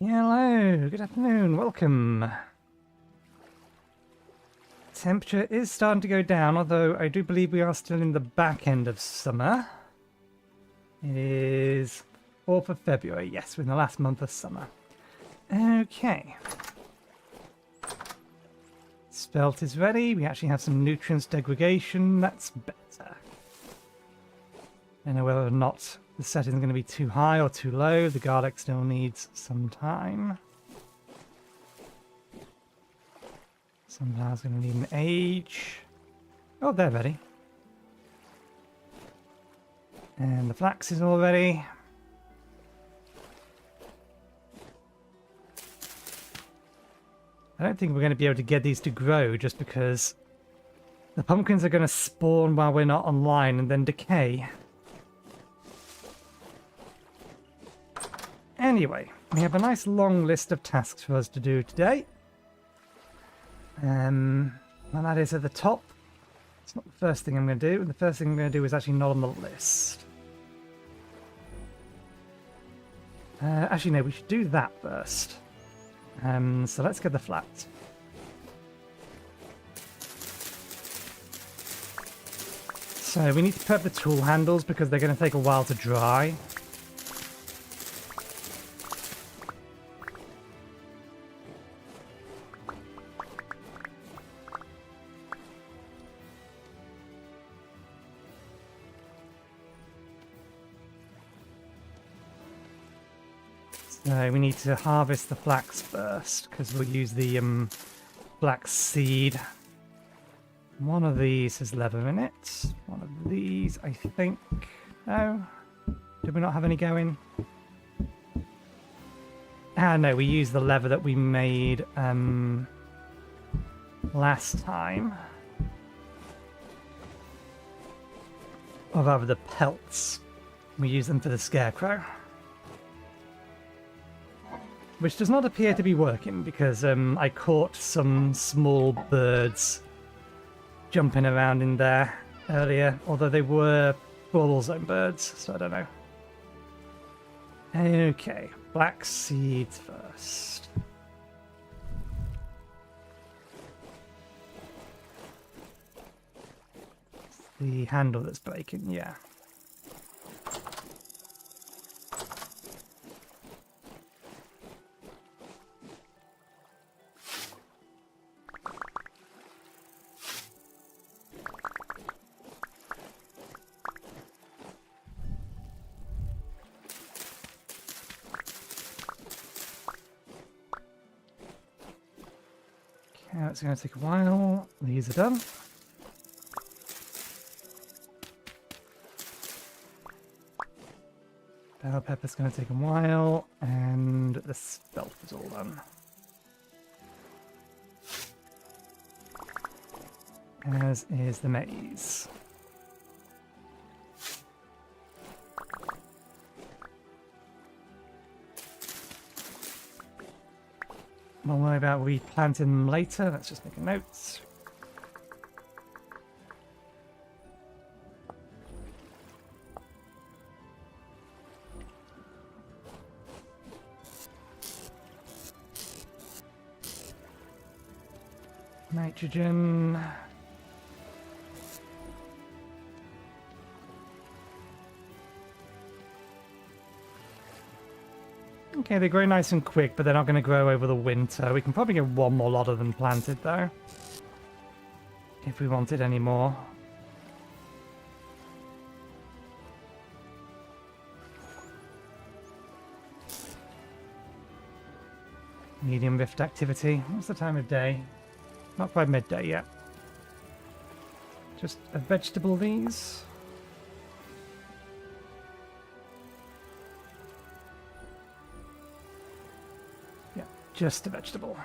Hello, good afternoon, welcome. Temperature is starting to go down, although I do believe we are still in the back end of summer. It is 4th of February, yes, we're in the last month of summer. Okay. Spelt is ready, we actually have some nutrients degradation, that's better. I don't know whether or not the setting is going to be too high or too low, the garlic still needs some time. Sunflower's going to need an age. Oh, they're ready. And the flax is all ready. I don't think we're going to be able to get these to grow just because the pumpkins are going to spawn while we're not online and then decay. Anyway, we have a nice long list of tasks for us to do today. And that is at the top. It's not the first thing I'm going to do. The first thing I'm going to do is actually not on the list. Actually, no, we should do that first. So let's get the flat. So we need to prep the tool handles because they're going to take a while to dry. So we need to harvest the flax first, because we'll use the flax seed. One of these has leather in it. One of these, I think... No? Did we not have any going? Ah, no, we used the leather that we made last time. Or rather, the pelts. We use them for the scarecrow. Which does not appear to be working because I caught some small birds jumping around in there earlier, although they were bubble zone birds, so I don't know. Okay, black seeds first. It's the handle that's breaking, yeah. It's going to take a while. These are done. Bell pepper's going to take a while, and the spelt is all done. As is the maize. We'll worry about replanting them later. Let's just make a note. Nitrogen. Okay, they grow nice and quick, but they're not going to grow over the winter. We can probably get one more lot of them planted, though. If we wanted any more. Medium rift activity. What's the time of day? Not quite midday yet. Just a vegetable, these. Just a vegetable.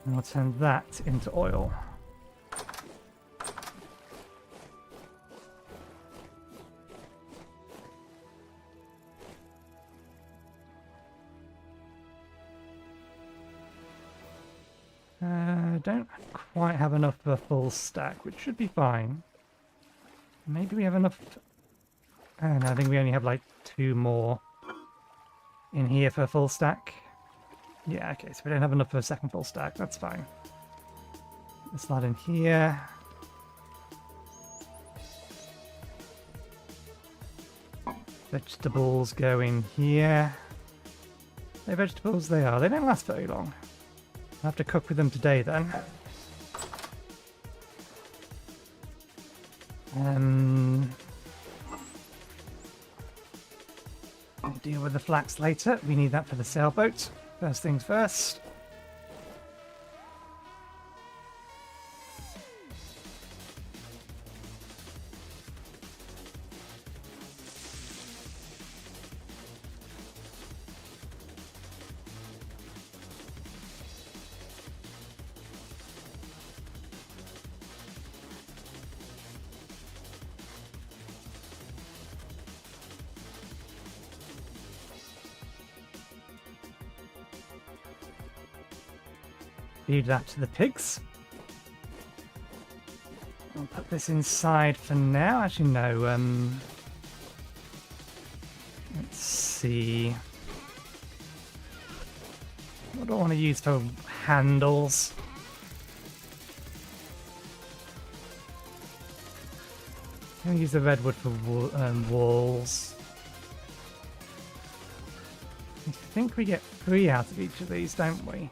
And we'll turn that into oil. Don't quite have enough for a full stack, which should be fine. Maybe we have enough... And I think we only have like 2 more. in here for a full stack. Yeah, okay, so we don't have enough for a second full stack. That's fine. Let's slide in here. Vegetables go in here. They're vegetables, they are. They don't last very long. I'll have to cook with them today then. I'll deal with the flax later. We need that for the sailboat. First things first. Feed that to the pigs. I'll put this inside for now. Actually, no. Let's see. What do I want to use for handles? I'm going to use the redwood for walls. I think we get 3 out of each of these, don't we?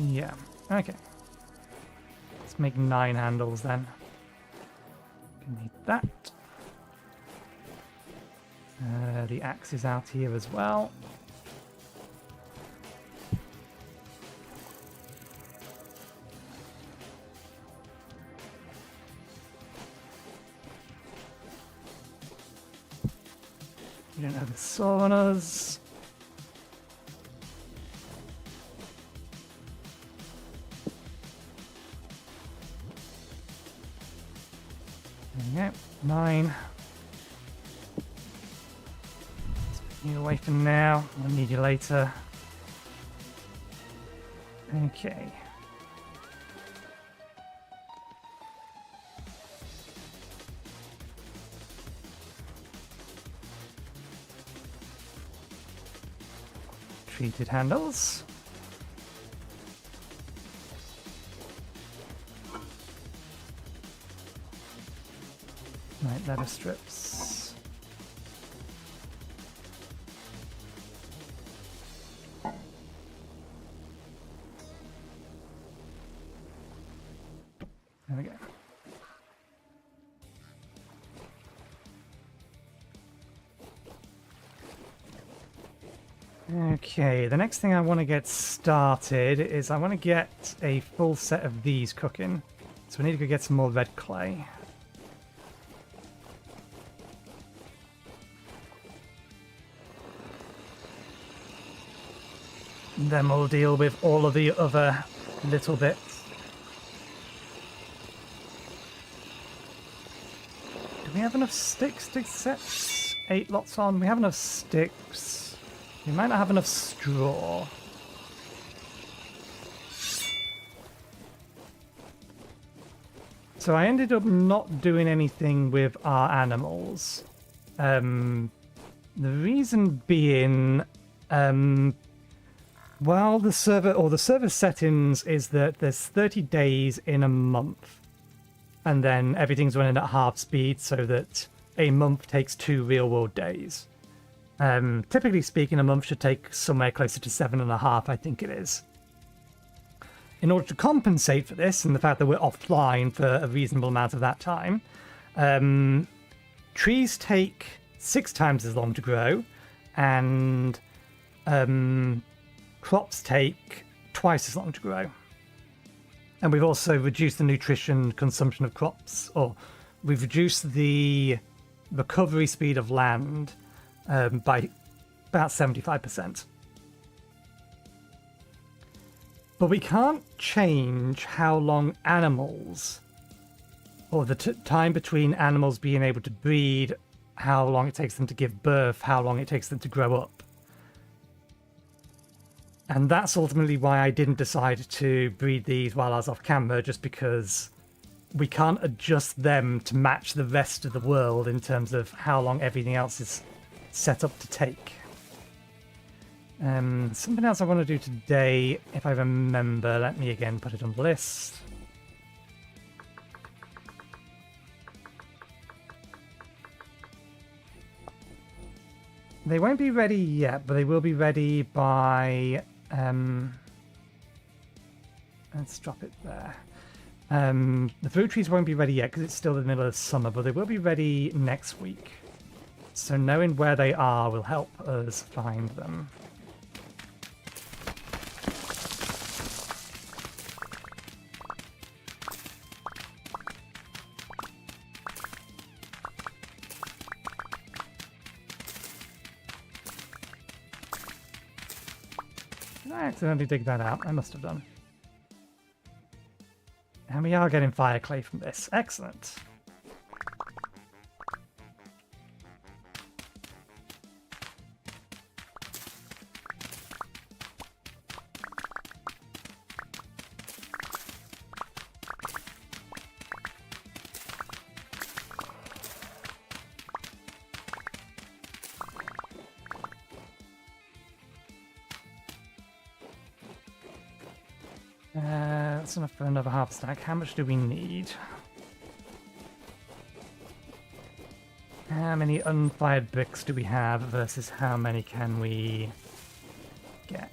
Yeah, okay. Let's make 9 handles then. Need that. The axe is out here as well. We don't have the saw on us. There we go. 9. Let's put you away for now. I'll need you later. Okay. Treated handles. Right, leather strips. There we go. Okay, the next thing I want to get started is I want to get a full set of these cooking. So we need to go get some more red clay. Then we'll deal with all of the other little bits. Do we have enough sticks to set 8 lots on? We have enough sticks. We might not have enough straw. So I ended up not doing anything with our animals. The reason being, well, the server settings is that there's 30 days in a month, and then everything's running at half speed so that a month takes 2 real-world days. Typically speaking, a month should take somewhere closer to 7.5, I think it is. In order to compensate for this and the fact that we're offline for a reasonable amount of that time, trees take 6 times as long to grow, and crops take twice as long to grow. And we've also reduced the nutrition consumption of crops, or we've reduced the recovery speed of land by about 75%. But we can't change how long animals, or the time between animals being able to breed, how long it takes them to give birth, how long it takes them to grow up. And that's ultimately why I didn't decide to breed these while I was off camera, just because we can't adjust them to match the rest of the world in terms of how long everything else is set up to take. Something else I want to do today, if I remember, let me again put it on the list. They won't be ready yet, but they will be ready by... let's drop it there. The fruit trees won't be ready yet because it's still in the middle of summer, but they will be ready next week. So knowing where they are will help us find them. Did I accidentally dig that out? I must have done. And we are getting fire clay from this. Excellent. That's enough for another half stack. How much do we need? How many unfired bricks do we have versus how many can we get?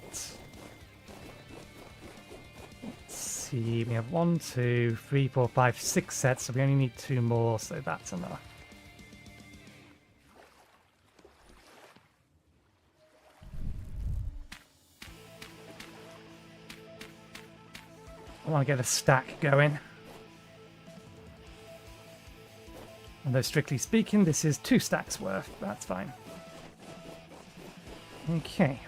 Let's see, we have 1, 2, 3, 4, 5, 6 sets, so we only need 2 more, so that's enough. I want to get a stack going. Although strictly speaking, this is 2 stacks worth. That's fine. Okay.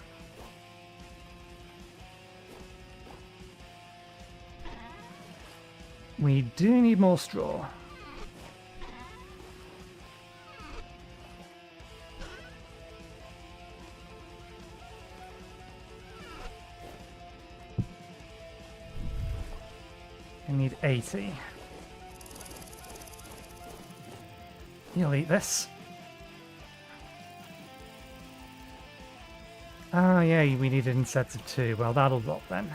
We do need more straw. I need 80. You'll eat this. Oh yeah, we need it in sets of 2. Well, that'll drop then.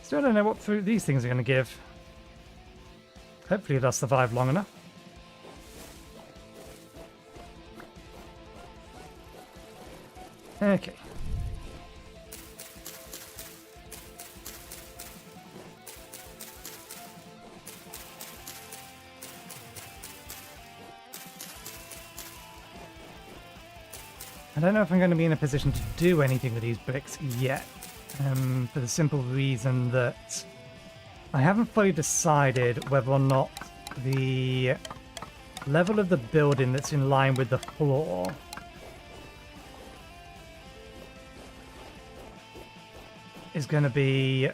Still don't know what fruit these things are going to give. Hopefully they'll survive long enough. Okay. I don't know if I'm going to be in a position to do anything with these bricks yet. For the simple reason that I haven't fully decided whether or not the level of the building that's in line with the floor is going to be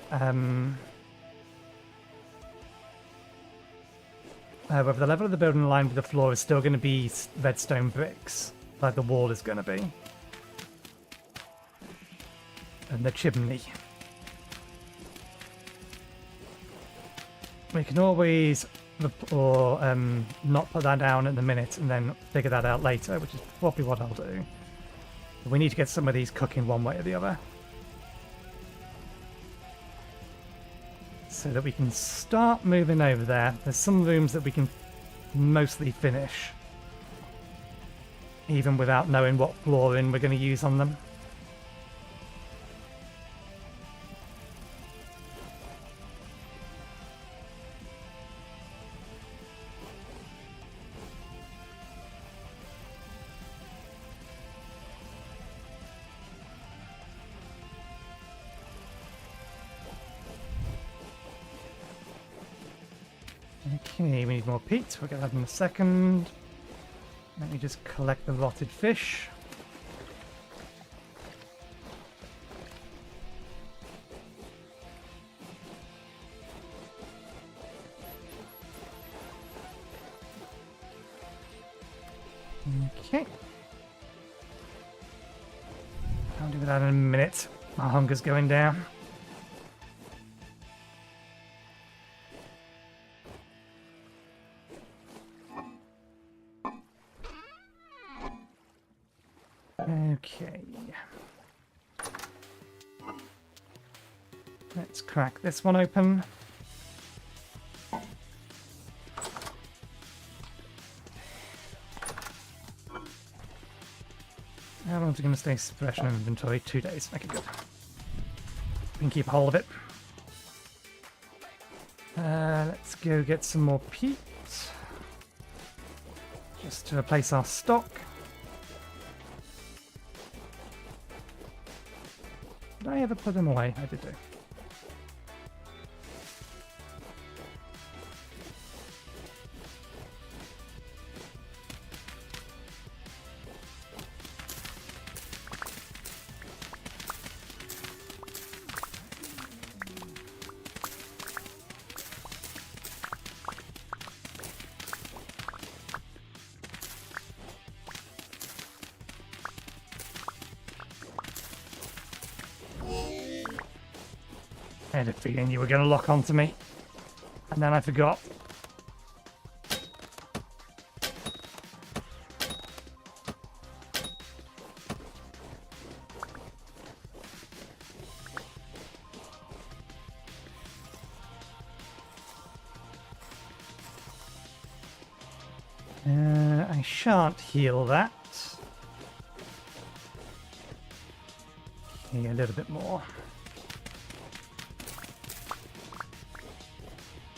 whether the level of the building in line with the floor is still going to be redstone bricks, like the wall is going to be. And the chimney. We can always not put that down at the minute and then figure that out later, which is probably what I'll do. But we need to get some of these cooking one way or the other, so that we can start moving over there. There's some rooms that we can mostly finish, even without knowing what flooring we're going to use on them. Okay, we need more peat. We'll get that in a second. Let me just collect the rotted fish. Okay. I'll do that in a minute. My hunger's going down. Okay. Let's crack this one open. How long is it going to stay fresh in inventory? 2 days. Okay, good. We can keep hold of it. Let's go get some more peat. Just to replace our stock. Did I ever put them away? I did do. I had a feeling you were going to lock onto me. And then I forgot. I shan't heal that. Okay, a little bit more.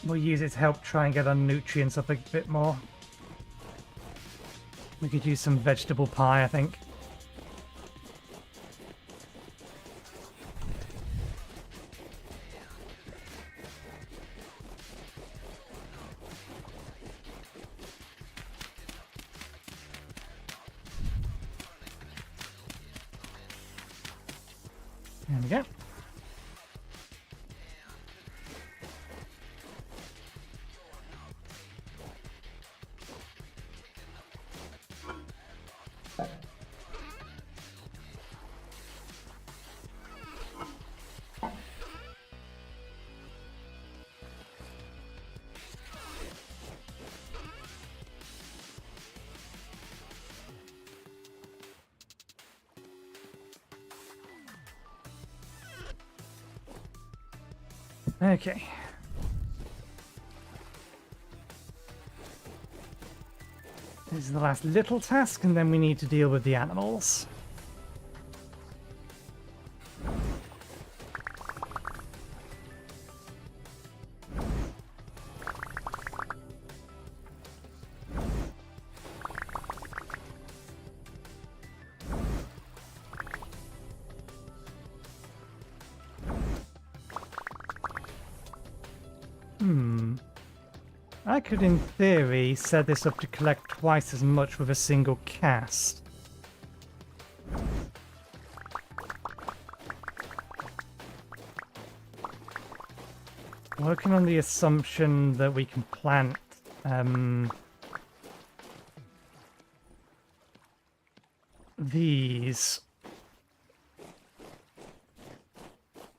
We'll use it to help try and get our nutrients up a bit more. We could use some vegetable pie, I think. There we go. Okay. This is the last little task, and then we need to deal with the animals. I could, in theory, set this up to collect twice as much with a single cast. Working on the assumption that we can plant these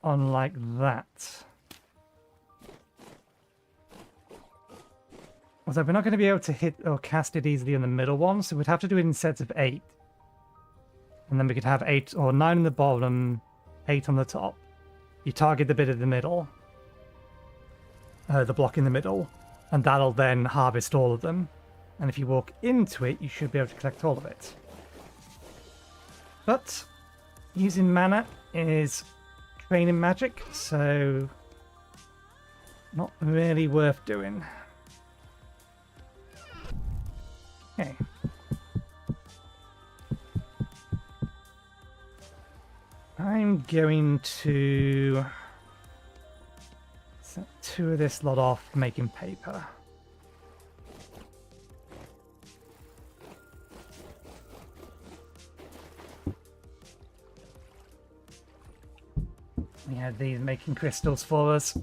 on like that. Although we're not going to be able to hit or cast it easily in the middle one, so we'd have to do it in sets of 8. And then we could have 8 or 9 in the bottom, 8 on the top. You target the bit in the middle, the block in the middle, and that'll then harvest all of them. And if you walk into it, you should be able to collect all of it. But using mana is training magic, so not really worth doing. Okay. I'm going to set 2 of this lot off making paper. We had these making crystals for us.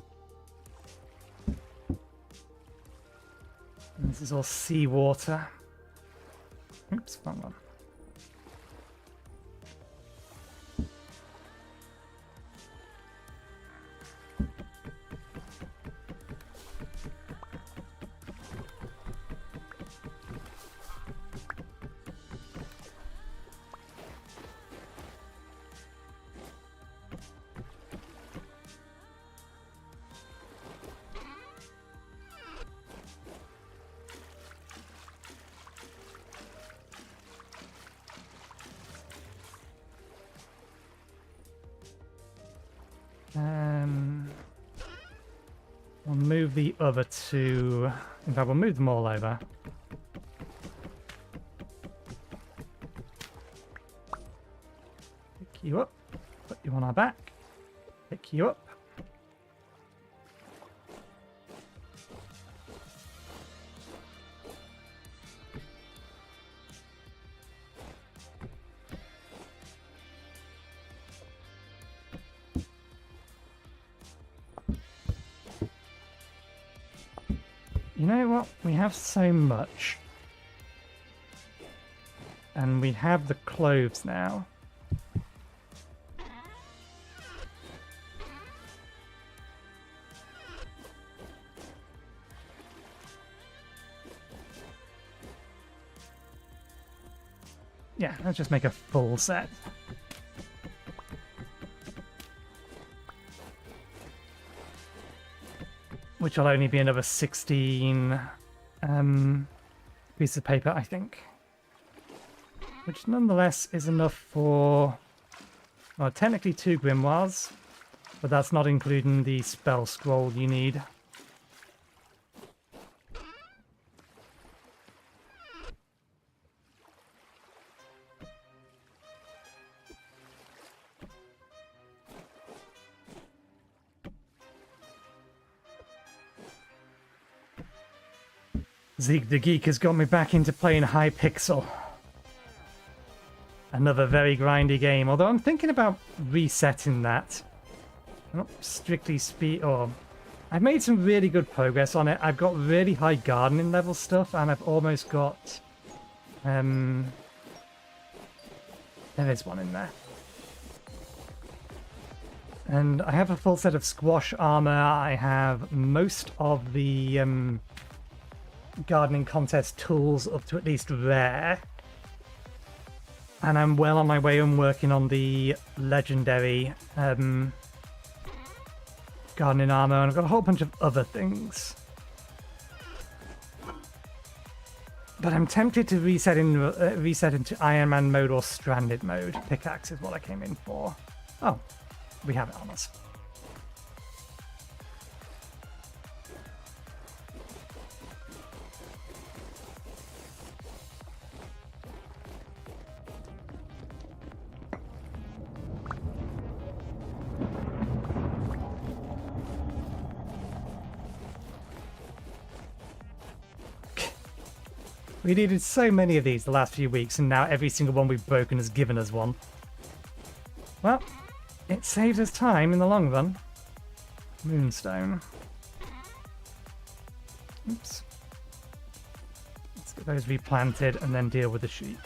And this is all seawater. Oops, wrong one. We'll move the other two. In fact, we'll move them all over. Pick you up. Put you on our back. Pick you up. You know what? We have so much. And we have the clothes now. Yeah, let's just make a full set. Which will only be another 16 pieces of paper, I think. Which nonetheless is enough for, well, technically 2 grimoires, but that's not including the spell scroll you need. Zeke the Geek has got me back into playing Hypixel. Another very grindy game, although I'm thinking about resetting that. Not strictly speed, or... I've made some really good progress on it. I've got really high gardening level stuff, and I've almost got... There is one in there. And I have a full set of squash armor. I have most of the... gardening contest tools up to at least rare, and I'm well on my way on working on the legendary gardening armor, and I've got a whole bunch of other things, but I'm tempted to reset into Iron Man mode or stranded mode. Pickaxe is what I came in for. Oh, we have it on us. We needed so many of these the last few weeks, and now every single one we've broken has given us one. Well, it saves us time in the long run. Moonstone. Oops. Let's get those replanted and then deal with the sheep.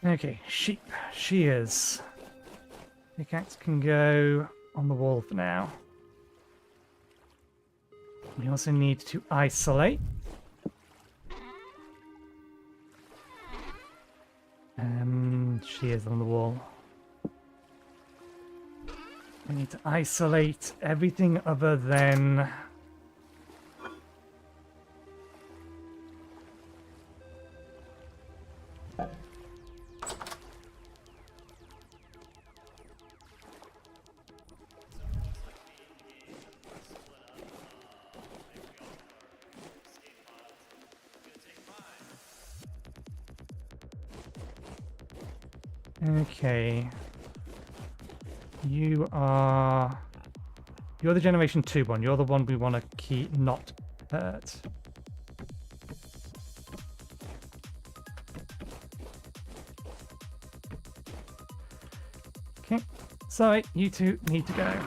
Okay, sheep, shears. Pickaxe can go on the wall for now. We also need to isolate. Shears on the wall. We need to isolate everything other than... Okay. You're the Generation 2 one. You're the one we want to keep not hurt. Okay. Sorry, you two need to go.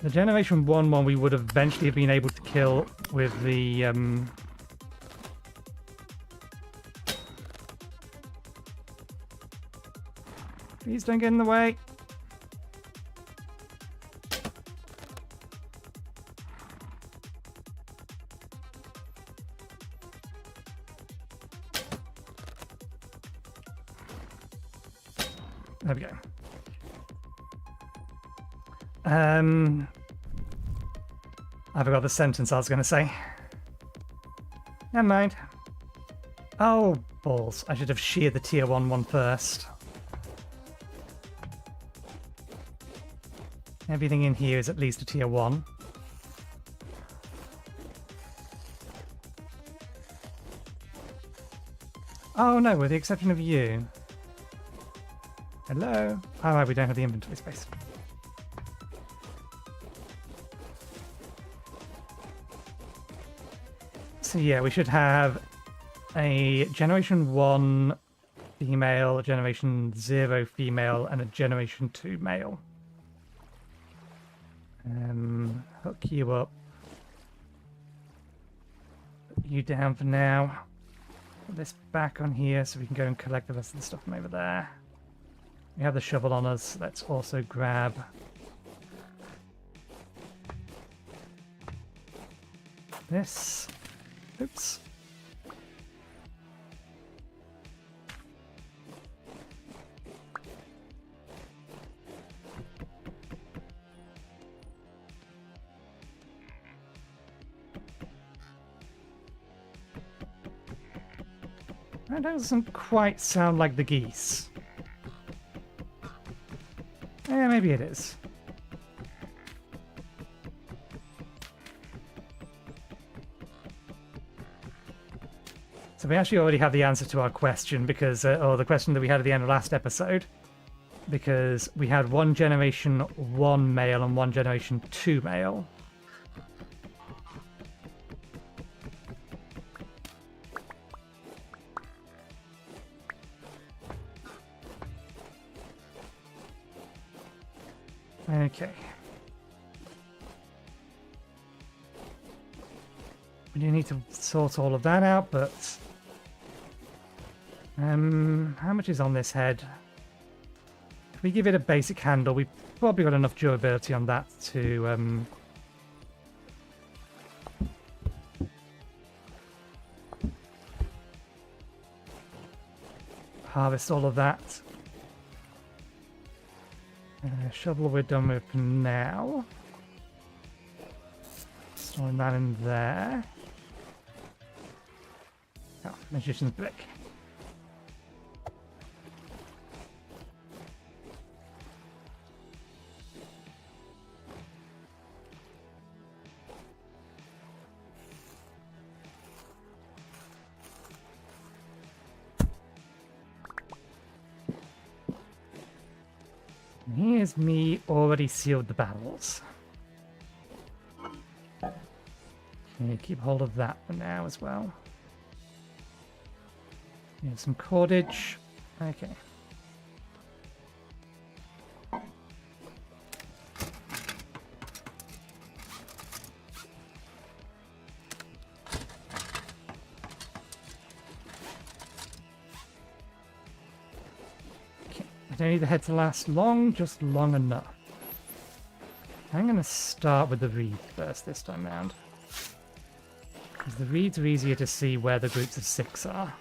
The Generation 1 one we would eventually have been able to kill with the Please don't get in the way. There we go. I forgot the sentence I was going to say. Never mind. Oh, balls. I should have sheared the tier 1 one first. Everything in here is at least a tier 1. Oh no, with the exception of you. Hello? Oh, right, we don't have the inventory space. So yeah, we should have a Generation 1 female, a Generation 0 female, and a Generation 2 male. Hook you up. Put you down for now. Put this back on here so we can go and collect the rest of the stuff from over there. We have the shovel on us. Let's also grab this. Oops. That doesn't quite sound like the geese. Yeah, maybe it is. So we actually already have the answer to our question because, or the question that we had at the end of last episode, because we had one Generation 1 male and one Generation 2 male. Okay. We do need to sort all of that out, but how much is on this head? If we give it a basic handle, we've probably got enough durability on that to harvest all of that. Shovel we're done with for now. Storing that in there. Oh, Magician's Brick. Here's me already sealed the barrels. Okay, keep hold of that for now as well. We have some cordage. Okay. I don't need the head to last long, just long enough. I'm going to start with the reed first this time round. Because the reeds are easier to see where the groups of 6 are.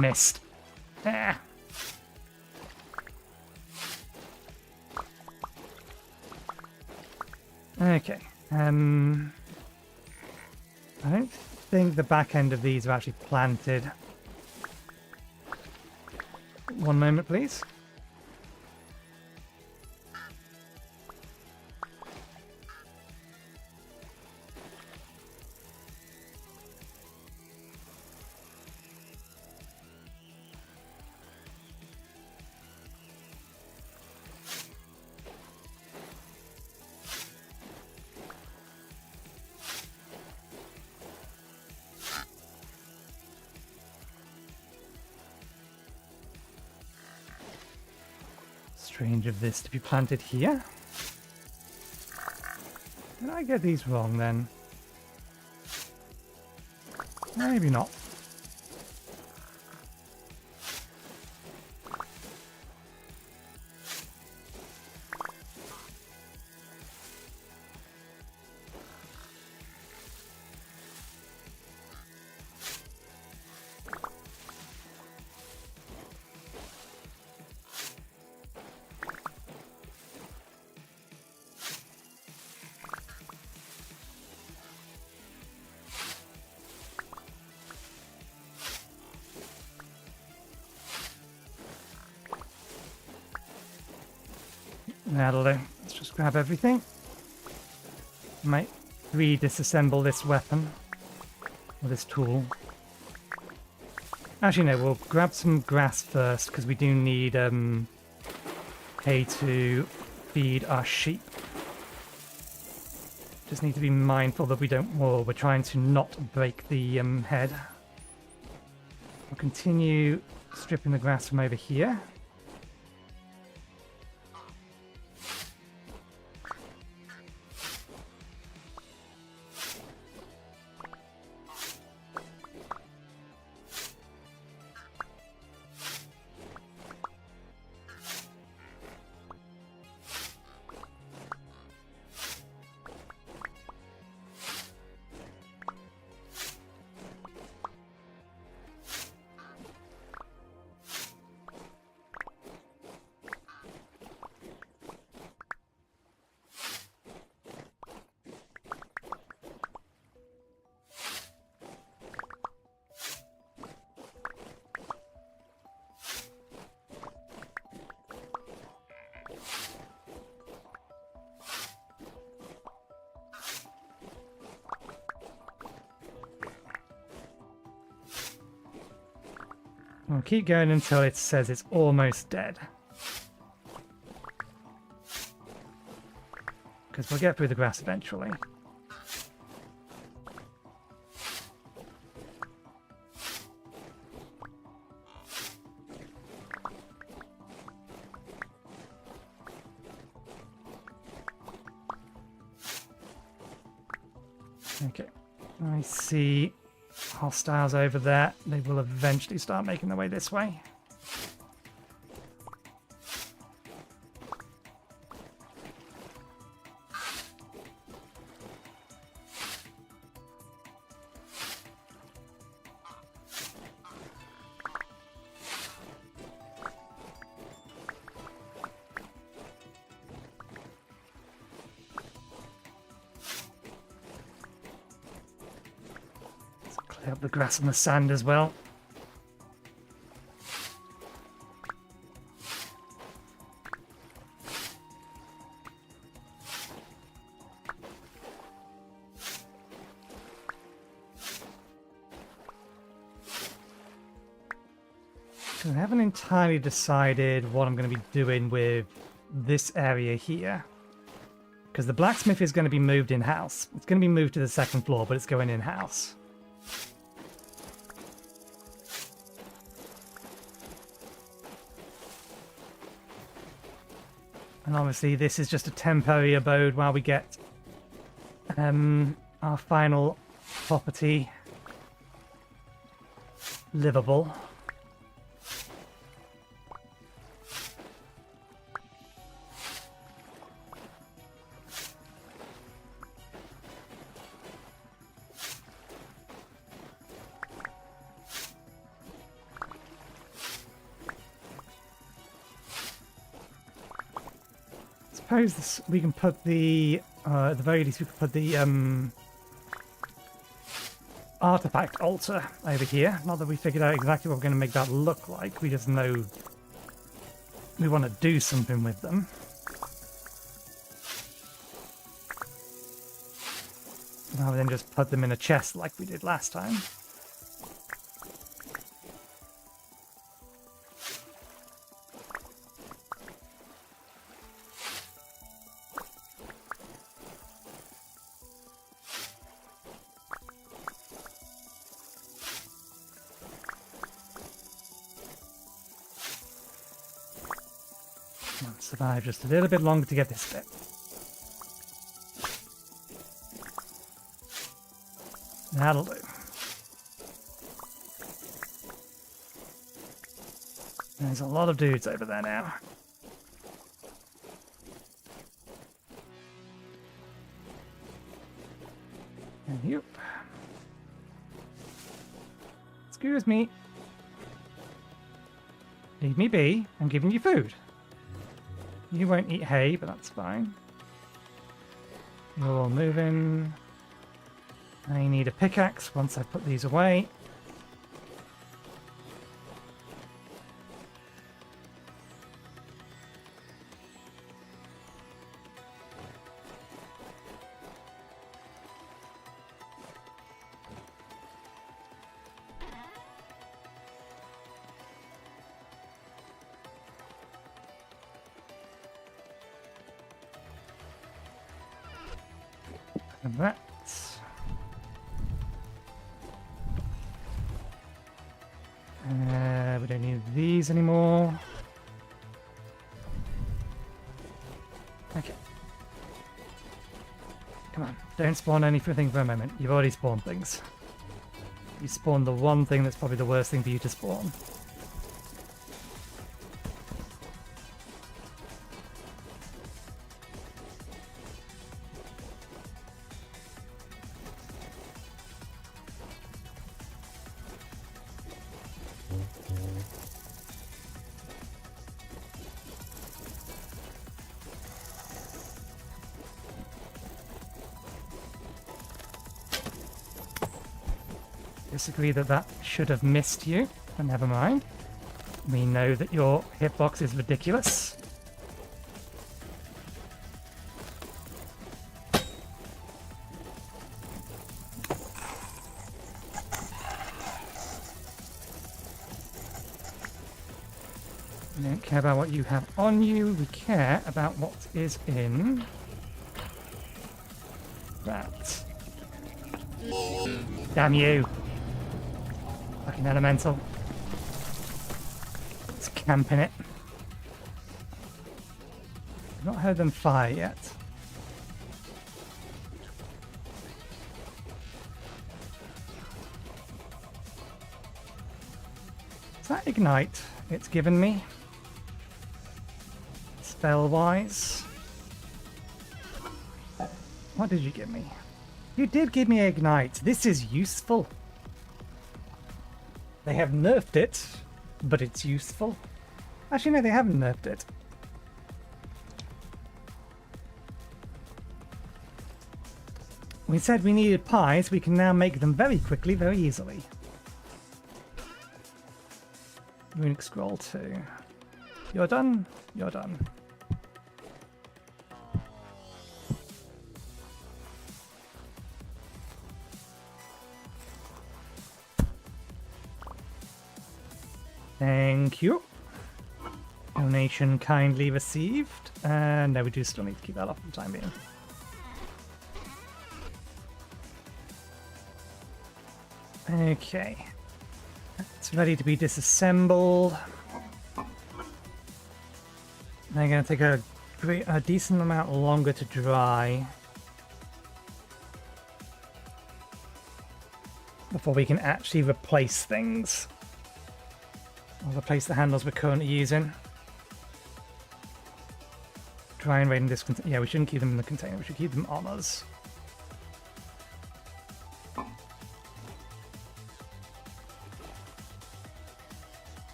missed. Ah. Okay. I don't think the back end of these are actually planted. One moment, please. Strange of this to be planted here. Did I get these wrong then? Maybe not. That'll do. Let's just grab everything. Might re-disassemble this weapon. Or this tool. Actually no, we'll grab some grass first, because we do need hay to feed our sheep. Just need to be mindful that we don't... Well, we're trying to not break the head. We'll continue stripping the grass from over here. We'll keep going until it says it's almost dead. Because we'll get through the grass eventually. Okay, I see hostiles over there. They will eventually start making their way this way. Clear up the grass and the sand as well. I haven't entirely decided what I'm going to be doing with this area here. Because the blacksmith is going to be moved in-house. It's going to be moved to the second floor, but it's going in-house. And obviously this is just a temporary abode while we get our final property livable. suppose we can put the, at the very least we could put the artifact altar over here. Not that we figured out exactly what we're going to make that look like, we just know we want to do something with them. Rather than just put them in a chest like we did last time. I'll survive just a little bit longer to get this bit. That'll do. There's a lot of dudes over there now. And you. Excuse me. Leave me be. I'm giving you food. You won't eat hay, but that's fine. You're all moving. I need a pickaxe once I put these away. And that. We don't need these anymore. Okay. Come on, don't spawn anything for a moment. You've already spawned things. You spawned the one thing that's probably the worst thing for you to spawn. Disagree that should have missed you, but never mind. We know that your hitbox is ridiculous. We don't care about what you have on you, we care about what is in that. Damn you! Fucking elemental. It's camping it. I've not heard them fire yet. Is that ignite it's given me? Spell-wise. What did you give me? You did give me ignite. This is useful. They have nerfed it, but it's useful. Actually, no, they haven't nerfed it. We said we needed pies. We can now make them very quickly, very easily. Runic scroll 2. You're done? You're done. Thank you. Donation kindly received. And no, we do still need to keep that off for the time being. Okay. It's ready to be disassembled. They're going to take a decent amount longer to dry before we can actually replace things. I'll replace the handles we're currently using. Dry and raid in this container. Yeah, we shouldn't keep them in the container. We should keep them on us.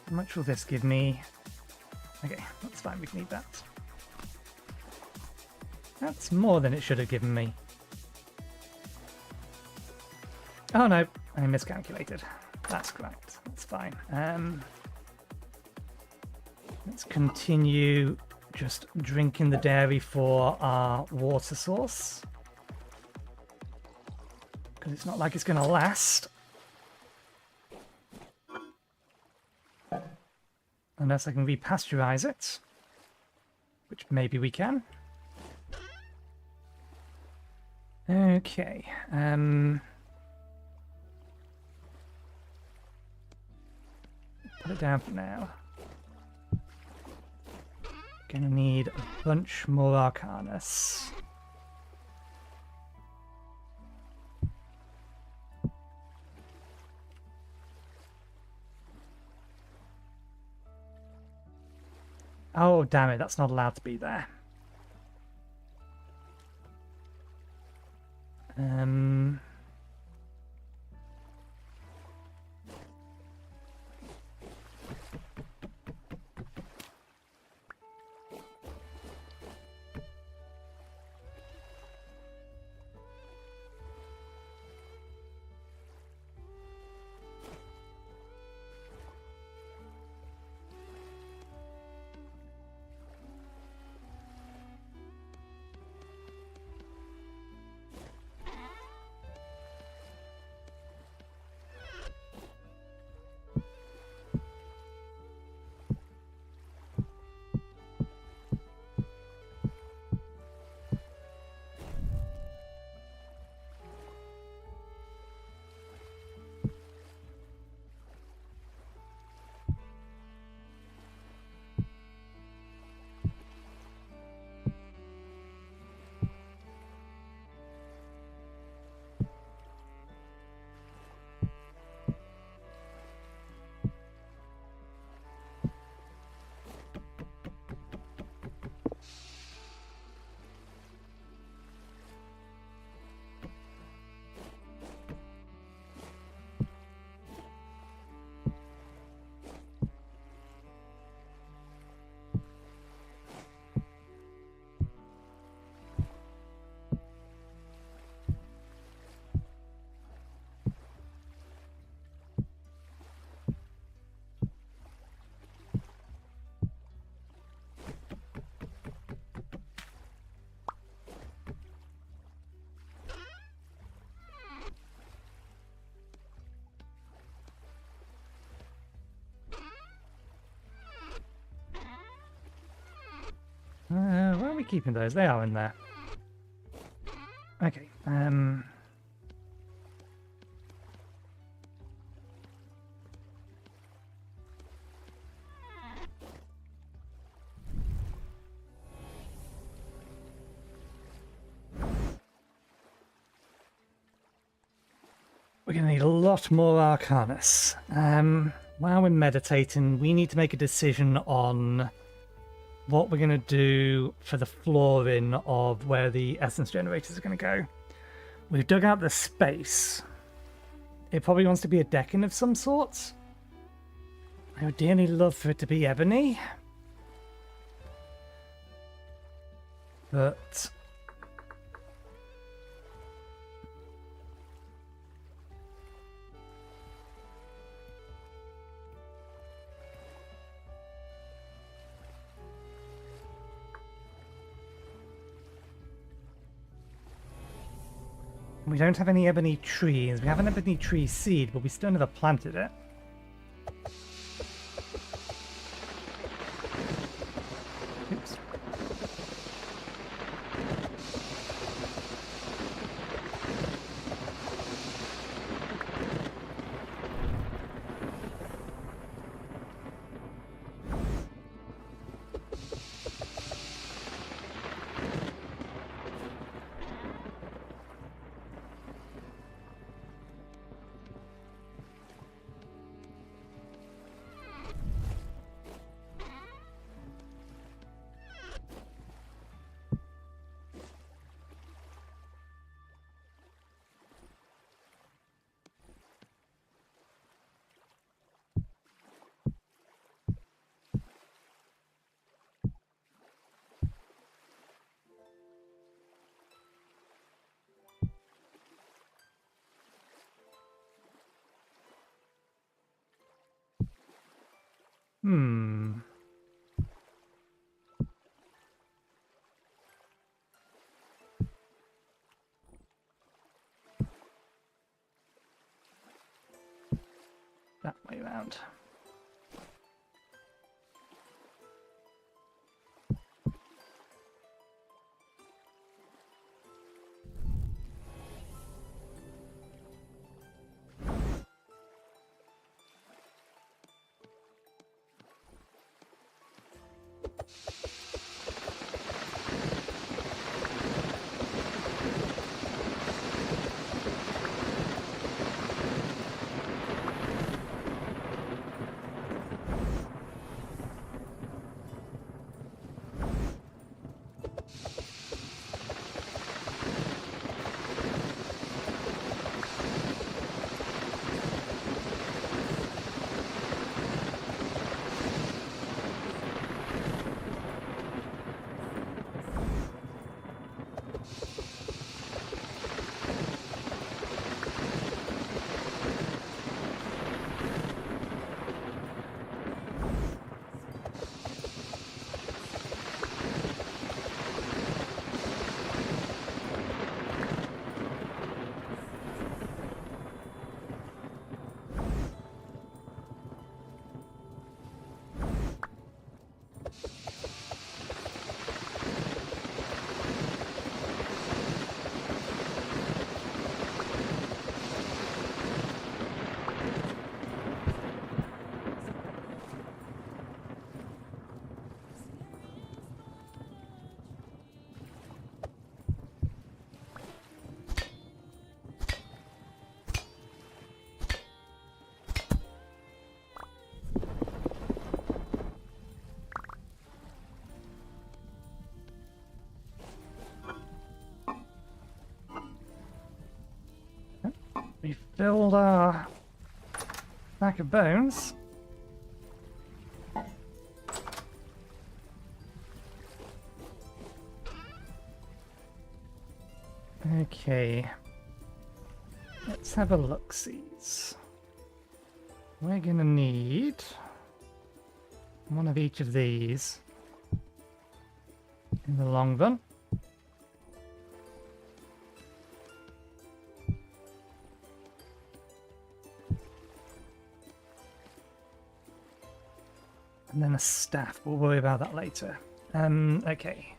How much will this give me? Okay, that's fine, we need that. That's more than it should have given me. Oh no, I miscalculated. That's correct, that's fine. Let's continue just drinking the dairy for our water source. Because it's not like it's going to last. Unless I can repasteurize it. Which maybe we can. Okay. Put it down for now. Gonna need a bunch more Arcanus. Oh, damn it, that's not allowed to be there. Where are we keeping those? They are in there. Okay. We're going to need a lot more Arcanus. While we're meditating, we need to make a decision on what we're going to do for the flooring of where the essence generators are going to go. We've dug out the space. It probably wants to be a decking of some sort. I would dearly love for it to be ebony. But we don't have any ebony trees. We have an ebony tree seed, but we still never planted it. Oops. Hmm. That way around. We filled our stack of bones. Okay. Let's have a look-sees. We're gonna need one of each of these in the long run. And then a staff. We'll worry about that later. Okay.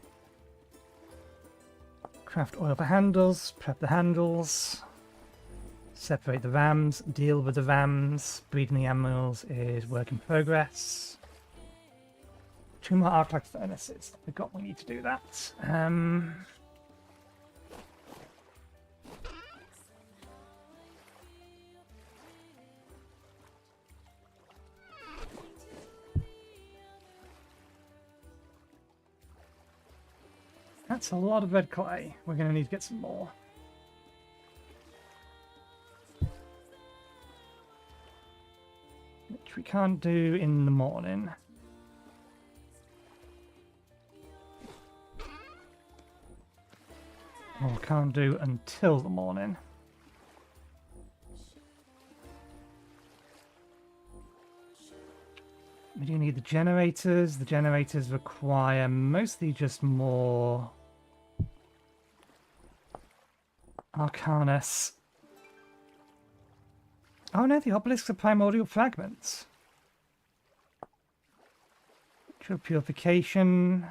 Craft oil for handles, prep the handles, separate the rams, deal with the rams, breeding the animals is work in progress. 2 more arc-light furnaces. I forgot we need to do that. That's a lot of red clay. We're going to need to get some more. Which we can't do in the morning. Or can't do until the morning. We do need the generators. The generators require mostly just more Arcanus. Oh no, the obelisks are primordial fragments. True purification.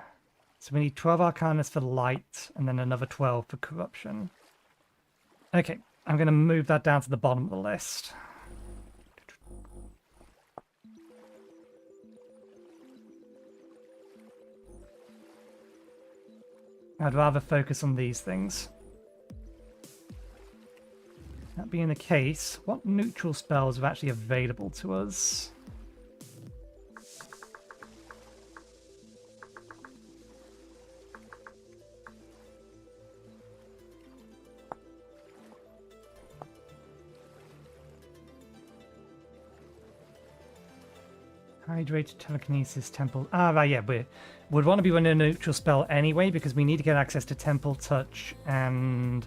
So we need 12 Arcanus for light, and then another 12 for corruption. Okay, I'm going to move that down to the bottom of the list. I'd rather focus on these things. That being the case, what neutral spells are actually available to us? Hydrated telekinesis, temple. Ah, right, yeah, we'd want to be running a neutral spell anyway because we need to get access to temple touch and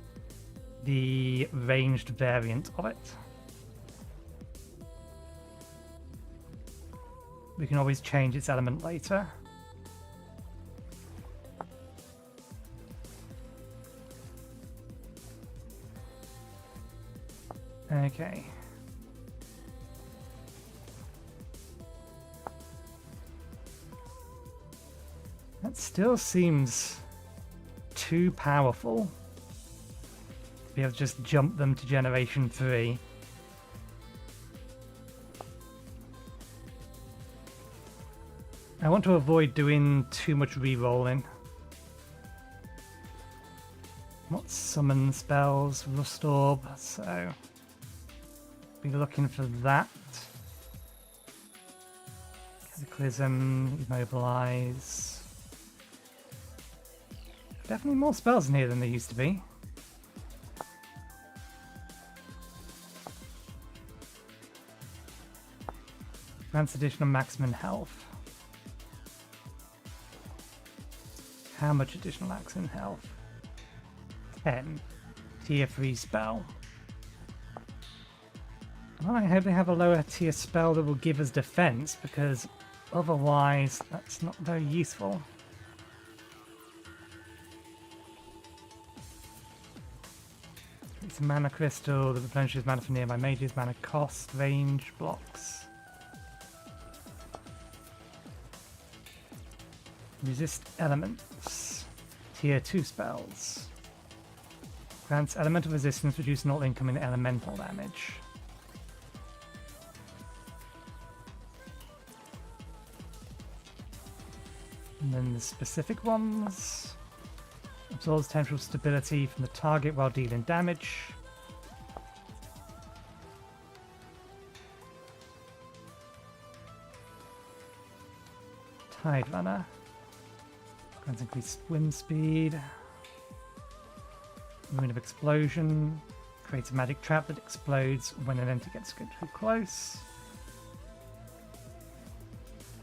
the ranged variant of it. We can always change its element later. Okay. That still seems too powerful to be able to just jump them to generation 3. I want to avoid doing too much re-rolling. What summon spells? Rust Orb, so be looking for that. Cataclysm, Immobilize. Definitely more spells in here than there used to be. Grants additional maximum health. How much additional maximum health? 10. Tier 3 spell. Well, I hope they have a lower tier spell that will give us defense, because otherwise that's not very useful. It's a mana crystal that replenishes mana for nearby mages, mana cost, range, blocks. Resist elements. Tier 2 spells. Grants elemental resistance, reducing all incoming elemental damage. And then the specific ones. Absorbs temporal stability from the target while dealing damage. Tide Runner. Grants increased wind speed. Ruin of Explosion. Creates a magic trap that explodes when an entity gets too close.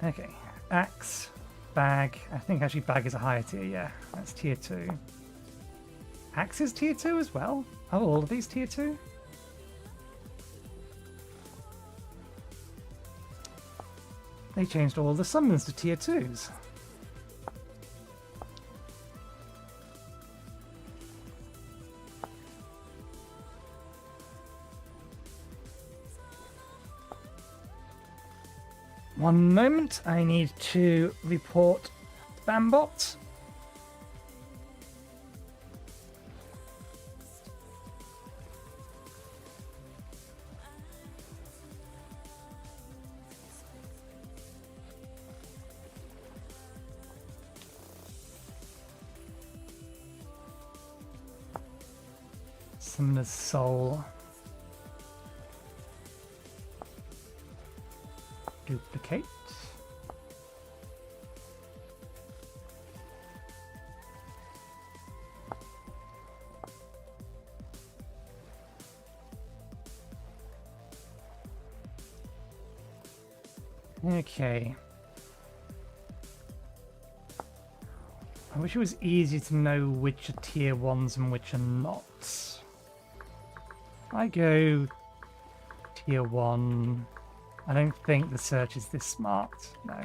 Okay. Axe. Bag. I think actually bag is a higher tier, yeah. That's tier 2. Axe is tier 2 as well? Are all of these tier 2? They changed all the summons to tier 2s. One moment, I need to report Bambot. Summoner's Soul. Duplicate. Okay. I wish it was easy to know which are tier 1s and which are not. I go tier 1. I don't think the search is this smart, no.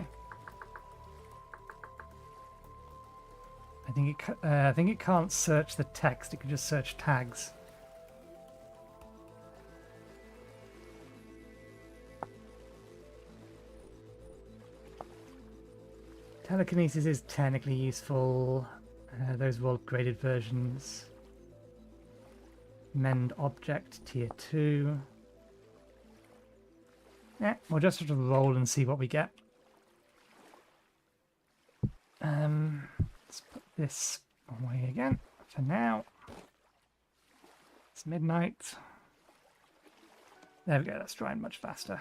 I think it can't search the text, it can just search tags. Telekinesis is technically useful. Those were all upgraded versions. Mend Object, tier 2. Yeah, we'll just sort of roll and see what we get. Let's put this away again for now. It's midnight. There we go, that's drying much faster.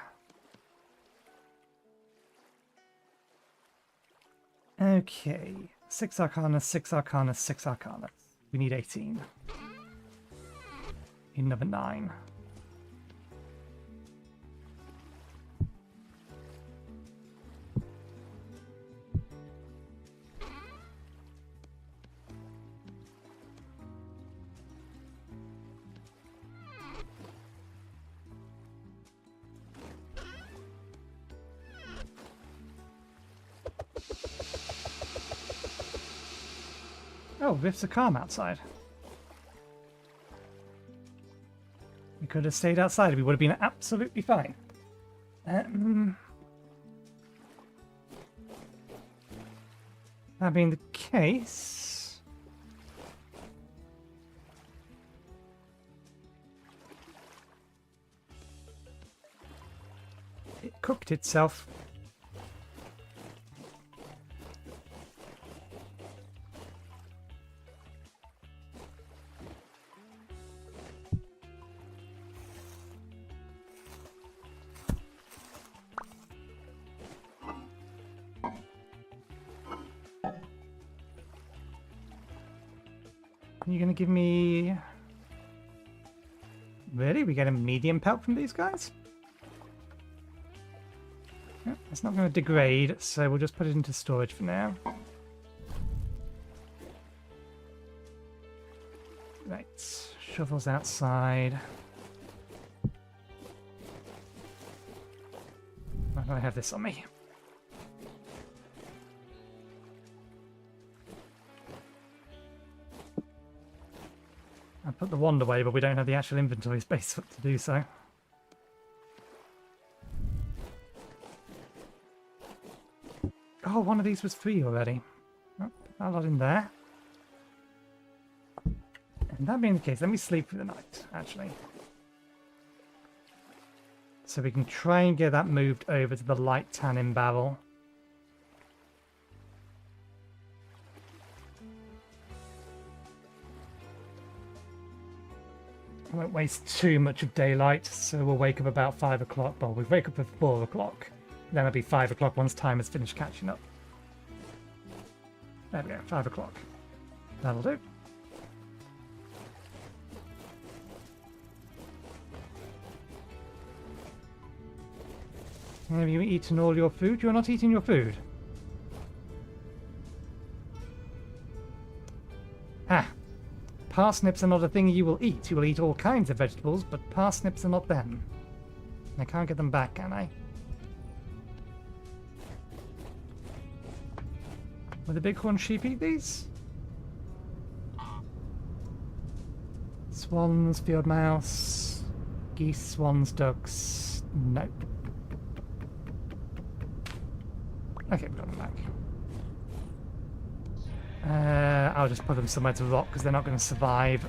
Okay, 6 Arcana, 6 Arcana, 6 Arcana. We need 18. Need another 9. Oh, rifts are calm outside. We could have stayed outside. We would have been absolutely fine. That being the case... It cooked itself. You're gonna give me... Really? We get a medium pelt from these guys? Yeah, it's not gonna degrade, so we'll just put it into storage for now. Right, shovels outside. Why do I have this on me? I put the wand away, but we don't have the actual inventory space to do so. Oh, one of these was free already. Oh, put that lot in there. And that being the case, let me sleep for the night, actually. So we can try and get that moved over to the light tannin barrel. I won't waste too much of daylight, so we'll wake up about 5 o'clock. Well, we'll wake up at 4 o'clock. Then it'll be 5 o'clock once time has finished catching up. There we go, 5 o'clock. That'll do. Have you eaten all your food? You're not eating your food. Ah. Parsnips are not a thing you will eat. You will eat all kinds of vegetables, but parsnips are not them. I can't get them back, can I? Will the bighorn sheep eat these? Swans, field mouse, geese, swans, ducks. No. Okay, we got them back. I'll just put them somewhere to rot because they're not going to survive.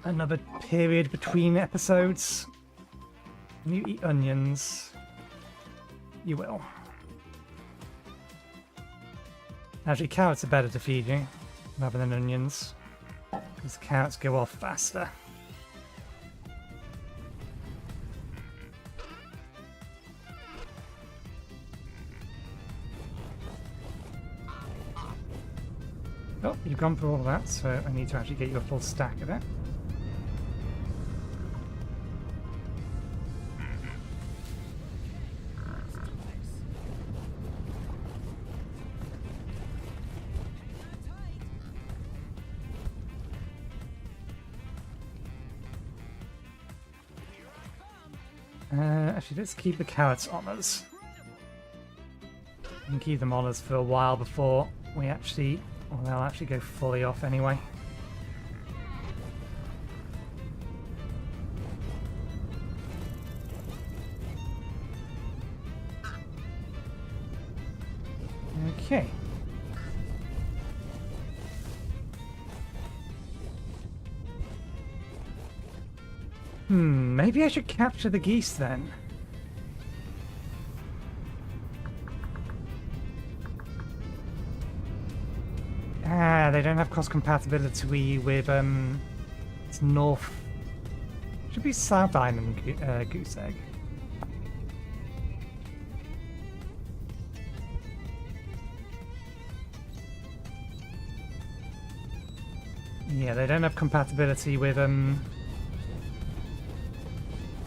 Another period between episodes. Can you eat onions? You will. Actually, carrots are better to feed you rather than onions, because carrots go off faster. Oh, you've gone for all of that, so I need to actually get you a full stack of it. Actually, let's keep the carrots on us. We can keep them on us for a while before we actually... Well, they'll actually go fully off anyway. Okay. Maybe I should capture the geese then. Ah, they don't have cross compatibility with it's North. Should be South Island goose egg. Yeah, they don't have compatibility with the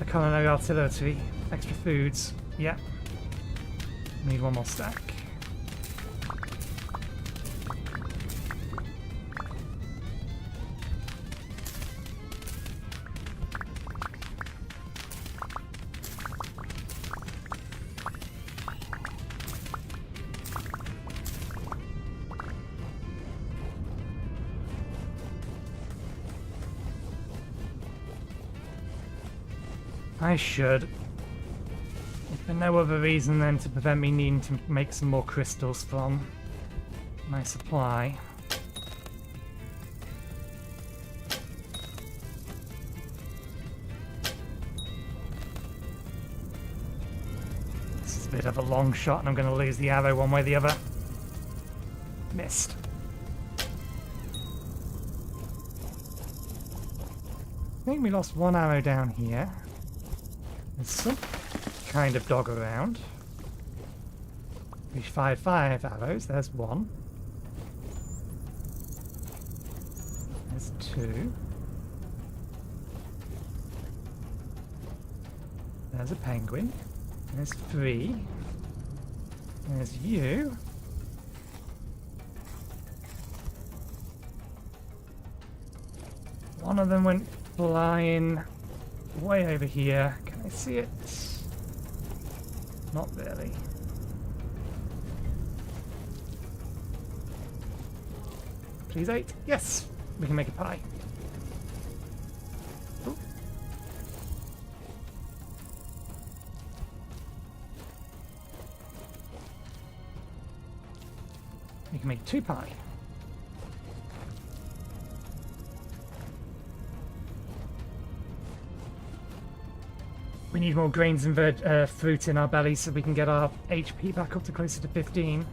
culinary artillery. Extra foods. Yeah. Need one more stack. I should. If for no other reason than to prevent me needing to make some more crystals from my supply. This is a bit of a long shot and I'm going to lose the arrow one way or the other. Missed. I think we lost one arrow down here. There's some kind of dog around. We fired 5 arrows. There's one. There's 2. There's a penguin. There's 3. There's you. One of them went flying way over here. Can I see it? Not really. Please 8. Yes! We can make a pie. Ooh. We can make 2 pie. We need more grains and fruit in our bellies so we can get our HP back up to closer to 15.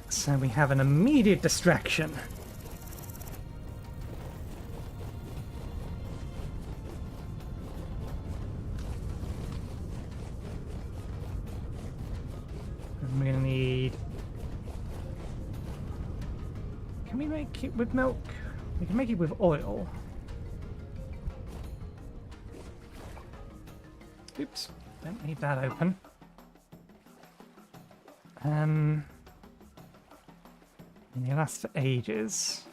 So we have an immediate distraction. And we're going to need... Can we make it with milk? We can make it with oil. Oops, don't leave that open. It lasts for ages.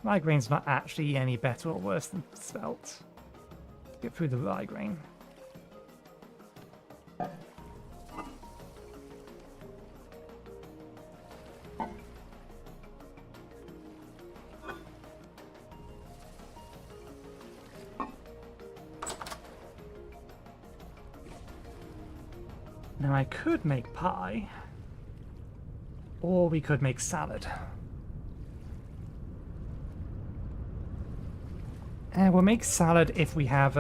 Rye grain's not actually any better or worse than spelt. Get through the rye grain. Now I could make pie, or we could make salad. We'll make salad if we have,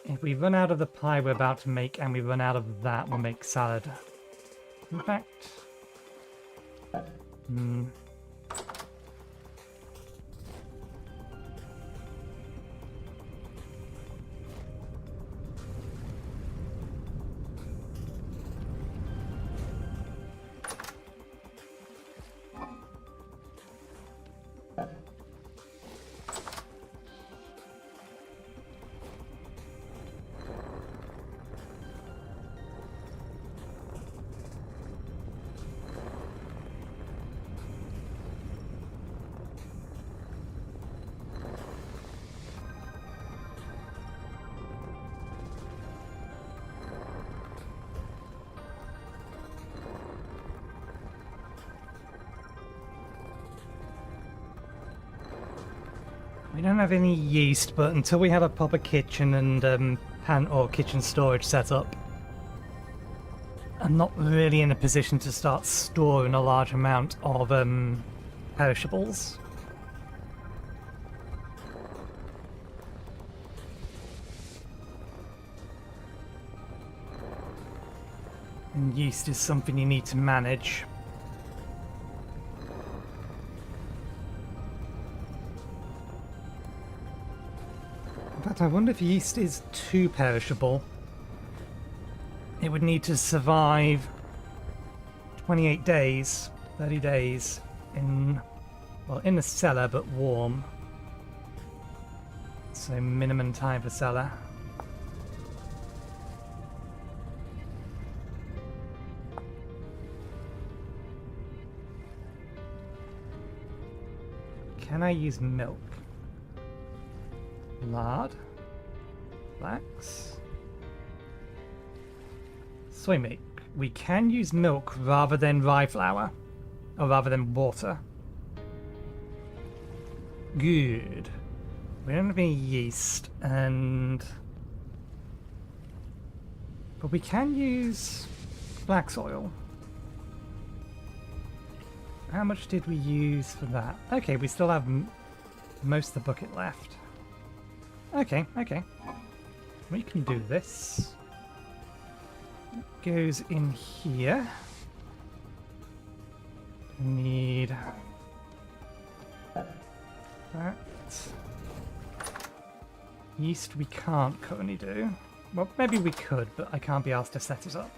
if we run out of the pie we're about to make and we run out of that, we'll make salad. In fact... We don't have any yeast, but until we have a proper kitchen and pan or kitchen storage set up, I'm not really in a position to start storing a large amount of perishables. And yeast is something you need to manage. In fact, I wonder if yeast is too perishable. It would need to survive 28 days, 30 days in, well, in the cellar, but warm. So minimum time for cellar. Can I use milk? Lard, flax, soy milk. We can use milk rather than rye flour. Or rather than water. Good. We don't have any yeast, and... But we can use flax oil. How much did we use for that? Okay, we still have most of the bucket left. Okay, okay. We can do this. Goes in here. Need that. Yeast we can't currently do. Well, maybe we could, but I can't be asked to set it up.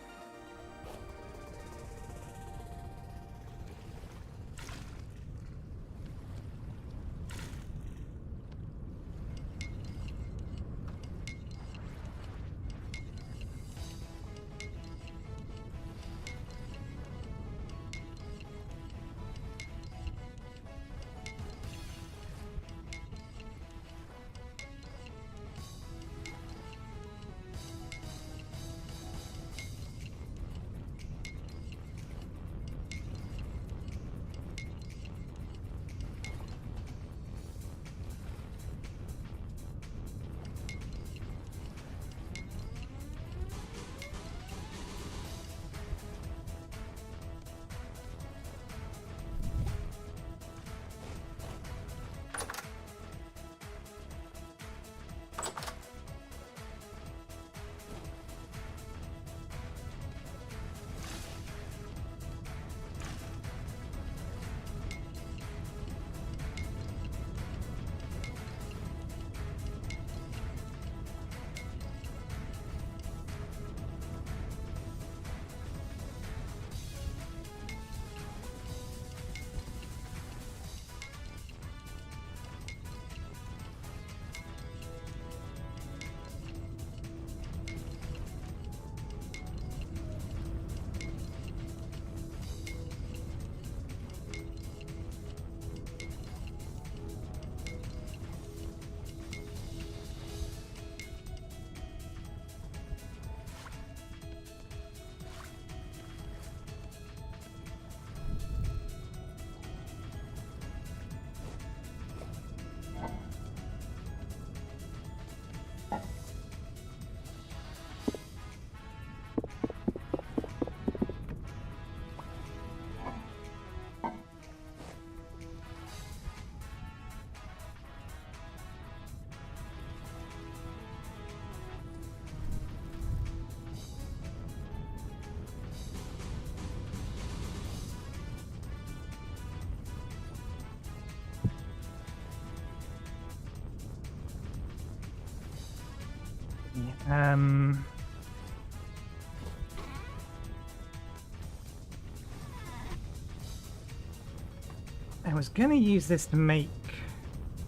I was gonna use this to make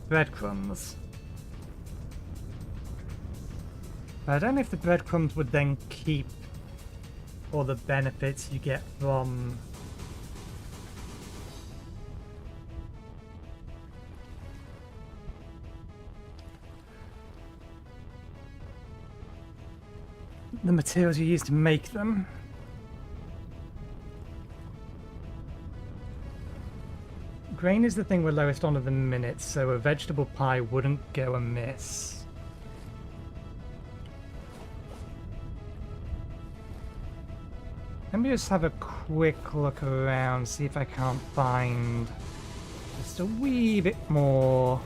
breadcrumbs. But I don't know if the breadcrumbs would then keep all the benefits you get from the materials you use to make them. Grain is the thing we're lowest on at the minute, so a vegetable pie wouldn't go amiss. Let me just have a quick look around, see if I can't find just a wee bit more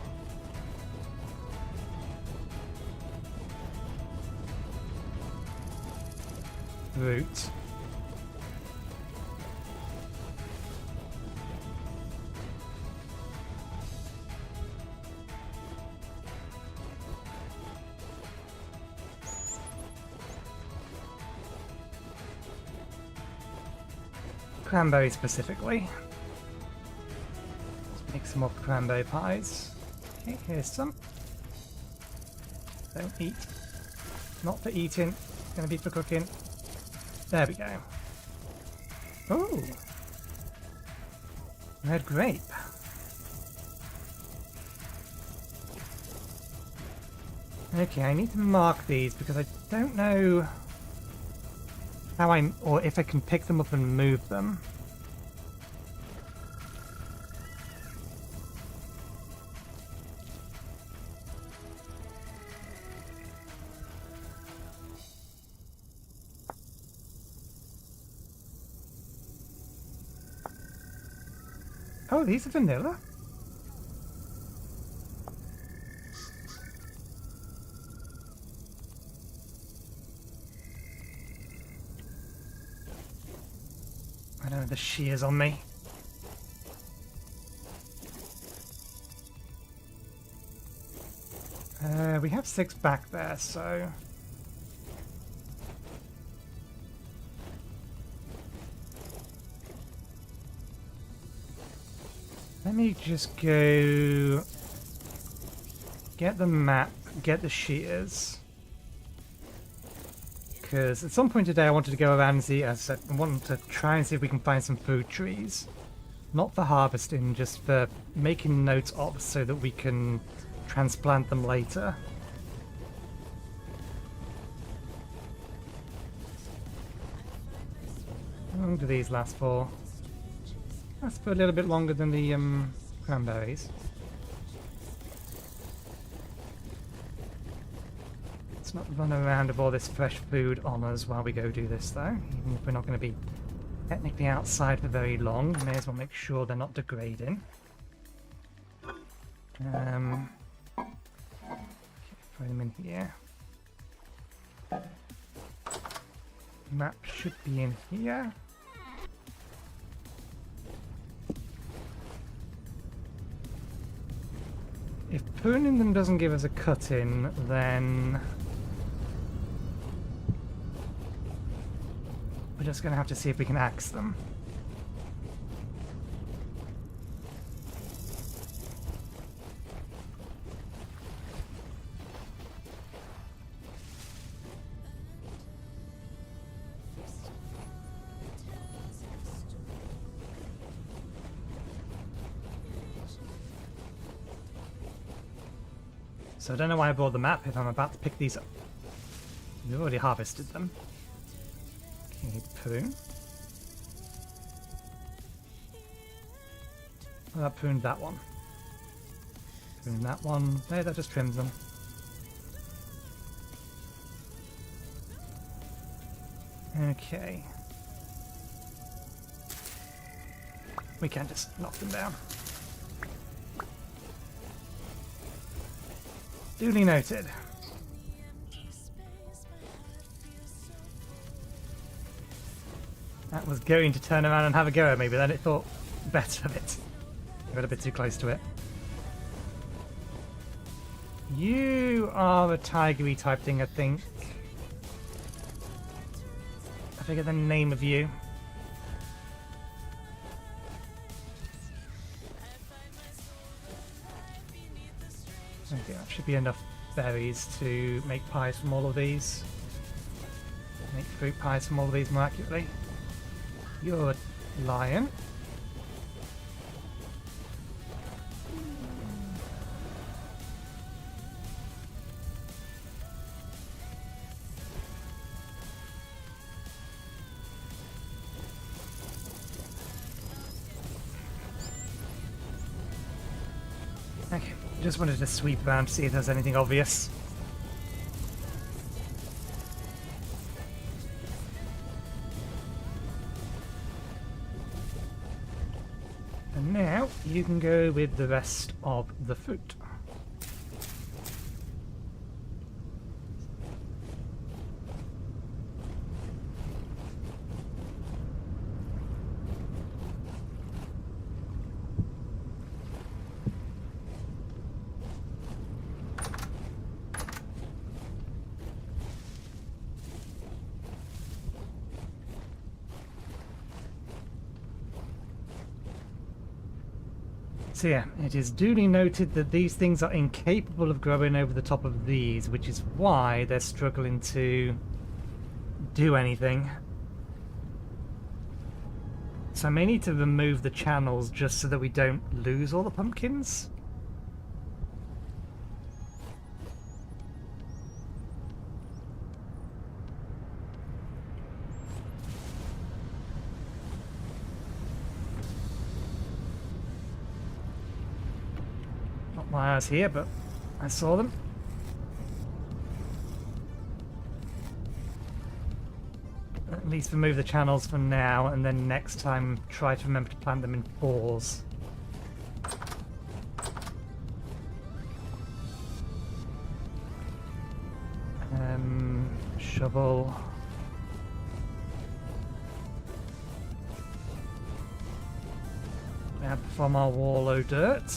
fruit. Cranberry specifically. Let's make some more cranberry pies. Okay, here's some. Don't eat. Not for eating, it's gonna be for cooking. There we go. Ooh! Red grape. Okay, I need to mark these because I don't know how or if I can pick them up and move them. Oh, these are vanilla? I don't know, the shears on me. We have 6 back there, so... Let me just go... get the map, get the shears. Because at some point today I wanted to go around and see, as I said, I wanted to try and see if we can find some food trees. Not for harvesting, just for making notes of so that we can transplant them later. How long do these last for? Last for a little bit longer than the cranberries. Let's not run around with all this fresh food on us while we go do this though. Even if we're not going to be technically outside for very long, we may as well make sure they're not degrading. Okay, throw them in here. Map should be in here. If pruning them doesn't give us a cut-in, then we're just going to have to see if we can axe them. So I don't know why I brought the map if I'm about to pick these up. We've already harvested them. Okay, prune. Oh, that pruned that one. Prune that one. No, that just trims them. Okay. We can just knock them down. Duly noted. That was going to turn around and have a go at me, but then it thought better of it. I got a bit too close to it. You are a tigery type thing, I think. I forget the name of you. Okay, that should be enough berries to make pies from all of these. Make fruit pies from all of these more accurately. You're a lion. Okay, just wanted to sweep around to see if there's anything obvious. And now you can go with the rest of the fruit. So yeah, it is duly noted that these things are incapable of growing over the top of these, which is why they're struggling to do anything. So I may need to remove the channels just so that we don't lose all the pumpkins. Why I was here, but I saw them. At least remove the channels for now, and then next time try to remember to plant them in fours. shovel. Grab from our wallow dirt.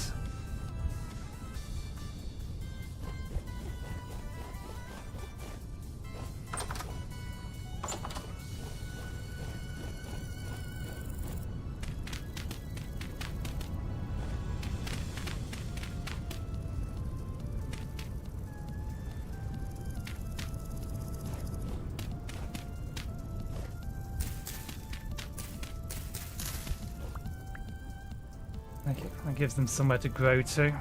Okay, that gives them somewhere to grow to.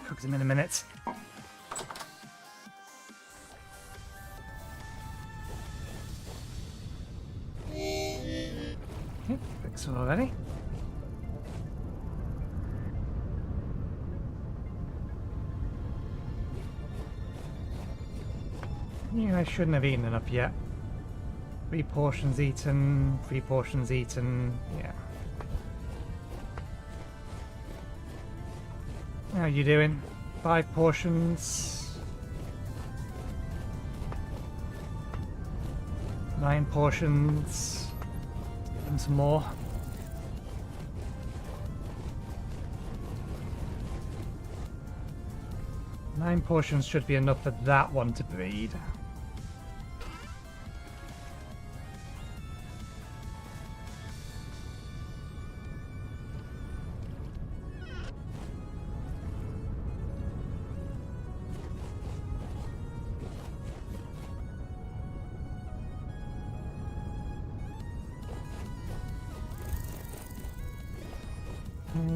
Cook them in a minute. Okay, fix it already. Yeah, I shouldn't have eaten enough yet. 3 portions eaten, 3 portions eaten, yeah. How are you doing? 5 portions. 9 portions. And some more. Nine portions should be enough for that one to breed.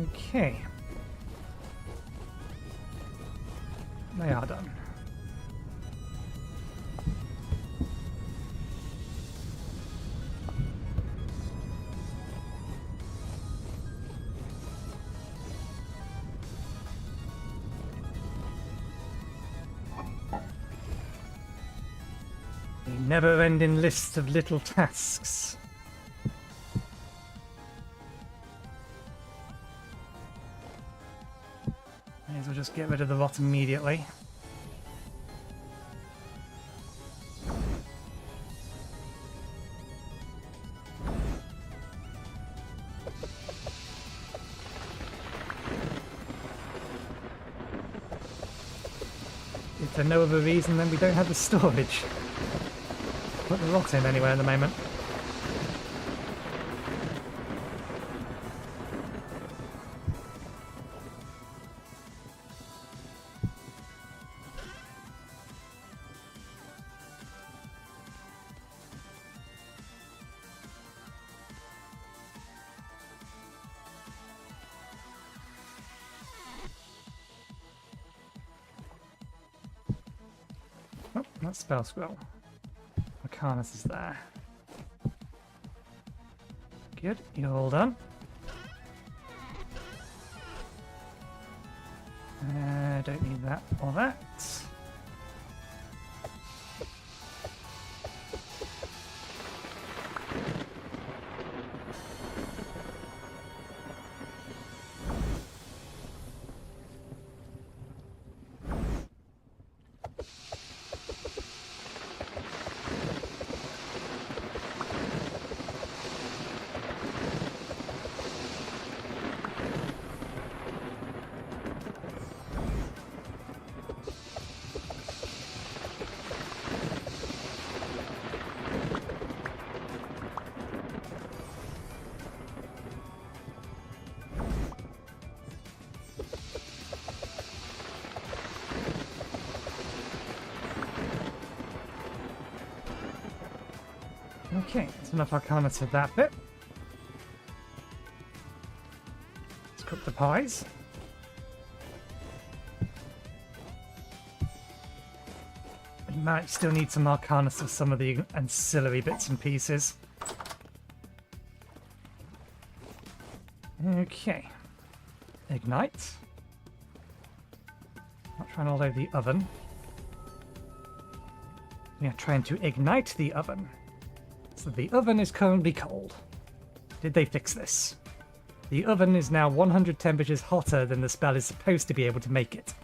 Okay. They are done. A never-ending list of little tasks. May as well just get rid of the rot immediately. If for no other reason, then we don't have the storage. Put the rot in anywhere at the moment. Oh, that's spell scroll. Arcanus is there. Good, you're all done. Don't need that or that. Okay, that's enough arcana to that bit. Let's cook the pies. We might still need some arcana for some of the ancillary bits and pieces. Okay. Ignite. Not trying all over the oven. We are trying to ignite the oven. So the oven is currently cold. Did they fix this? The oven is now 100 temperatures hotter than the spell is supposed to be able to make it.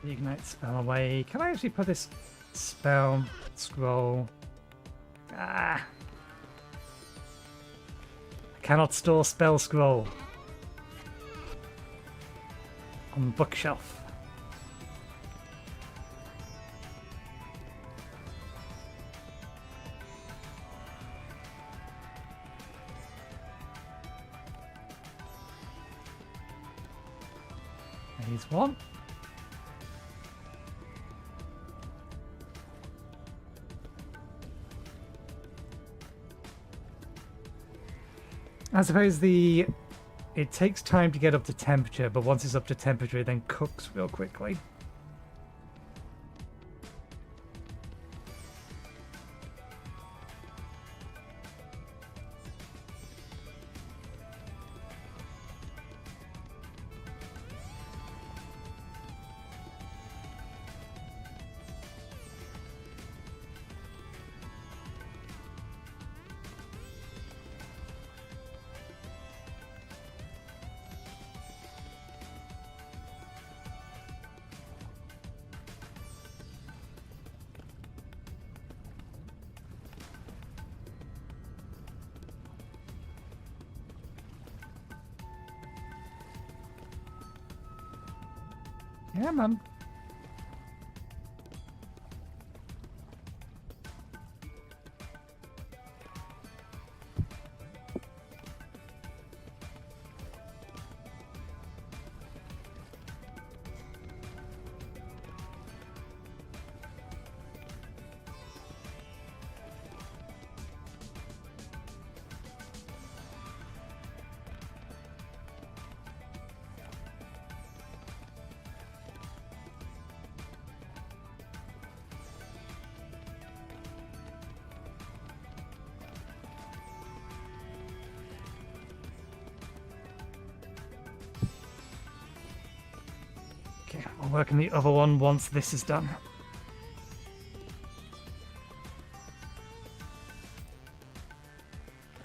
The ignite spell away. Can I actually put this spell scroll? I cannot store spell scroll on bookshelf. There's one. I suppose it takes time to get up to temperature, but once it's up to temperature, it then cooks real quickly. Yeah, man. Okay, I'll work on the other one once this is done.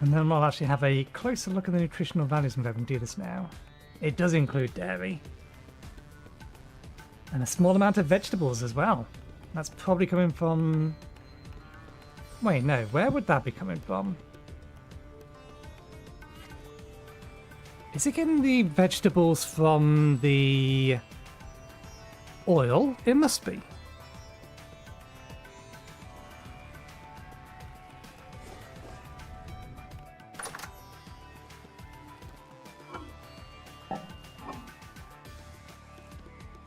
And then I'll actually have a closer look at the nutritional values when I can do this now. It does include dairy. And a small amount of vegetables as well. That's probably coming from... Wait, no, where would that be coming from? Is it getting the vegetables from the oil? It must be.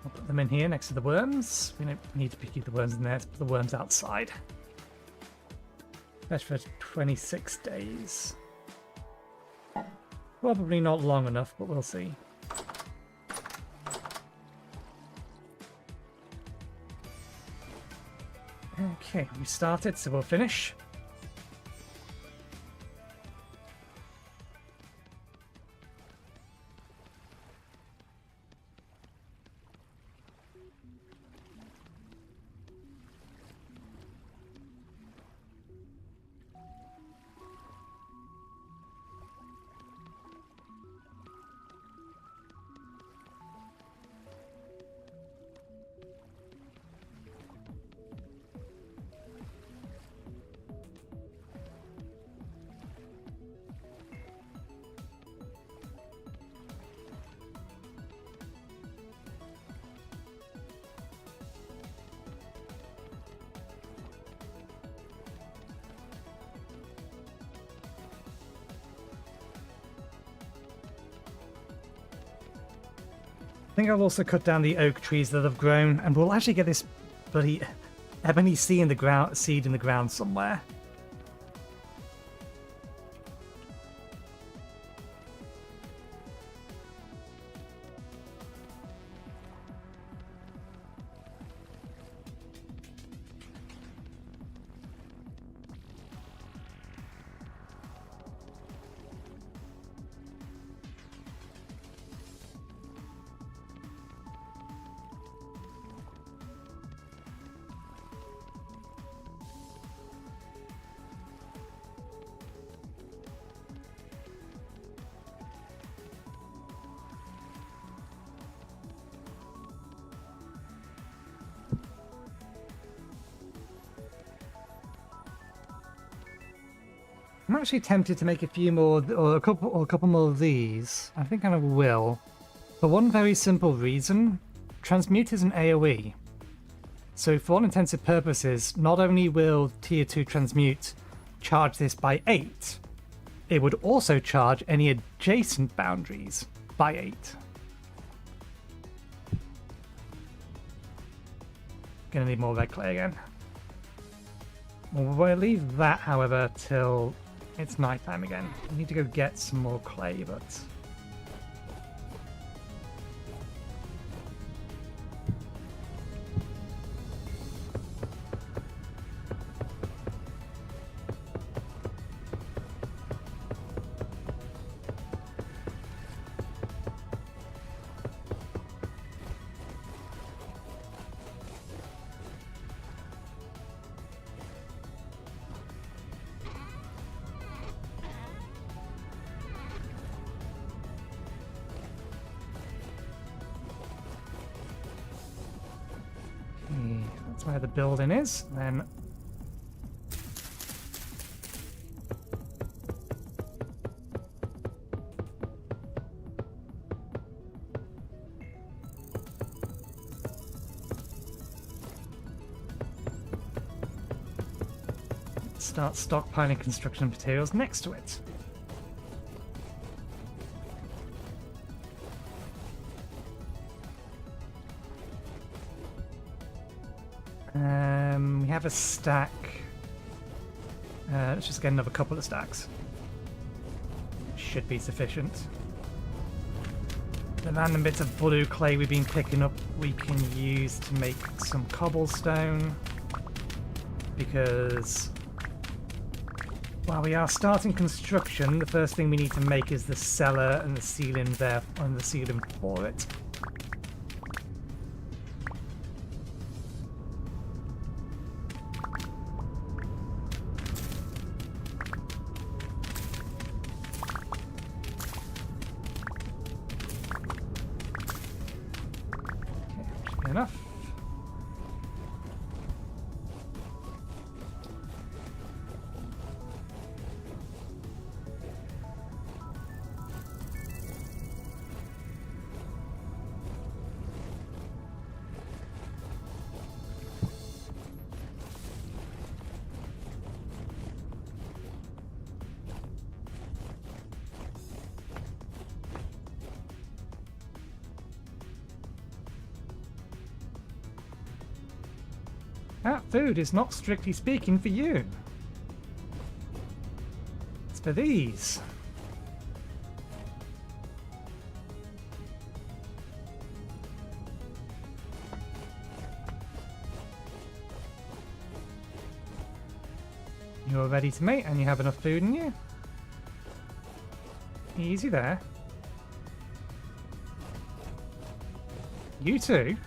I'll put them in here next to the worms. We don't need to keep the worms in there, let's put the worms outside. That's for 26 days. Probably not long enough, but we'll see. Okay, we started, so we'll finish. I think I'll also cut down the oak trees that have grown, and we'll actually get this bloody ebony seed in the ground somewhere. I'm actually tempted to make a few more, or a couple more of these. I think I will. For one very simple reason, Transmute is an AoE. So for all intensive purposes, not only will Tier 2 Transmute charge this by 8, it would also charge any adjacent boundaries by 8. Gonna need more red clay again. We'll leave that, however, till it's nighttime again. I need to go get some more clay, but... that's where the building is, then start stockpiling construction materials next to it. We have a stack. Let's just get another couple of stacks. Should be sufficient. The random bits of blue clay we've been picking up we can use to make some cobblestone. Because while we are starting construction, the first thing we need to make is the cellar and the ceiling there, and the ceiling for it. Enough. That food is not strictly speaking for you. It's for these. You're ready to mate and you have enough food in you. Easy there. You too.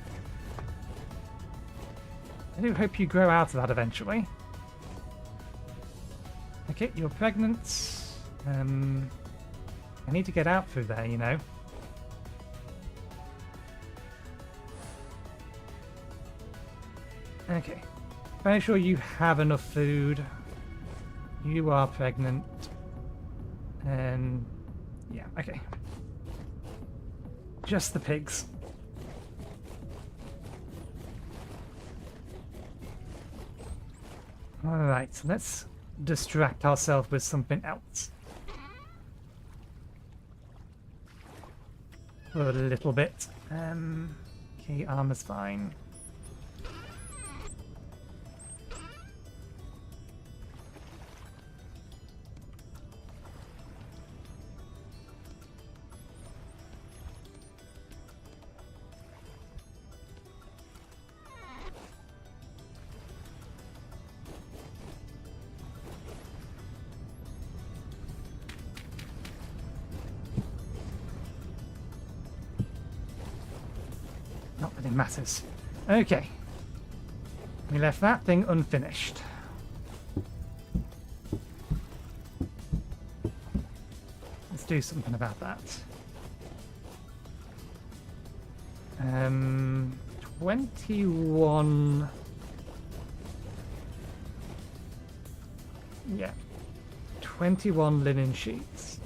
I do hope you grow out of that eventually. Okay, you're pregnant. I need to get out through there, you know. Okay. Very sure you have enough food. You are pregnant. And yeah, okay. Just the pigs. Alright, so let's distract ourselves with something else. For a little bit. Okay, armor's fine. Not that it matters. Okay. We left that thing unfinished. Let's do something about that. 21... Yeah. 21 linen sheets.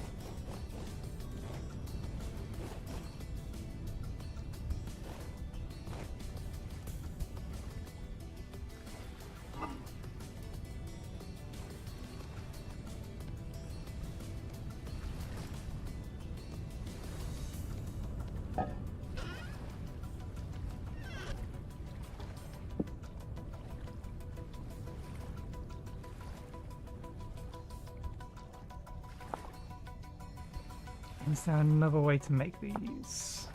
Is there another way to make these?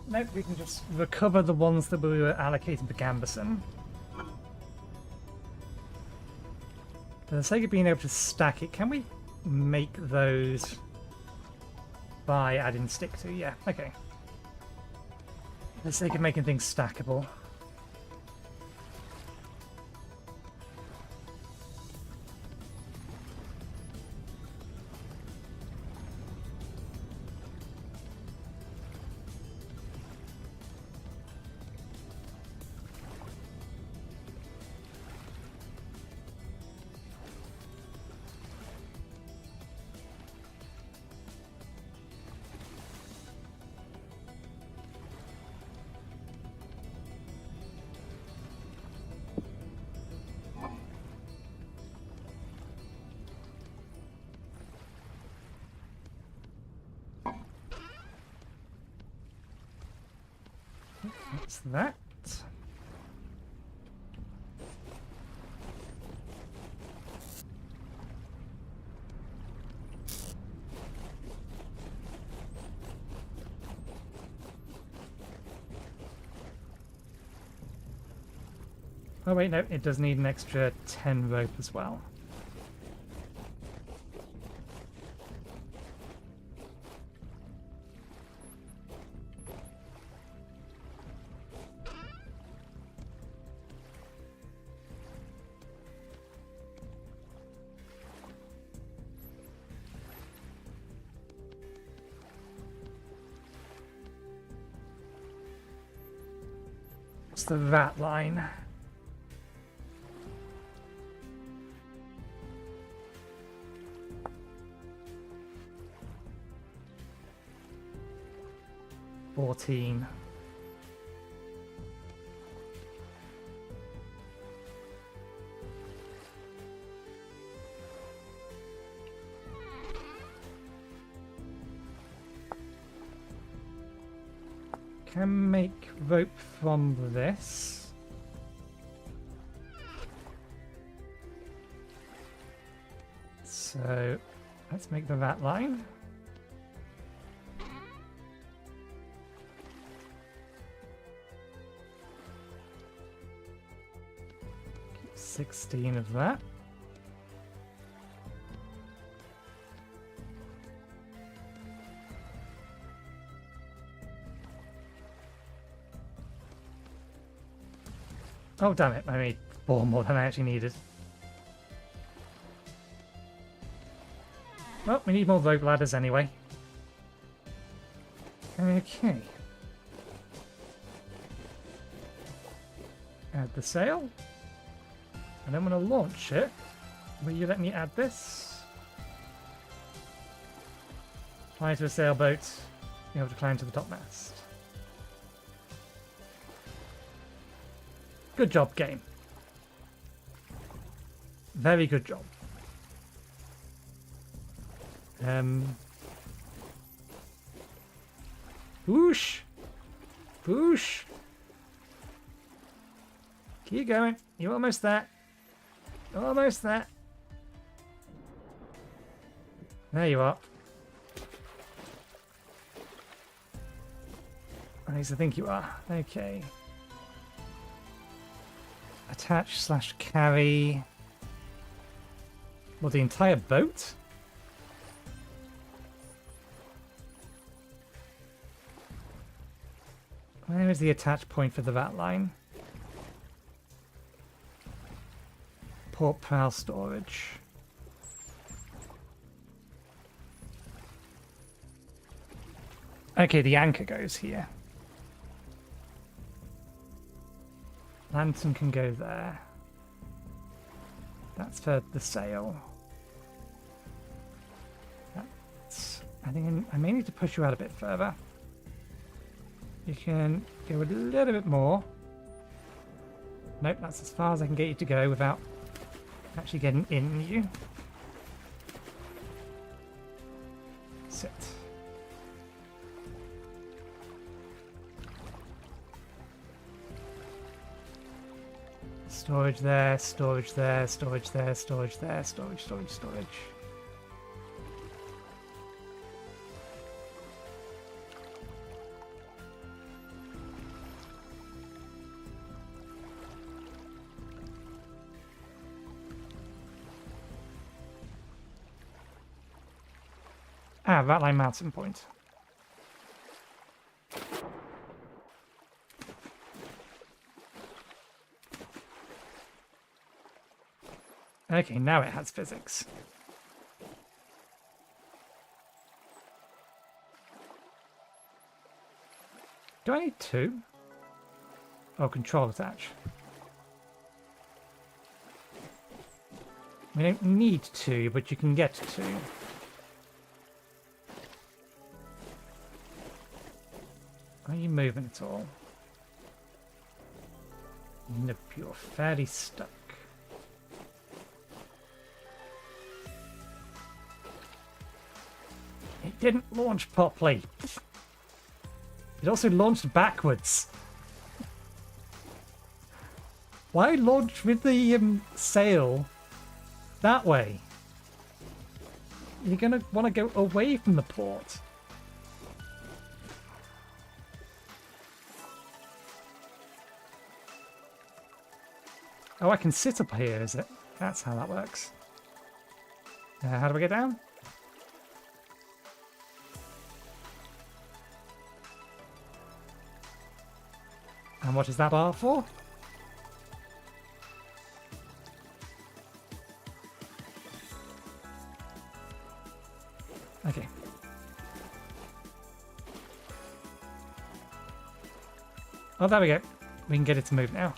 Nope, we can just recover the ones that we were allocating for Gamberson. For the sake of being able to stack it, can we make those by adding stick to? Yeah, okay. For the sake of making things stackable. That's that. Oh wait, no, it does need an extra 10 rope as well. What's the VAT line? $14. Can make rope from this. So let's make the VAT line. 16 of that. Oh damn it, I made 4 more than I actually needed. Well, we need more rope ladders anyway. Okay. Add the sail. And then when I launch it, will you let me add this? Fly to a sailboat, be able to climb to the topmast. Good job, game. Very good job. Whoosh! Whoosh! Keep going. You're almost there. Almost there. There you are. At least I think you are. Okay. Attach/carry. Well, the entire boat? Where is the attach point for the vat line? Port prow storage. Okay, the anchor goes here. Lantern can go there. That's for the sail. I think I may need to push you out a bit further. You can go a little bit more. Nope, that's as far as I can get you to go without actually getting in you. Sit. Storage there, storage there, storage there, storage there, storage, storage, storage. Ah, Ratline Mountain Point. Okay, now it has physics. Do I need two? Oh, control attach. We don't need two, but you can get two. Are you moving at all? Nope, you're fairly stuck. It didn't launch properly. It also launched backwards. Why launch with the sail that way? You're gonna want to go away from the port. Oh, I can sit up here, is it? That's how that works. How do I get down? And what is that bar for? Okay. Oh, there we go. We can get it to move now.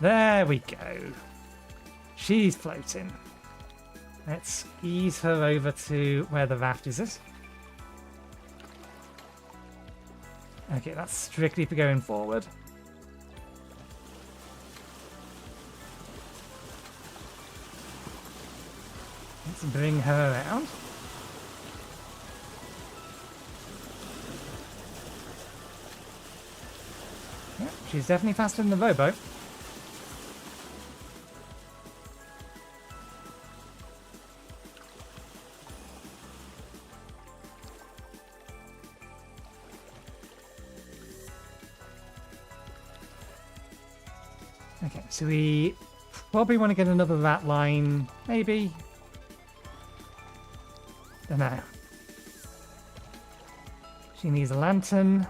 There we go. She's floating. Let's ease her over to where the raft is. Okay, that's strictly for going forward. Let's bring her around. Yeah, she's definitely faster than the rowboat. Okay, so we probably want to get another rat line, maybe. Don't know. She needs a lantern.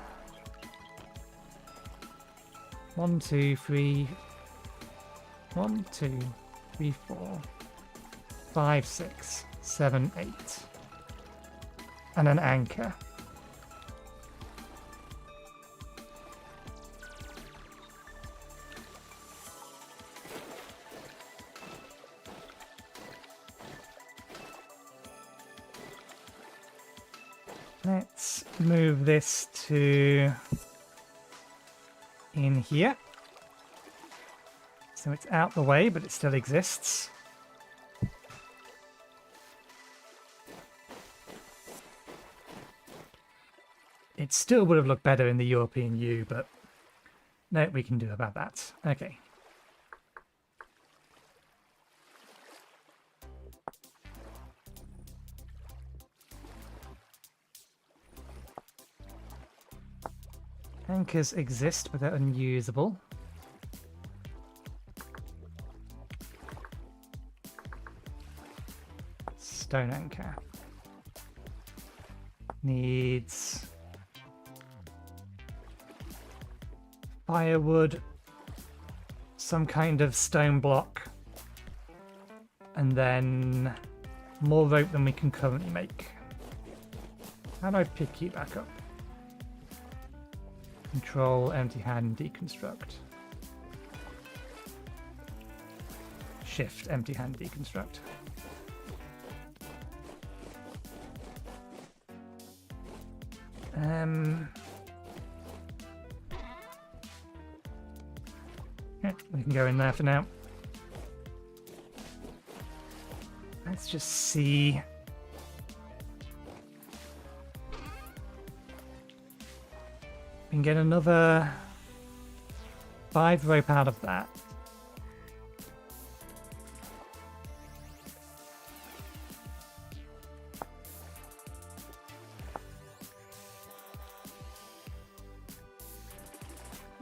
1, 2, 3. 1, 2, 3, 4. 5, 6, 7, 8. And an anchor. Let's move this to in here. So it's out the way, but it still exists. It still would have looked better in the European U, but no, we can do about that. Okay. Anchors exist, but they're unusable. Stone anchor. Needs firewood, some kind of stone block, and then more rope than we can currently make. How do I pick you back up? Control, empty hand, deconstruct. Shift, empty hand, deconstruct. Yeah, we can go in there for now. Let's just see. We can get another 5 rope out of that.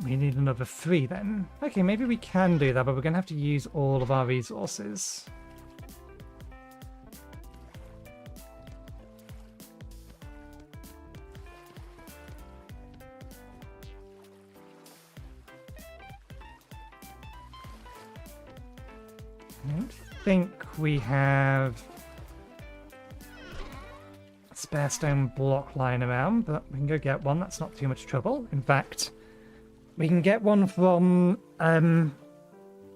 We need another 3 then. Okay, maybe we can do that, but we're going to have to use all of our resources. I don't think we have a spare stone block lying around, but we can go get one. That's not too much trouble. In fact, we can get one from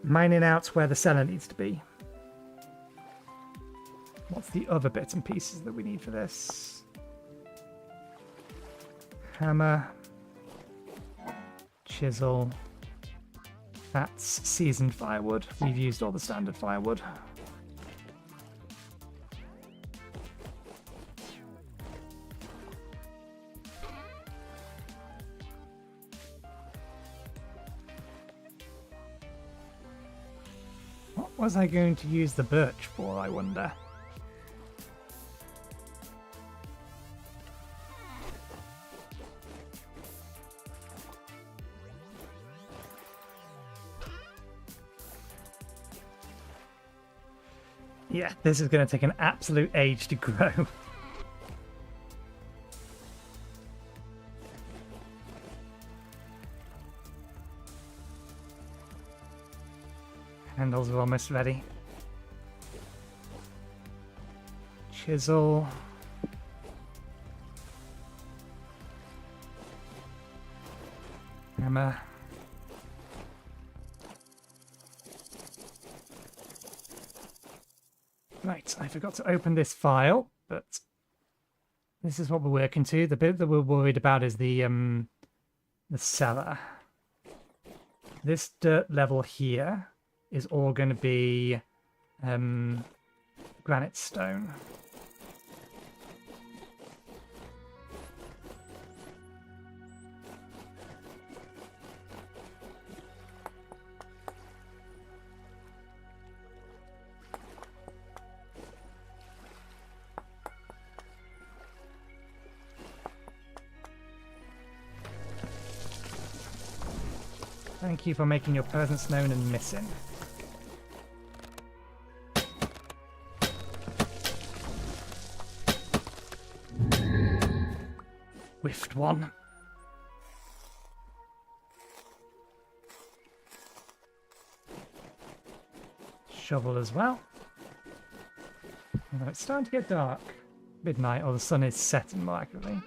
mining out where the cellar needs to be. What's the other bits and pieces that we need for this? Hammer, chisel. That's seasoned firewood. We've used all the standard firewood. What was I going to use the birch for, I wonder? Yeah, this is going to take an absolute age to grow. Handles are almost ready. Chisel. Hammer. Right, I forgot to open this file, but this is what we're working to. The bit that we're worried about is the cellar. This dirt level here is all going to be granite stone. Thank you for making your presence known and missing. Whiffed one. Shovel as well. Although it's starting to get dark. Midnight, or the sun is setting more accurately.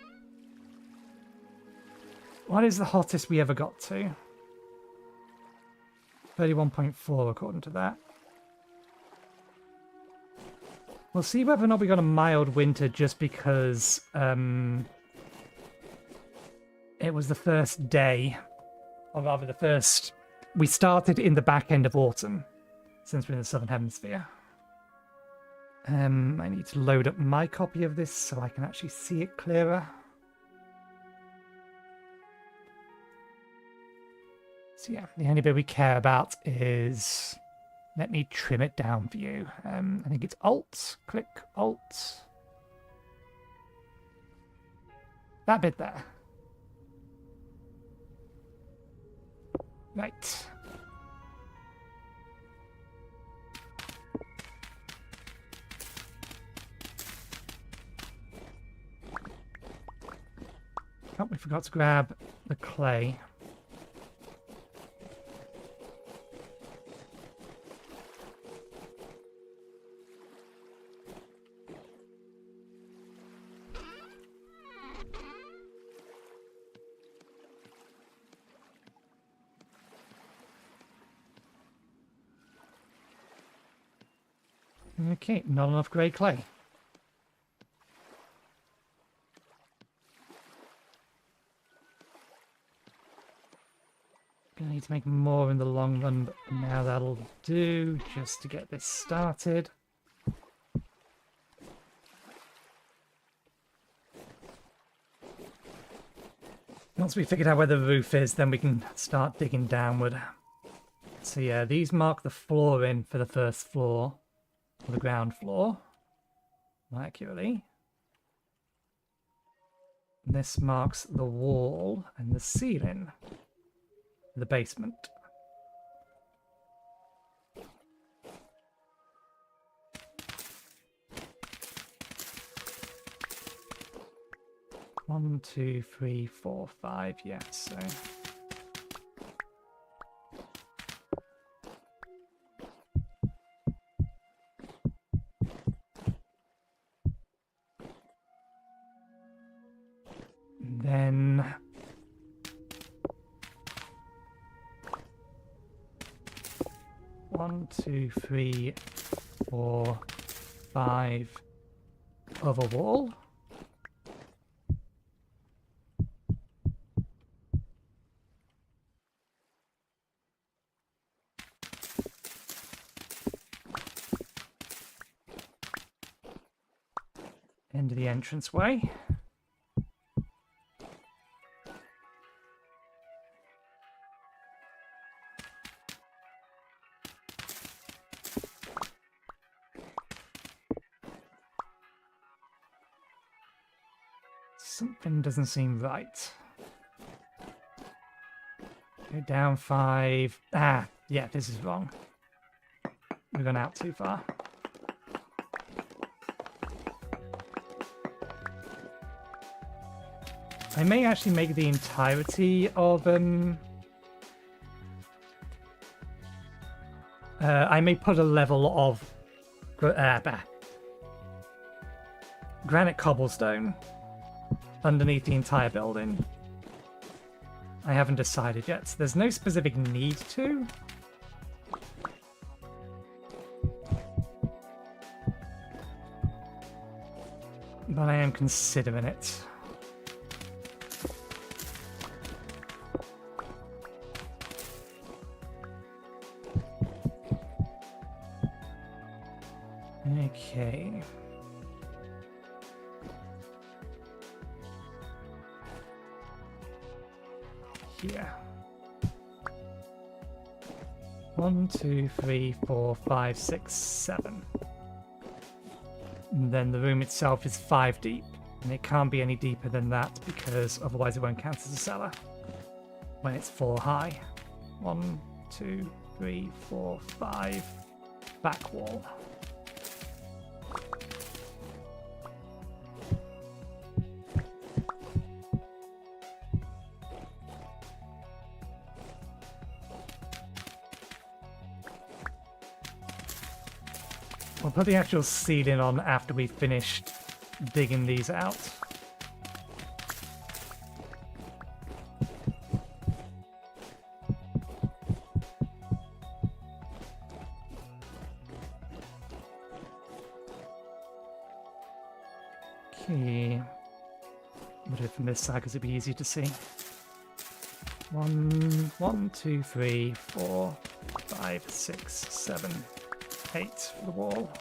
What is the hottest we ever got to? 31.4 according to that. We'll see whether or not we got a mild winter just because it was the first day, or rather the first... We started in the back end of autumn, since we're in the southern hemisphere. I need to load up my copy of this so I can actually see it clearer. So yeah, the only bit we care about is... Let me trim it down for you. I think it's Alt. Click Alt. That bit there. Right. Oh, we forgot to grab the clay. Okay, not enough grey clay. Gonna need to make more in the long run, but now that'll do just to get this started. Once we figured out where the roof is, then we can start digging downward. So yeah, these mark the floor in for the first floor, or the ground floor, more accurately. This marks the wall and the ceiling, the basement. One, two, three, four, five, yeah, so... Then... One, two, three, four, five of a wall. Into the entranceway. Something doesn't seem right. Go down 5. Ah, yeah, this is wrong. We've gone out too far. I may actually make the entirety of I may put a level of granite cobblestone underneath the entire building. I haven't decided yet. So there's no specific need to. But I am considering it. Okay. Here. 1, 2, 3, 4, 5, 6, 7. And then the room itself is 5 deep, and it can't be any deeper than that because otherwise it won't count as a cellar when it's 4 high. 1, 2, 3, 4, 5. Back wall. We'll put the actual ceiling on after we've finished digging these out. Okay. We'll do it from this side because it'd be easier to see. 1, 2, 3, 4, 5, 6, 7. 8 for the wall.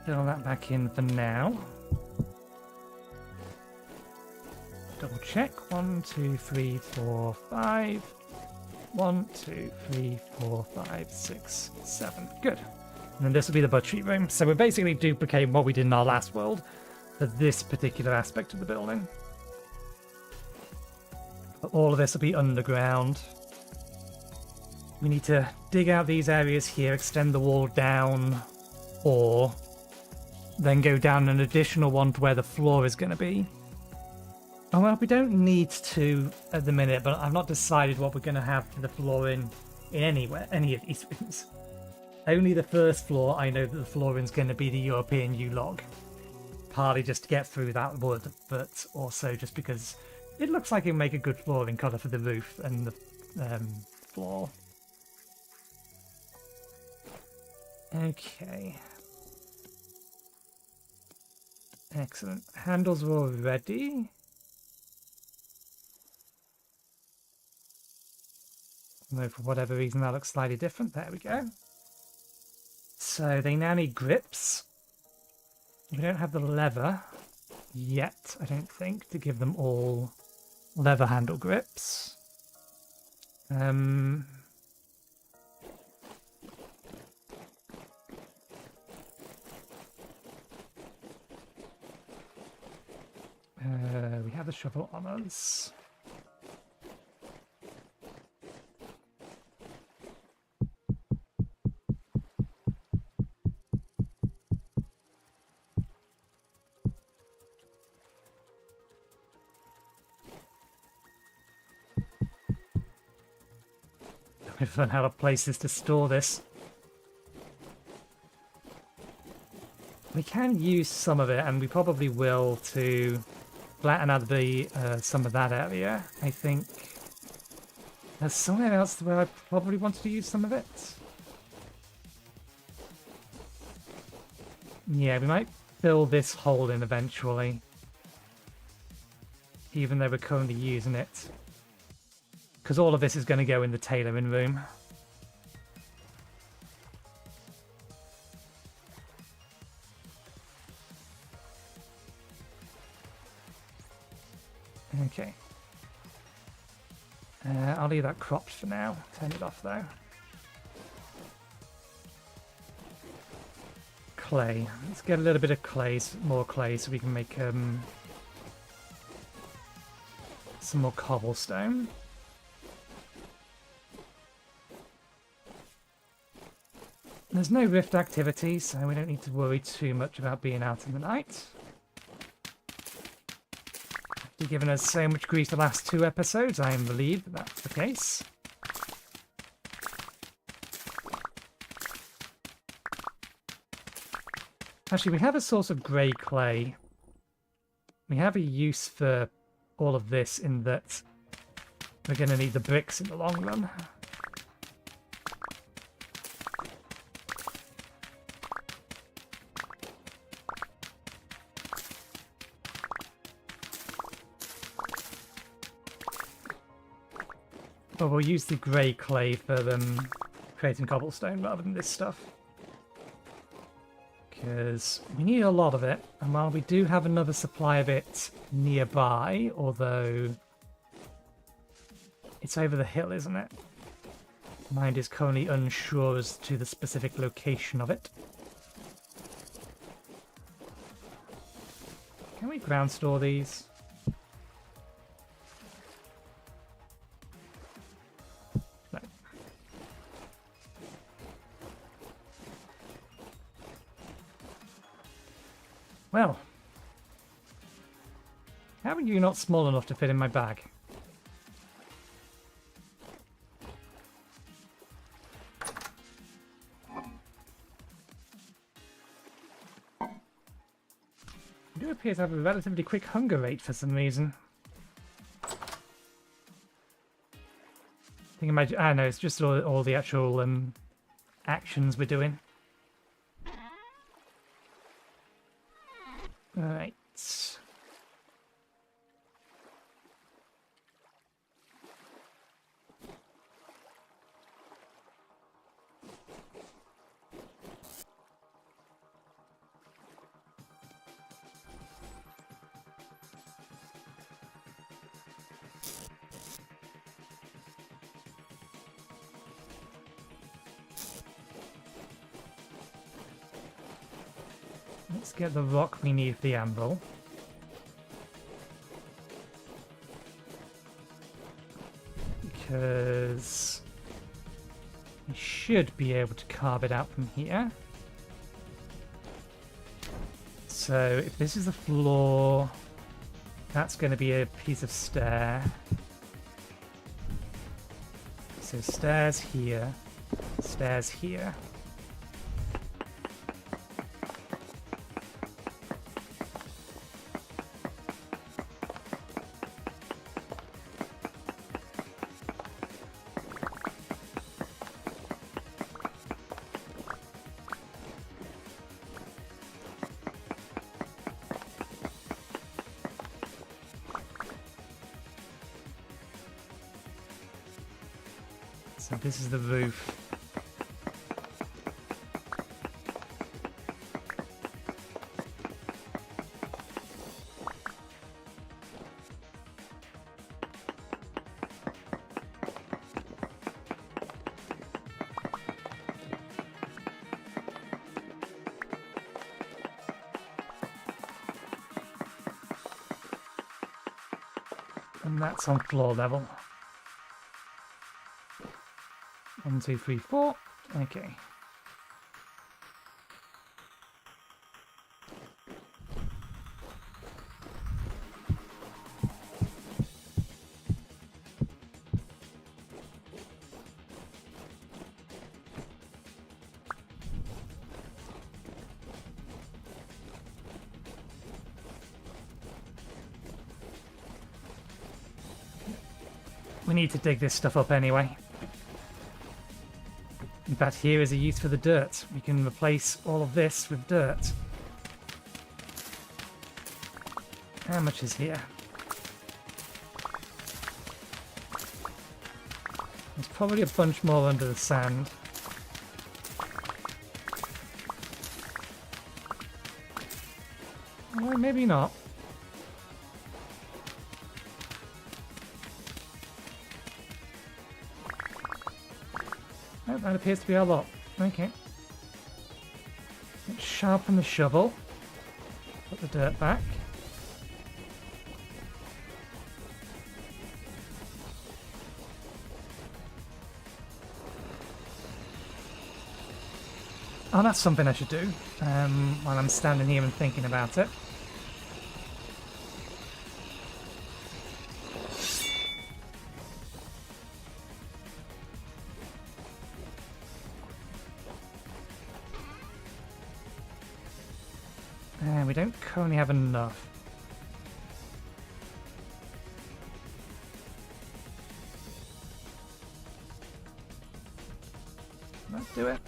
Fill that back in for now. Double check. 1, 2, 3, 4, 5. 1, 2, 3, 4, 5, 6, 7. Good. And then this will be the butchery room. So we're basically duplicating what we did in our last world for this particular aspect of the building. But all of this will be underground. We need to dig out these areas here, extend the wall down, or then go down an additional one to where the floor is going to be. Oh, well, we don't need to at the minute, but I've not decided what we're going to have for the flooring in any of these rooms. Only the first floor, I know that the flooring's going to be the European U-log. Partly just to get through that wood, but also just because it looks like it'll make a good flooring colour for the roof and the floor. Okay. Excellent. Handles are all ready. Although for whatever reason that looks slightly different. There we go. So they now need grips. We don't have the leather yet, I don't think, to give them all leather handle grips. We have the shovel on us. We've run out of places to store this. We can use some of it, and we probably will, to flatten out the some of that area. I think there's somewhere else where I probably wanted to use some of it. Yeah, we might fill this hole in eventually, even though we're currently using it. Because all of this is going to go in the tailoring room. Okay. I'll leave that cropped for now. Turn it off though. Clay. Let's get a little bit of clay, more clay, so we can make some more cobblestone. There's no rift activity, so we don't need to worry too much about being out in the night. After giving us so much grief the last 2 episodes, I am relieved that that's the case. Actually, we have a source of grey clay. We have a use for all of this in that we're going to need the bricks in the long run. But we'll use the grey clay for creating cobblestone rather than this stuff. Because we need a lot of it, and while we do have another supply of it nearby, although it's over the hill, isn't it? Mind is currently unsure as to the specific location of it. Can we ground store these? No. Well, how are you not small enough to fit in my bag? You do appear to have a relatively quick hunger rate for some reason. I think no, it's just all the actual actions we're doing. Alright. Let's get the rock we need for the anvil. Because we should be able to carve it out from here. So if this is the floor, that's going to be a piece of stair. So stairs here, stairs here. So this is the roof. And that's on floor level. 1, 2, 3, 4. Okay. We need to dig this stuff up anyway. In fact, here is a use for the dirt. We can replace all of this with dirt. How much is here? There's probably a bunch more under the sand. Well, maybe not. Oh, that appears to be our lot. Okay. Let's sharpen the shovel. Put the dirt back. Oh, that's something I should do while I'm standing here and thinking about it. We don't currently have enough. Let's do it.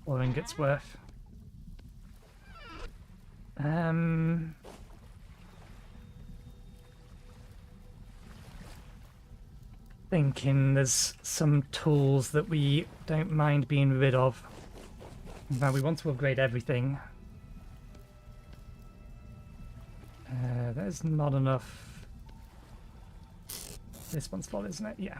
Or ingots worth. Thinking there's some tools that we don't mind being rid of. In fact, we want to upgrade everything. There's not enough. This one's full, isn't it? Yeah.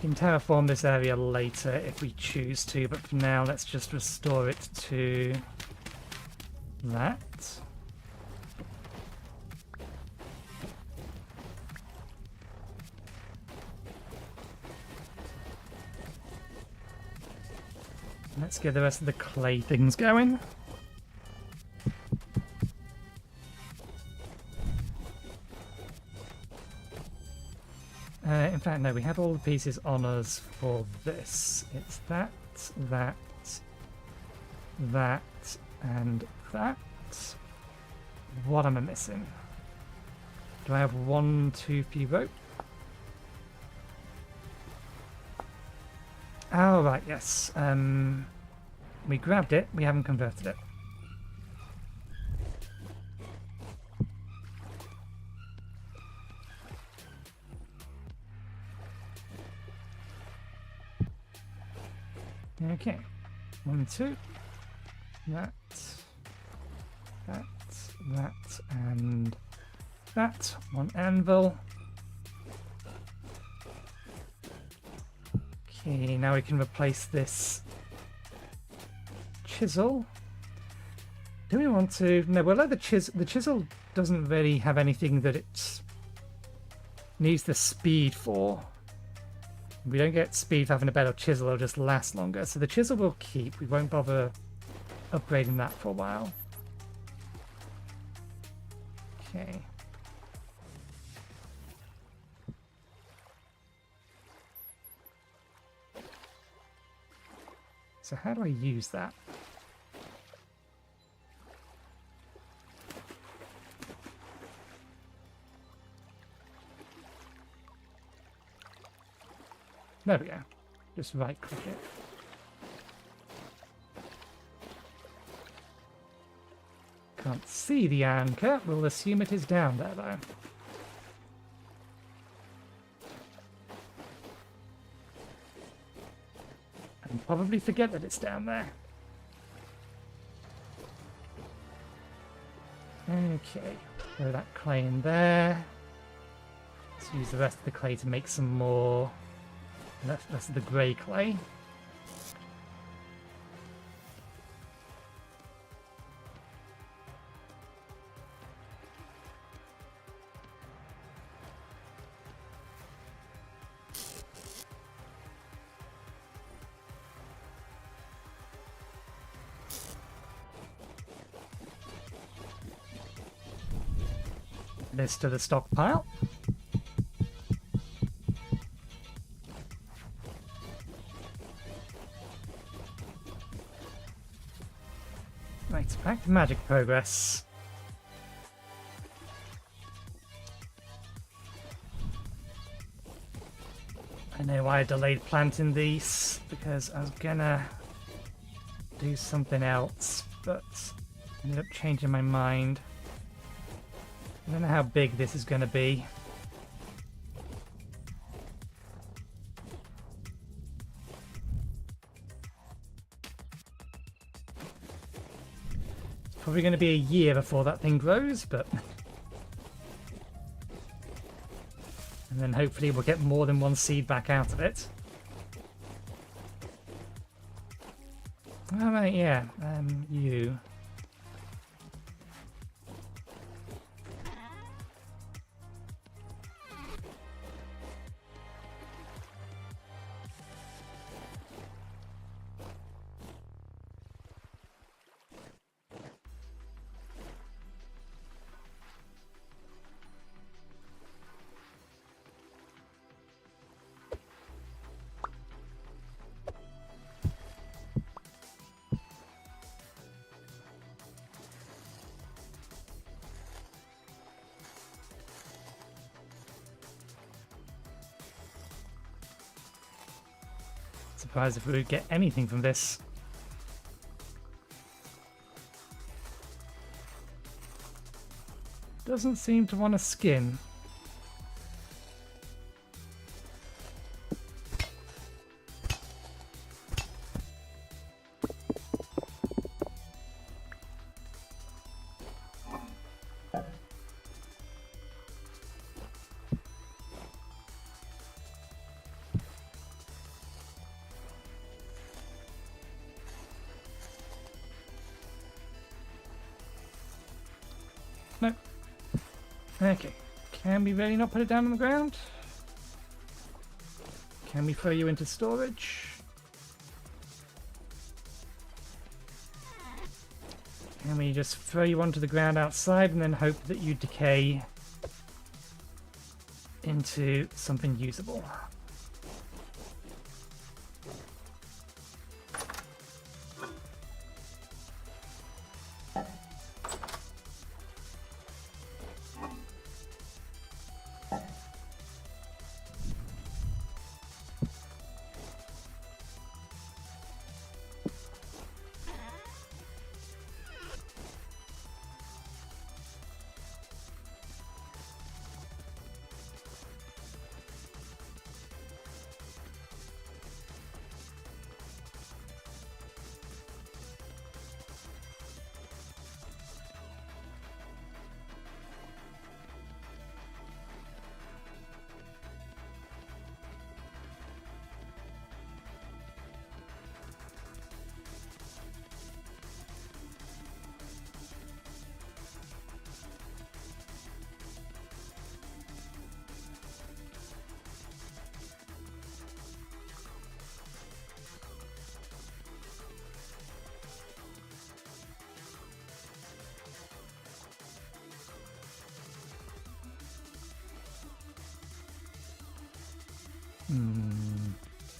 can terraform this area later if we choose to, but for now let's just restore it to that. Let's get the rest of the clay things going. In fact, no, we have all the pieces on us for this. It's that, that, that, and that. What am I missing? Do I have 1 2p rope? Oh, right, yes. We grabbed it, we haven't converted it. Okay, 1 2. That, and that. 1 anvil. Okay, now we can replace this chisel. Do we want to? No, we'll let the chisel doesn't really have anything that it needs the speed for. We don't get speed for having a better chisel, it'll just last longer. So the chisel we'll keep. We won't bother upgrading that for a while. Okay. So how do I use that? There we go. Just right click it. Can't see the anchor. We'll assume it is down there though. And probably forget that it's down there. Okay. Throw that clay in there. Let's use the rest of the clay to make some more. That's the grey clay. This to the stockpile. Right, back to magic progress. I know why I delayed planting these, because I was gonna do something else, but ended up changing my mind. I don't know how big this is gonna be. Probably going to be a year before that thing grows, but... And then hopefully we'll get more than 1 seed back out of it. Alright, yeah, you... Surprised if we would get anything from this. Doesn't seem to want a skin. No. Okay. Can we really not put it down on the ground? Can we throw you into storage? Can we just throw you onto the ground outside and then hope that you decay into something usable?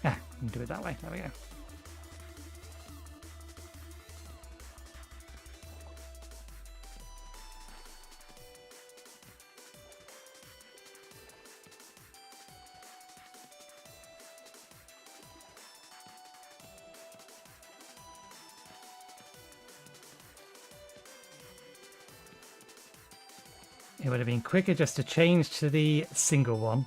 Yeah, we can do it that way. There we go. It would have been quicker just to change to the single one.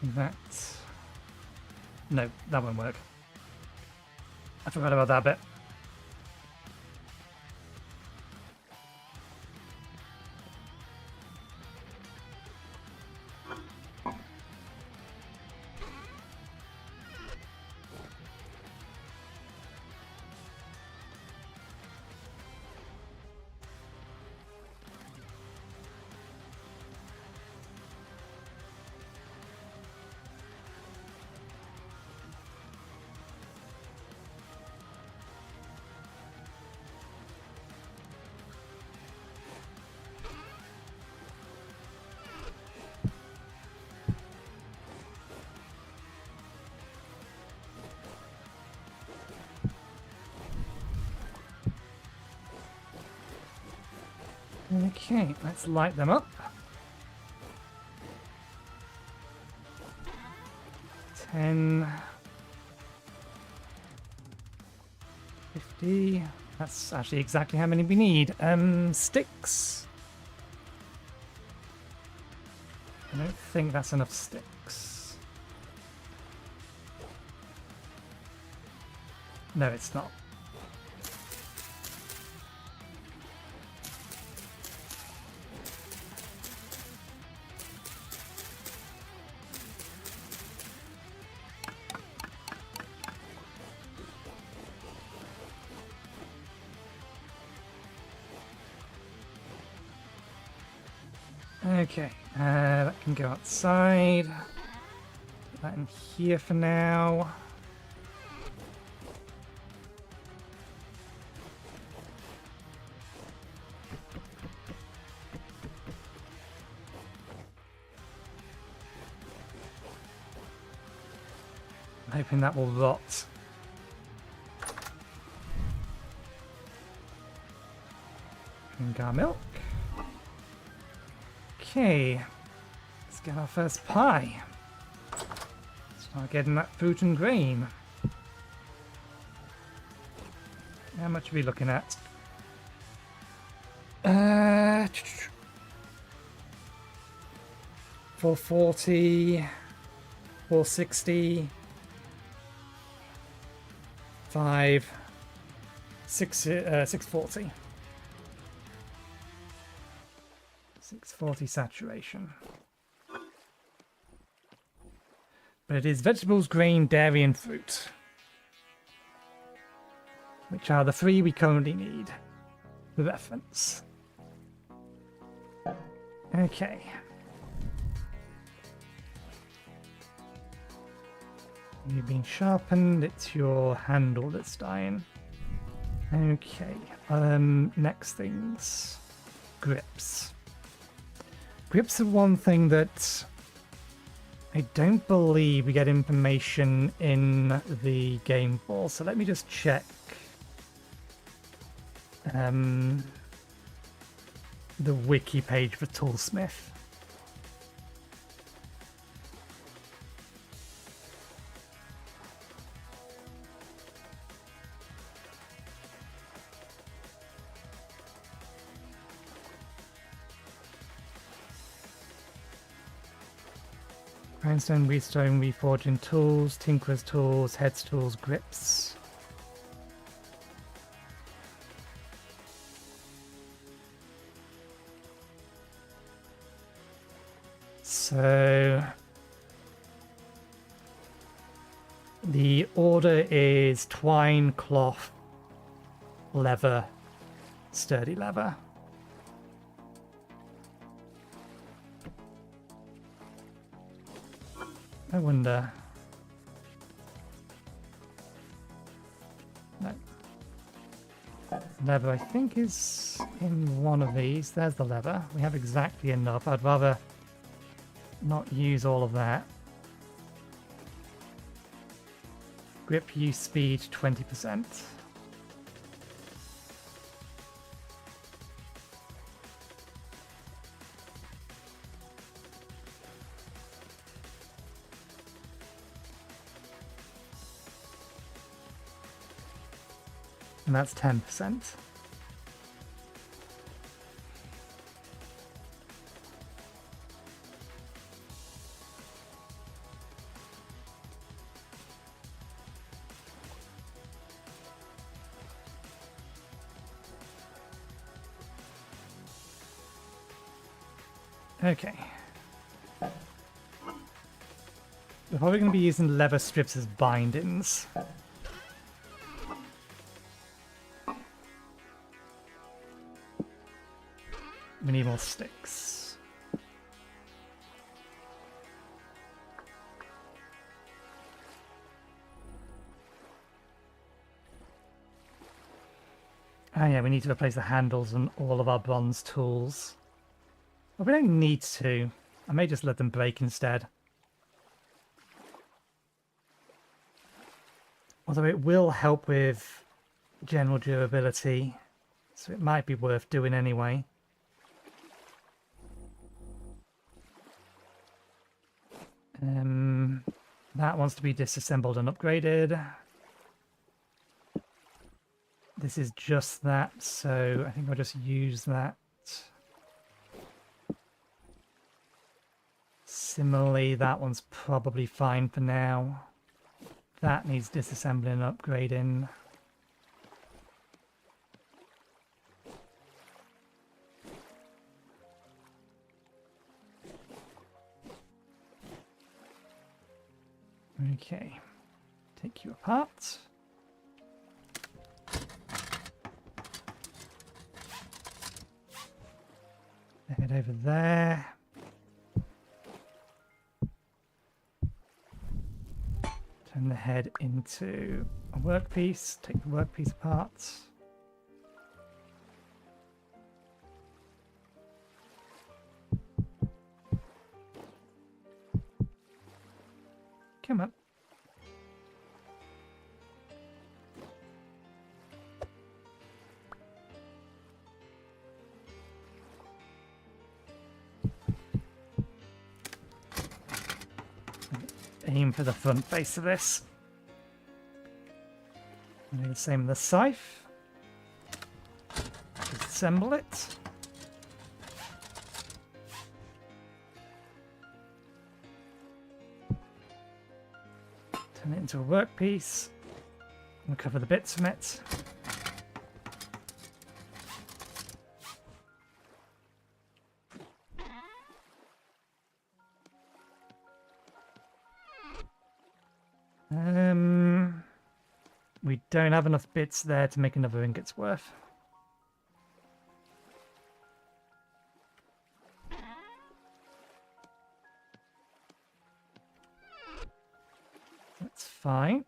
That... No, that won't work. I forgot about that bit. Okay, let's light them up. 10, 50. That's actually exactly how many we need. Sticks. I don't think that's enough sticks. No, it's not. Okay, that can go outside. Put that in here for now. I'm hoping that will rot. Drink our milk. Okay, let's get our first pie. Start getting that fruit and grain. How much are we looking at? 440, 460, 640. 640 saturation. But it is vegetables, grain, dairy, and fruit, which are the three we currently need for reference. Okay. You've been sharpened, it's your handle that's dying. Okay, next things. Grips. Grips are one thing that I don't believe we get information in the game for, so let me just check the wiki page for Toolsmith. Grindstone, Wheatstone, Reforging Tools, Tinkerer's Tools, Heads Tools, Grips. So the order is twine, cloth, leather, sturdy leather. I wonder. No. Leather, I think, is in one of these. There's the leather. We have exactly enough. I'd rather not use all of that. Grip use speed 20%. And that's 10%. Okay. We're probably going to be using leather strips as bindings. We need more sticks. Oh yeah, we need to replace the handles on all of our bronze tools. Well, we don't need to. I may just let them break instead. Although it will help with general durability, so it might be worth doing anyway. That wants to be disassembled and upgraded. This is just that, so I think I'll just use that. Similarly, that one's probably fine for now. That needs disassembling and upgrading. Okay, take you apart. Head over there. Turn the head into a workpiece. Take the workpiece apart. Come on. Aim for the front face of this. And do the same with the scythe. Disassemble it. Turn it into a workpiece. Recover the bits from it. We don't have enough bits there to make another ingot's worth. That's fine.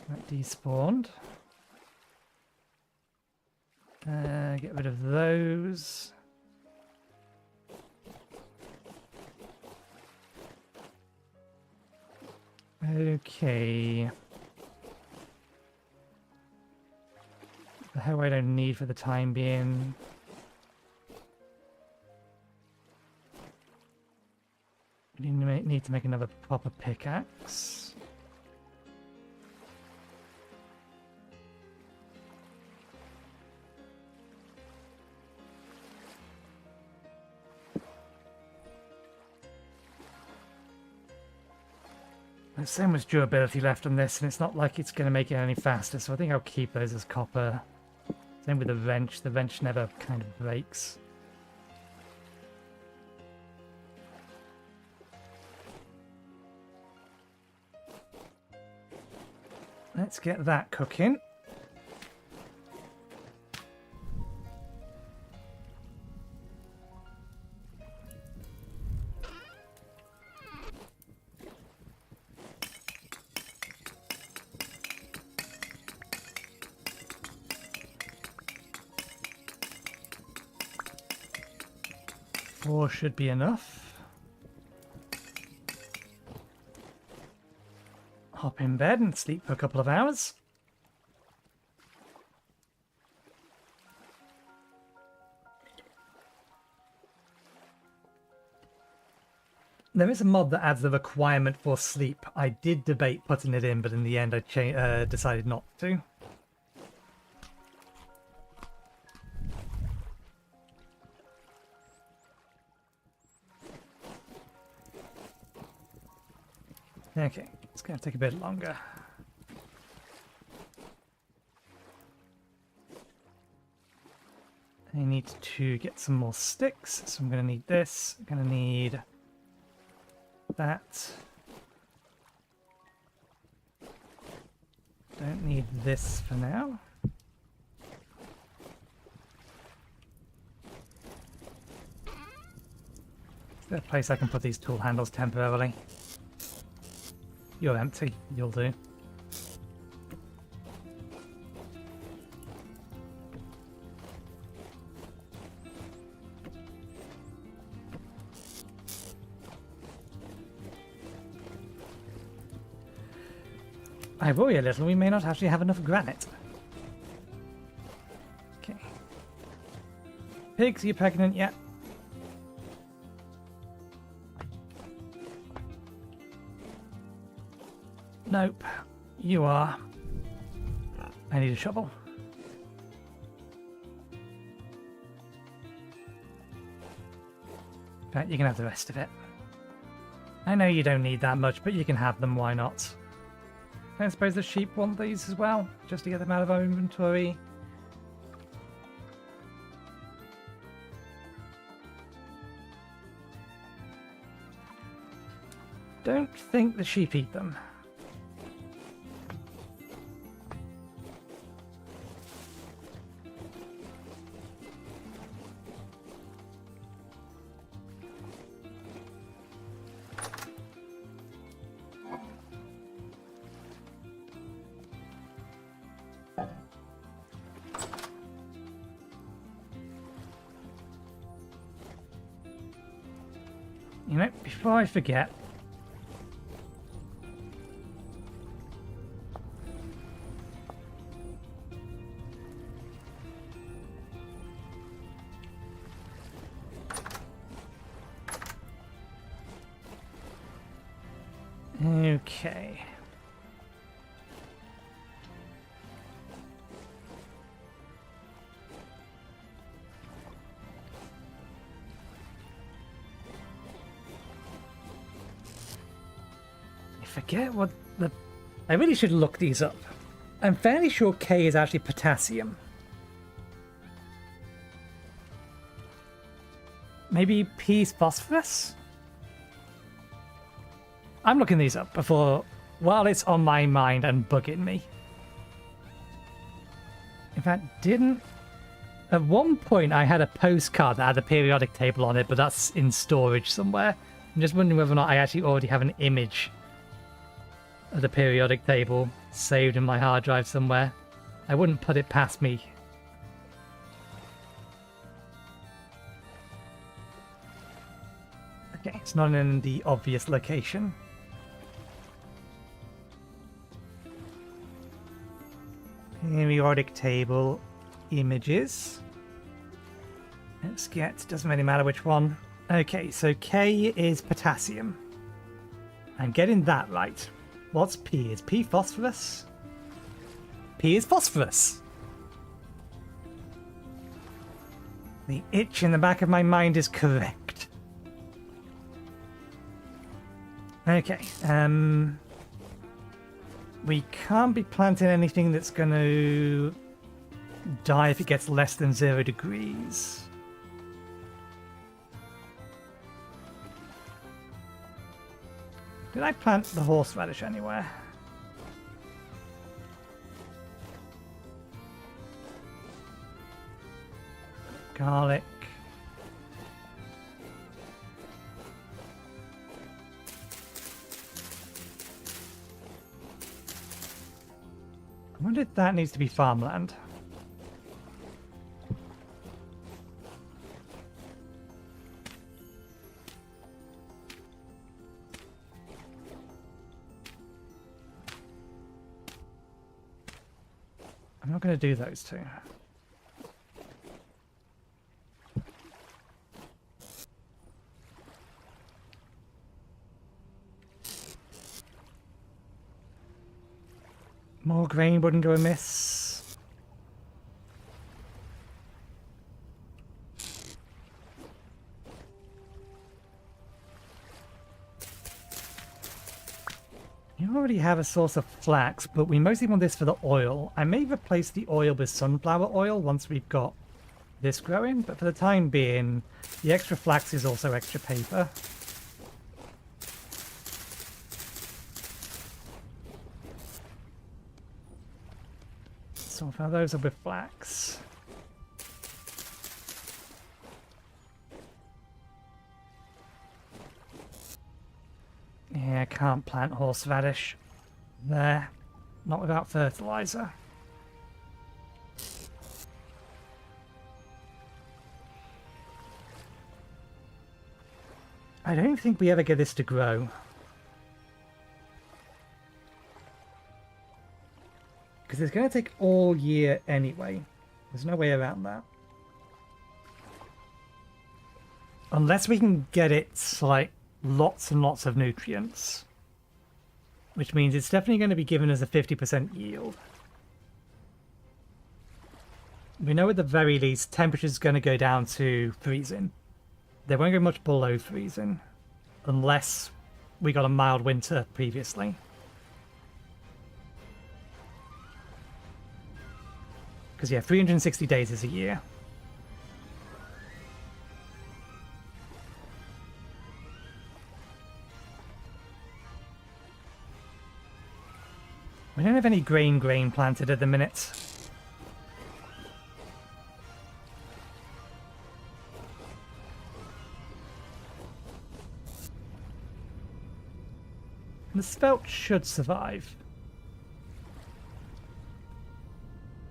That despawned. Get rid of those. Okay. The hoe I don't need for the time being. We need to make another proper pickaxe. There's so much durability left on this, and it's not like it's going to make it any faster, so I think I'll keep those as copper. Same with the wrench. The wrench never kind of breaks. Let's get that cooking. Four should be enough. Hop in bed and sleep for a couple of hours. There is a mod that adds the requirement for sleep. I did debate putting it in, but in the end I decided not to. Okay, it's going to take a bit longer. I need to get some more sticks, so I'm going to need this. I'm going to need that. Don't need this for now. Is there a place I can put these tool handles temporarily? You're empty. You'll do. I worry a little, we may not actually have enough granite. Okay. Pigs, are you pregnant yet? Nope. You are. I need a shovel. In fact, you can have the rest of it. I know you don't need that much, but you can have them, why not? I suppose the sheep want these as well, just to get them out of our inventory. Don't think the sheep eat them. You know, before I forget, okay. Forget what the... I really should look these up. I'm fairly sure K is actually potassium. Maybe P is phosphorus? I'm looking these up before... while it's on my mind and bugging me. In fact, didn't... At one point I had a postcard that had a periodic table on it, but that's in storage somewhere. I'm just wondering whether or not I actually already have an image of the periodic table saved in my hard drive somewhere. I wouldn't put it past me. Okay, it's not in the obvious location. Periodic table images. Let's get, doesn't really matter which one. Okay, so K is potassium. I'm getting that right. What's P? Is P phosphorus? P is phosphorus. The itch in the back of my mind is correct. Okay, we can't be planting anything that's going to die if it gets less than 0 degrees. Did I plant the horseradish anywhere? Garlic. I wonder if that needs to be farmland. I'm not going to do those two. More grain wouldn't go amiss. You already have a source of flax, but we mostly want this for the oil. I may replace the oil with sunflower oil once we've got this growing, but for the time being, the extra flax is also extra paper. So far those are with flax. Yeah, I can't plant horseradish there. Not without fertilizer. I don't think we ever get this to grow. Because it's going to take all year anyway. There's no way around that. Unless we can get it like lots and lots of nutrients. Which means it's definitely going to be given as a 50% yield. We know at the very least temperature's going to go down to freezing. They won't go much below freezing. Unless we got a mild winter previously. Because yeah, 360 days is a year. We don't have any grain planted at the minute. The spelt should survive.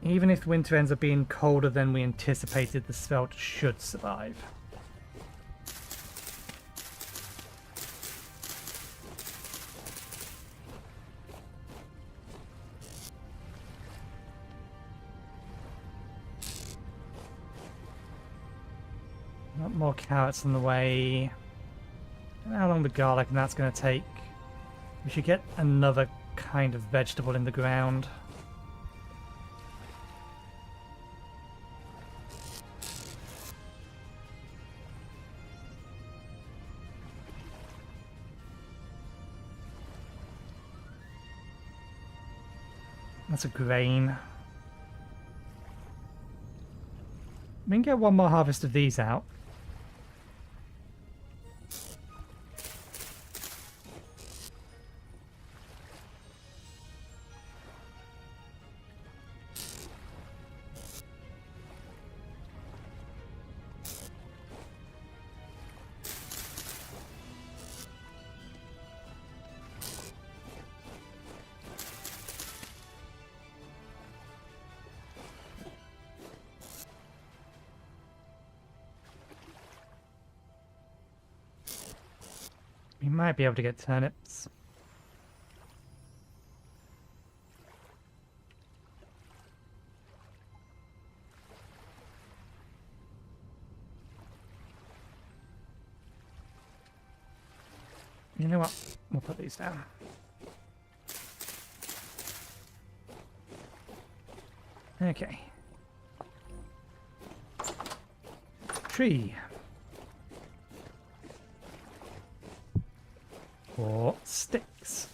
Even if winter ends up being colder than we anticipated, the spelt should survive. Not more carrots on the way. I don't know how long the garlic and that's going to take. We should get another kind of vegetable in the ground. That's a grain. We can get one more harvest of these out. We might be able to get turnips. You know what? We'll put these down. Okay. Tree. Or sticks.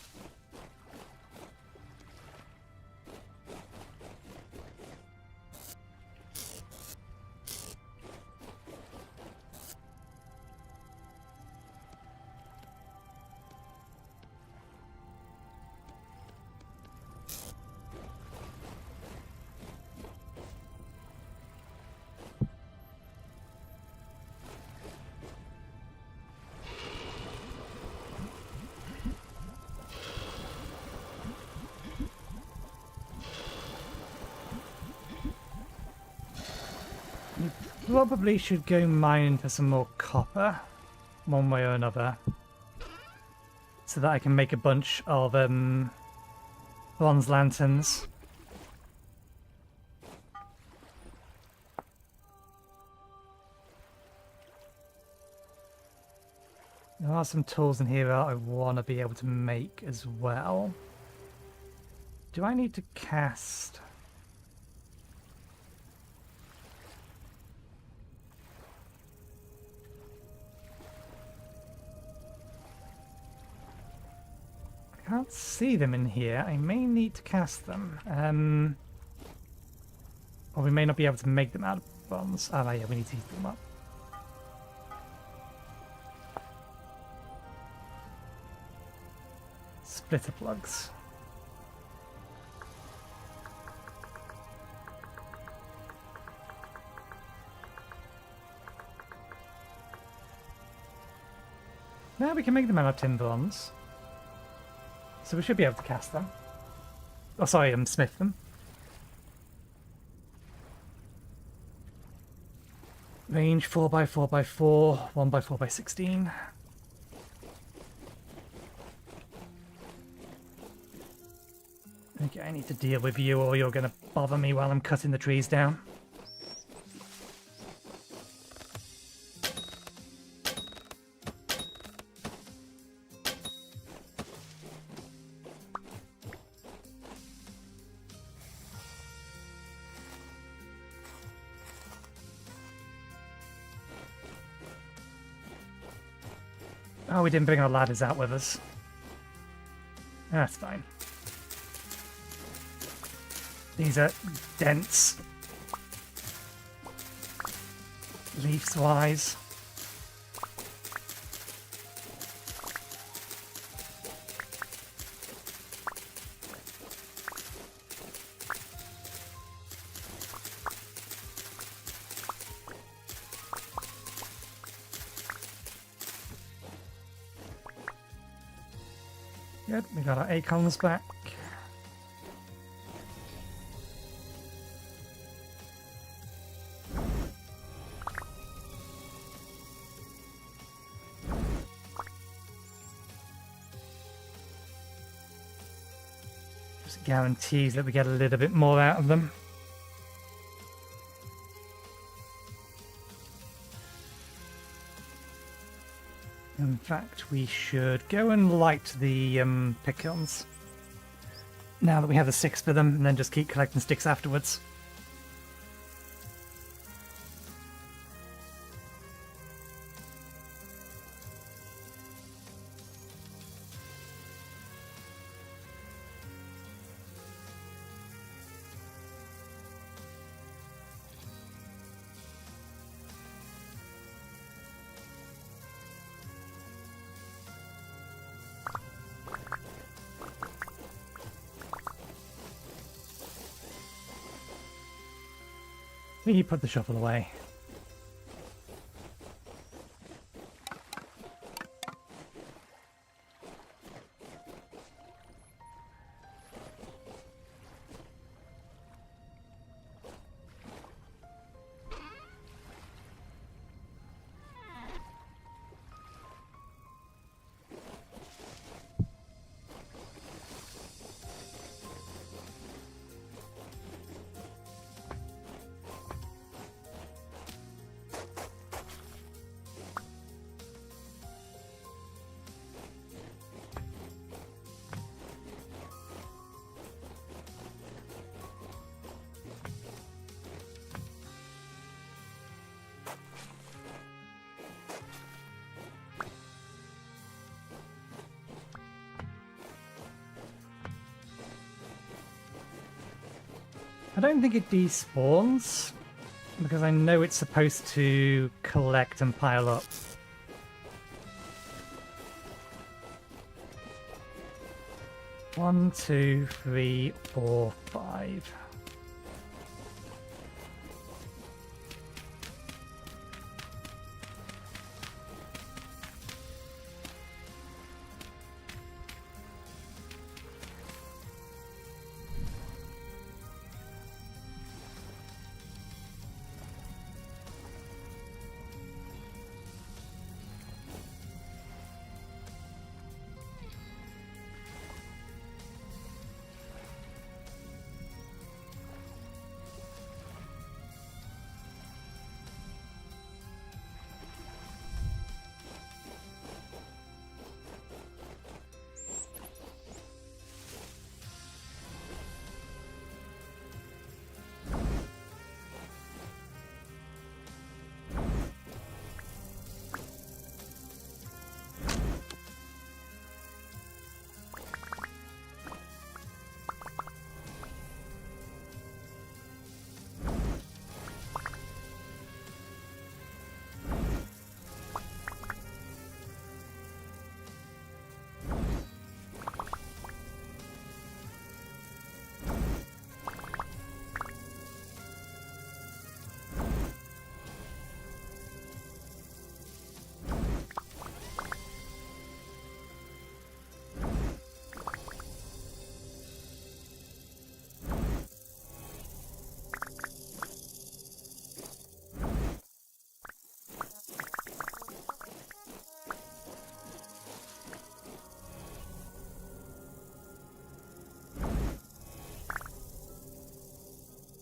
Probably should go mining for some more copper, one way or another, so that I can make a bunch of bronze lanterns. There are some tools in here that I want to be able to make as well. Do I need to cast? I can't see them in here. I may need to cast them. Or we may not be able to make them out of bombs. Oh, yeah, we need to heat them up. Splitter plugs. Now we can make them out of tin bombs. So we should be able to cast them. Oh, sorry, smith them. Range 4x4x4, 1x4x16. Okay, I need to deal with you or you're going to bother me while I'm cutting the trees down. Oh, we didn't bring our ladders out with us. That's fine. These are dense. Leaves-wise. Good, we got our acorns back. Just guarantees that we get a little bit more out of them. In fact, we should go and light the picons. Now that we have the 6 for them, and then just keep collecting sticks afterwards. We put the shovel away. I don't think it despawns, because I know it's supposed to collect and pile up. One, two, three, four, five.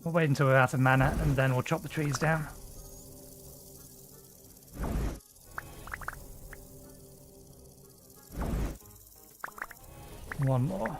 We'll wait until we're out of mana and then we'll chop the trees down. One more.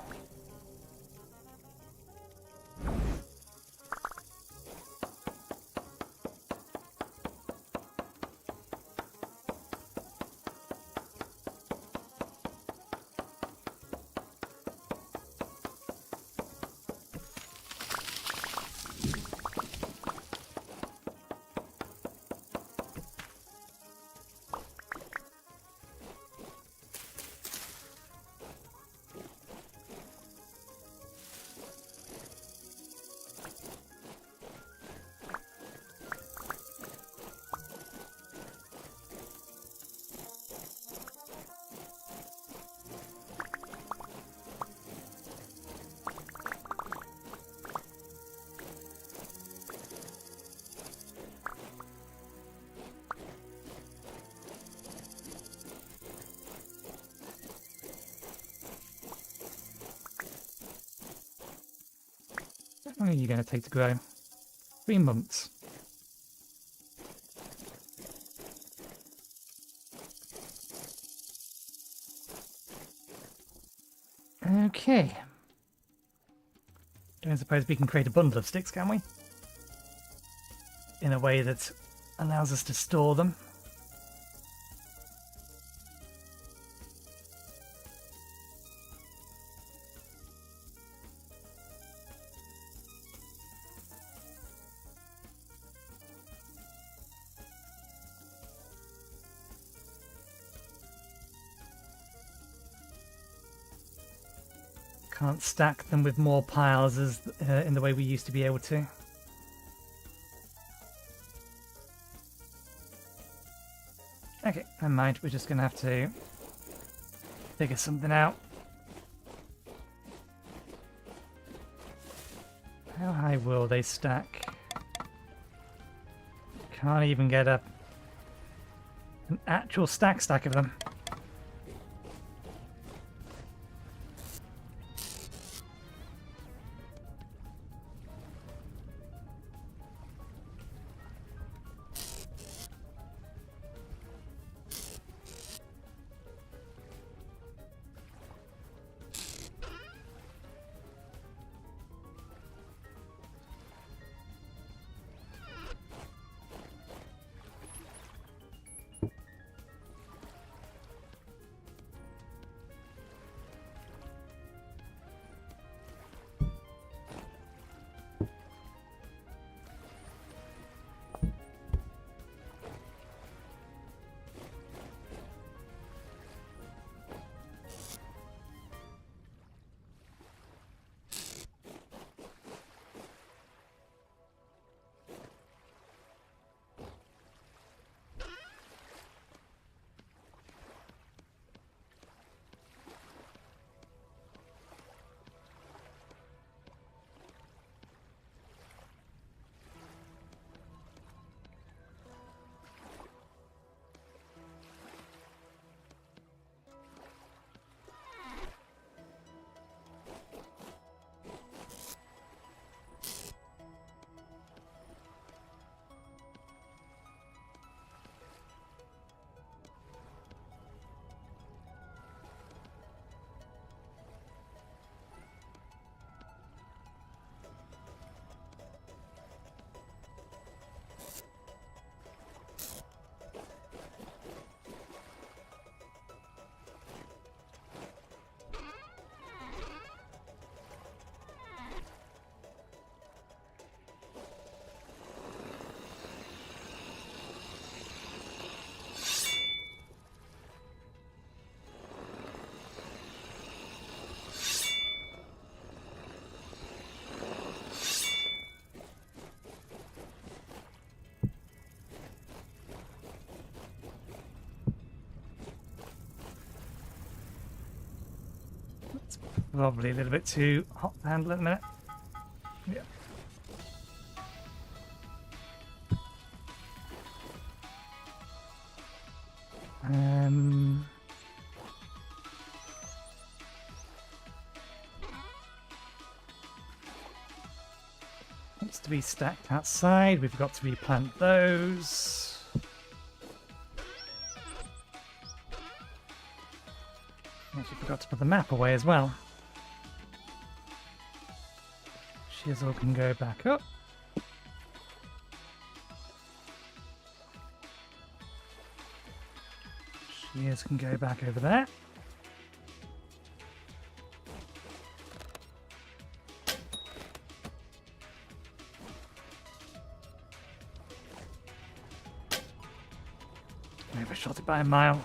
How long are you going to take to grow? 3 months. Okay. Don't suppose we can create a bundle of sticks, can we? In a way that allows us to store them. Can't stack them with more piles as in the way we used to be able to. Okay, never mind. We're just going to have to figure something out. How high will they stack? Can't even get an actual stack of them. Probably a little bit too hot to handle at the minute. Yeah. Oops. to be stacked outside. We've got to replant those. Actually forgot to put the map away as well. Chisel can go back up. Shears can go back over there. Maybe I shot it by a mile.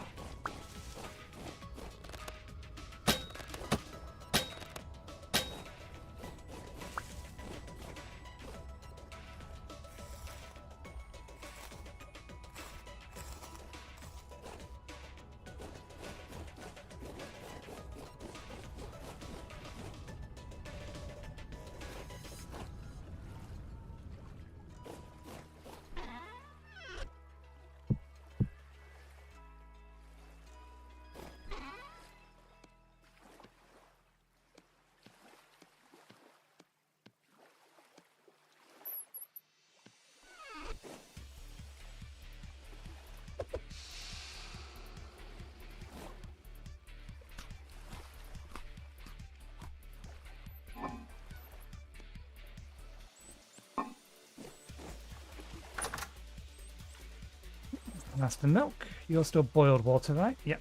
That's the milk. You're still boiled water, right? Yep.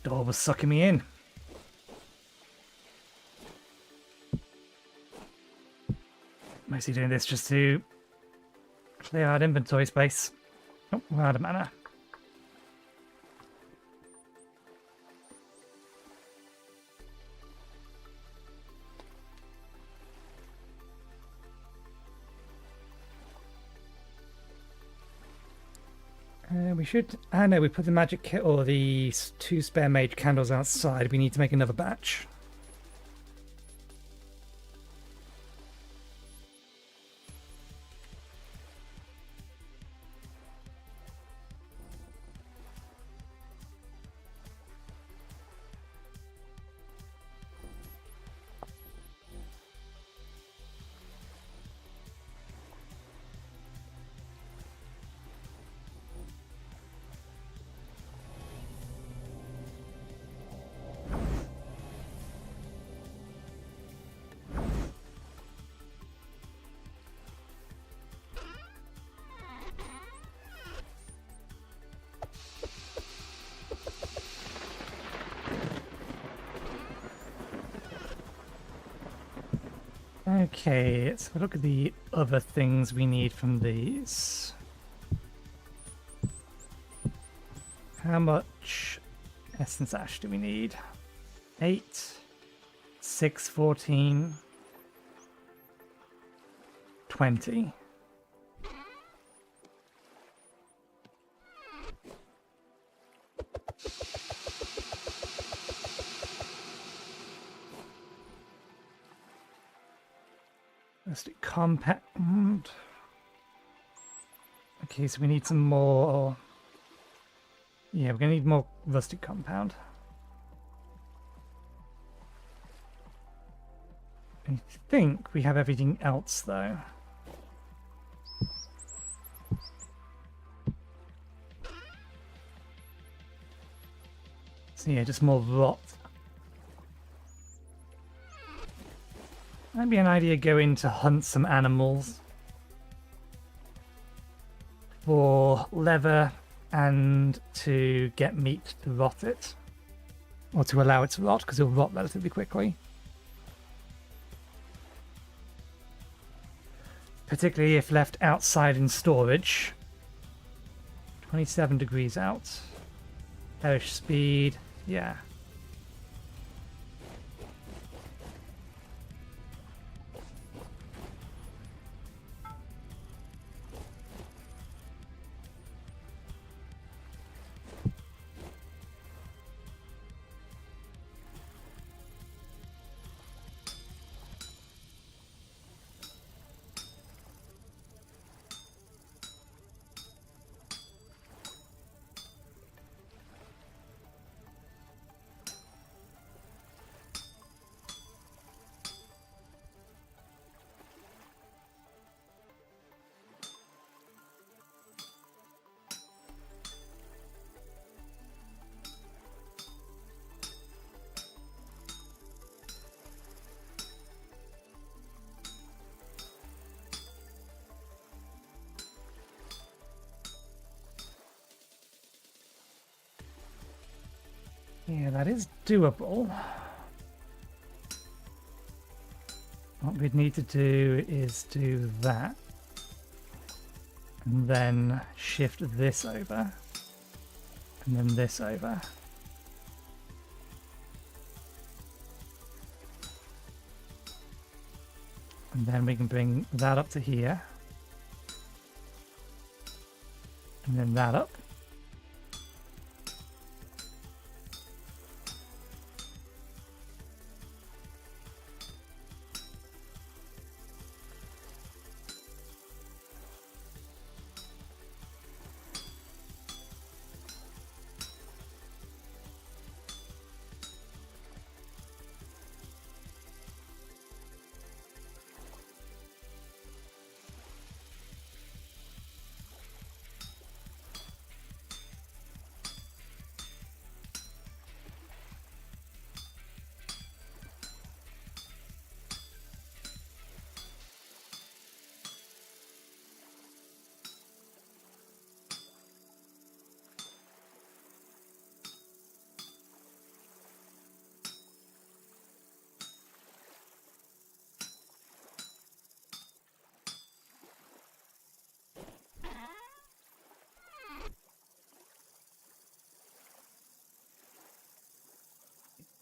Door was sucking me in. Mostly doing this just to clear out inventory space. Oh, we're out of mana. We should... Ah, no, we put the magic kit or the 2 spare mage candles outside. We need to make another batch. Okay, let's look at the other things we need from these. How much essence ash do we need? 8, 6, 14, 20. Rustic compound. Okay, so we need some more. Yeah, we're gonna need more rustic compound. I think we have everything else though. So yeah, just more rot. Might be an idea going to hunt some animals for leather and to get meat to rot it, or to allow it to rot, because it'll rot relatively quickly. Particularly if left outside in storage. 27 degrees out. Perish speed, yeah. Yeah, that is doable. What we'd need to do is do that. And then shift this over. And then this over. And then we can bring that up to here. And then that up.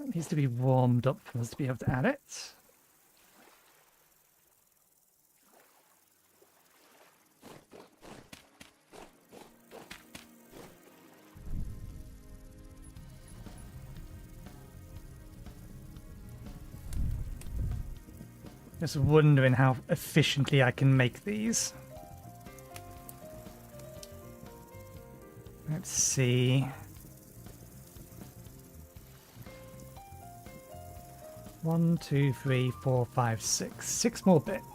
It needs to be warmed up for us to be able to add it. Just wondering how efficiently I can make these. Let's see. 1, 2, 3, 4, 5, 6. 6 more bits.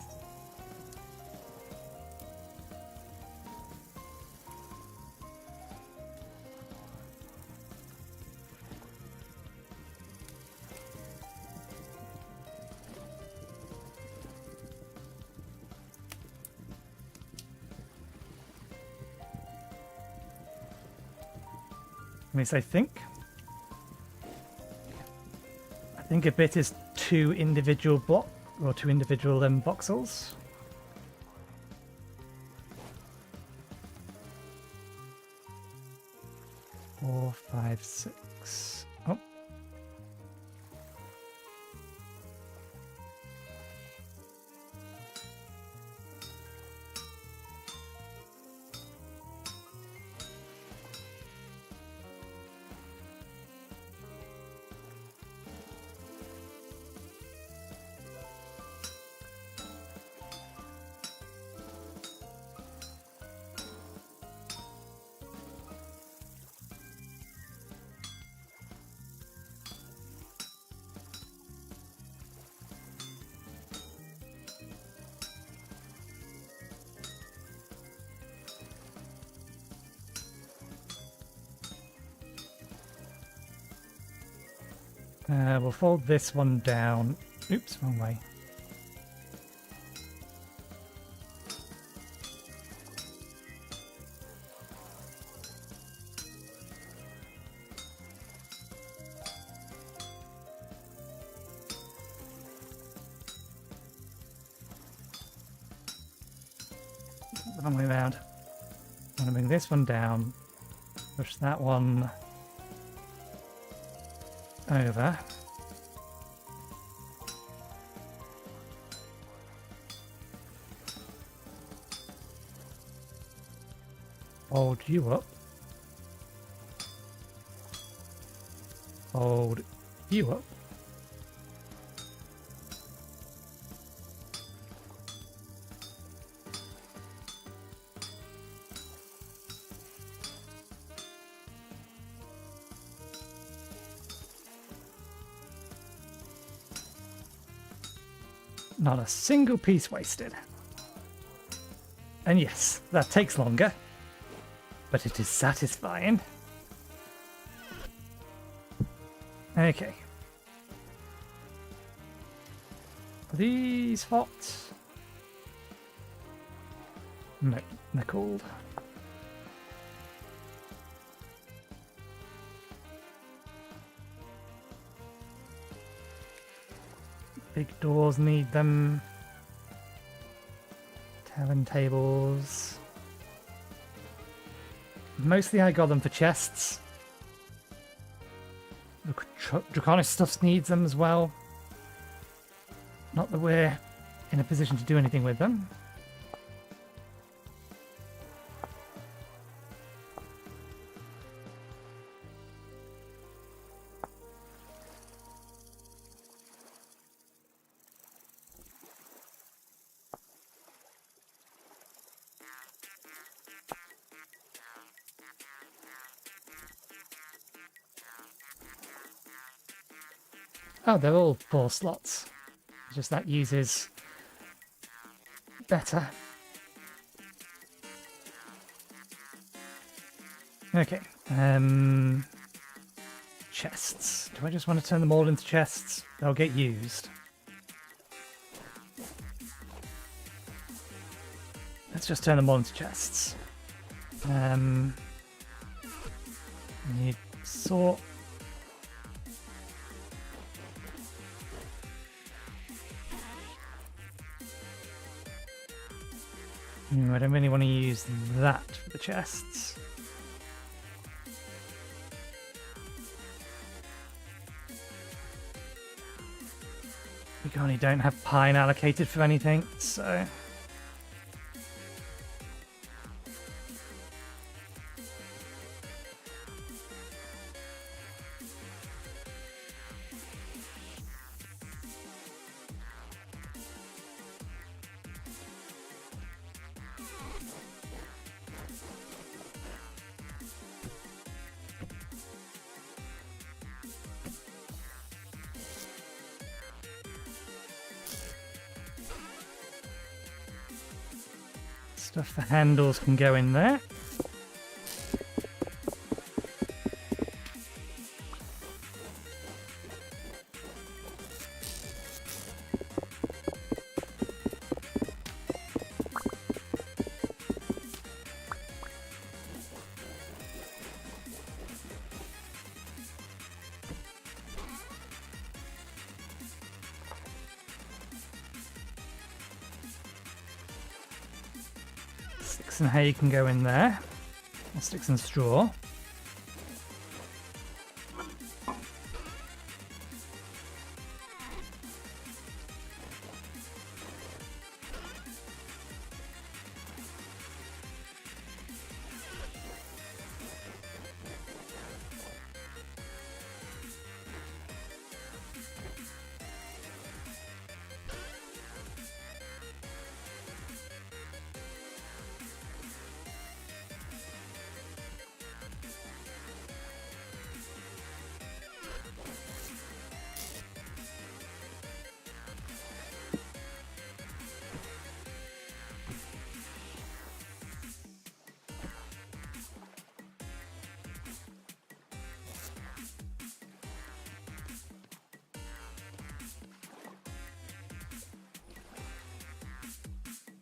At least I think a bit is 2 individual block or 2 individual voxels. Four, 5, 6. Oh. We'll fold this one down. Oops, wrong way. Wrong way around. I'm going to bring this one down, push that one over. Fold you up. Fold you up. Not a single piece wasted. And yes, that takes longer, but it is satisfying. Okay. Are these hot? No, they're cold. Big doors need them. Tavern tables. Mostly I got them for chests. The Draconis stuff needs them as well. Not that we're in a position to do anything with them. Oh, they're all 4 slots. Just that uses better. Okay. Chests. Do I just want to turn them all into chests? They'll get used. Let's just turn them all into chests. Need sort. I don't really want to use that for the chests. We currently don't have pine allocated for anything, so... Stuff for handles can go in there. Sticks and hay can go in there. Or sticks and straw.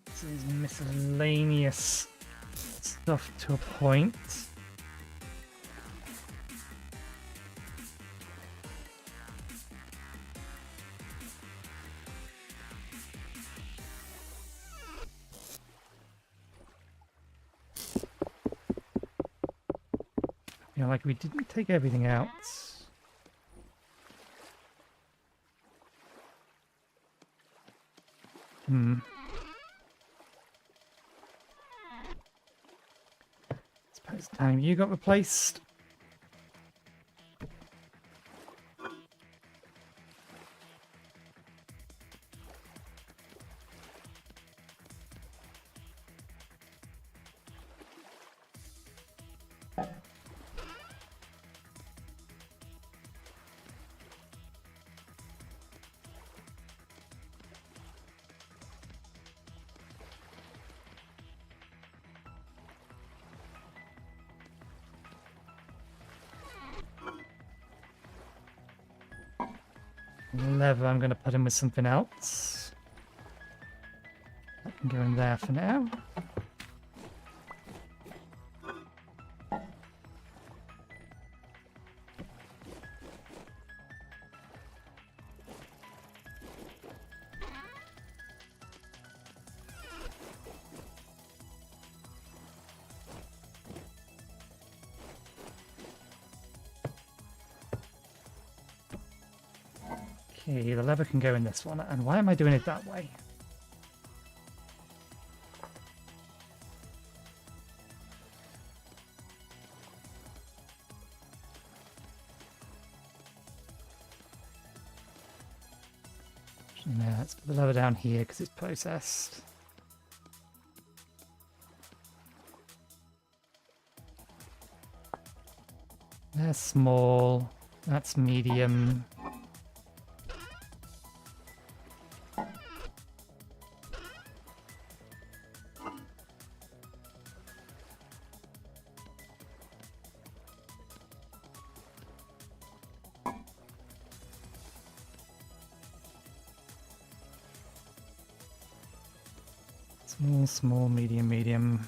This is miscellaneous stuff to a point. I feel like we didn't take everything out. Suppose time you got replaced. Lever I'm going to put in with something else. That can go in there for now. Okay, the lever can go in this one. And why am I doing it that way? No, let's put the lever down here because it's processed. They're small. That's medium. Small, small, medium, medium.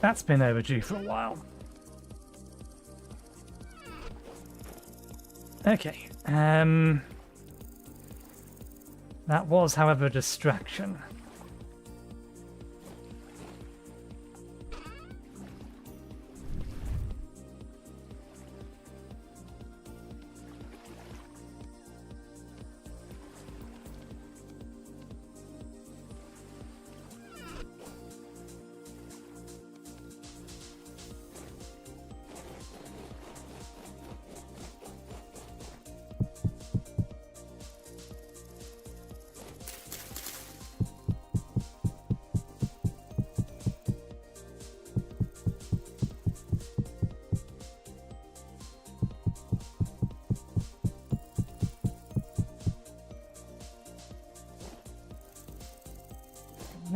That's been overdue for a while. Okay. That was, however, a distraction.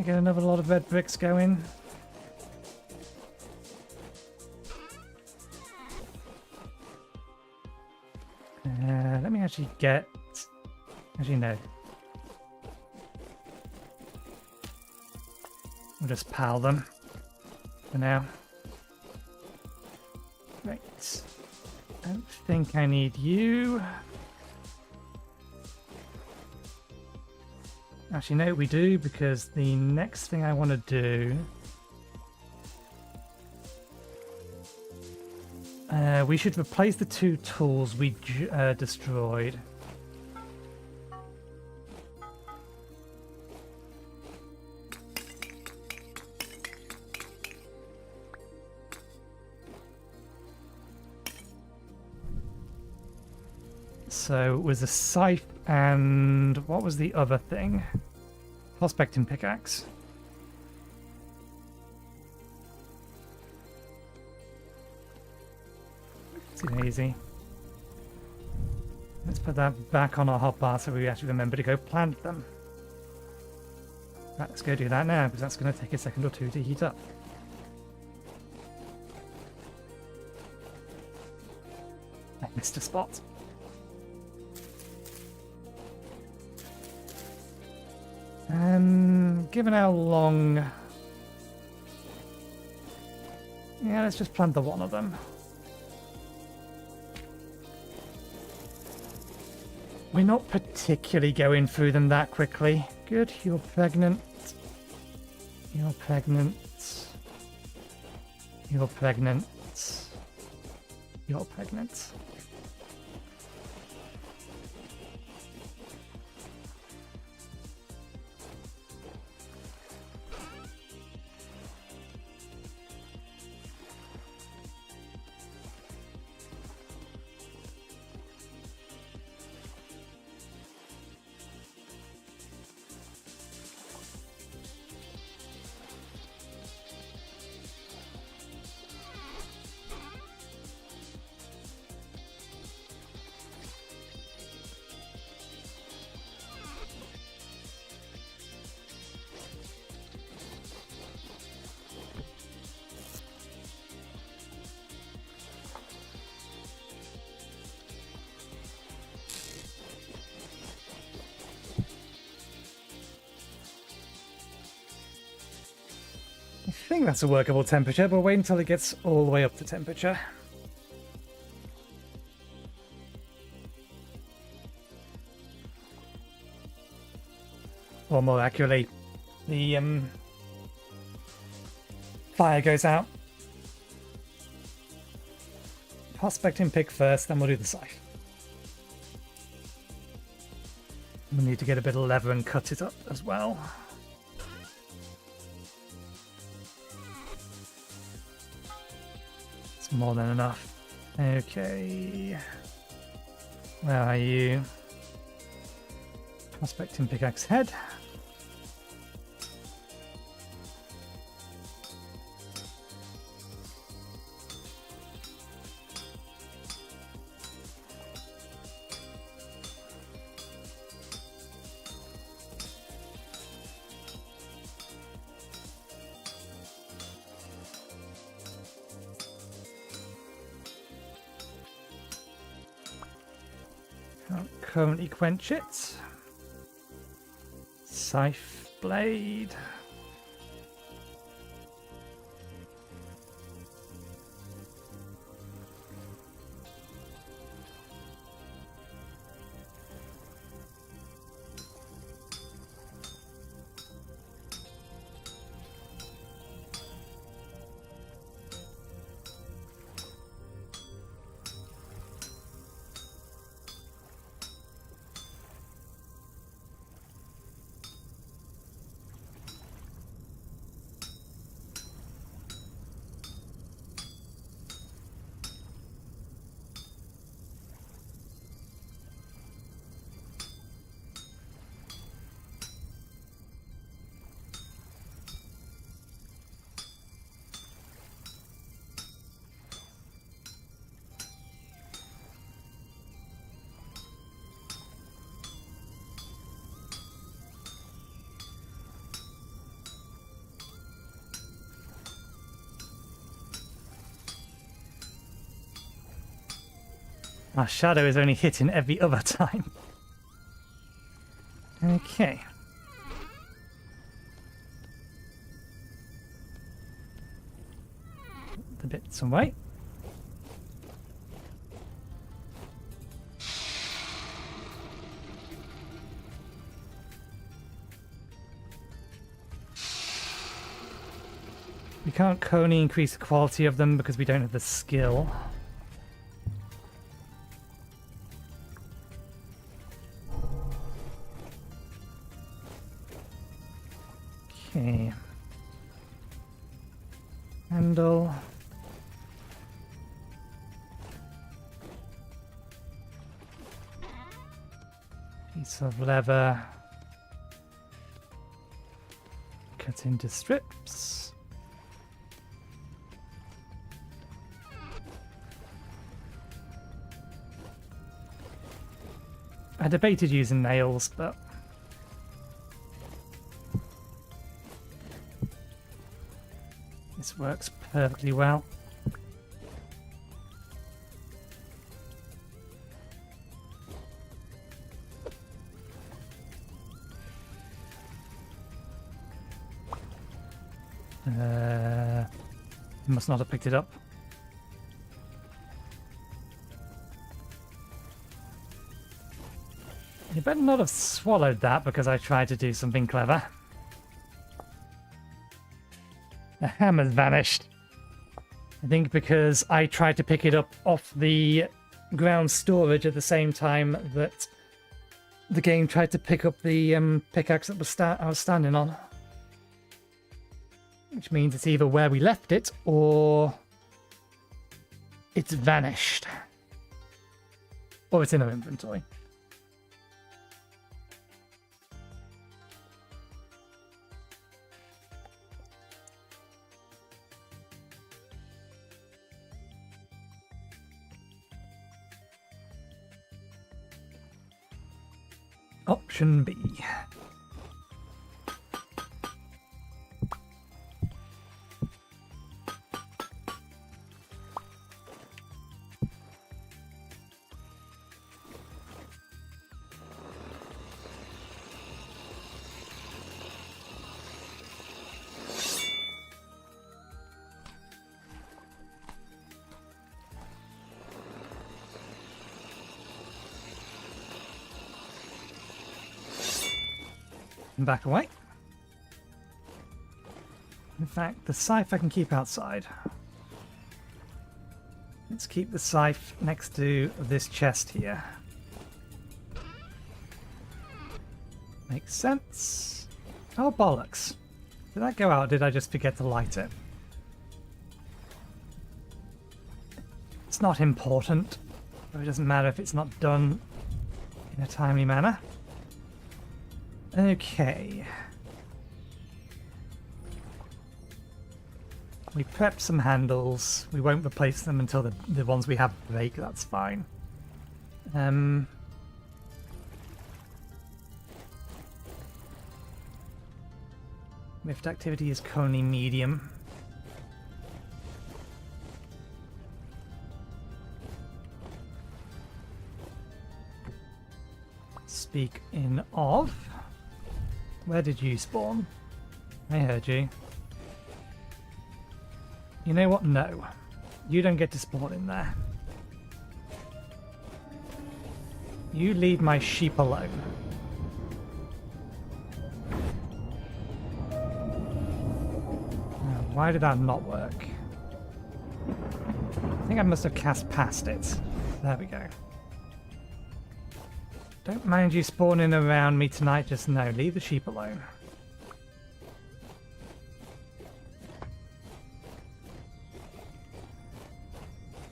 Get another lot of red bricks going. Let me actually get... Actually, no. We'll just pile them for now. Right. I don't think I need you. Actually, no, we do, because the next thing I want to do... we should replace the 2 tools we destroyed. So it was a scythe and what was the other thing? Prospecting pickaxe. Oopsie daisy. Let's put that back on our hotbar so we actually remember to go plant them. Right, let's go do that now, because that's going to take a second or two to heat up. I missed a spot. Given how long... Yeah, let's just plant the one of them. We're not particularly going through them that quickly. Good, you're pregnant. You're pregnant. You're pregnant. You're pregnant. I think that's a workable temperature, but wait until it gets all the way up to temperature. Or more accurately, the fire goes out. Prospecting pick first, then we'll do the scythe. We need to get a bit of leather and cut it up as well. It's more than enough. Okay. Where are you? Prospecting pickaxe head. Can't currently quench it. Scythe blade. Our shadow is only hitting every other time. Okay. The bits away. We can't currently increase the quality of them because we don't have the skill. Okay. Handle. Piece of leather. Cut into strips. I debated using nails, but this works perfectly well. Must not have picked it up. You better not have swallowed that because I tried to do something clever. The hammer's vanished. I think because I tried to pick it up off the ground storage at the same time that the game tried to pick up the pickaxe that I was standing on. Which means it's either where we left it or it's vanished. Or it's in our inventory. Option B. Back away. In fact, the scythe I can keep outside. Let's keep the scythe next to this chest here. Makes sense. Oh, bollocks. Did that go out or did I just forget to light it? It's not important. It doesn't matter if it's not done in a timely manner. Okay. We prepped some handles. We won't replace them until the ones we have break. That's fine. Rift activity is currently medium. Speaking of, where did you spawn? I heard you. You know what? No. You don't get to spawn in there. You leave my sheep alone. Now, why did that not work? I think I must have cast past it. There we go. Don't mind you spawning around me tonight, just no, leave the sheep alone.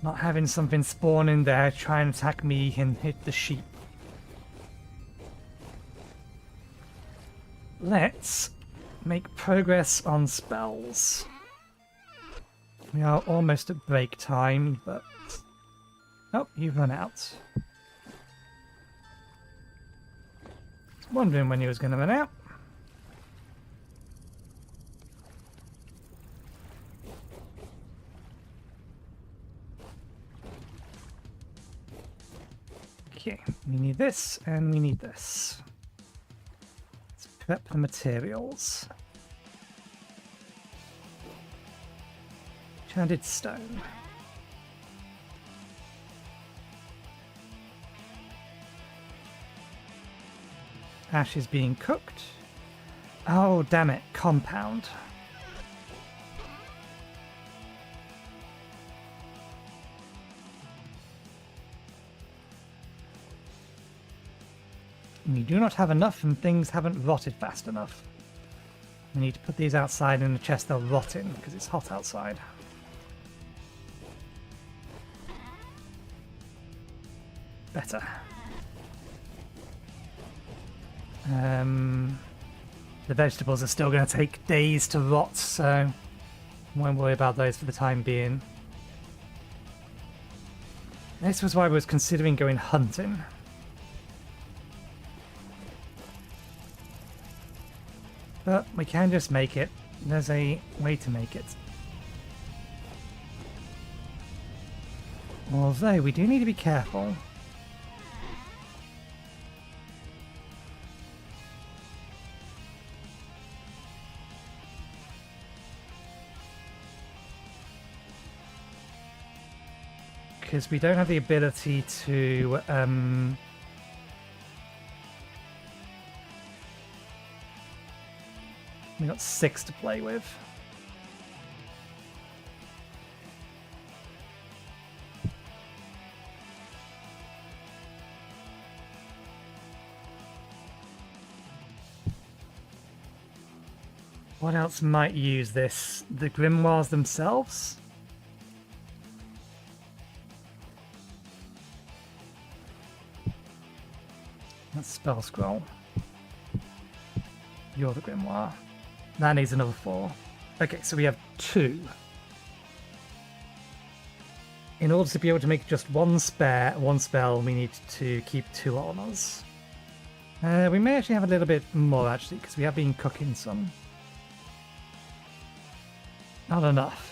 Not having something spawn in there, try and attack me and hit the sheep. Let's make progress on spells. We are almost at break time, but... Oh, you've run out. Wondering when he was going to run out. Okay, we need this and we need this. Let's prep the materials. Enchanted stone. Ash is being cooked. Oh, damn it. Compound. We do not have enough and things haven't rotted fast enough. We need to put these outside in the chest they'll rot in because it's hot outside. Better. The vegetables are still going to take days to rot, so won't worry about those for the time being. This was why I was considering going hunting. But we can just make it. There's a way to make it. Although we do need to be careful. Because we don't have the ability to we got 6 to play with. What else might use this? The grimoires themselves? That's spell scroll. You're the grimoire. That needs another 4. Okay, so we have 2. In order to be able to make just one spell, we need to keep 2 on us. We may actually have a little bit more, actually, because we have been cooking some. Not enough.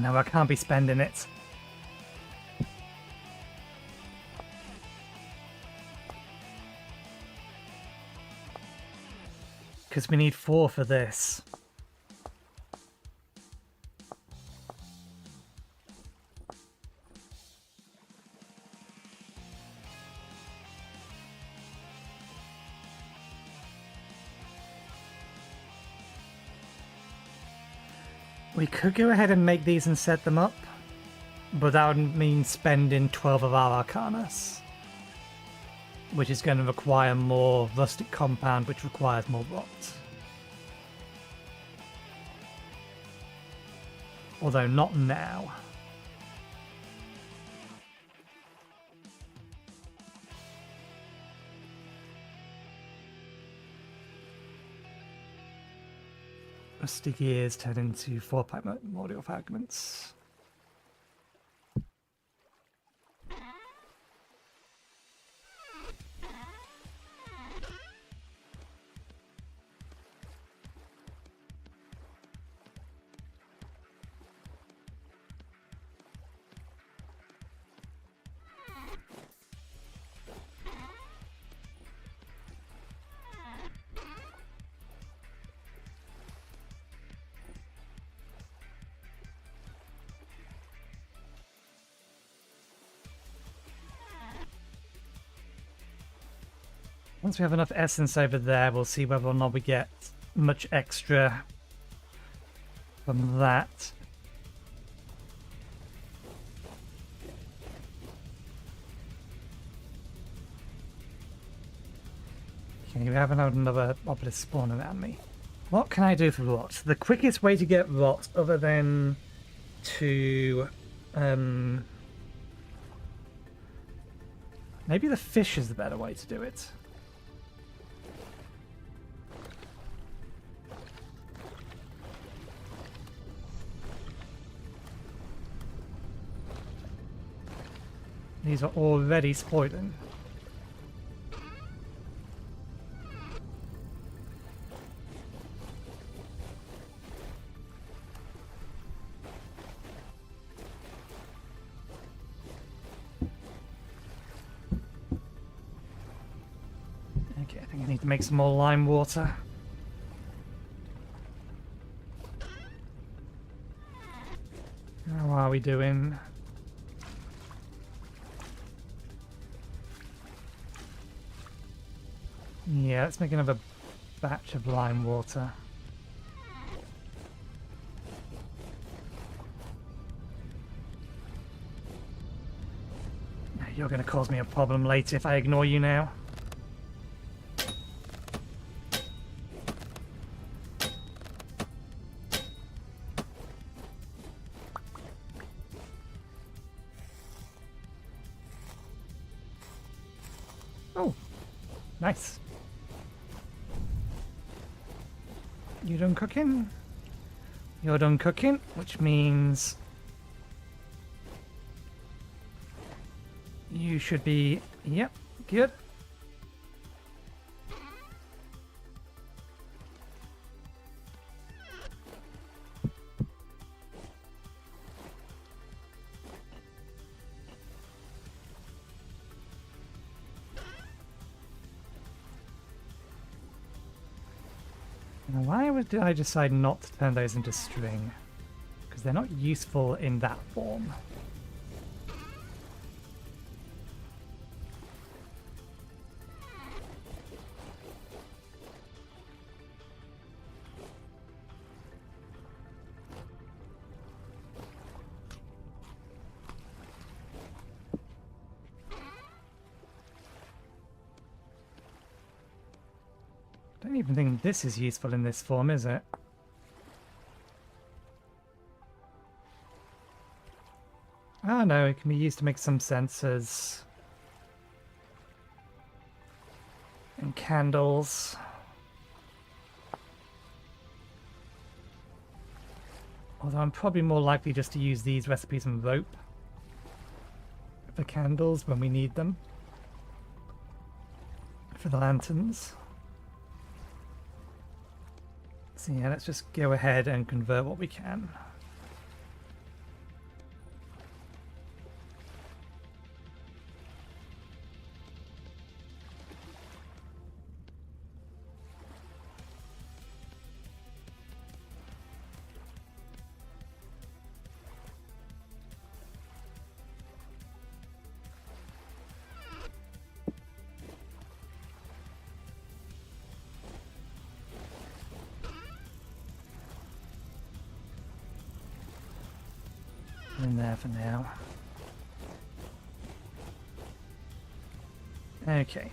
No, I can't be spending it. Because we need 4 for this. We could go ahead and make these and set them up, but that would mean spending 12 of our Arcanus, which is going to require more rustic compound, which requires more rot. Although not now. Rusty gears turn into 4-pipe memorial fragments. Once we have enough essence over there, we'll see whether or not we get much extra from that. Okay, we haven't had another obelisk spawn around me. What can I do for rot? The quickest way to get rot, other than to... maybe the fish is the better way to do it. These are already spoiling. Okay, I think I need to make some more lime water. How are we doing? Yeah, let's make another batch of lime water. You're going to cause me a problem later if I ignore you now. Oh, nice. You done cooking? You're done cooking, which means you should be... Yep, good. Now, did I decide not to turn those into string? Because they're not useful in that form. I don't even think this is useful in this form, is it? Ah, no, it can be used to make some sensors. And candles. Although I'm probably more likely just to use these recipes and rope for candles when we need them. For the lanterns. So yeah, let's just go ahead and convert what we can. In there for now. Okay.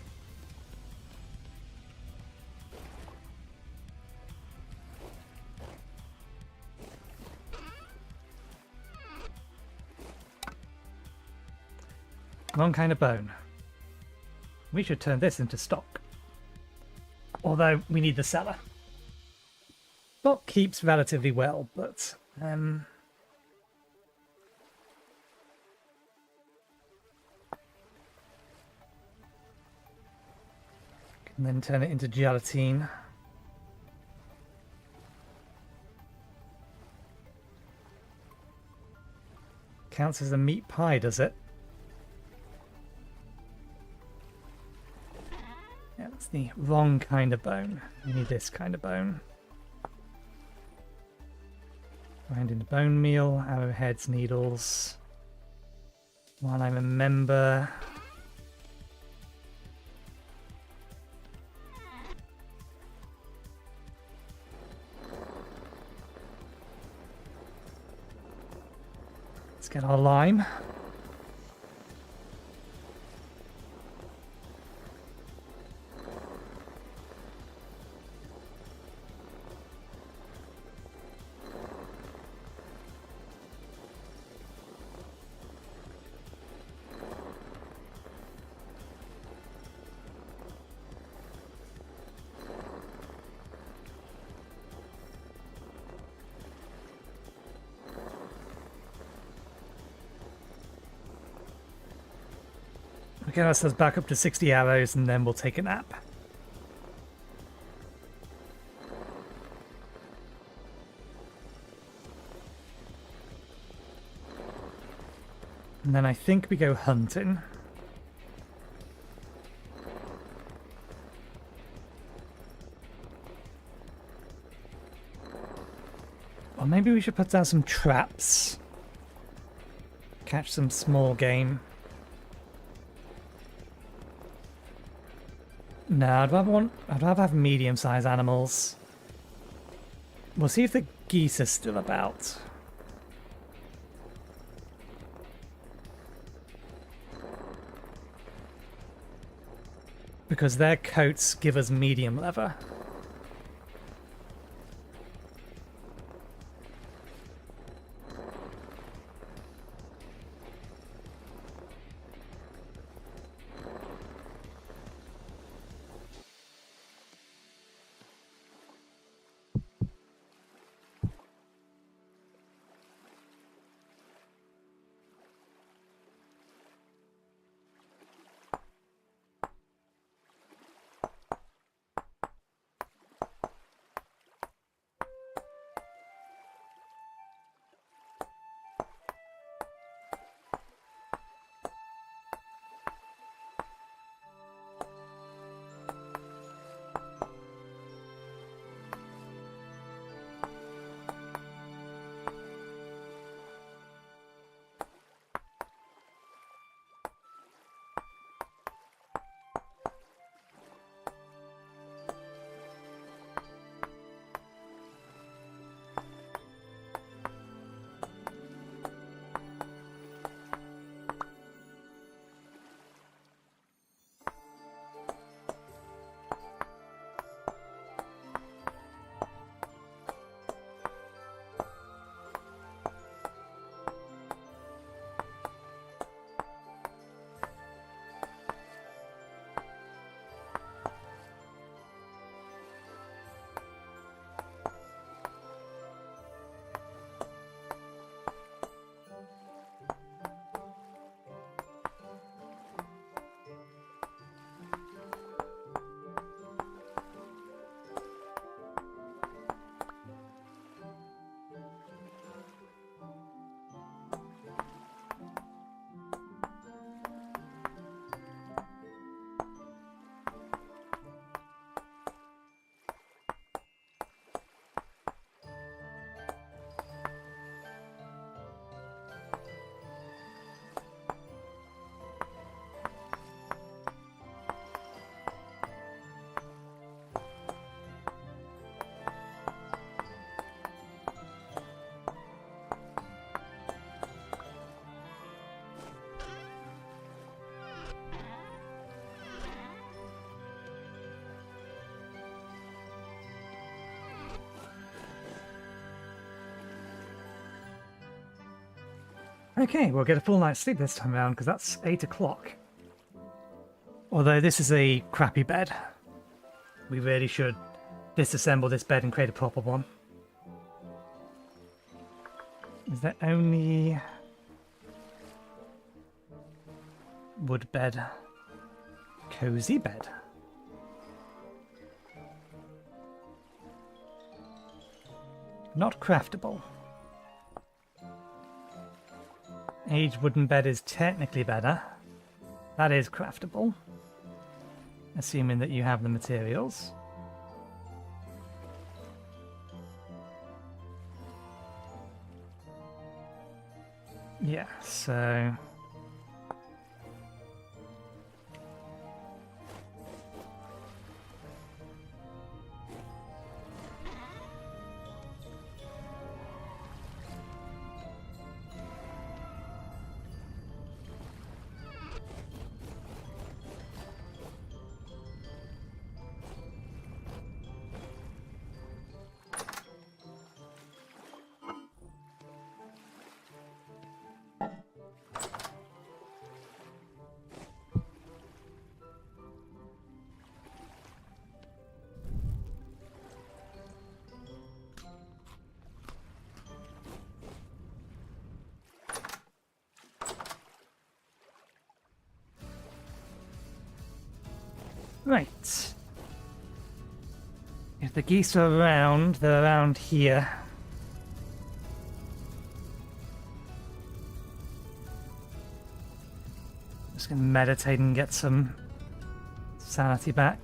Wrong kind of bone. We should turn this into stock. Although we need the cellar. Stock keeps relatively well, but and then turn it into gelatine. Counts as a meat pie, does it? Yeah, that's the wrong kind of bone. We need this kind of bone. Grind into bone meal, arrowheads, needles. While I remember... Let's get our lime. Get ourselves back up to 60 arrows and then we'll take a nap. And then I think we go hunting. Or maybe we should put down some traps. Catch some small game. No, I'd rather have medium-sized animals. We'll see if the geese are still about. Because their coats give us medium leather. Okay, we'll get a full night's sleep this time around because that's 8 o'clock. Although this is a crappy bed. We really should disassemble this bed and create a proper one. Is there only wood bed? Cozy bed? Not craftable. Aged wooden bed is technically better. That is craftable. Assuming that you have the materials. Yeah, so... Right. If the geese are around, they're around here. Just gonna meditate and get some sanity back.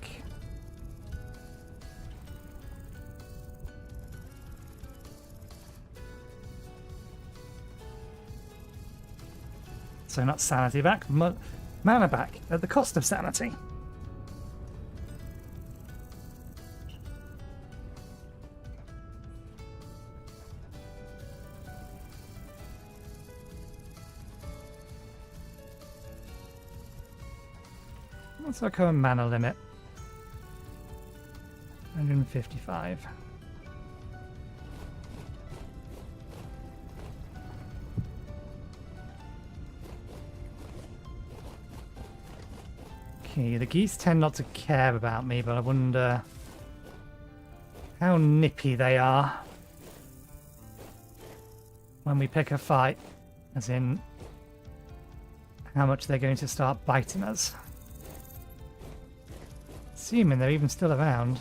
So not sanity back, mana back at the cost of sanity. What's our current mana limit? 155. Okay, the geese tend not to care about me, but I wonder how nippy they are when we pick a fight, as in how much they're going to start biting us. Assuming they're even still around.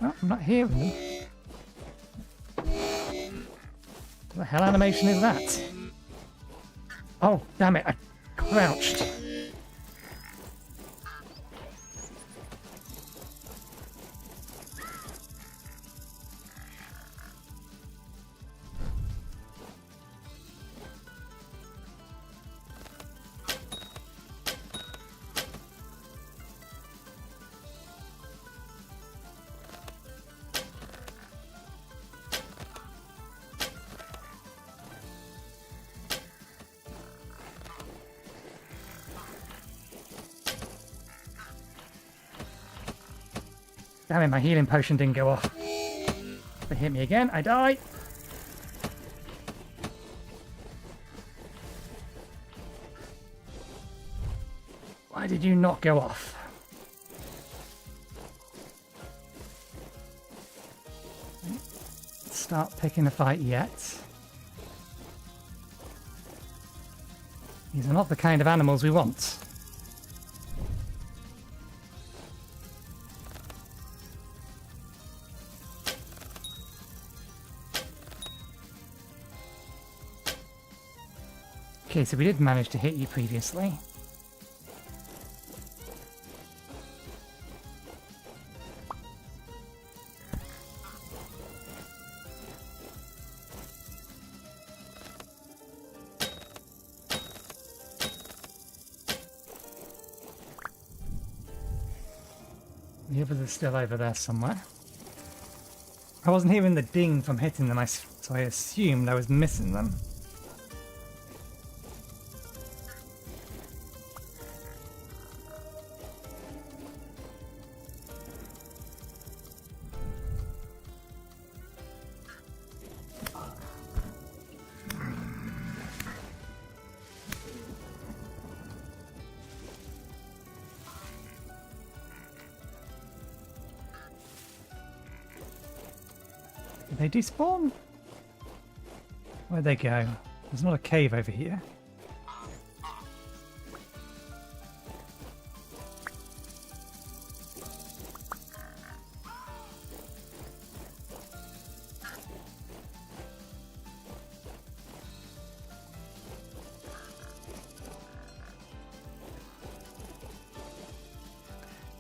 Oh, I'm not hearing them. What the hell animation is that? Oh, damn it, I crouched. Damn it, my healing potion didn't go off. They hit me again, I die. Why did you not go off? Start picking a fight yet. These are not the kind of animals we want. Okay, so we did manage to hit you previously. The others are still over there somewhere. I wasn't hearing the ding from hitting them, so I assumed I was missing them. Did they despawn? Where'd they go? There's not a cave over here.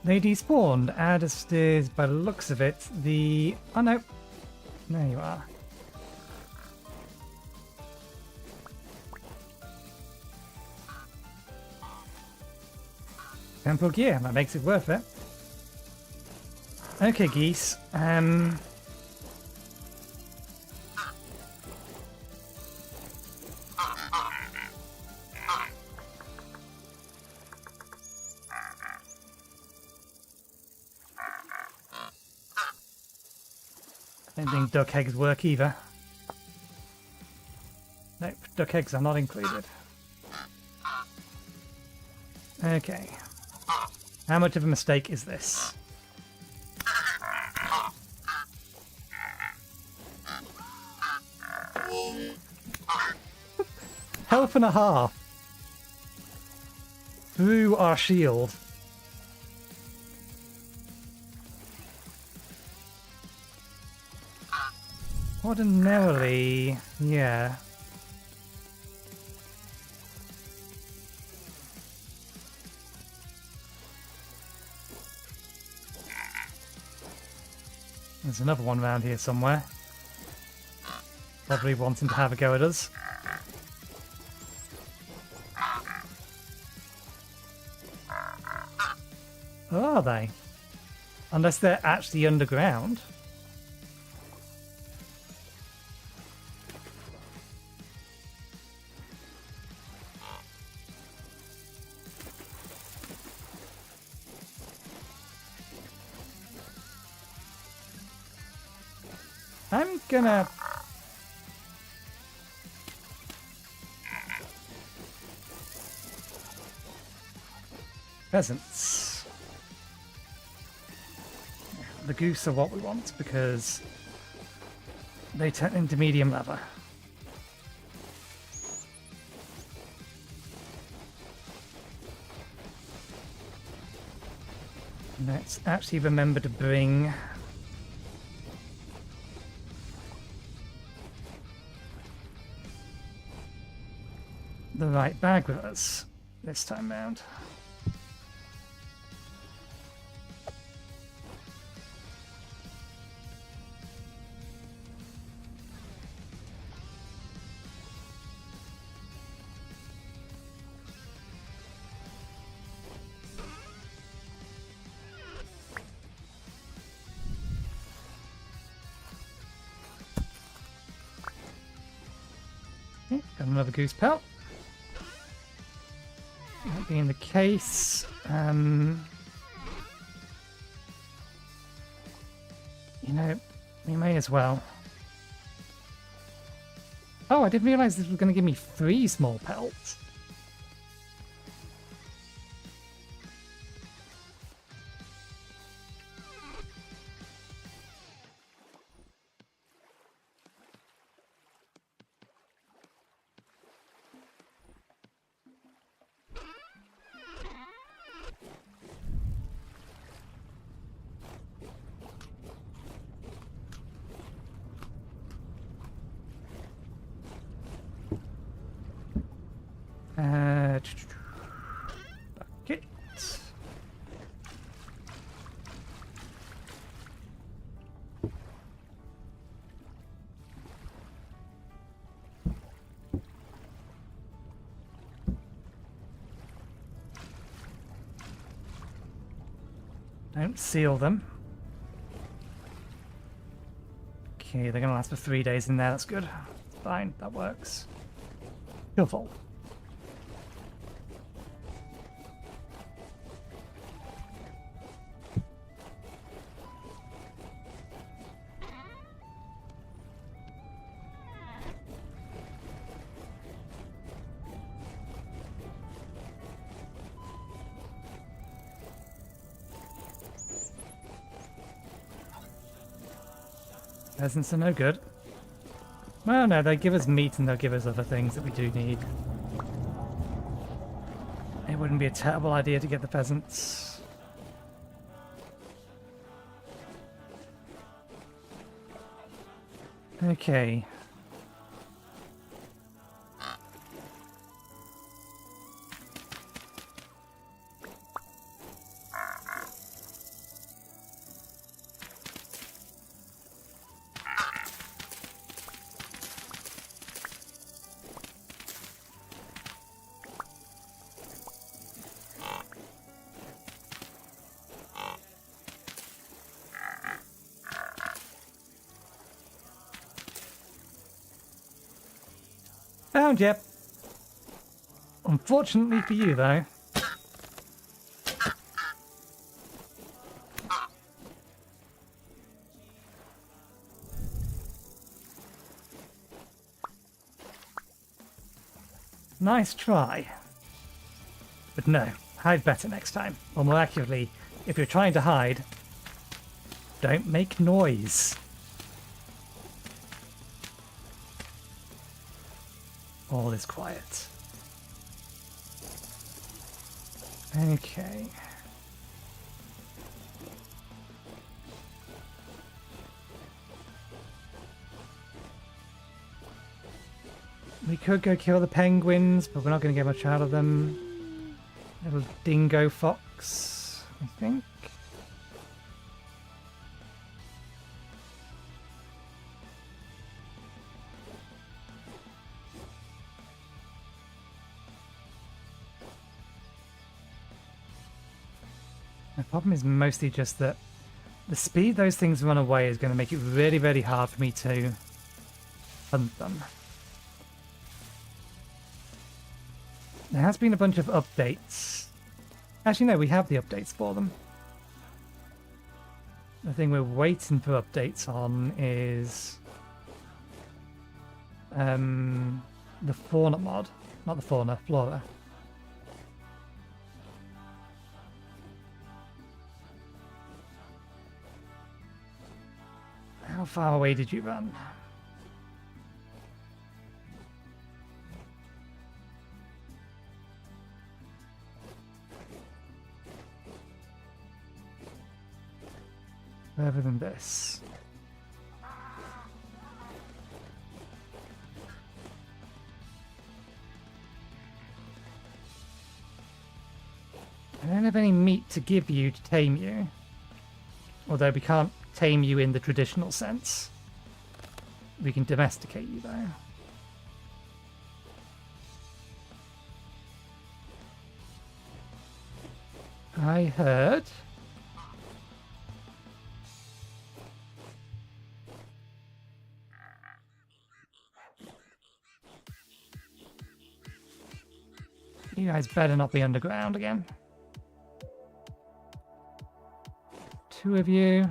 They despawned, as is, by the looks of it, the... Oh no. There you are. Temple gear, that makes it worth it. Okay, geese. Don't think duck eggs work either. Nope, duck eggs are not included. Okay. How much of a mistake is this? Health and a half. Through our shield. Ordinarily, yeah. There's another one around here somewhere. Probably wanting to have a go at us. Oh, are they? Unless they're actually underground. I'm gonna... Pheasants. The goose are what we want because they turn into medium leather. Let's actually remember to bring the right bag with us this time round. Okay, got another goose pelt. That being the case, you know, we may as well. Oh, I didn't realise this was going to give me 3 small pelts. Bucket. Don't seal them. Okay, they're gonna last for 3 days in there, that's good. Fine, that works. Feel full. Peasants are no good. Well, no, they give us meat and they'll give us other things that we do need. It wouldn't be a terrible idea to get the peasants. Okay. Found you. Unfortunately for you, though. Nice try. But no, hide better next time. Or more accurately, if you're trying to hide, don't make noise. All is quiet. Okay. We could go kill the penguins, but we're not going to get much out of them. Little dingo fox, I think. The problem is mostly just that the speed those things run away is going to make it really, really hard for me to hunt them. There has been a bunch of updates. Actually, no, we have the updates for them. The thing we're waiting for updates on is the fauna mod. Not the fauna, flora. How far away did you run? Further than this. I don't have any meat to give you to tame you. Although we can't tame you in the traditional sense. We can domesticate you though. I heard you guys better not be underground again. Two of you.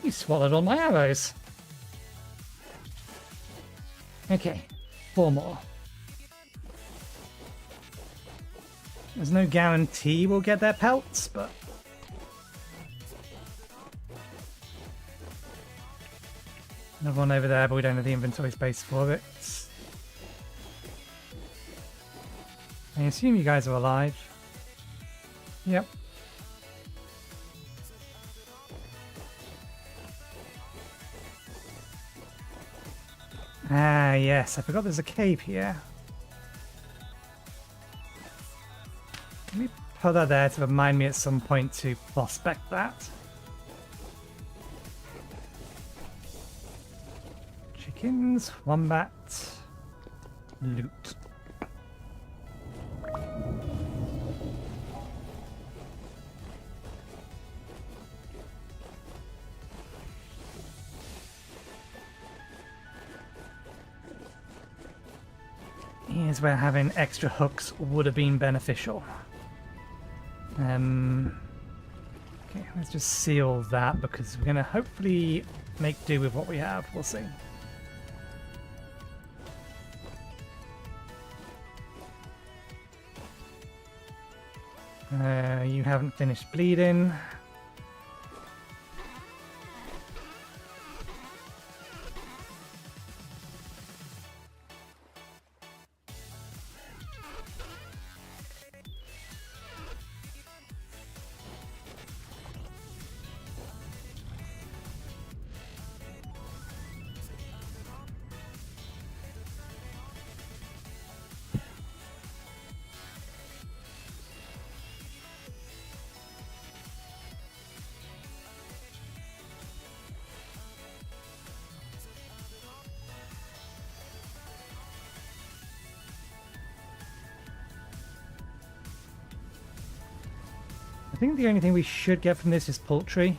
You swallowed all my arrows. Okay, 4 more. There's no guarantee we'll get their pelts, but another one over there, but we don't have the inventory space for it. I assume you guys are alive. Yep. Ah, yes, I forgot there's a cave here. Let me put that there to remind me at some point to prospect that. Chickens, wombat, loot. Here's where having extra hooks would have been beneficial. Okay, let's just seal that because we're going to hopefully make do with what we have. We'll see. You haven't finished bleeding. I think the only thing we should get from this is poultry.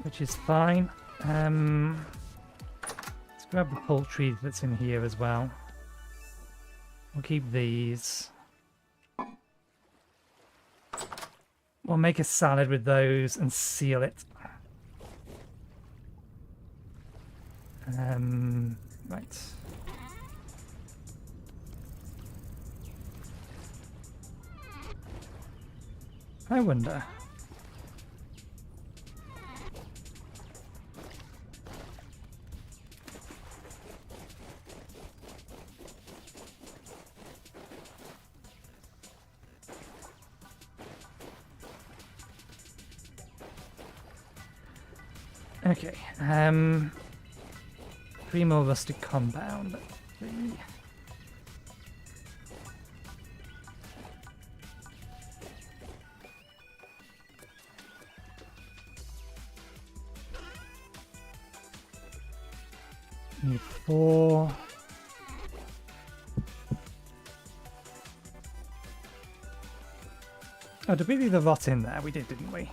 Which is fine. Let's grab the poultry that's in here as well. We'll keep these. We'll make a salad with those and seal it. Right. I wonder. Okay, 3 more rustic compound. 3. Need 4. Oh, did we leave the rot in there? We did, didn't we?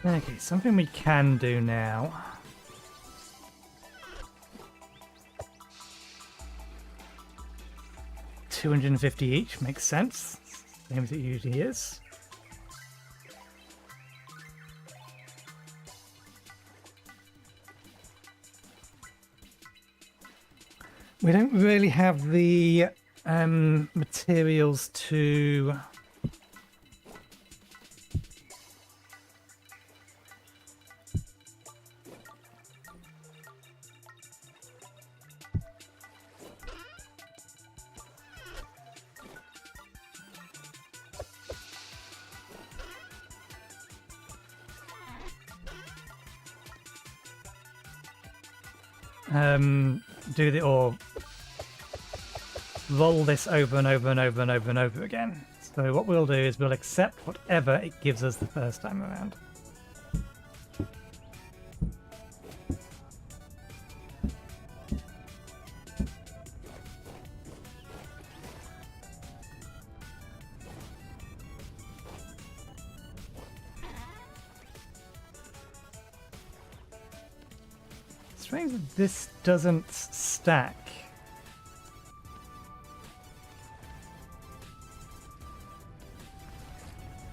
Okay, something we can do now. $250 each makes sense. Same as it usually is. We don't really have the materials to do the or roll this over and over and over and over and over again. So what we'll do is we'll accept whatever it gives us the first time around. Strange that this doesn't stack.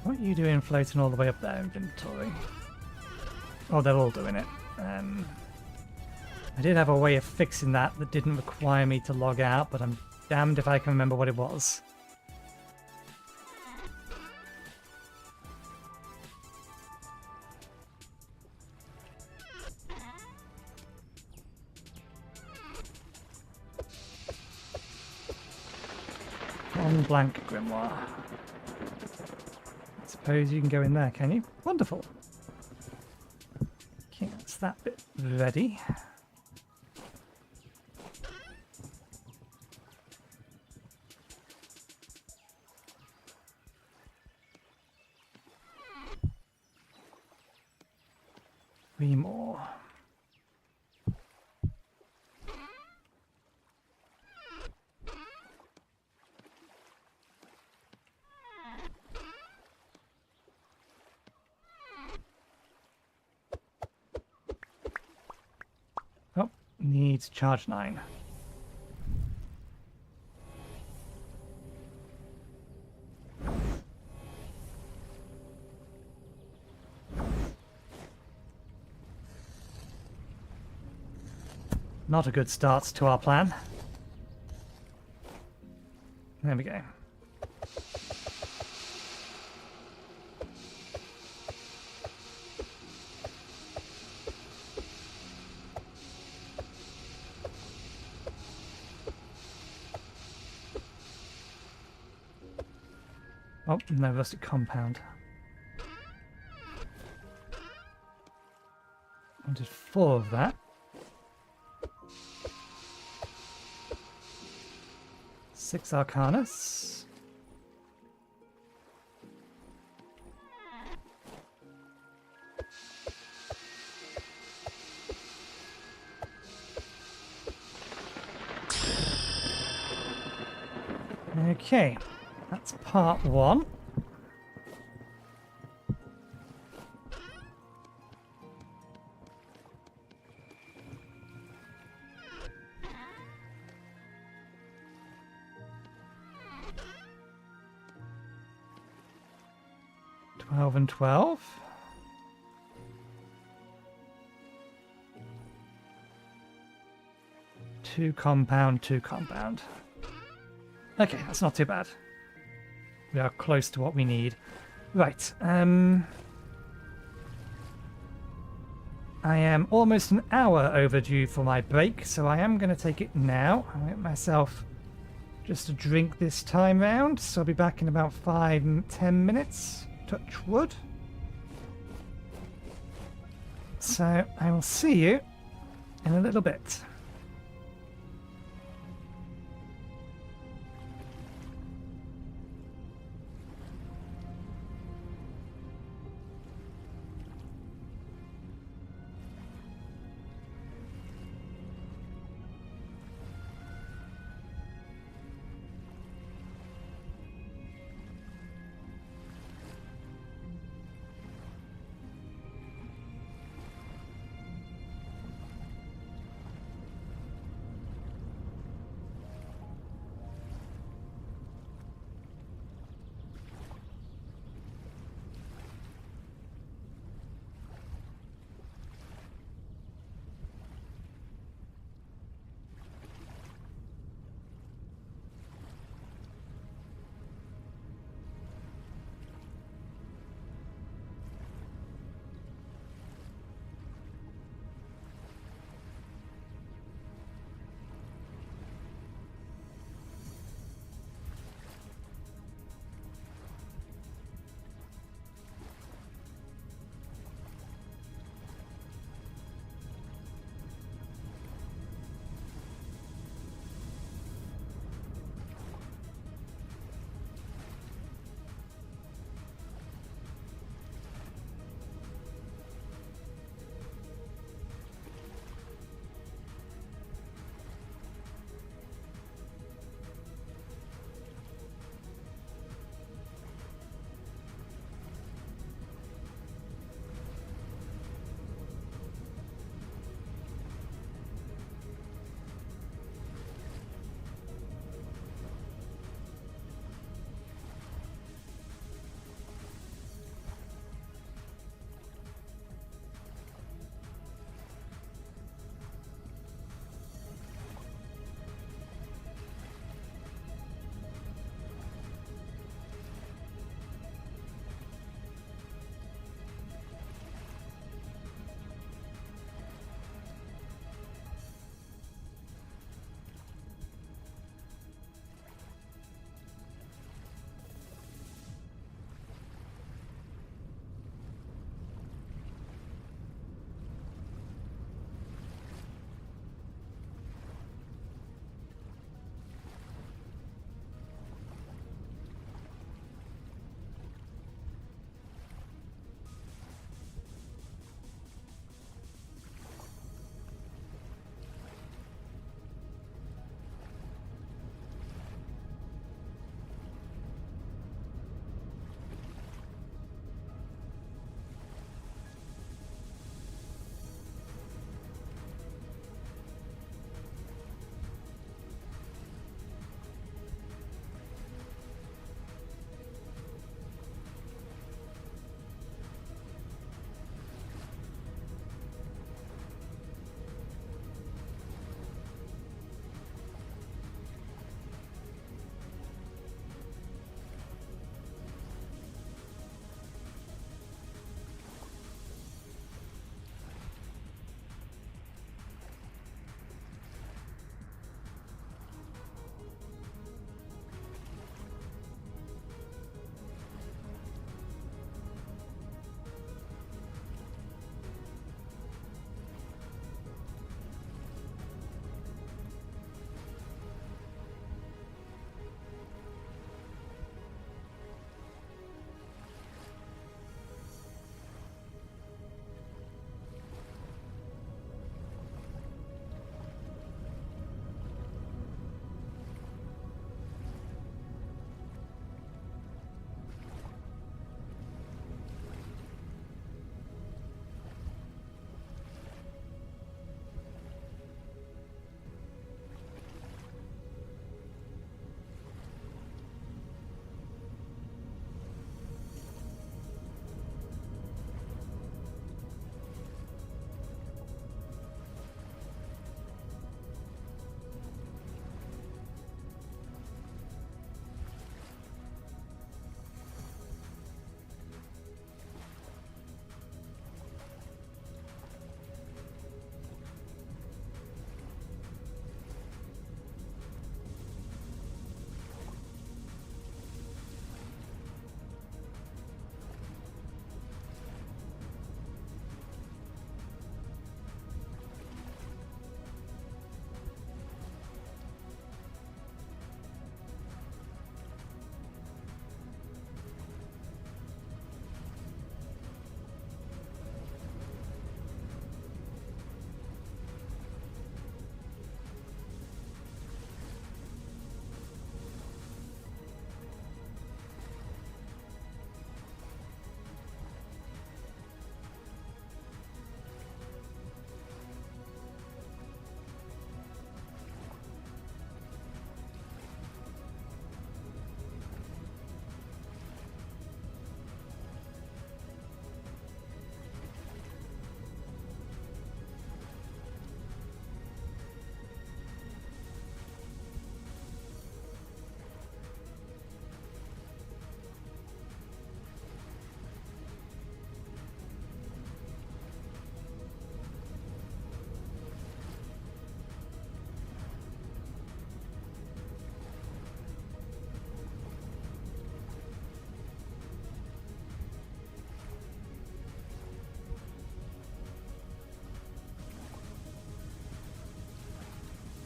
What are you doing floating all the way up there, inventory? Oh, they're all doing it. I did have a way of fixing that didn't require me to log out, but I'm damned if I can remember what it was. On blank grimoire. I suppose you can go in there, can you? Wonderful. Okay, that's that bit ready. Three more. Oh, needs charge 9. Not a good start to our plan. There we go. Oh, no rustic compound. Wanted 4 of that. 6 Arcanus. Okay, that's part 1. And 12. Two compound. Okay, that's not too bad. We are close to what we need. Right, I am almost an hour overdue for my break, so I am going to take it now. I'll get myself just a drink this time round, so I'll be back in about 5-10 minutes. Touch wood. So I will see you in a little bit.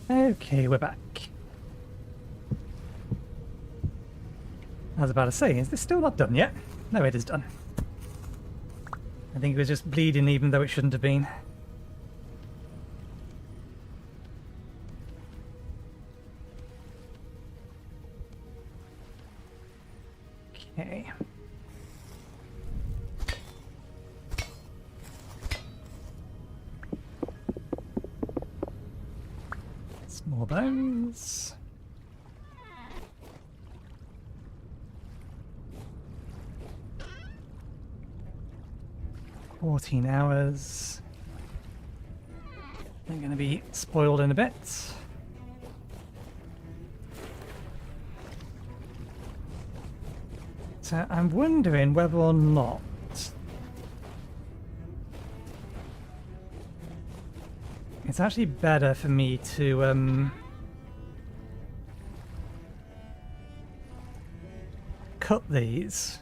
Okay, we're back. I was about to say, is this still not done yet? No, it is done. I think it was just bleeding even though it shouldn't have been. Okay. More bones. 14 hours. They're going to be spoiled in a bit. So I'm wondering whether or not it's actually better for me to cut these.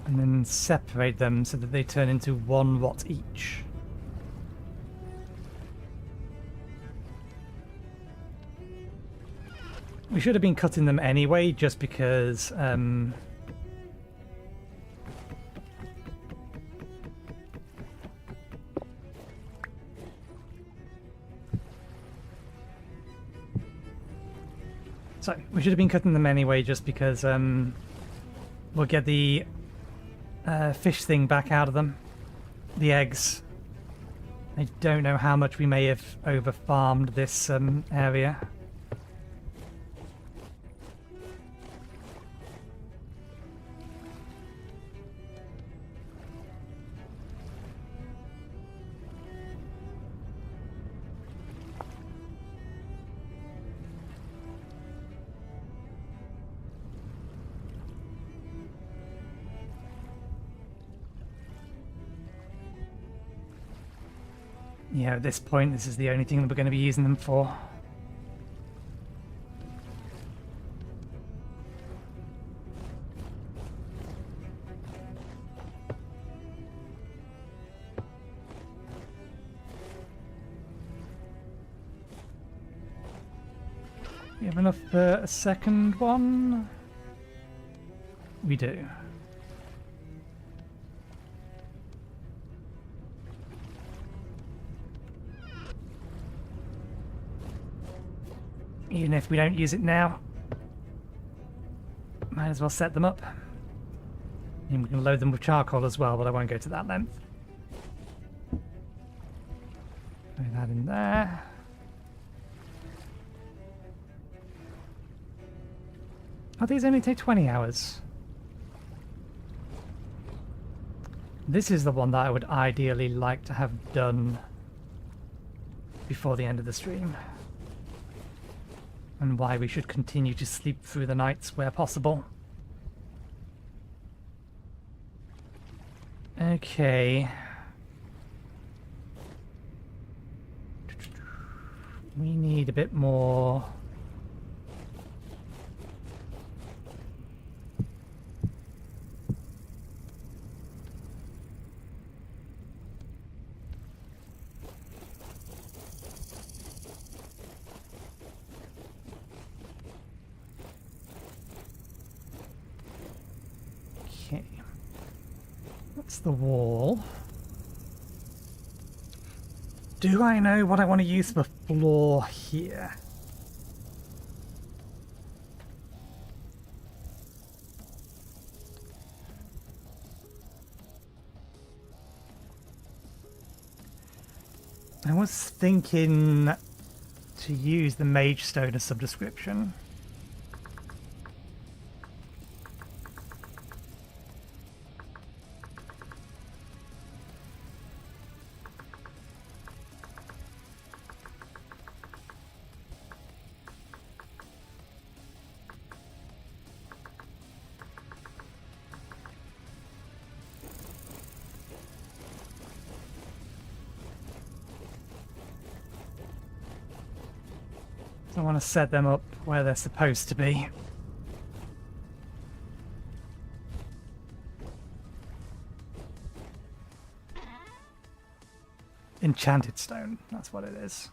And then separate them so that they turn into 1 watt each. We should have been cutting them anyway, just because so we should have been cutting them anyway, just because we'll get the fish thing back out of them, the eggs. I don't know how much we may have over farmed this area. Yeah, at this point, this is the only thing that we're going to be using them for. We have enough for a second one? We do. Even if we don't use it now, might as well set them up. And we can load them with charcoal as well, but I won't go to that length. Throw that in there. Oh, these only take 20 hours. This is the one that I would ideally like to have done before the end of the stream. And why we should continue to sleep through the nights where possible. Okay. We need a bit more. The wall. Do I know what I want to use for floor here? I was thinking to use the Mage Stone as subdescription. I want to set them up where they're supposed to be. Enchanted stone, that's what it is.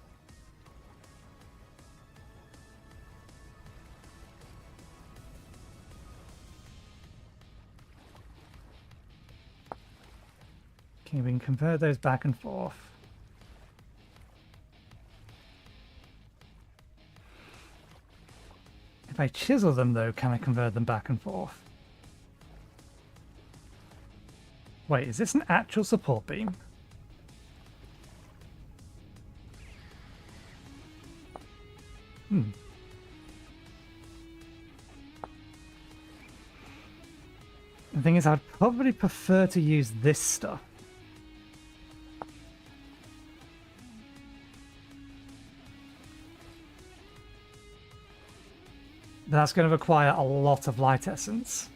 Okay, we can convert those back and forth. If I chisel them, though, can I convert them back and forth? Wait, is this an actual support beam? The thing is, I'd probably prefer to use this stuff. That's going to require a lot of light essence.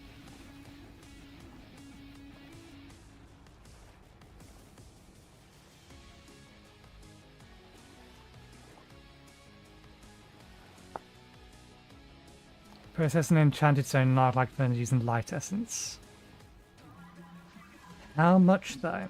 Process an enchanted stone lifelike furnace using light essence. How much though?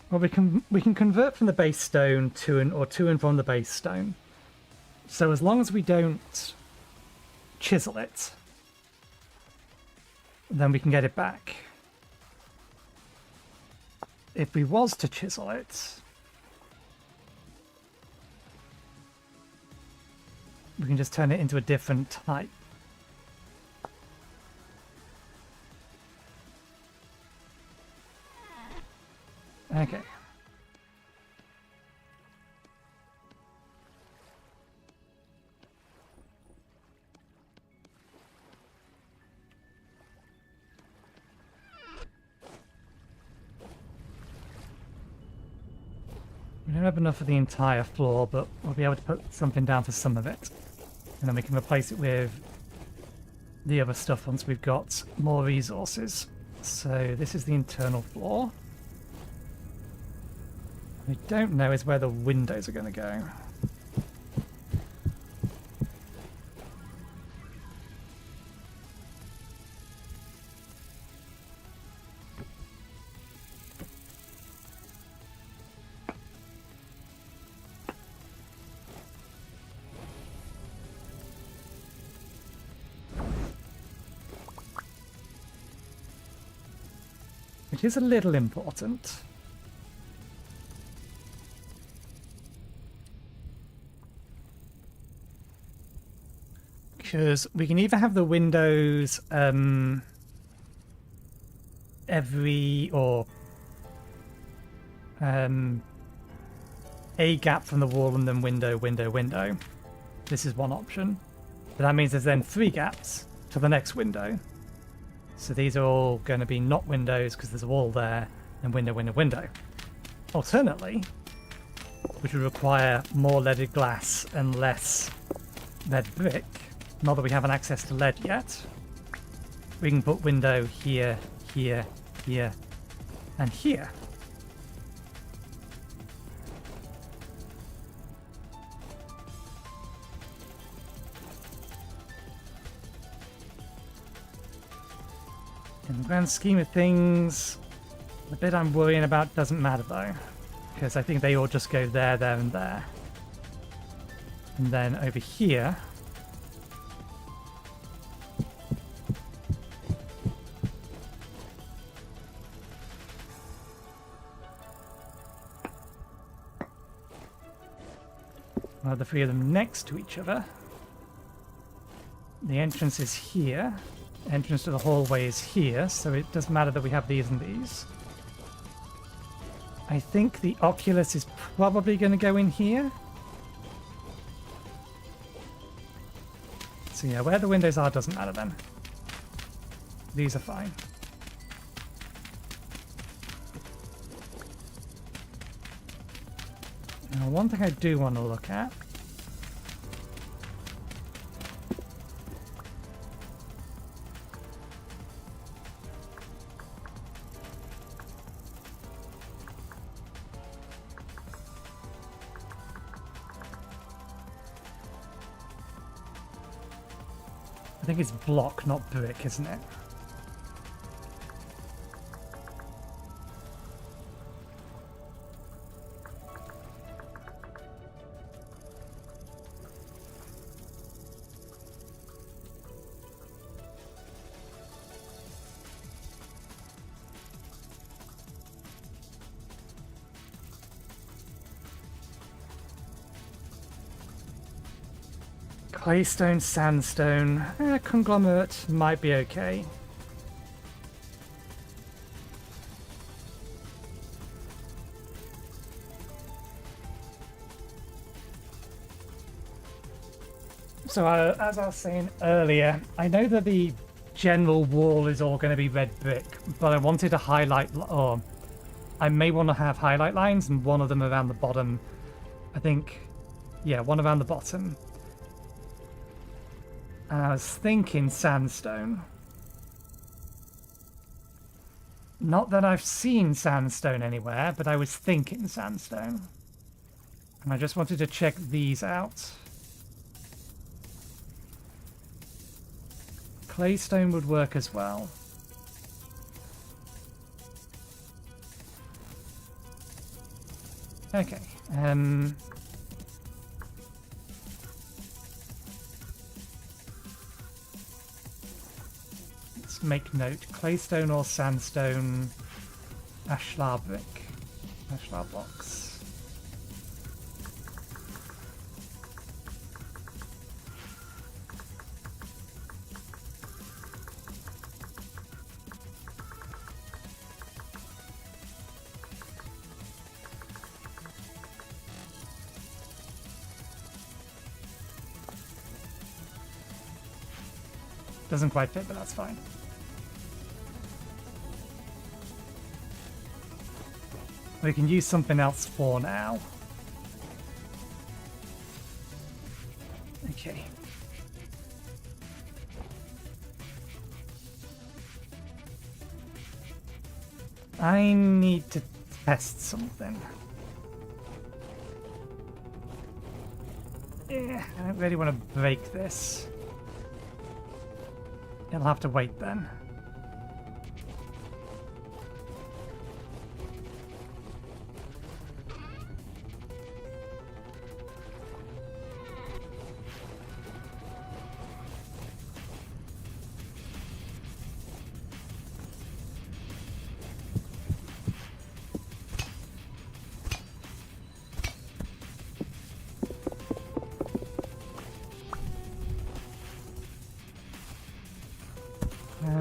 Well, we can convert from the base stone to and from the base stone. So as long as we don't chisel it, then we can get it back. If we was to chisel it, we can just turn it into a different type. Okay. We don't have enough of the entire floor, but we'll be able to put something down for some of it. And then we can replace it with the other stuff once we've got more resources. So this is the internal floor. What I don't know is where the windows are going to go. Which is a little important. Because we can either have the windows a gap from the wall and then window, window, window. This is one option. But that means there's then 3 gaps to the next window. So these are all going to be not windows because there's a wall there, and window, window, window. Alternately, which would require more leaded glass and less lead brick, not that we haven't access to lead yet, we can put window here, here, here, and here. In the grand scheme of things, the bit I'm worrying about doesn't matter though, because I think they all just go there, there, and there. And then over here, we'll have the 3 of them next to each other. The entrance is here. Entrance to the hallway is here, so it doesn't matter that we have these and these. I think the Oculus is probably going to go in here. So yeah, where the windows are doesn't matter then. These are fine. Now, one thing I do want to look at think it's block, not brick, isn't it? Claystone, sandstone, conglomerate might be okay. So as I was saying earlier, I know that the general wall is all going to be red brick, but I wanted to highlight, or I may want to have highlight lines and one of them around the bottom. I think, yeah, one around the bottom. And I was thinking sandstone. Not that I've seen sandstone anywhere, but I was thinking sandstone. And I just wanted to check these out. Claystone would work as well. Okay. Let's make note. Claystone or sandstone, ashlar brick, ashlar blocks. Doesn't quite fit, but that's fine. We can use something else for now. Okay. I need to test something. I don't really want to break this. It'll have to wait then.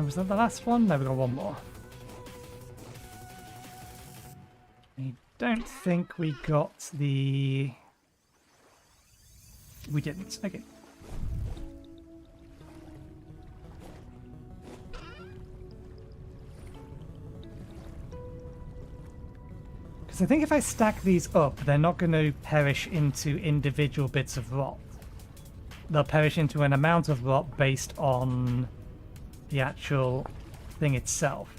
Was that the last one? No, we got one more. I don't think we got the... We didn't. Okay. Because I think if I stack these up, they're not going to perish into individual bits of rot. They'll perish into an amount of rot based on the actual thing itself.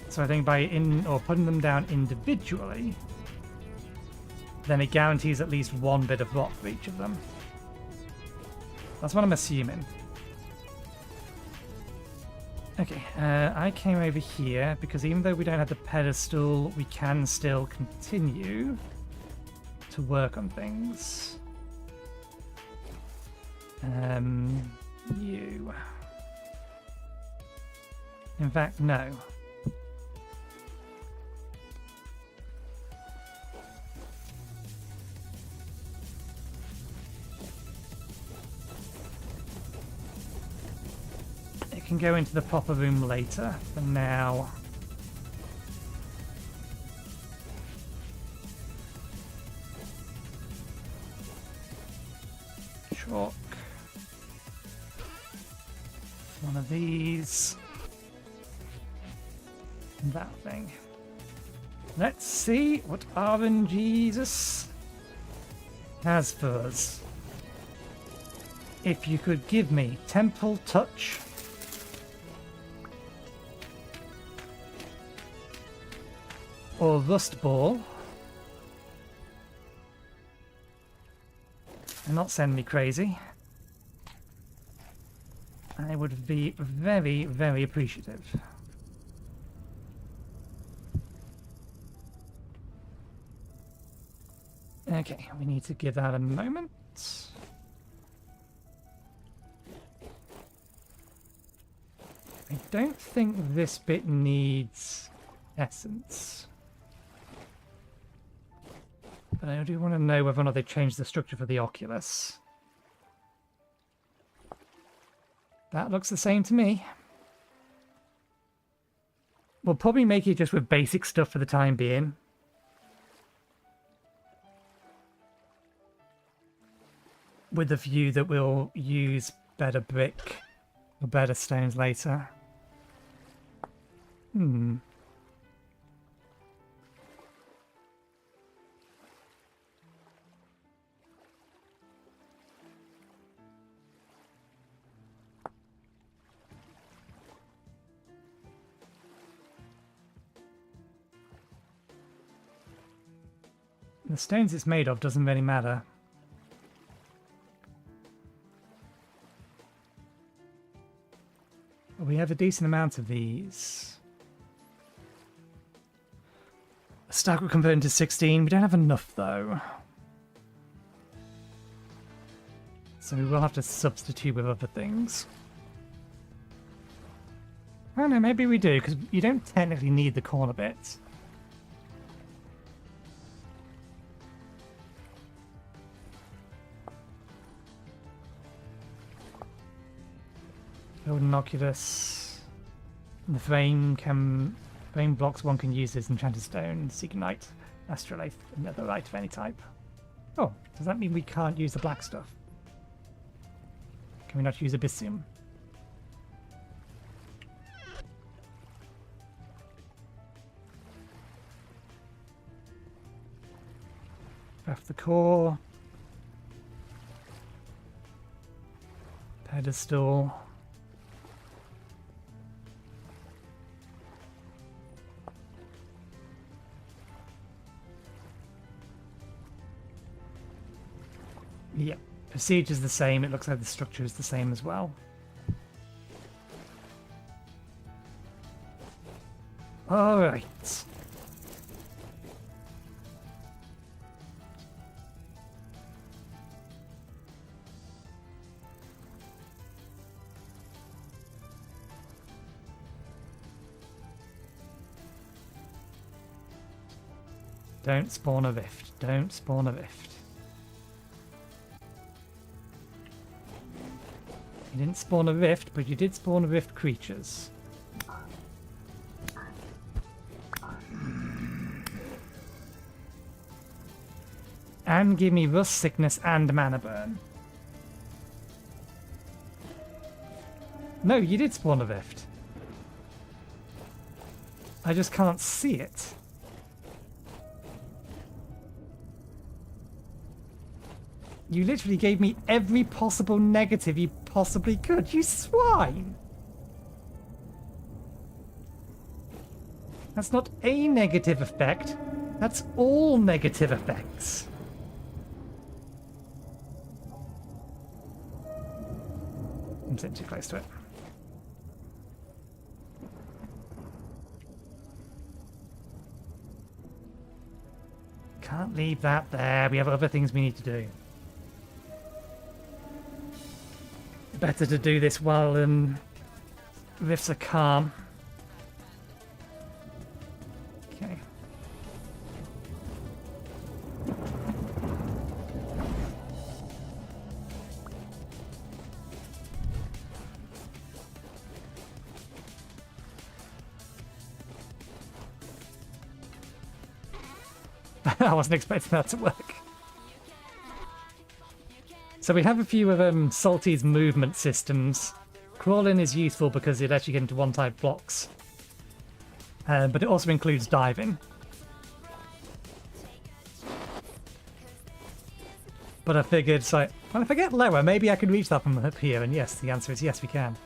So I think by putting them down individually, then it guarantees at least one bit of rot for each of them. That's what I'm assuming. Okay, I came over here because even though we don't have the pedestal, we can still continue to work on things. You. In fact, no. Can go into the proper room later. For now, chalk. One of these. And that thing. Let's see what RNGesus has for us. If you could give me Temple Touch. or Rust Ball. And not send me crazy. I would be very, very appreciative. Okay, we need to give that a moment. I don't think this bit needs essence. But I do want to know whether or not they changed the structure for the Oculus. That looks the same to me. We'll probably make it just with basic stuff for the time being. With the view that we'll use better brick or better stones later. The stones it's made of doesn't really matter. We have a decent amount of these. A stack will convert into 16. We don't have enough though. So we will have to substitute with other things. I don't know, maybe we do, because you don't technically need the corner bits. Golden Oculus. The frame blocks one can use as enchanted stone, Seeking Knight, Astrolaith, another light of any type. Oh, does that mean we can't use the black stuff? Can we not use Abyssium? Craft the core. Pedestal. Yep, procedure's the same. It looks like the structure is the same as well. Alright. Don't spawn a rift. Don't spawn a rift. You didn't spawn a rift, but you did spawn rift creatures. And give me rust, sickness, and mana burn. No, you did spawn a rift. I just can't see it. You literally gave me every possible negative you possibly could, you swine! That's not a negative effect, that's all negative effects. I'm sitting too close to it. Can't leave that there, we have other things we need to do. Better to do this while rifts are calm. Okay. I wasn't expecting that to work. So we have a few of Salty's movement systems. Crawling is useful because it lets you get into one-type blocks. But it also includes diving. But I figured, so well, if I get lower, maybe I can reach that from up here. And yes, the answer is yes, we can.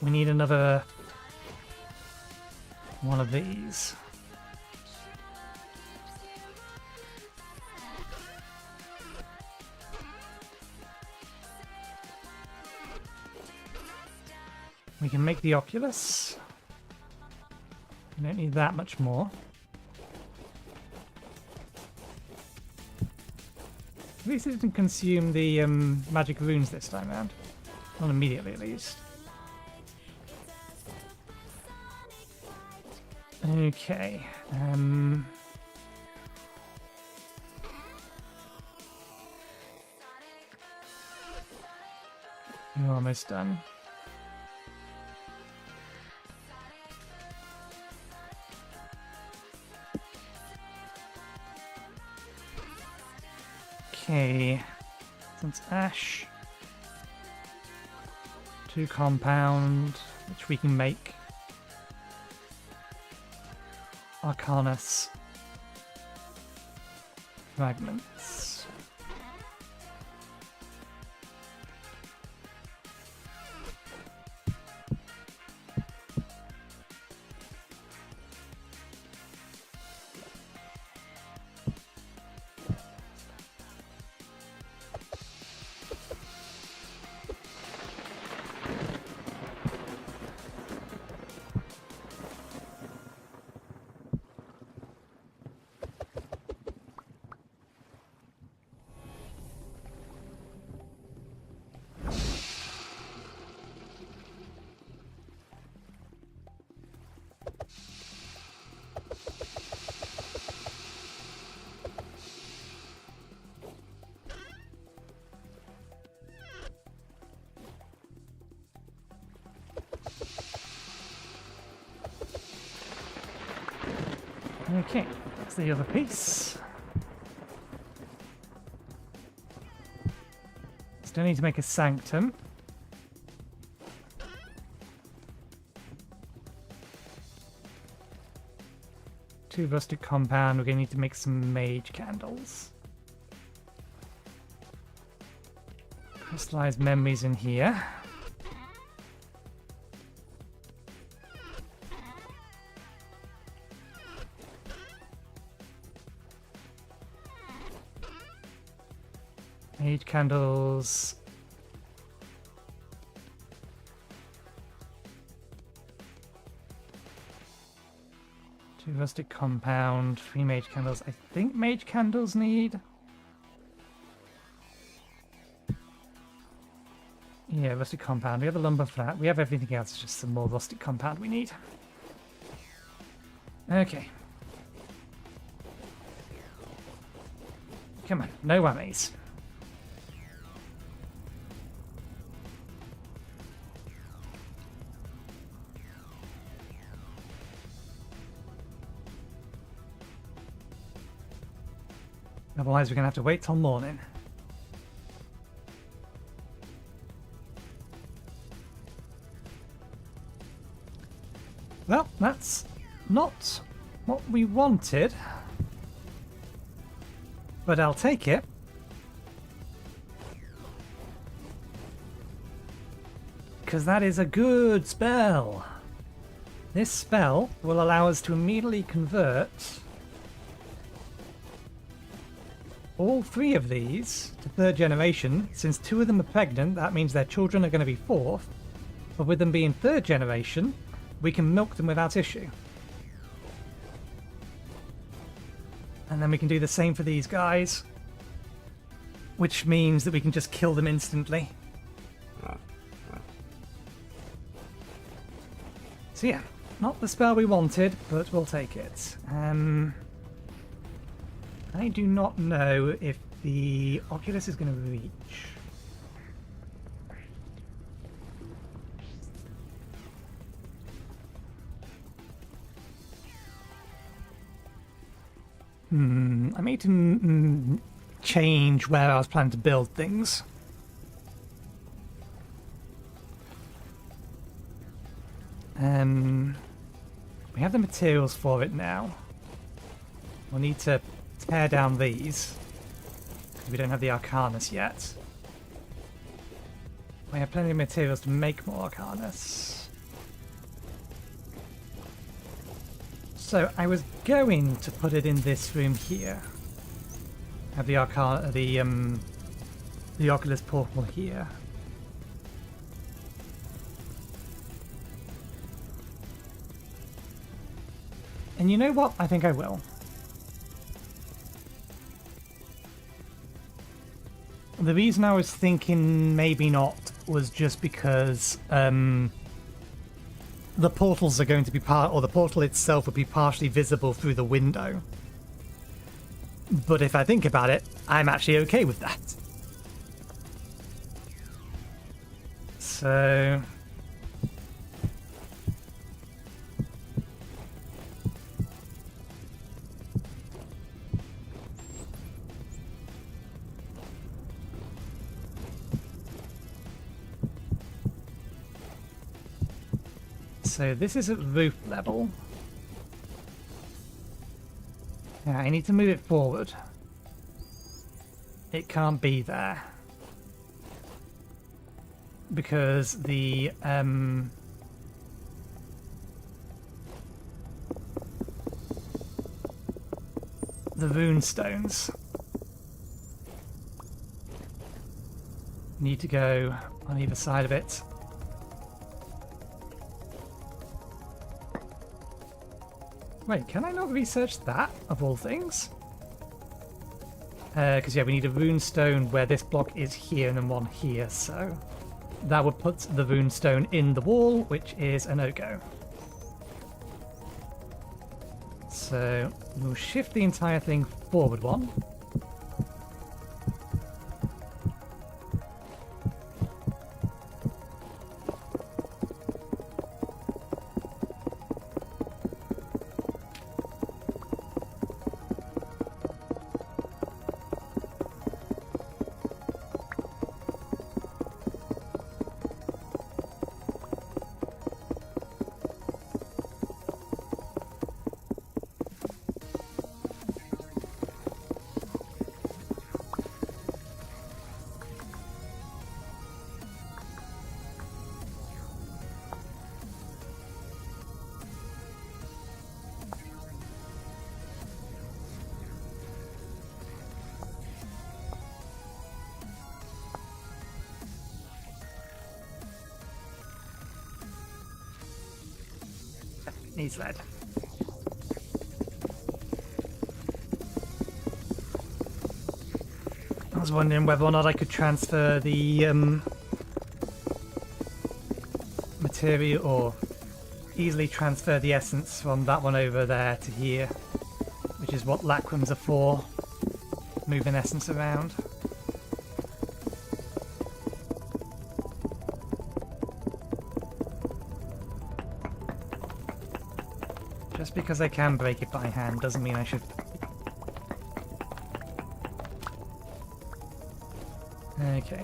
We need another one of these. We can make the Oculus. We don't need that much more. At least it didn't consume the magic runes this time around. Not immediately, at least. Okay. You're almost done. Okay, since ash, 2 compound, which we can make. Arcanus fragments. Okay, that's the other piece. Still need to make a sanctum. Two rustic compound. We're going to need to make some mage candles. Crystallized memories in here. Mage candles. Two rustic compound, 3 mage candles. I think mage candles need... Yeah, rustic compound. We have a lumber flat. We have everything else. It's just some more rustic compound we need. Okay. Come on, no whammies. Otherwise we're going to have to wait till morning. Well, that's not what we wanted. But I'll take it. Because that is a good spell. This spell will allow us to immediately convert all 3 of these to 3rd generation. Since 2 of them are pregnant, that means their children are going to be 4th. But with them being 3rd generation, we can milk them without issue. And then we can do the same for these guys. Which means that we can just kill them instantly. So yeah, not the spell we wanted, but we'll take it. I do not know if the Oculus is going to reach. I need to change where I was planning to build things. We have the materials for it now. We'll need to tear down these. We don't have the Arcanus yet. We have plenty of materials to make more Arcanus. So I was going to put it in this room here. Have the the Oculus portal here. And you know what? I think I will. The reason I was thinking maybe not was just because the portals are going to be or the portal itself would be partially visible through the window. But if I think about it, I'm actually okay with that. So... So this is at roof level. Yeah, I need to move it forward. It can't be there. Because the rune stones need to go on either side of it. Wait, can I not research that, of all things? Because, yeah, we need a rune stone where this block is here and then one here, so... That would put the rune stone in the wall, which is a no-go. So, we'll shift the entire thing forward one. Needs lead. I was wondering whether or not I could transfer the material, or easily transfer the essence from that one over there to here, which is what lacrims are for, moving essence around. Just because I can break it by hand doesn't mean I should. Okay.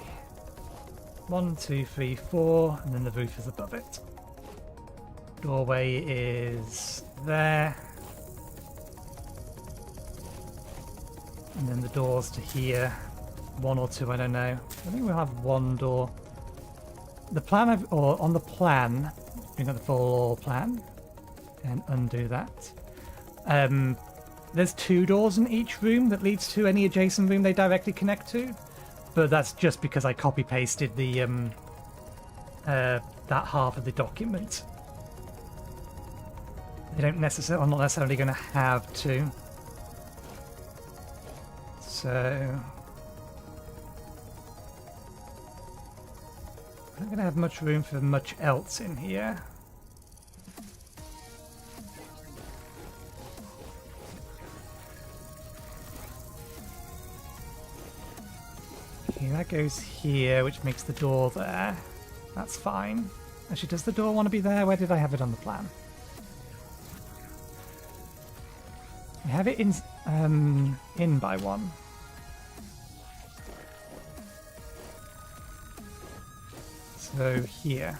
1, 2, 3, 4, and then the roof is above it. Doorway is there. And then the doors to here. 1 or 2, I don't know. I think we'll have one door. The plan, or on the plan, bring up the full plan. And undo that. There's 2 doors in each room that leads to any adjacent room they directly connect to, but that's just because I copy pasted the that half of the document. They don't necessarily, I'm not necessarily going to have to. So I'm not going to have much room for much else in here. That goes here, which makes the door there. That's fine. Actually, does the door want to be there? Where did I have it on the plan? I have it in by 1. So here.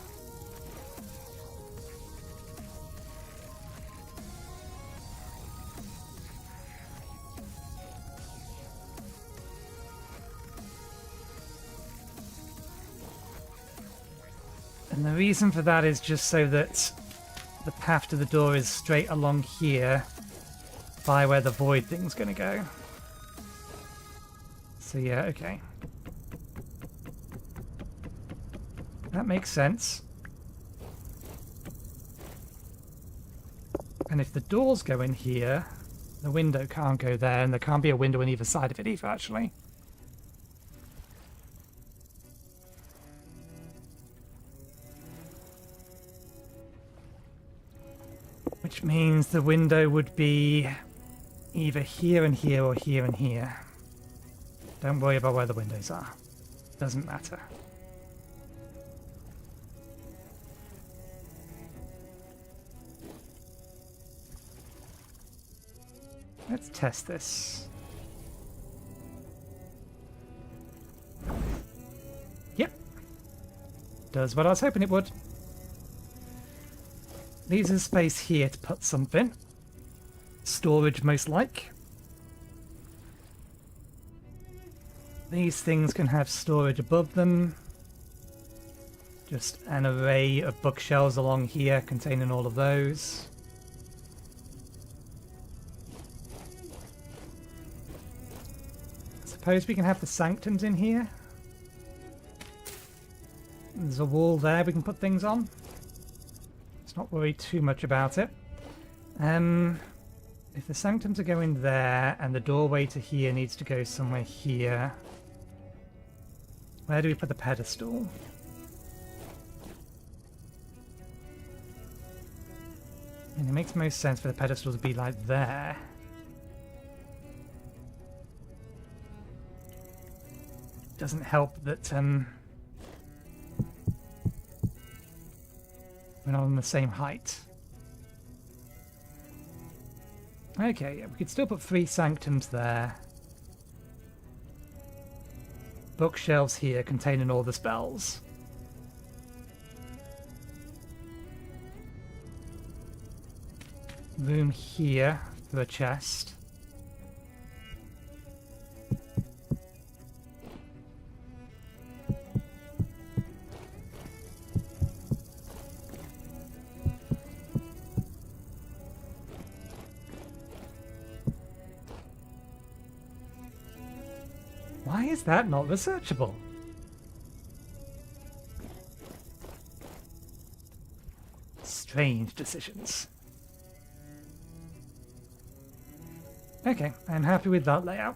And the reason for that is just so that the path to the door is straight along here by where the void thing's going to go. So yeah, okay. That makes sense. And if the doors go in here, the window can't go there, and there can't be a window on either side of it either, actually. Which means the window would be either here and here or here and here. Don't worry about where the windows are. Doesn't matter. Let's test this. Yep. Does what I was hoping it would. Leaves a space here to put something. Storage, most like. These things can have storage above them. Just an array of bookshelves along here containing all of those. Suppose we can have the sanctums in here. There's a wall there we can put things on. Let's not worry too much about it. If the sanctums are going there and the doorway to here needs to go somewhere here, where do we put the pedestal? And it makes most sense for the pedestal to be like there. Doesn't help that we're not on the same height. Okay, yeah, we could still put 3 sanctums there. Bookshelves here containing all the spells. Room here for a chest. Why is that not researchable? Strange decisions. Okay, I'm happy with that layout.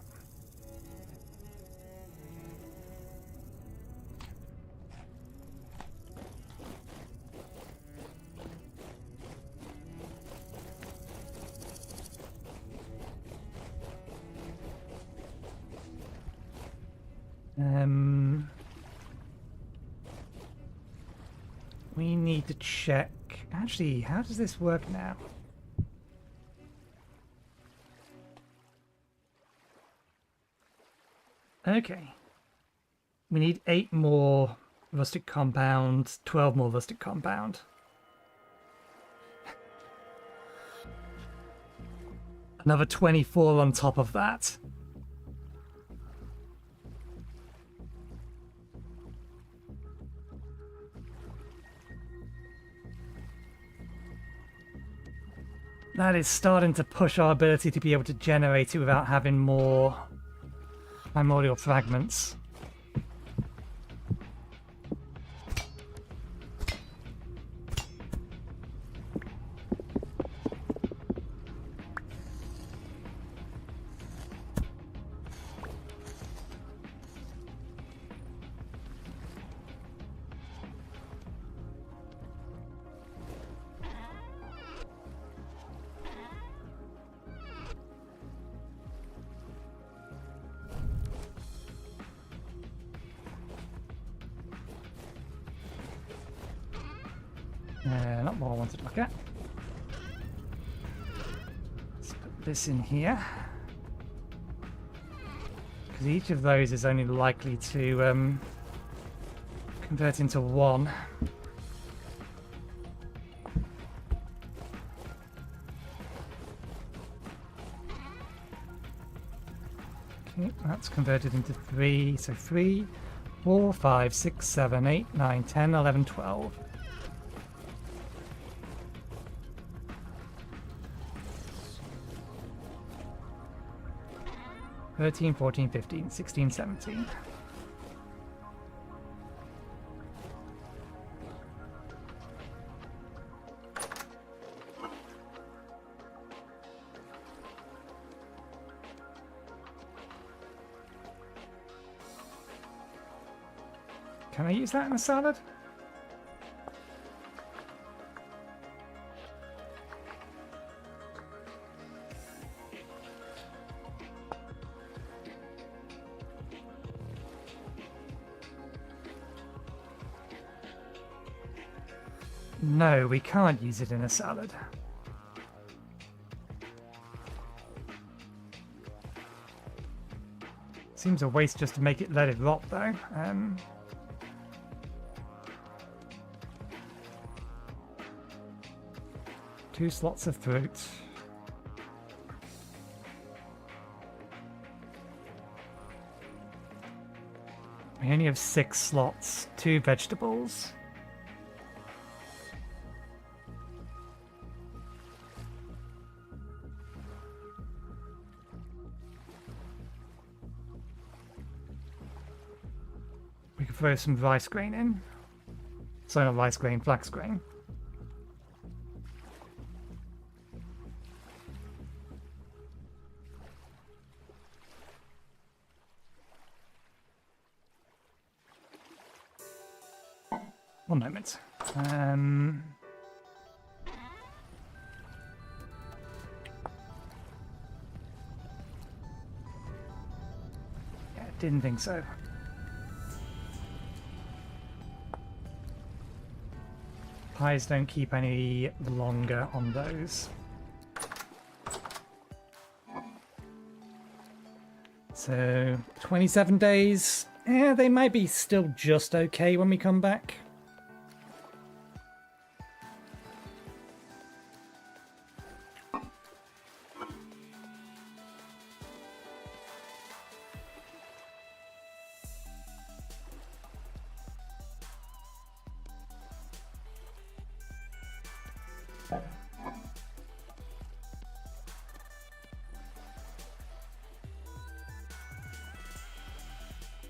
We need to check. Actually, how does this work now? Okay. We need 8 more rustic compound, 12 more rustic compound. Another 24 on top of that. That is starting to push our ability to be able to generate it without having more primordial fragments. Not what I wanted to look at. Let's put this in here. Because each of those is only likely to convert into 1. Okay, that's converted into 3. So 3, 4, 5, 6, 7, 8, 9, 10, 11, 12. 13, 14, 15, 16, 17. Can I use that in a salad? No, we can't use it in a salad. Seems a waste just to make it let it rot though. 2 slots of fruit. We only have 6 slots, 2 vegetables. We could throw some rice grain in. Sorry, not rice grain, flax grain. One moment. Yeah, didn't think so. Pies don't keep any longer on those. So, 27 days. Yeah, they might be still just okay when we come back.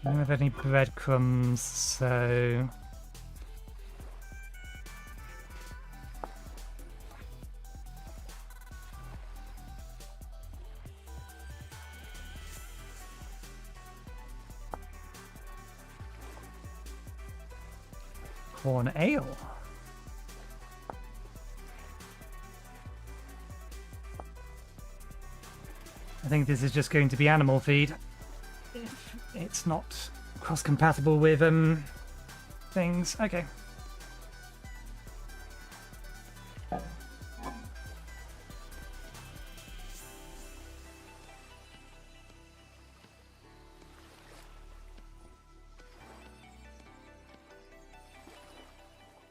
I don't have any breadcrumbs, so... Corn ale. I think this is just going to be animal feed. If it's not cross-compatible with things. Okay.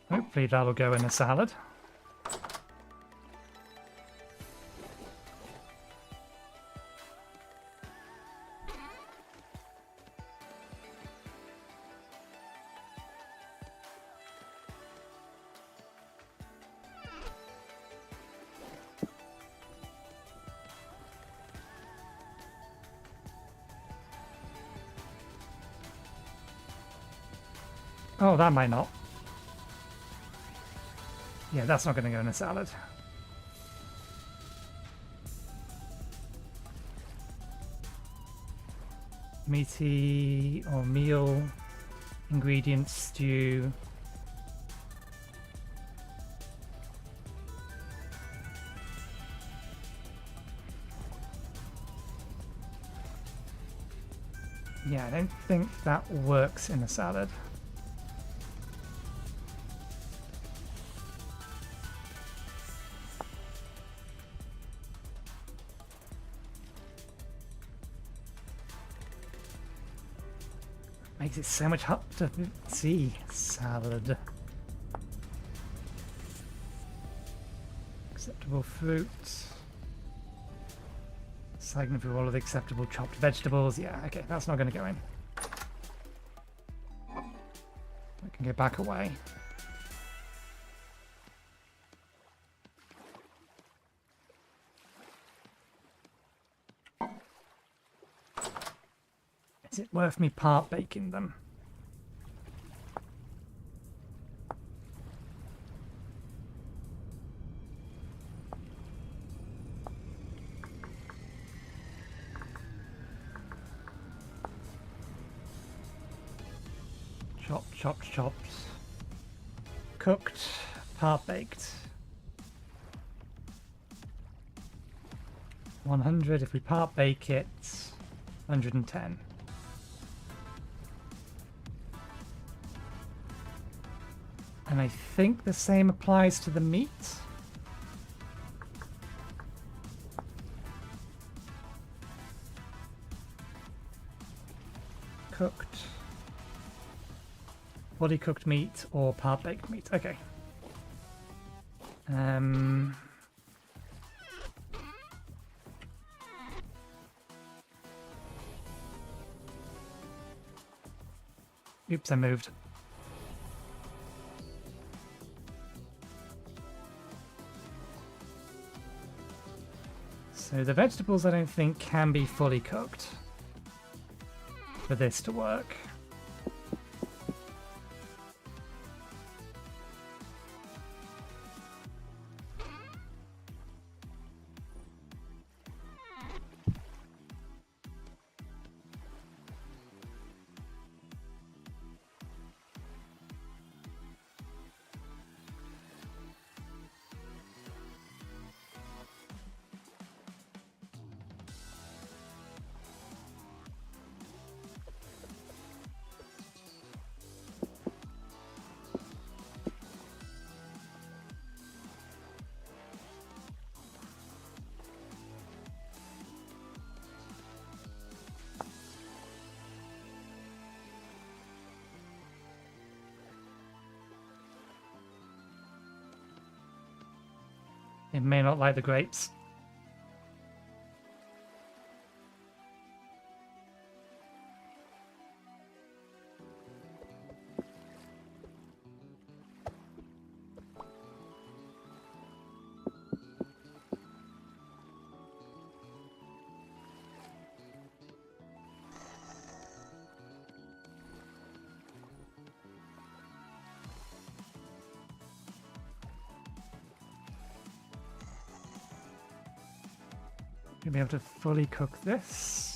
Hopefully that'll go in a salad. Oh, that might not. Yeah, that's not going to go in a salad. Meaty or meal ingredients stew. Yeah, I don't think that works in a salad. Makes it so much hard to see. Salad. Acceptable fruit. Cycling through all of the acceptable chopped vegetables. Yeah, okay, that's not going to go in. I can go back away. Is it worth me part baking them? Chopped, chopped, chopped. Cooked, part baked. 100 if we part bake it, 110. And I think the same applies to the meat. Cooked. Body cooked meat or part baked meat. Okay. Oops, I moved. So the vegetables I don't think can be fully cooked for this to work. It may not like the grapes. You'll be able to fully cook this.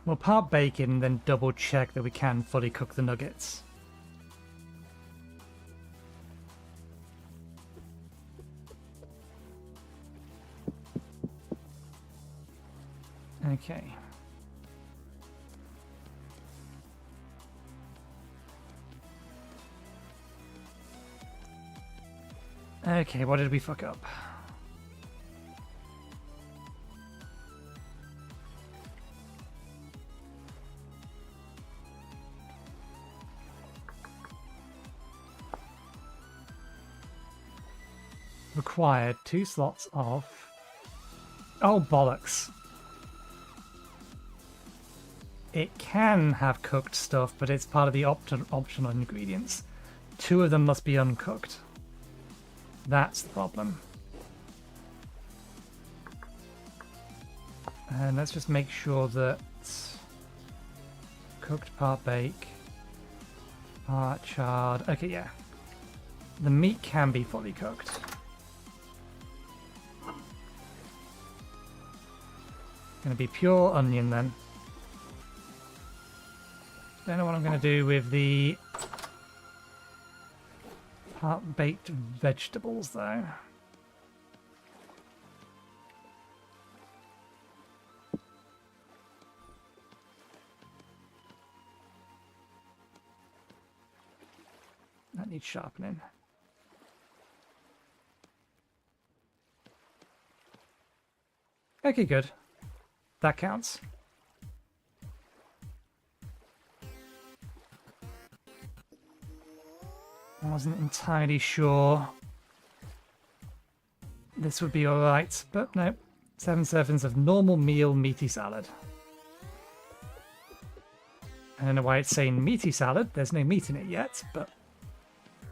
We'll part bake it and then double check that we can fully cook the nuggets. Okay. Okay, what did we fuck up? Required 2 slots of... Oh, bollocks. It can have cooked stuff, but it's part of the optional ingredients. 2 of them must be uncooked. That's the problem. And let's just make sure that cooked, part bake, part charred. Okay, yeah. The meat can be fully cooked. Gonna be pure onion then. Don't know what I'm gonna do with the part baked vegetables though. That needs sharpening. Okay, good. That counts. I wasn't entirely sure this would be alright, but no. 7 servings of normal meal meaty salad. I don't know why it's saying meaty salad. There's no meat in it yet, but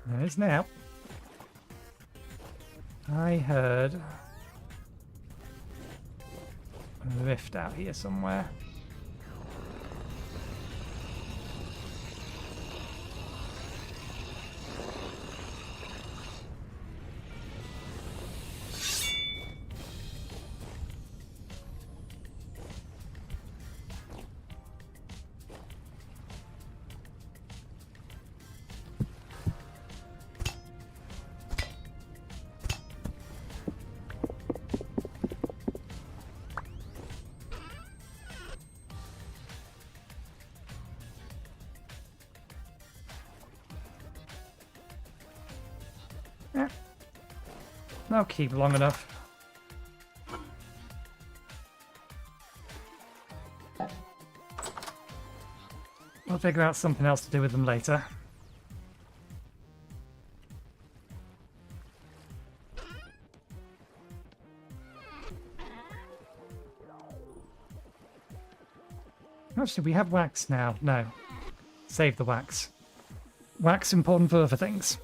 there is now. I heard a rift out here somewhere. Yeah. I'll keep long enough. We'll figure out something else to do with them later. Actually, we have wax now. No. Save the wax. Wax important for other things.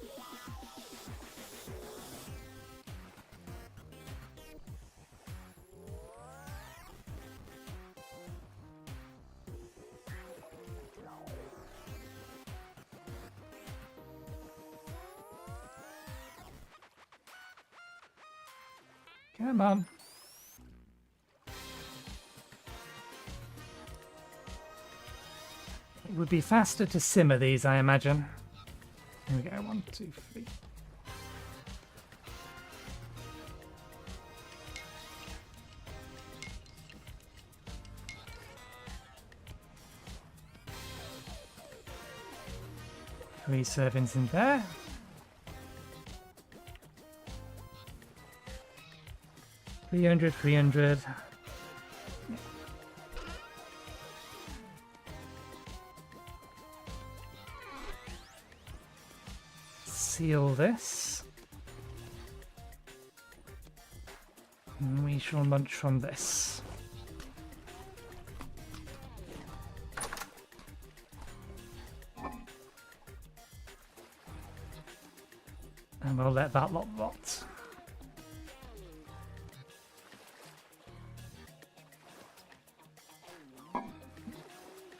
Come on. It would be faster to simmer these, I imagine. Here we go. 1, 2, 3. Three servings in there. $300. Seal this. And we shall munch from this. And we'll let that lot rot.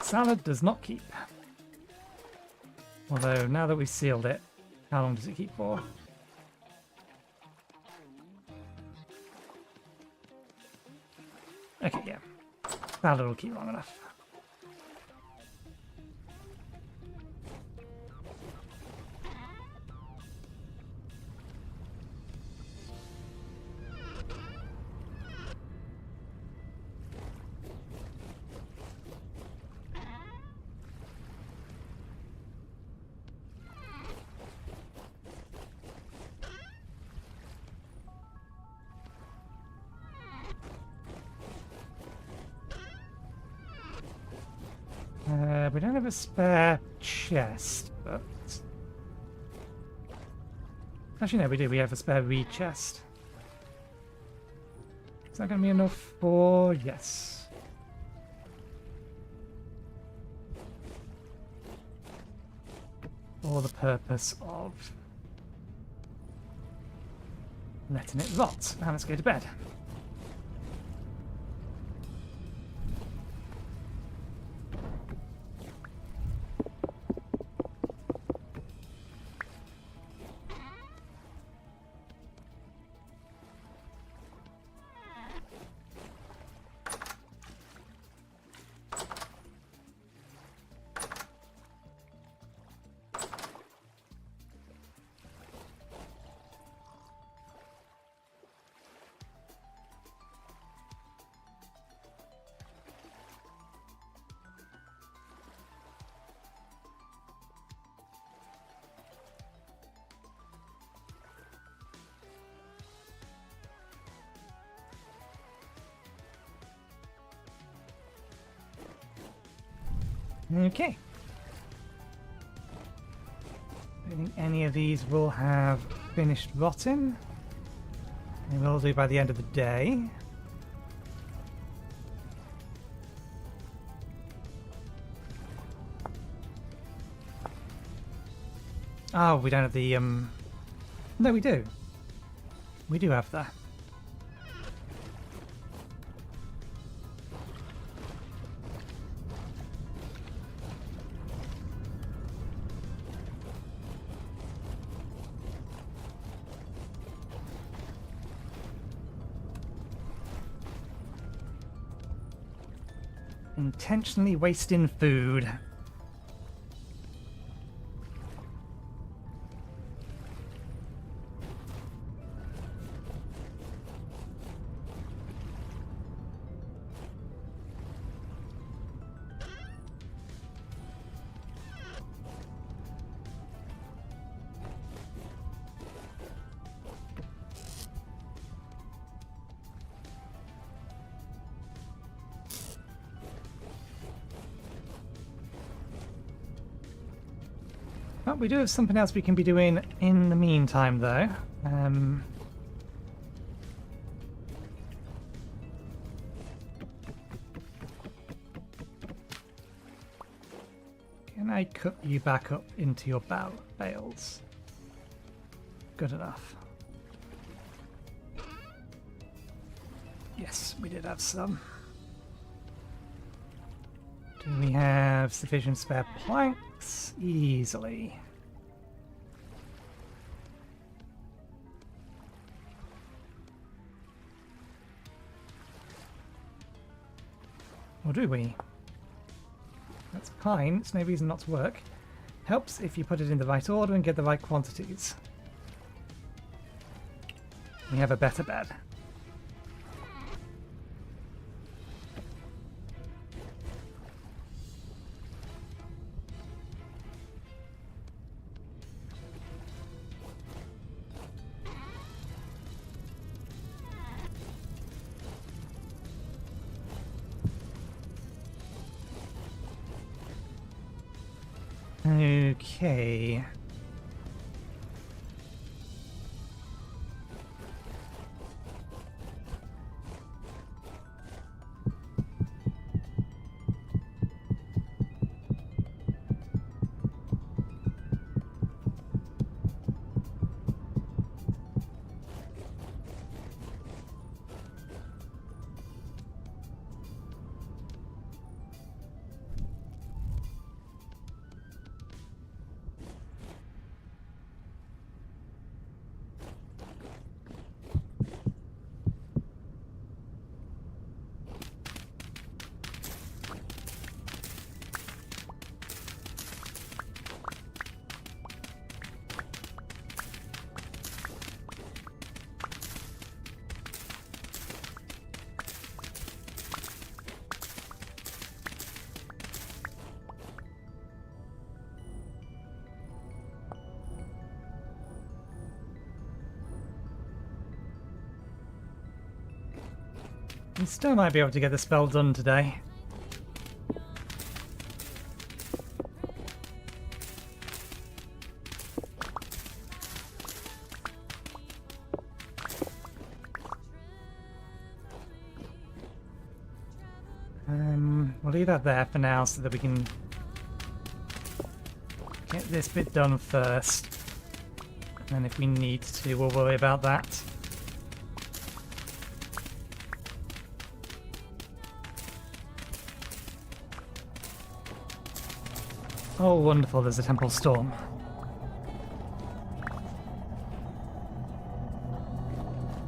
Salad does not keep. Although, now that we've sealed it, how long does it keep for? Okay, yeah. Salad will keep long enough. We don't have a spare chest, but... Actually, no, we do. We have a spare reed chest. Is that going to be enough for... Yes. For the purpose of... letting it rot. Now let's go to bed. Okay. I don't think any of these will have finished rotting. They will do by the end of the day. Oh, we don't have the, No, we do. We do have that. Intentionally wasting food. Well, we do have something else we can be doing in the meantime, though. Can I cut you back up into your bales? Good enough. Yes, we did have some. Do we have sufficient spare planks? Easily. Or do we? That's fine, it's no reason not to work. Helps if you put it in the right order and get the right quantities. We have a better bed. Okay. We still might be able to get the spell done today. We'll leave that there for now so that we can get this bit done first. And if we need to, we'll worry about that. Oh, wonderful, there's a temple storm.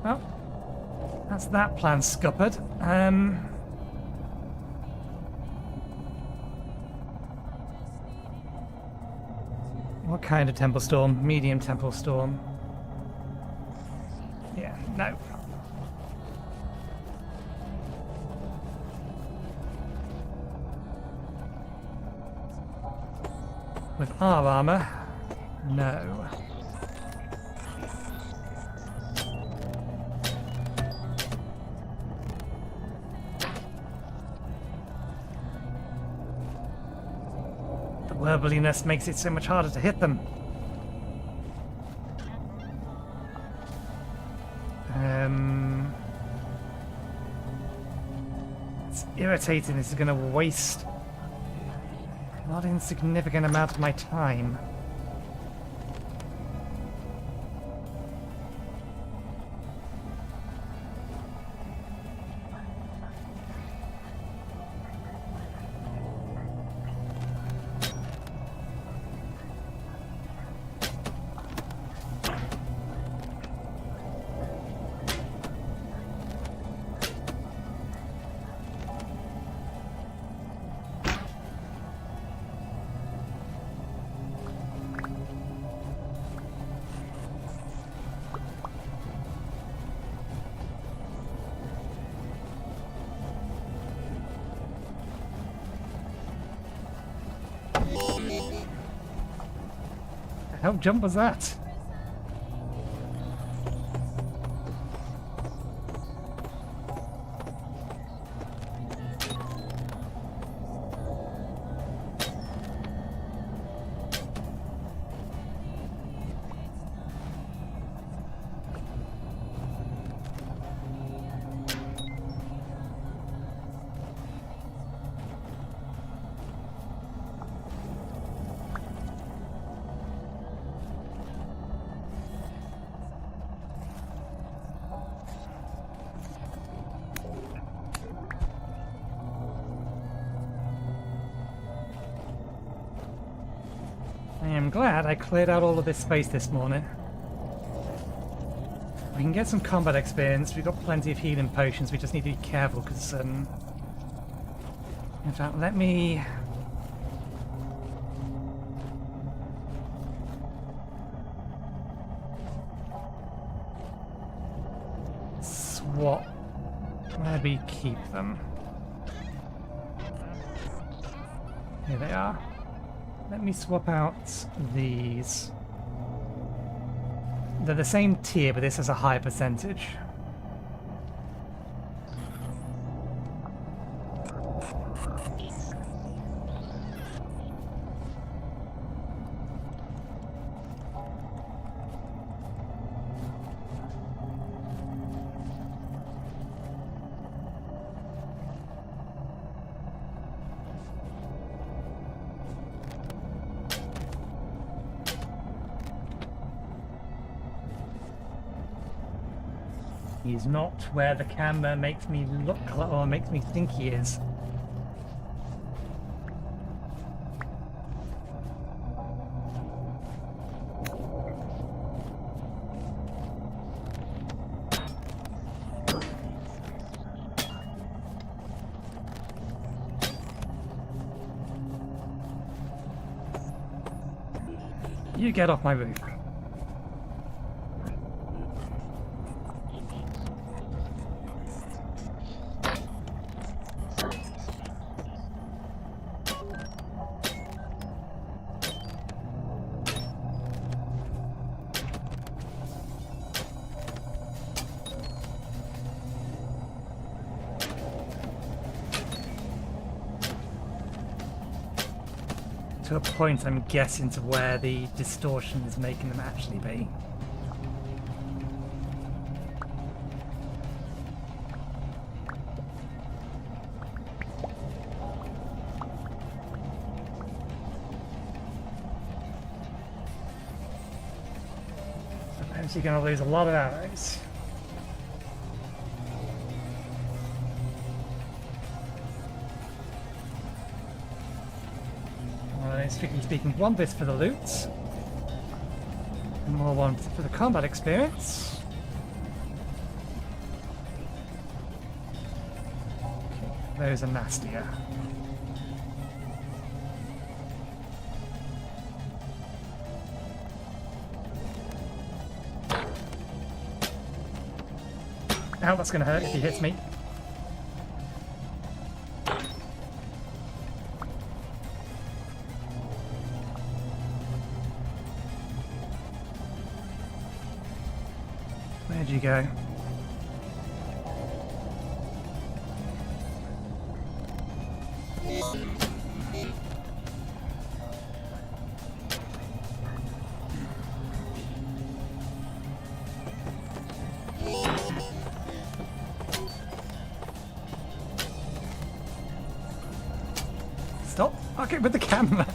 Well, that's that plan scuppered. What kind of temple storm? Medium temple storm. Yeah, no. With our armor, no. Wirbliness makes it so much harder to hit them. It's irritating. This is going to waste a not insignificant amount of my time. How jump was that? I'm glad I cleared out all of this space this morning. We can get some combat experience. We've got plenty of healing potions. We just need to be careful because, in fact, let me... swap. Where do we keep them? Here they are. Let me swap out these. They're the same tier, but this has a higher percentage. He's not where the camera makes me look like, or makes me think he is. You get off my roof. To a point, I'm guessing to where the distortion is making them actually be. Suppose you're going to lose a lot of arrows. Strictly speaking, one bit for the loot, and more one for the combat experience. Okay, those are nastier. Ow, that's going to hurt if he hits me. Where'd you go? Stop. Okay, with the camera.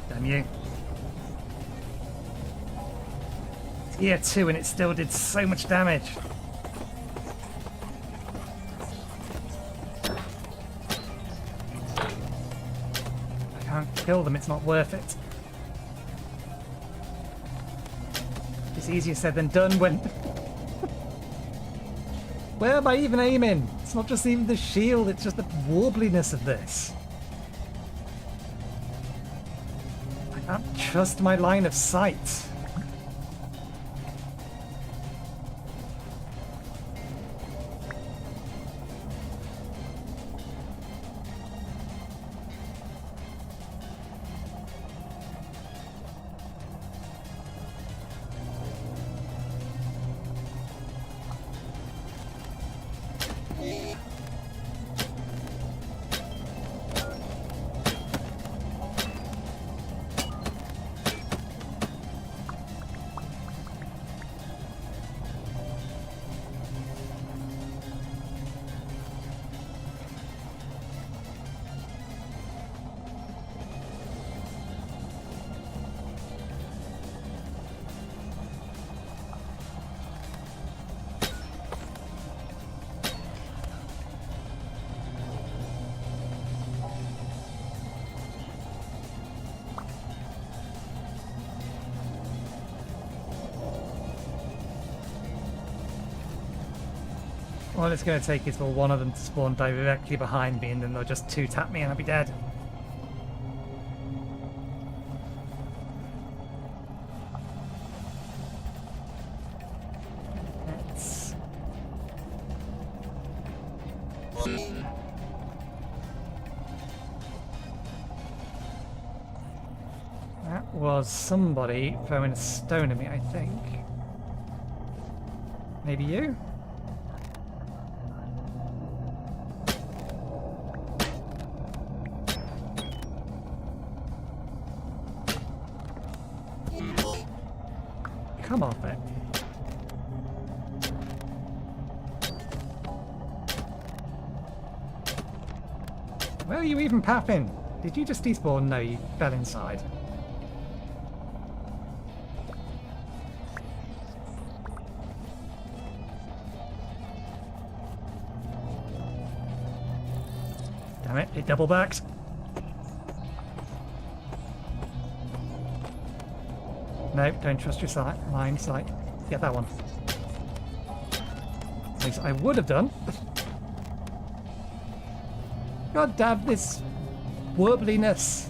Damn you. It's year 2 and it still did so much damage. I can't kill them, it's not worth it. It's easier said than done when... Where am I even aiming? It's not just even the shield, it's just the warbliness of this. I can't trust my line of sight. All it's going to take is for one of them to spawn directly behind me and then they'll just two-tap me and I'll be dead. Let's... That was somebody throwing a stone at me, I think. Maybe you? Come off it. Where are you even papping? Did you just despawn? No, you fell inside. Damn it, it double backed. No, don't trust your sight. Line sight. Get that one. At least I would have done. God damn this warbliness.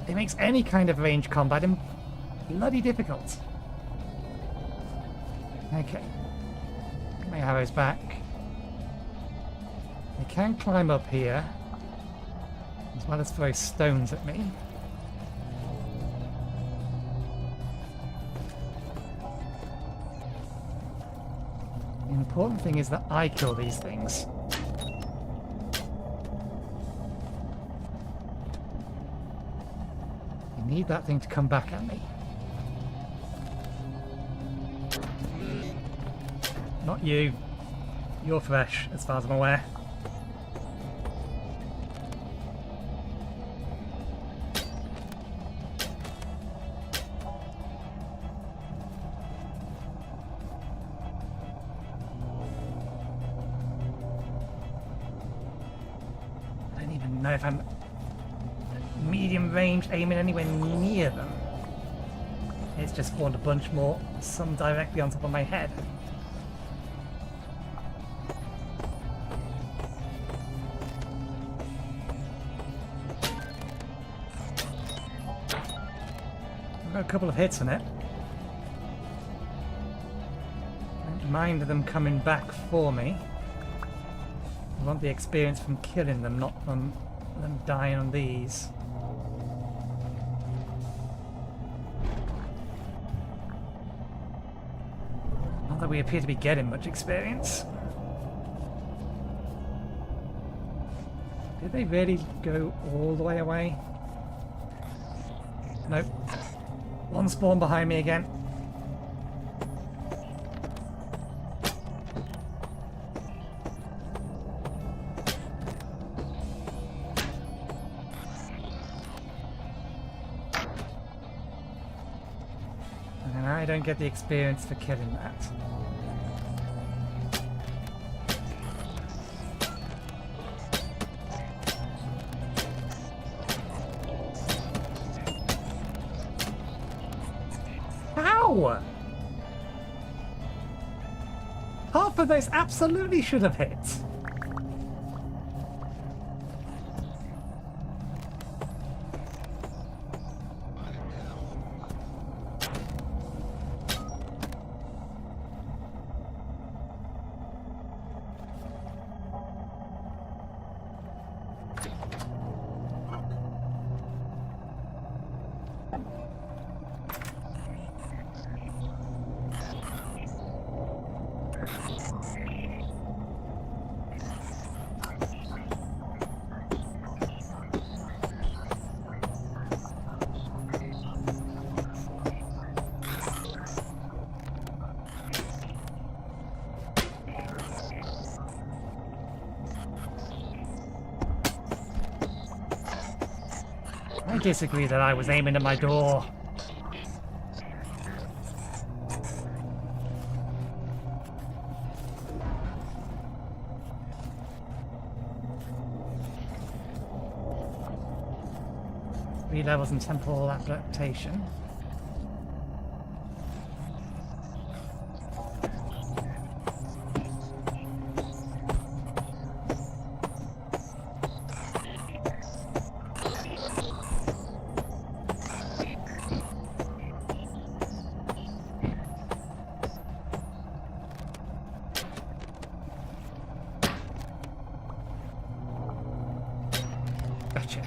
It makes any kind of range combat bloody difficult. Okay. Get my arrows back. I can climb up here, as well as throw stones at me. The important thing is that I kill these things. I need that thing to come back at me. Not you. You're fresh, as far as I'm aware. Know if I'm medium range aiming anywhere near them. It's just spawned a bunch more, some directly on top of my head. I've got a couple of hits on it. Don't mind them coming back for me. I want the experience from killing them, not from them dying on these. Not that we appear to be getting much experience. Did they really go all the way away? Nope. One spawn behind me again. And I don't get the experience for killing that. How? Half of those absolutely should have hit. I disagree that I was aiming at my door. Three levels in temporal adaptation. Gotcha.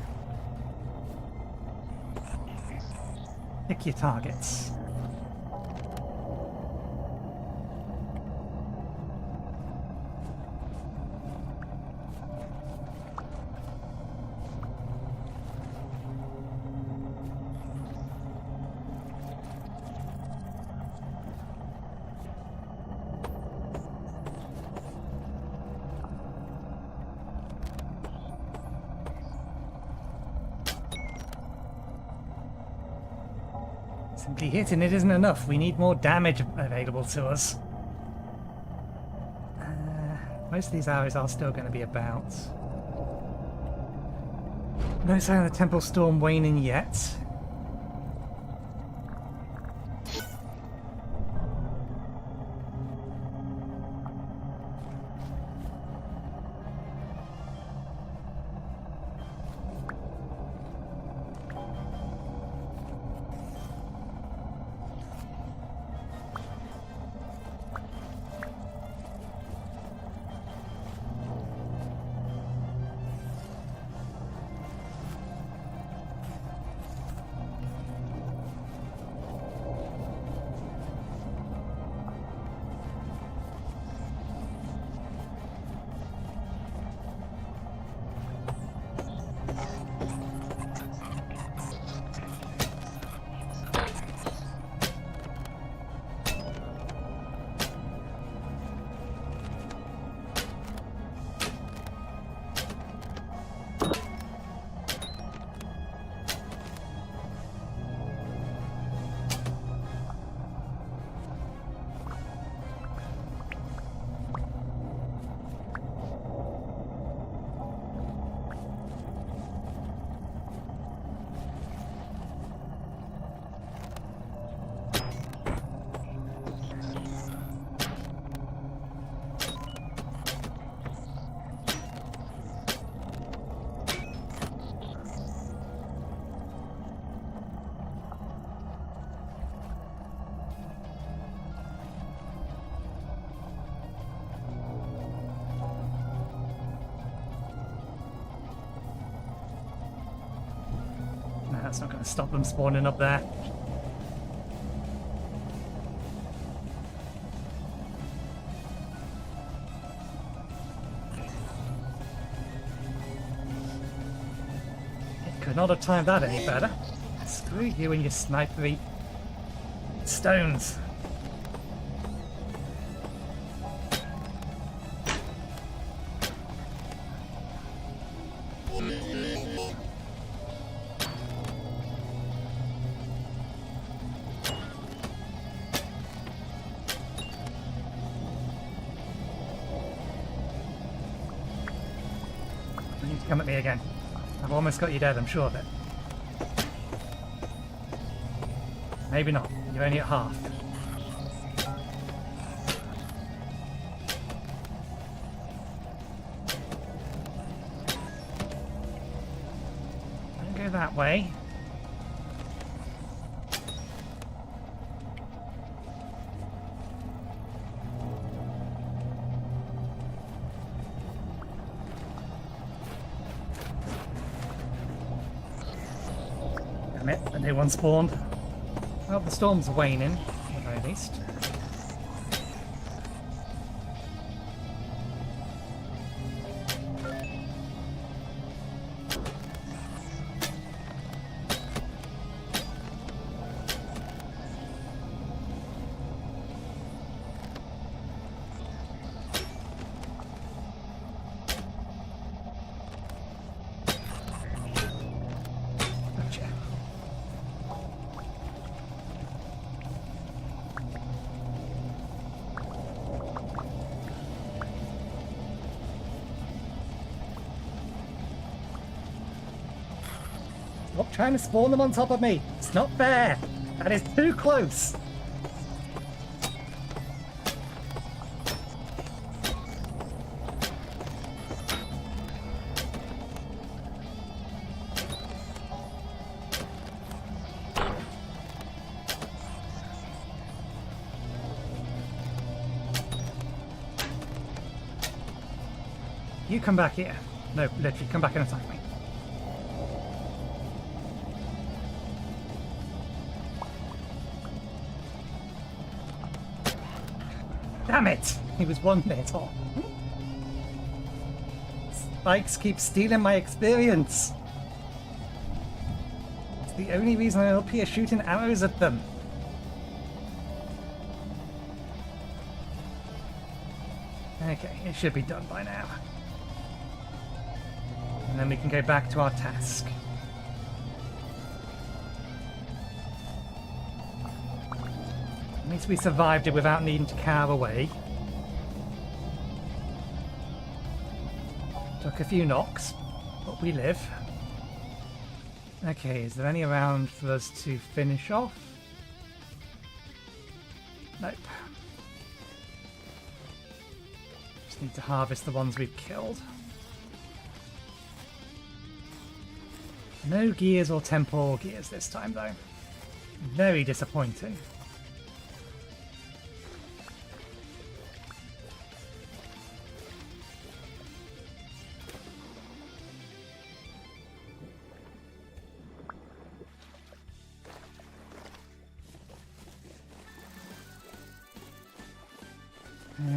Pick your targets. Simply hitting it isn't enough. We need more damage available to us. Most of these arrows are still going to be about. No sign of the Temple Storm waning yet. It's not going to stop them spawning up there. It could not have timed that any better. Screw you and your snipery stones. Come at me again. I've almost got you dead, I'm sure of it. Maybe not. You're only at half. Don't go that way. Damn it, a new one spawned. Well, the storm's waning, at the very least. Stop trying to spawn them on top of me. It's not fair. That is too close. You come back here. No, literally, come back and attack me. Damn it! He was one bit off. Spikes keep stealing my experience. It's the only reason I'm up here shooting arrows at them. Okay, it should be done by now. And then we can go back to our task. At least we survived it without needing to carve away. Took a few knocks, but we live. Okay, is there any around for us to finish off? Nope. Just need to harvest the ones we've killed. No gears or temporal gears this time, though. Very disappointing.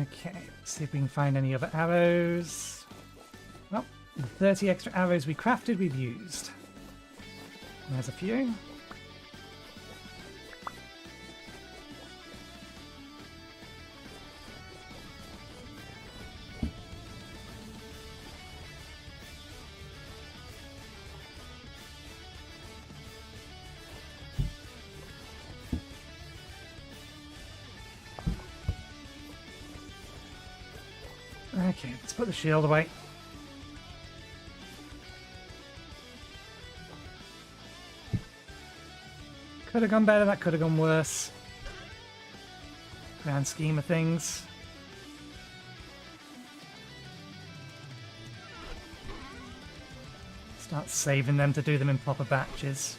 Okay, let's see if we can find any other arrows. Well, the 30 extra arrows we crafted, we've used. There's a few. Okay, let's put the shield away. Could have gone better, that could have gone worse. Grand scheme of things. Start saving them to do them in proper batches.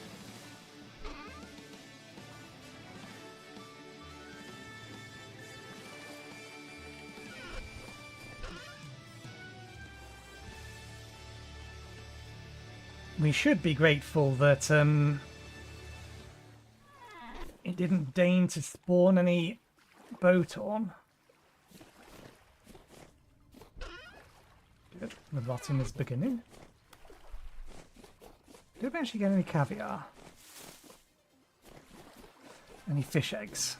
We should be grateful that It didn't deign to spawn any boat on. Good. The rotting is beginning. Did we actually get any caviar? Any fish eggs?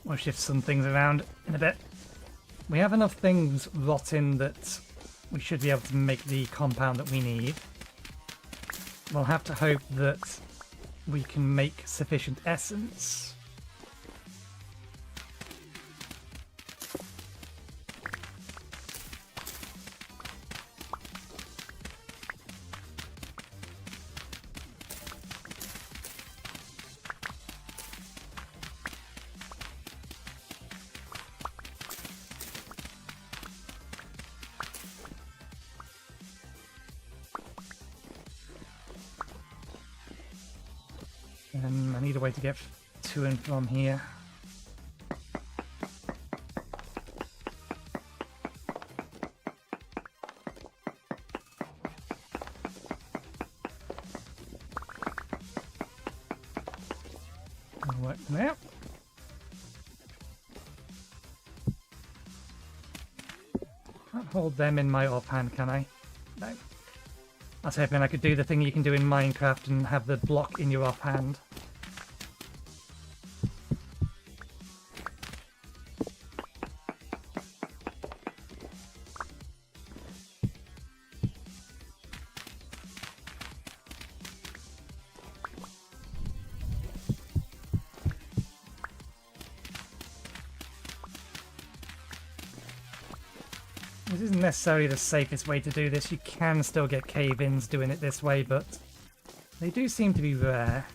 We'll shift some things around in a bit. We have enough things rotting that we should be able to make the compound that we need. We'll have to hope that we can make sufficient essence. I need a way to get to and from here. That'll work from there. Can't hold them in my offhand, can I? No. I was hoping I could do the thing you can do in Minecraft and have the block in your offhand. This isn't necessarily the safest way to do this. You can still get cave-ins doing it this way, but they do seem to be rare.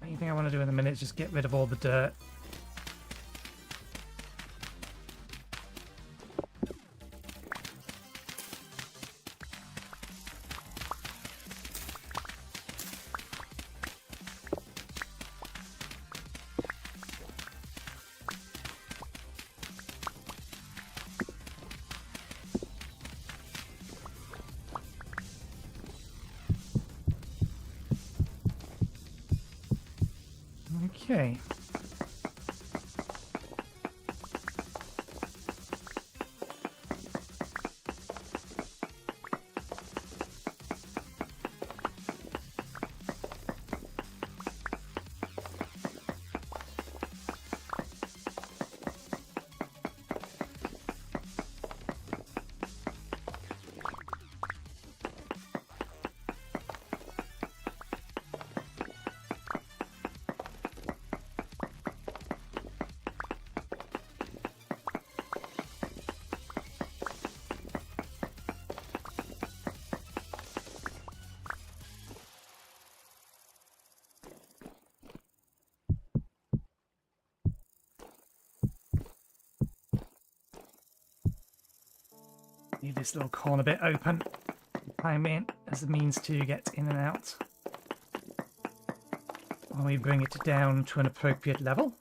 Main thing I want to do in a minute is just get rid of all the dirt. Okay. Leave this little corner bit open. Climb in as a means to get in and out. While we bring it down to an appropriate level.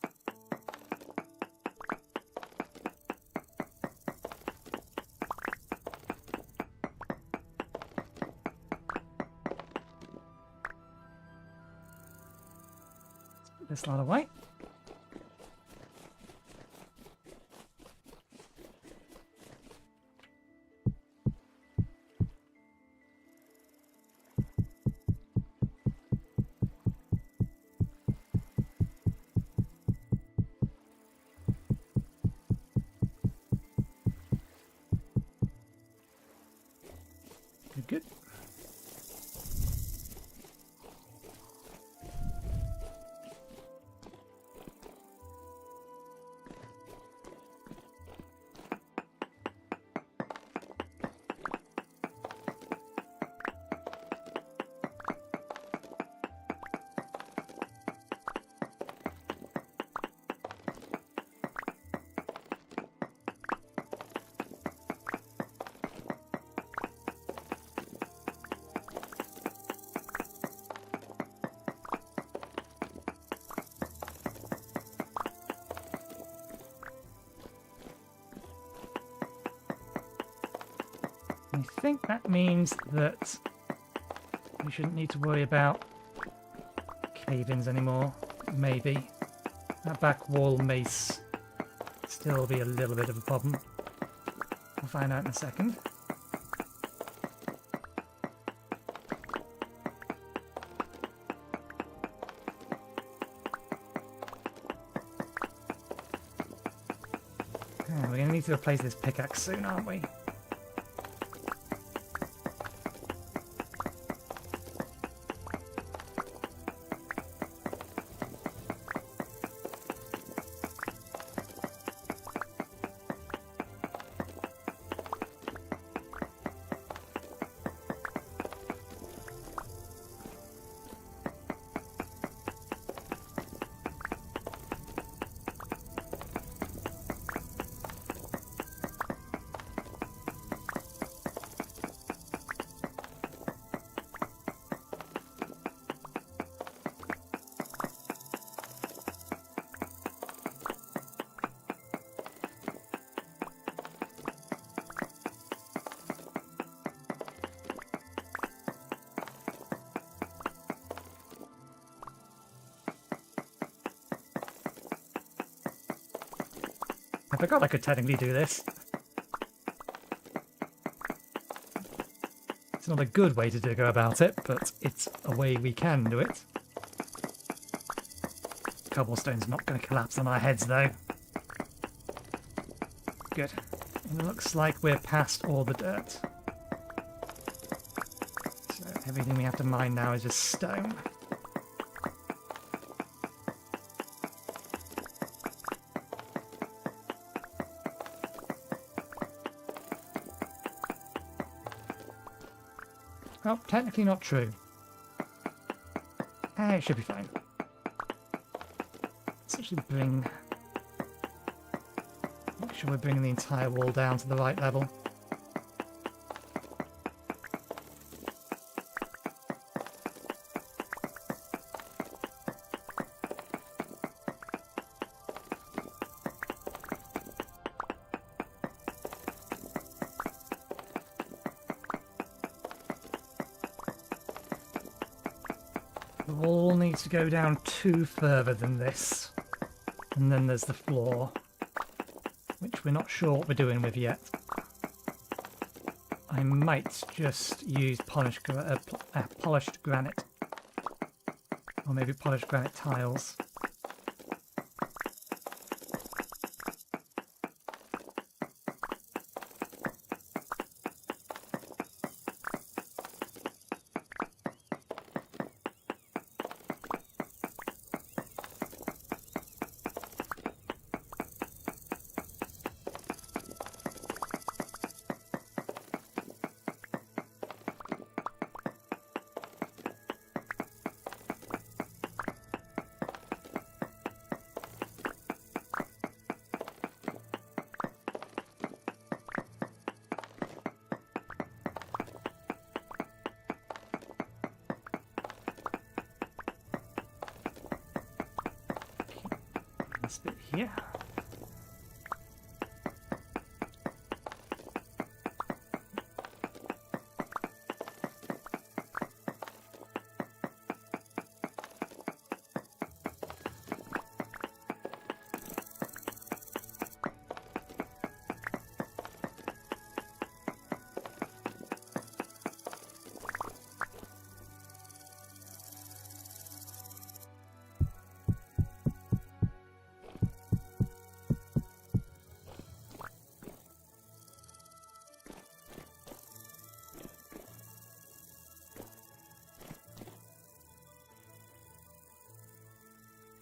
Let's put this lot away. Good. I think that means that we shouldn't need to worry about cave-ins anymore. Maybe. That back wall may still be a little bit of a problem. We'll find out in a second. We're going to need to replace this pickaxe soon, aren't we? I forgot I could technically do this. It's not a good way to go about it, but it's a way we can do it. Cobblestone's not going to collapse on our heads, though. Good. And it looks like we're past all the dirt. So everything we have to mine now is just stone. Well, technically not true. It should be fine. Let's actually make sure we're bringing the entire wall down to the right level. The wall needs to go down 2 further than this. And then there's the floor, which we're not sure what we're doing with yet. I might just use polished granite. Or maybe polished granite tiles. This bit here.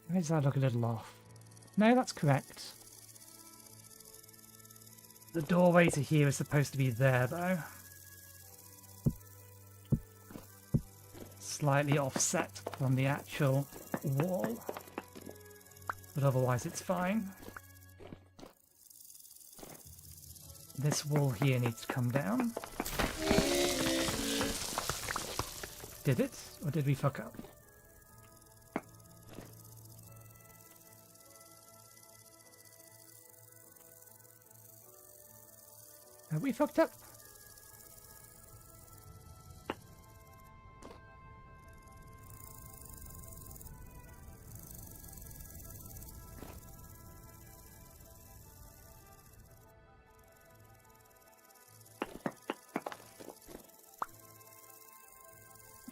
Why does that look a little off? No, that's correct. The doorway to here is supposed to be there, though. Slightly offset from the actual wall. But otherwise it's fine. This wall here needs to come down. Did it? Or did we fuck up? Have we fucked up?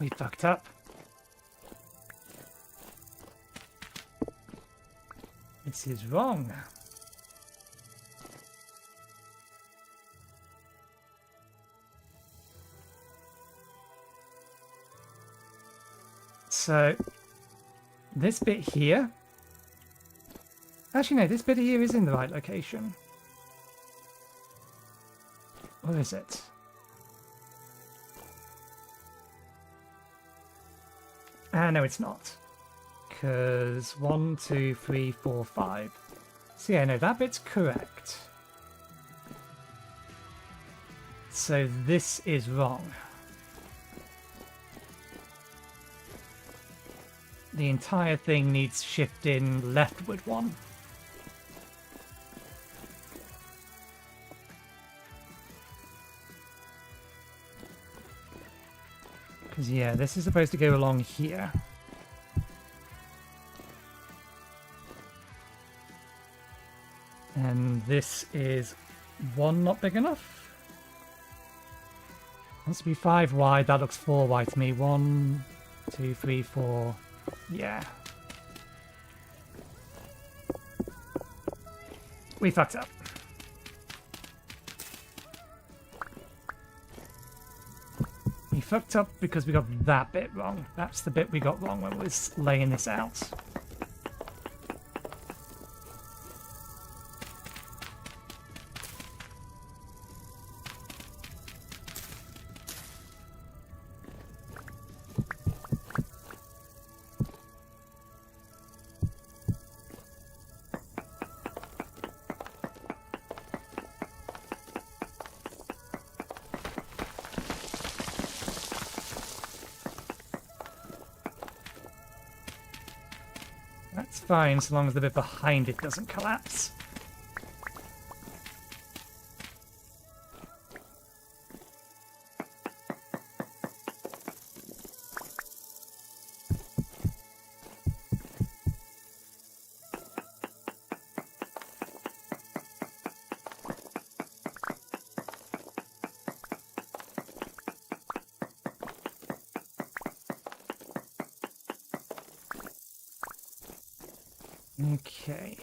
We fucked up. This is wrong. So, this bit here... Actually, no, this bit here is in the right location. Or is it? No, it's not. Because 1, 2, 3, 4, 5. So yeah, no, that bit's correct. So this is wrong. The entire thing needs shifting leftward 1. Because yeah, this is supposed to go along here. And this is 1 not big enough. Wants to be 5 wide. That looks 4 wide to me. 1, 2, 3, 4. Yeah. We fucked up. We fucked up because we got that bit wrong. That's the bit we got wrong when we was laying this out. That's fine, so long as the bit behind it doesn't collapse. Okay.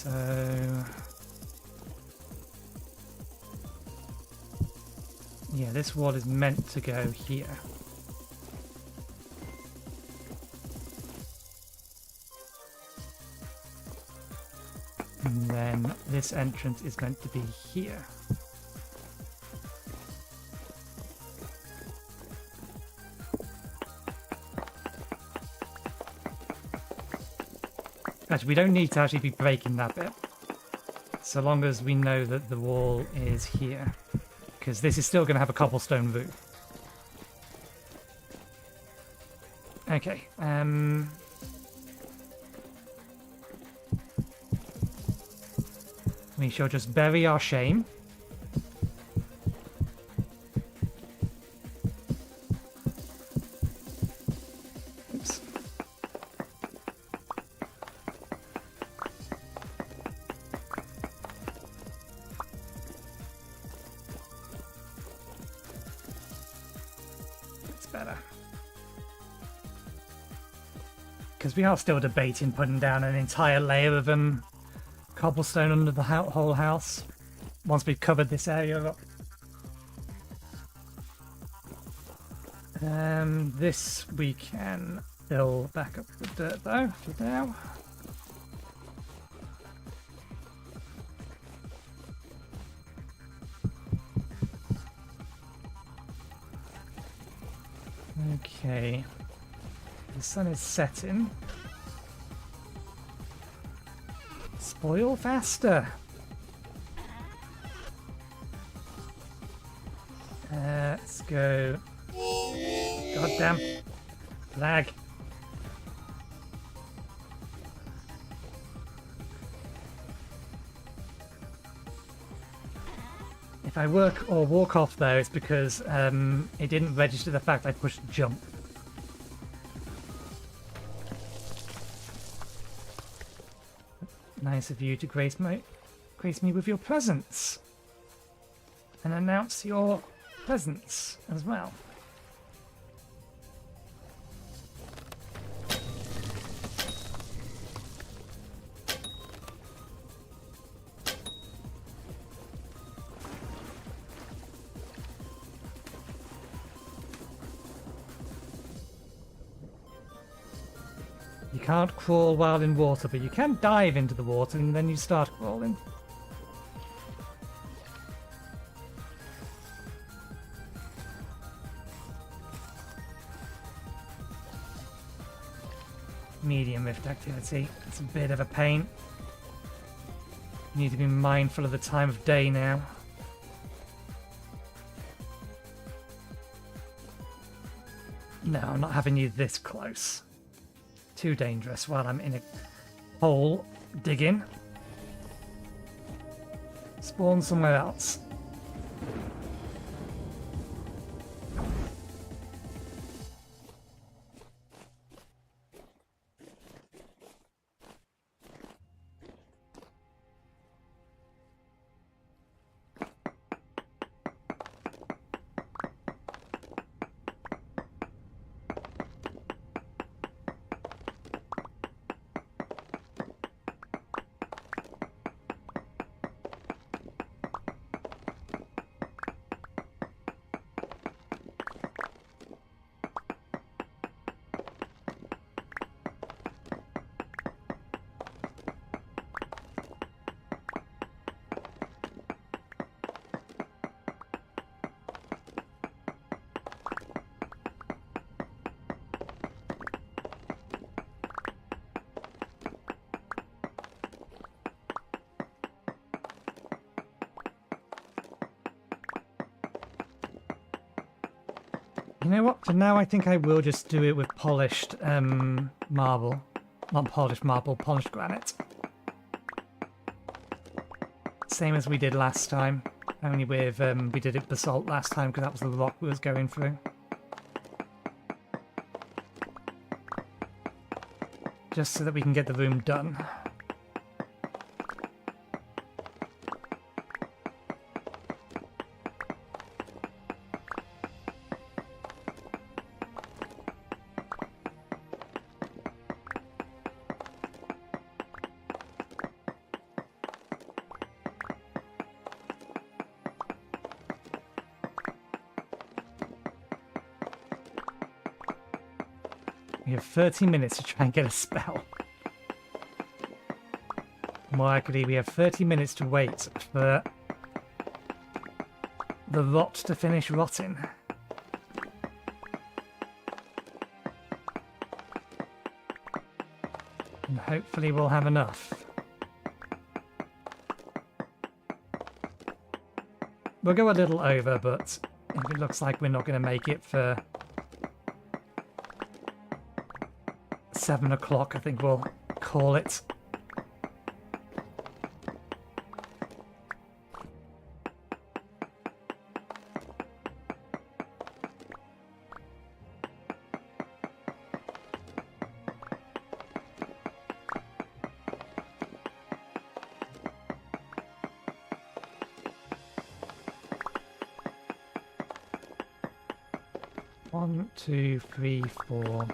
So, yeah, this wall is meant to go here. And then this entrance is meant to be here. Actually, we don't need to actually be breaking that bit, so long as we know that the wall is here, because this is still going to have a cobblestone roof. Okay, we shall just bury our shame. Oops. Better, because we are still debating putting down an entire layer of cobblestone under the whole house once we've covered this area up. This we can fill back up with dirt though for now. Okay, the sun is setting. Spoil faster. Let's go Goddamn lag. If I work or walk off though, it's because it didn't register the fact I pushed jump. Nice of you to grace me with your presence. And announce your presence as well. You can't crawl while in water, but you can dive into the water and then you start crawling. Medium rift activity. It's a bit of a pain. You need to be mindful of the time of day now. No, I'm not having you this close. Too dangerous while I'm in a hole digging. Spawn somewhere else. You know what? For now, I think I will just do it with polished marble. Not polished marble, polished granite. Same as we did last time. Only with, we did it basalt last time because that was the rock we was going through. Just so that we can get the room done. We have 30 minutes to try and get a spell. More likely, we have 30 minutes to wait for the rot to finish rotting. And hopefully we'll have enough. We'll go a little over, but if it looks like we're not going to make it for 7 o'clock, I think we'll call it. One, two, three, 4,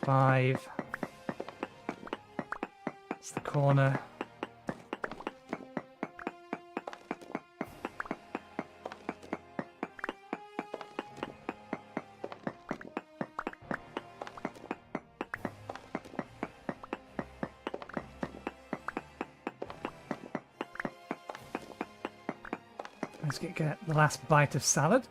5. It's the corner. Let's get the last bite of salad.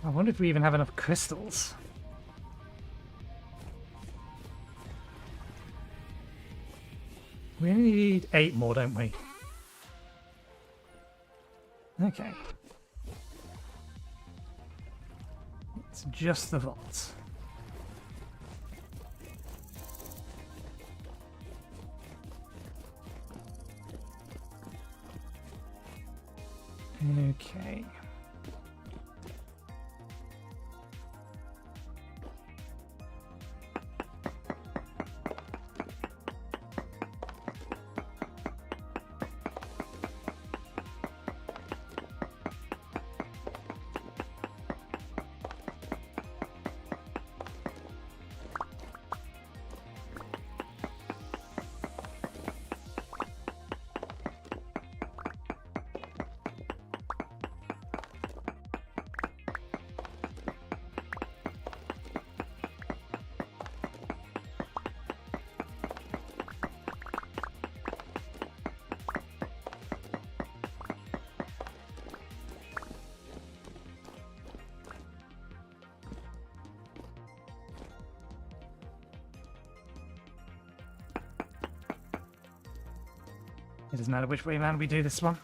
I wonder if we even have enough crystals. We only need 8 more, don't we? Okay. It's just the vault. Okay. It doesn't matter which way around we do this one.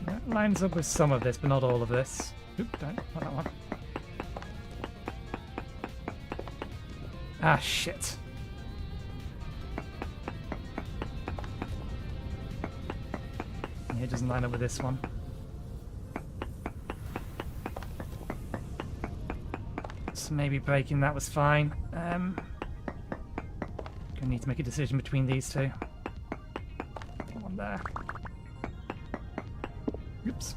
That lines up with some of this, but not all of this. Oop, don't, not that one. Ah, shit. Yeah, it doesn't line up with this one. So maybe breaking that was fine. Gonna need to make a decision between these two. One there. Oops.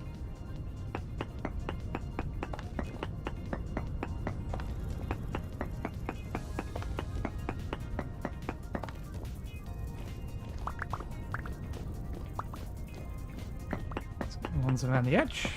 One's around the edge.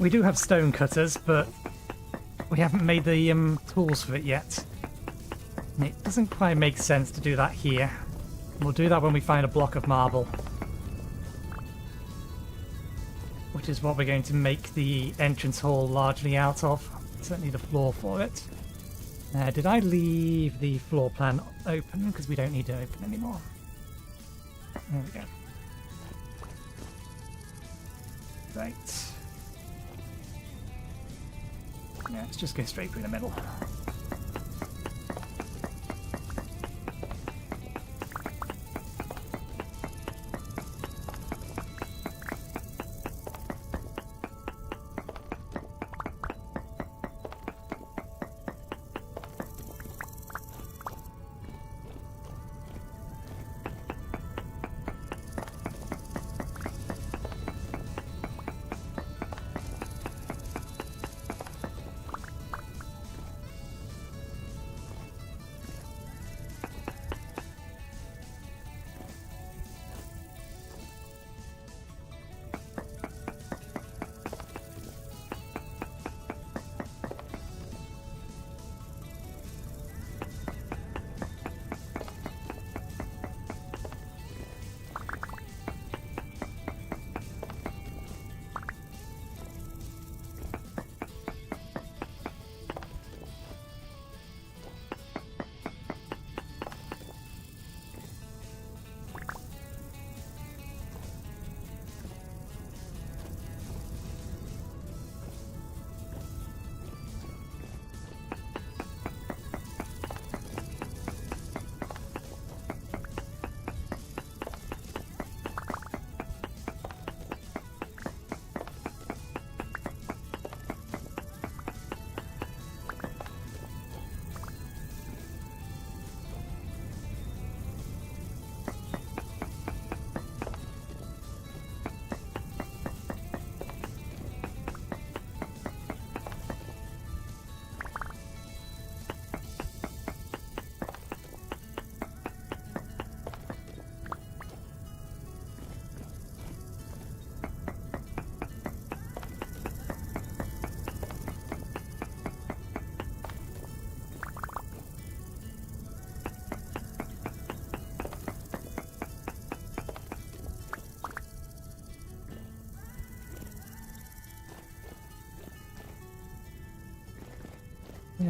We do have stone cutters, but we haven't made the tools for it yet. And it doesn't quite make sense to do that here. We'll do that when we find a block of marble. Which is what we're going to make the entrance hall largely out of. Certainly the floor for it. Did I leave the floor plan open? Because we don't need it open anymore. There we go. Right. Yeah, let's just go straight through the middle.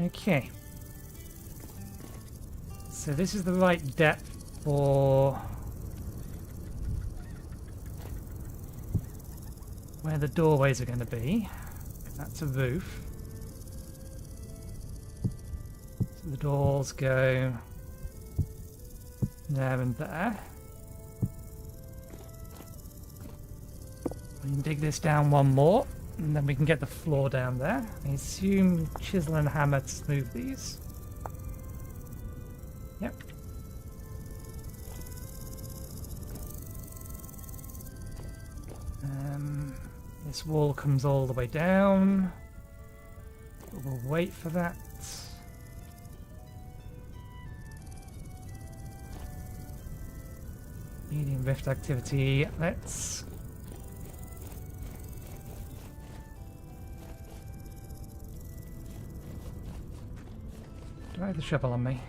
Okay. So this is the right depth for where the doorways are going to be. That's a roof. So the doors go there and there. We can dig this down one more, and then we can get the floor down there. I assume chisel and hammer to smooth these. Yep. This wall comes all the way down. We'll wait for that. Medium rift activity. Let's... Do I have the shovel on me?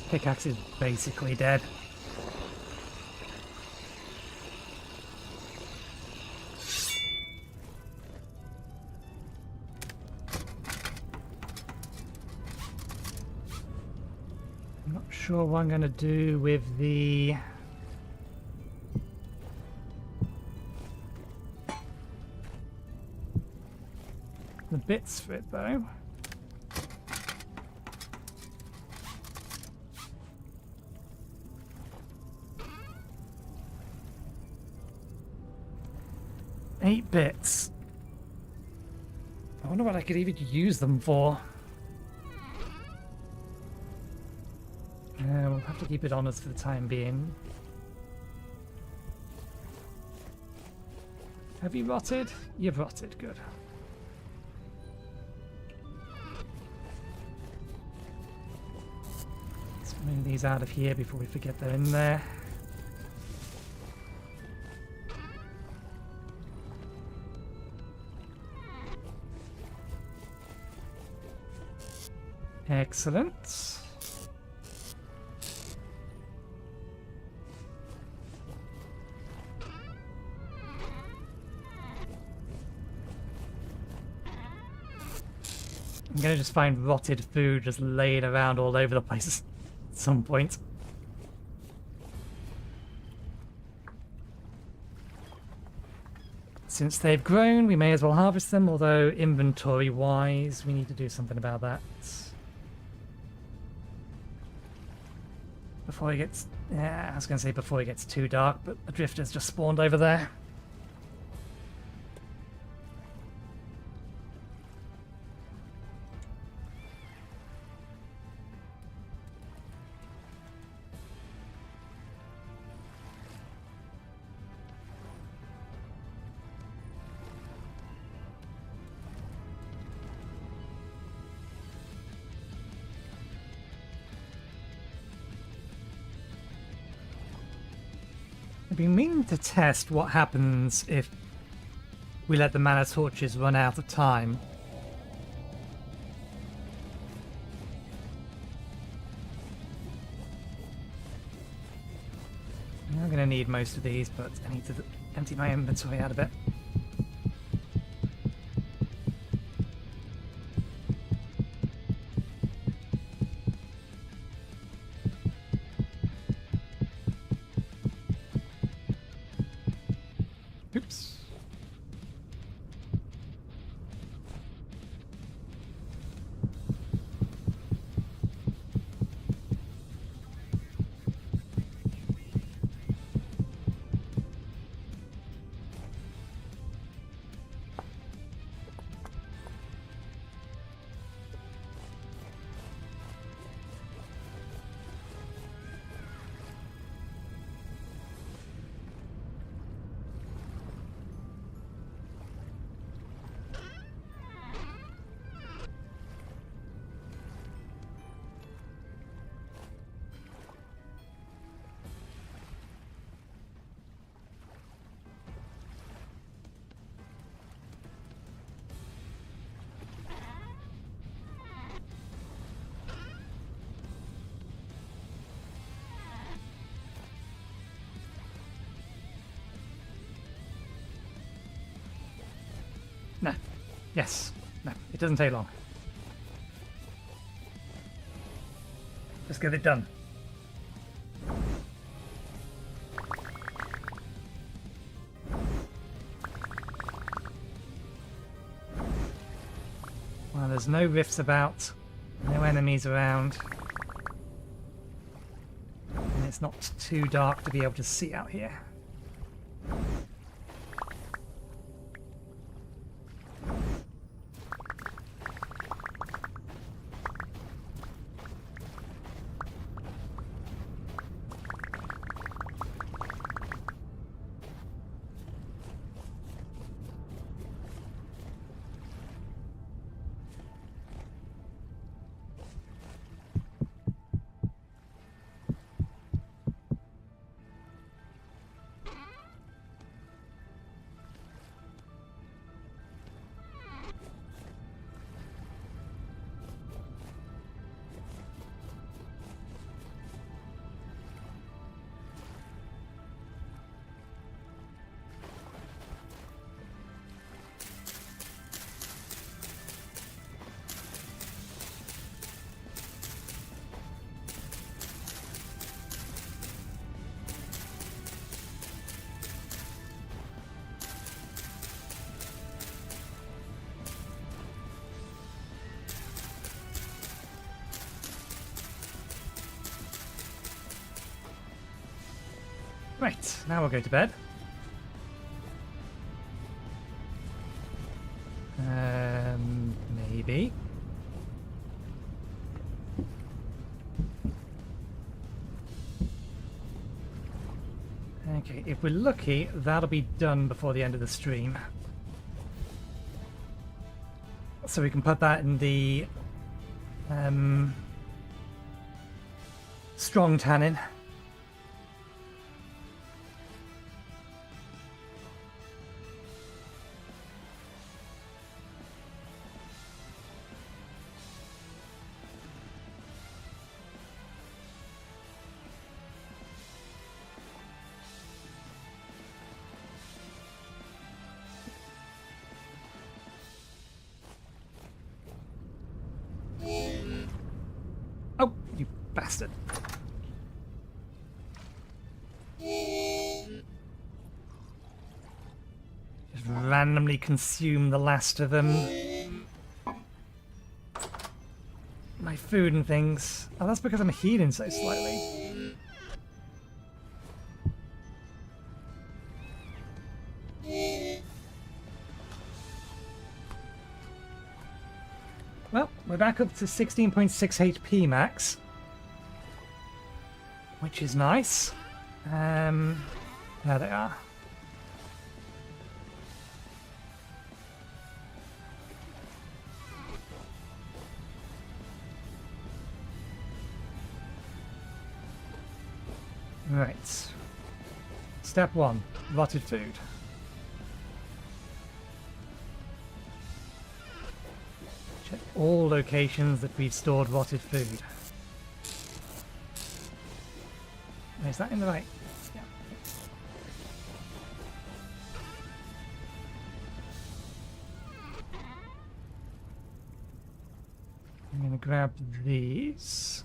pickaxe is basically dead. I'm not sure what I'm going to do with the bits for it though. Eight bits. I wonder what I could even use them for. We'll have to keep it on us for the time being. Have you rotted? You've rotted, good. Let's move these out of here before we forget they're in there. Excellent. I'm gonna just find rotted food just laid around all over the place at some point. Since they've grown, we may as well harvest them, although inventory-wise, we need to do something about that. Before it gets... yeah, I was going to say before it gets too dark, but the drifters just spawned over there. I've been meaning to test what happens if we let the mana torches run out of time. I'm going to need most of these, but I need to empty my inventory out a bit. Oops. No. Yes. No. It doesn't take long. Just get it done. Well, there's no rifts about, no enemies around, and it's not too dark to be able to see out here. Right, now we'll go to bed. Maybe. Okay, if we're lucky, that'll be done before the end of the stream. So we can put that in the strong tannin. Oh, you bastard. Just randomly consume the last of them. My food and things. Oh, that's because I'm healing so slightly. Well, we're back up to 16.6 HP max, which is nice. There they are. Right. Step 1, rotted food. Check all locations that we've stored rotted food. Is that in the right? Yeah. I'm going to grab these.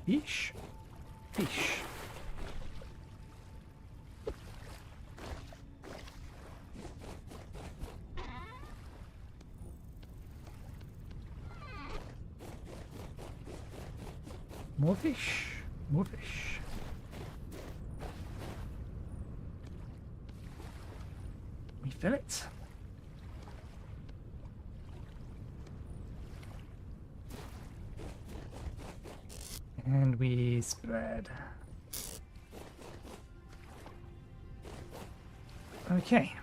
Fish. Fish. More fish. More fish. Refill it. And we spread. Okay.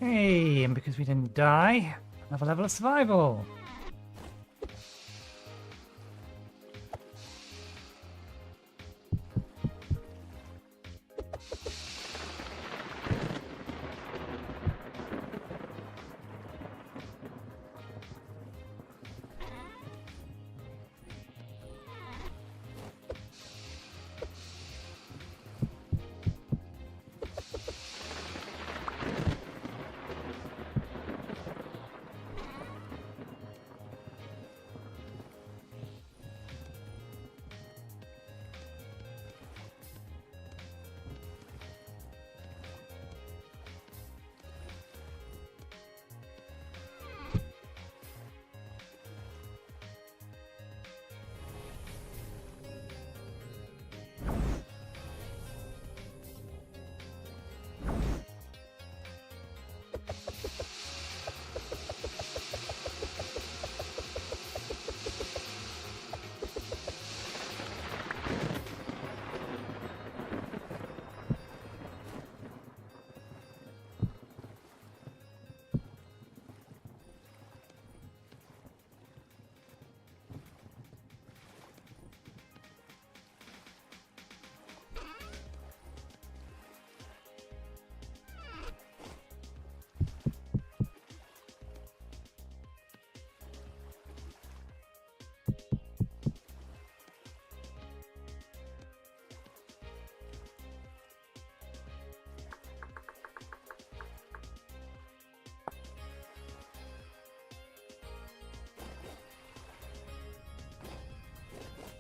Hey, and because we didn't die, another level of survival.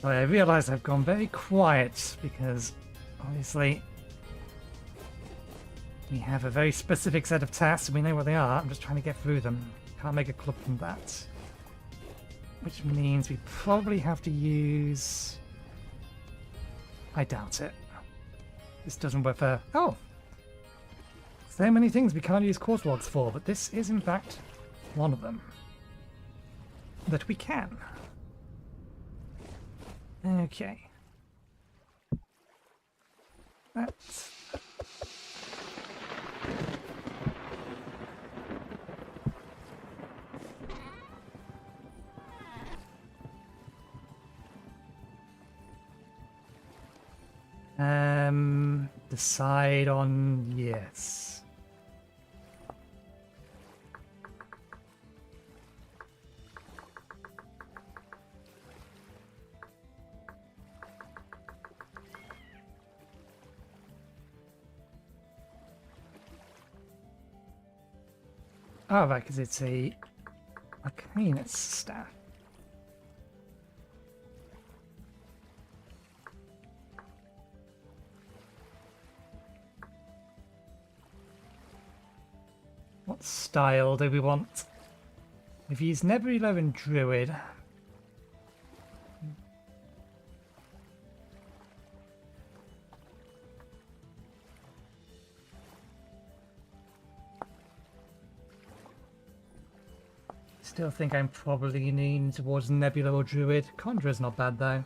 I realise I've gone very quiet because obviously we have a very specific set of tasks and we know what they are. I'm just trying to get through them. Can't make a club from that. Which means we probably have to use... I doubt it. This doesn't work for... Oh! So many things we can't use quartz logs for, but this is in fact one of them. That we can. Okay. That's... Decide on yes. Oh, right, because it's a Arcanist staff. What style do we want? We've used Nebula and Druid. Still think I'm probably leaning towards Nebula or Druid. Conjurer's not bad though.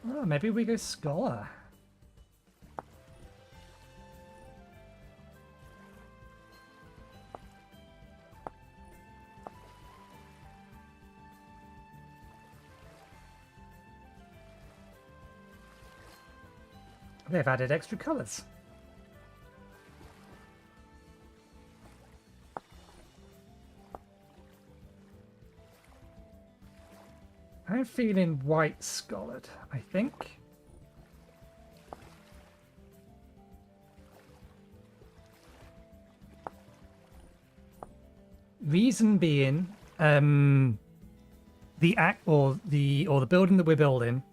Oh, maybe we go Scholar. They've added extra colours. I'm feeling white scholared, I think. Reason being, the building that we're building,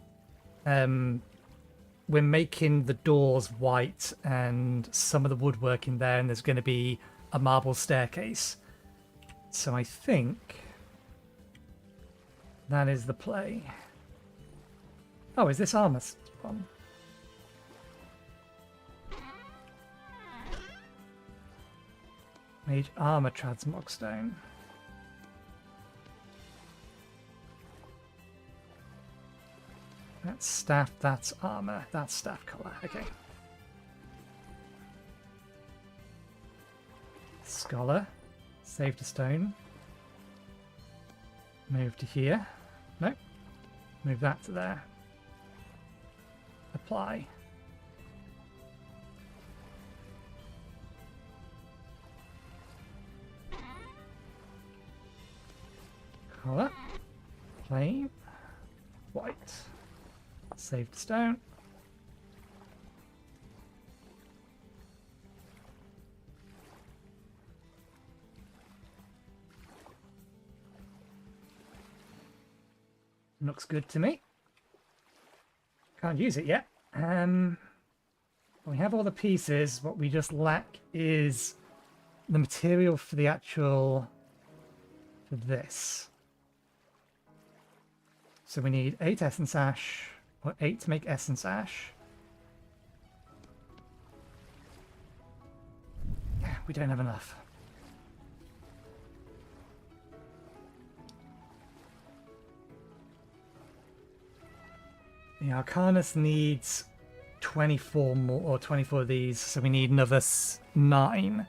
we're making the doors white and some of the woodwork in there, and there's going to be a marble staircase. So I think that is the play. Oh, is this armor one? Mage armor transmog stone. That's staff, that's armor, that's staff color. Okay. Scholar. Save to stone. Move to here. Nope. Move that to there. Apply. Color. Plain. White. Save to stone. Looks good to me. Can't use it yet. We have all the pieces. What we just lack is the material for the actual... for this. So we need 8 essence ash, or 8 to make essence ash. Yeah, we don't have enough. The Arcanus needs 24 more, or 24 of these, so we need another 9.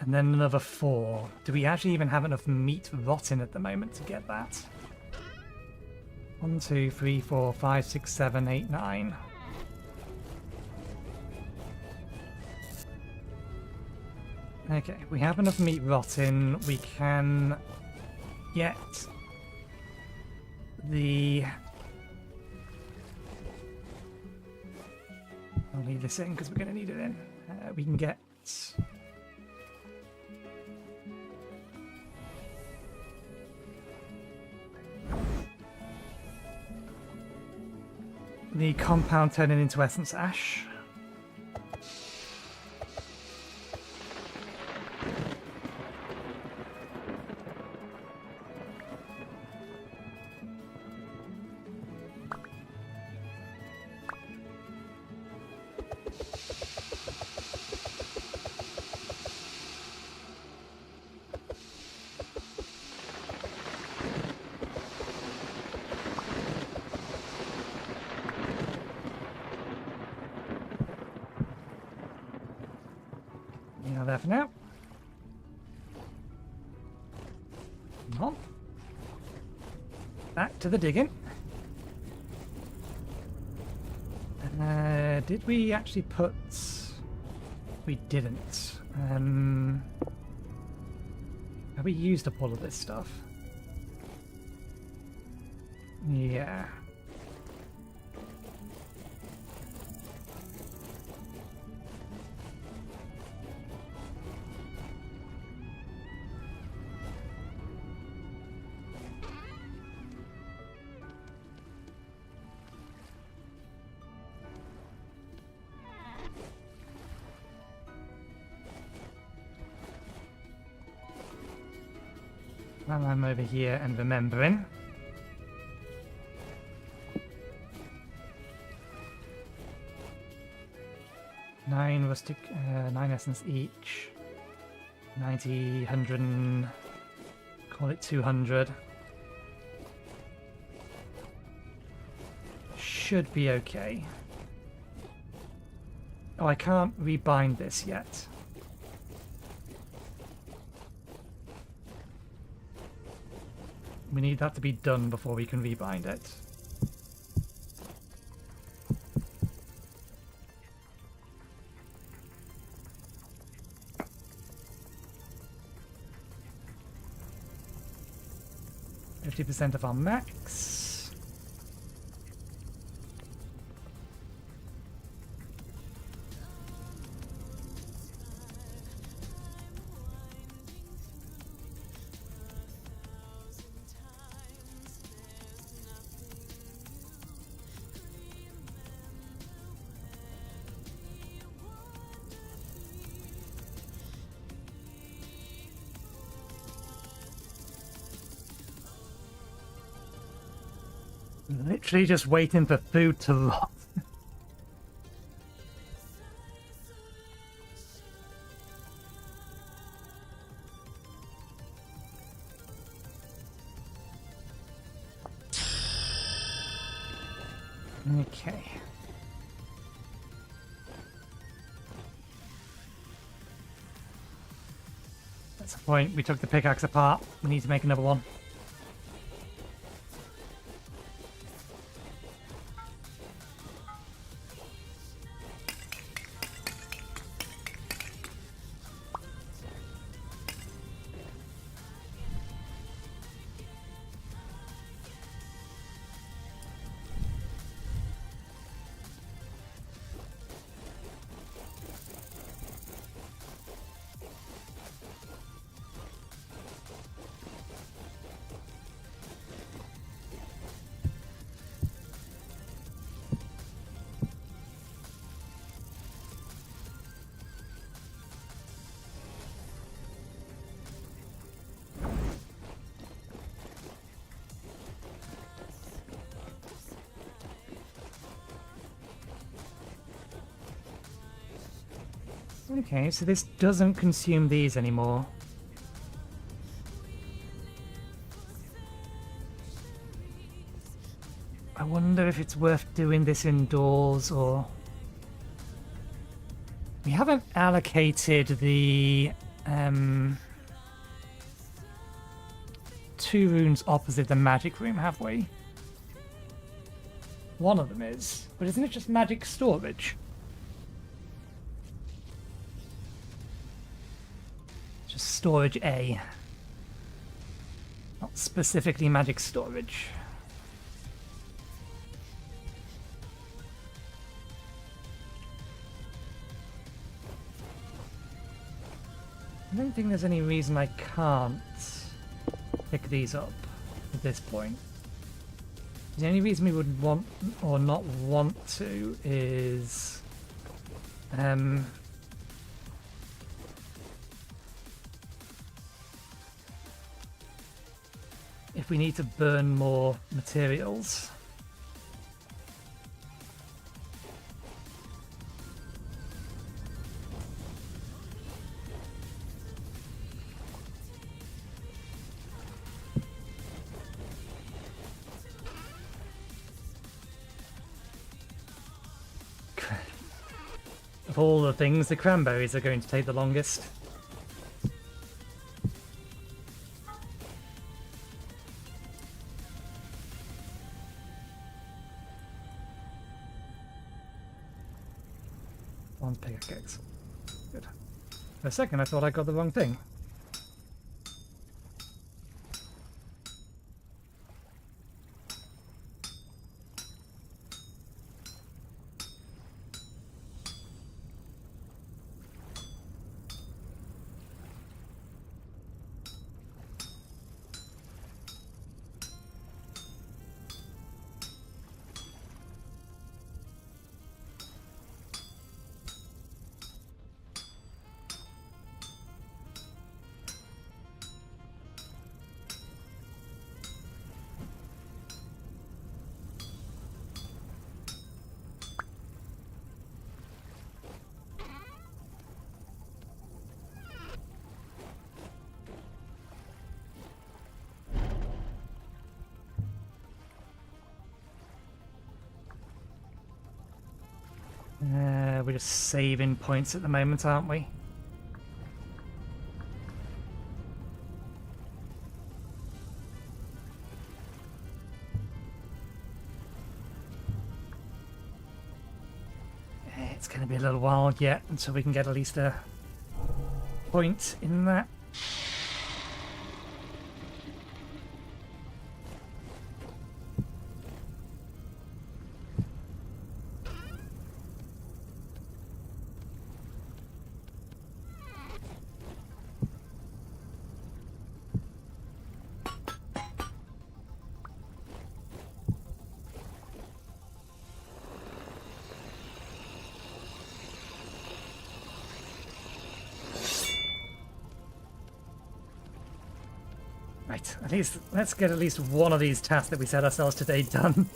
And then another 4. Do we actually even have enough meat rotten at the moment to get that? 1, 2, 3, 4, 5, 6, 7, 8, 9. Okay, we have enough meat rotten. We can get the... I'll leave this in because we're going to need it in. We can get... the compound turning into essence ash. There for now. Come on. Back to the digging. Did we actually put... We didn't. Have we used up all of this stuff? Yeah. While I'm over here and remembering. Nine rustic, 9 essence each. 90, 100, and call it 200. Should be okay. Oh, I can't rebind this yet. We need that to be done before we can rebind it. %50 of our max. Literally just waiting for food to rot. Okay. That's the point. We took the pickaxe apart. We need to make another one. Okay, so this doesn't consume these anymore. I wonder if it's worth doing this indoors or... We haven't allocated the 2 rooms opposite the magic room, have we? One of them is, but isn't it just magic storage? Just storage A. Not specifically magic storage. I don't think there's any reason I can't pick these up at this point. The only reason we would want or not want to is if we need to burn more materials. Of all the things, the cranberries are going to take the longest. One pickaxe. Good. For a second I thought I got the wrong thing. We're just saving points at the moment, aren't we? It's going to be a little while yet until we can get at least a point in that. Right, at least let's get at least one of these tasks that we set ourselves today done.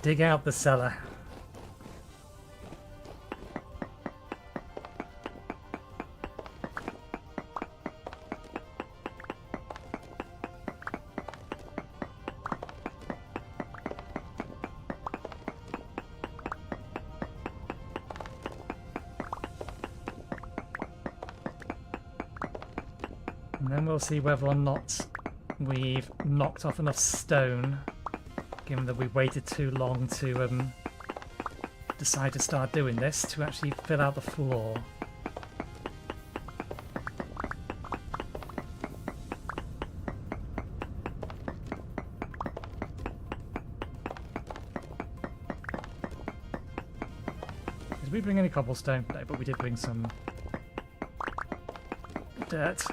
Dig out the cellar. then we'll see whether or not we've knocked off enough stone, given that we waited too long to decide to start doing this, to actually fill out the floor. Did we bring any cobblestone? No, but we did bring some dirt.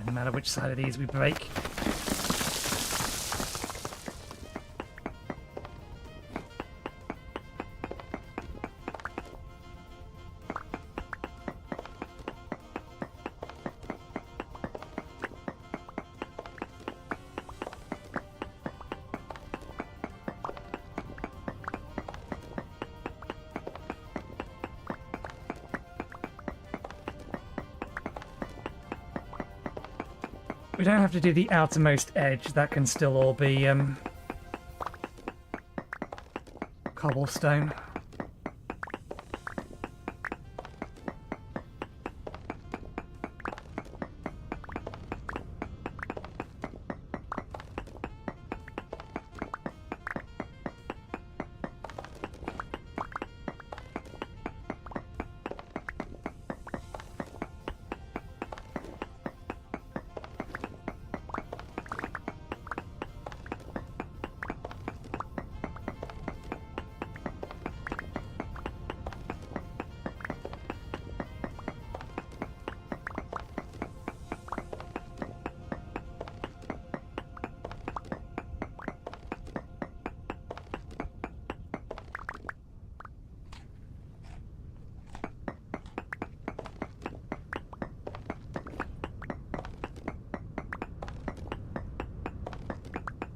No matter which side of these we break. We don't have to do the outermost edge, that can still all be cobblestone.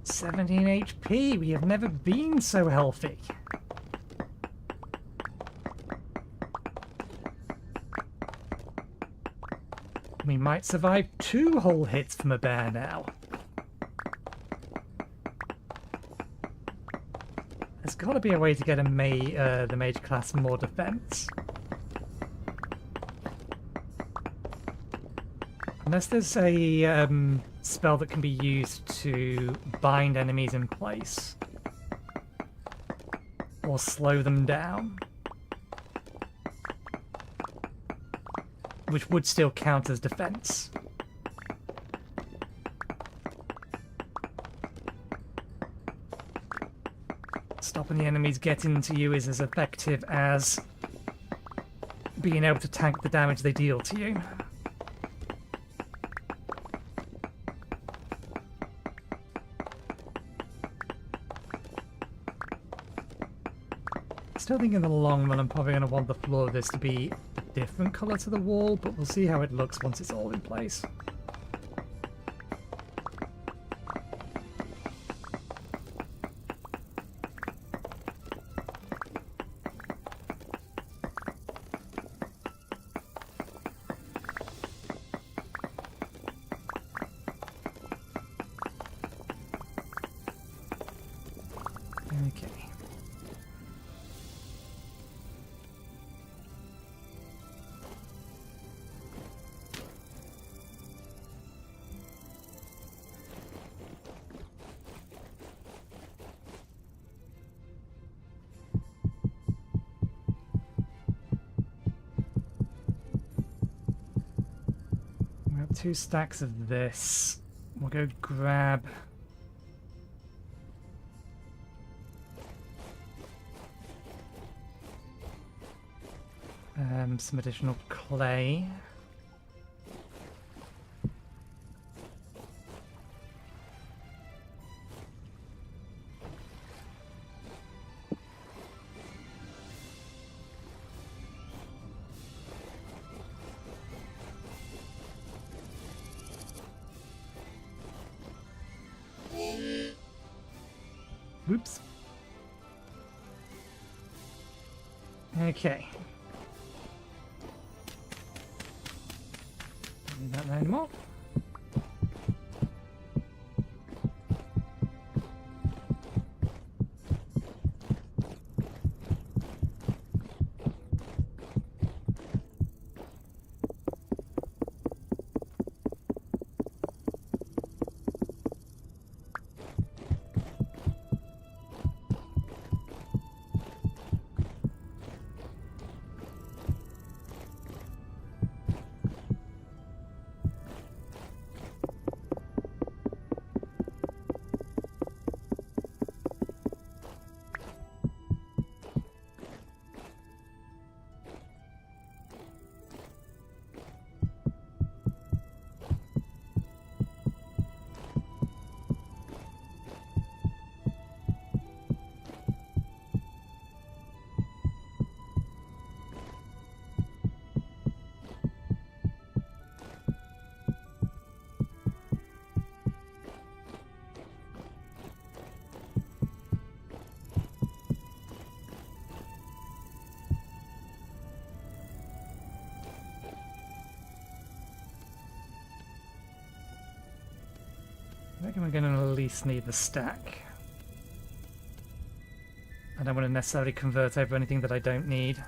"17 HP, we have never been so healthy." We might survive 2 whole hits from a bear now. There's got to be a way to get the mage class more defense. Unless there's a spell that can be used to bind enemies in place or slow them down, which would still count as defense. Stopping the enemies getting to you is as effective as being able to tank the damage they deal to you. Still think in the long run I'm probably going to want the floor of this to be a different colour to the wall, but we'll see how it looks once it's all in place. Okay. We have 2 stacks of this. We'll go grab some additional clay. Whoops. Okay. Don't need that anymore. think we're going to at least need the stack. I don't want to necessarily convert over anything that I don't need.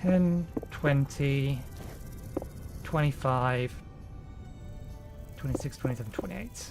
$10, $20, $25, $26, $27, $28.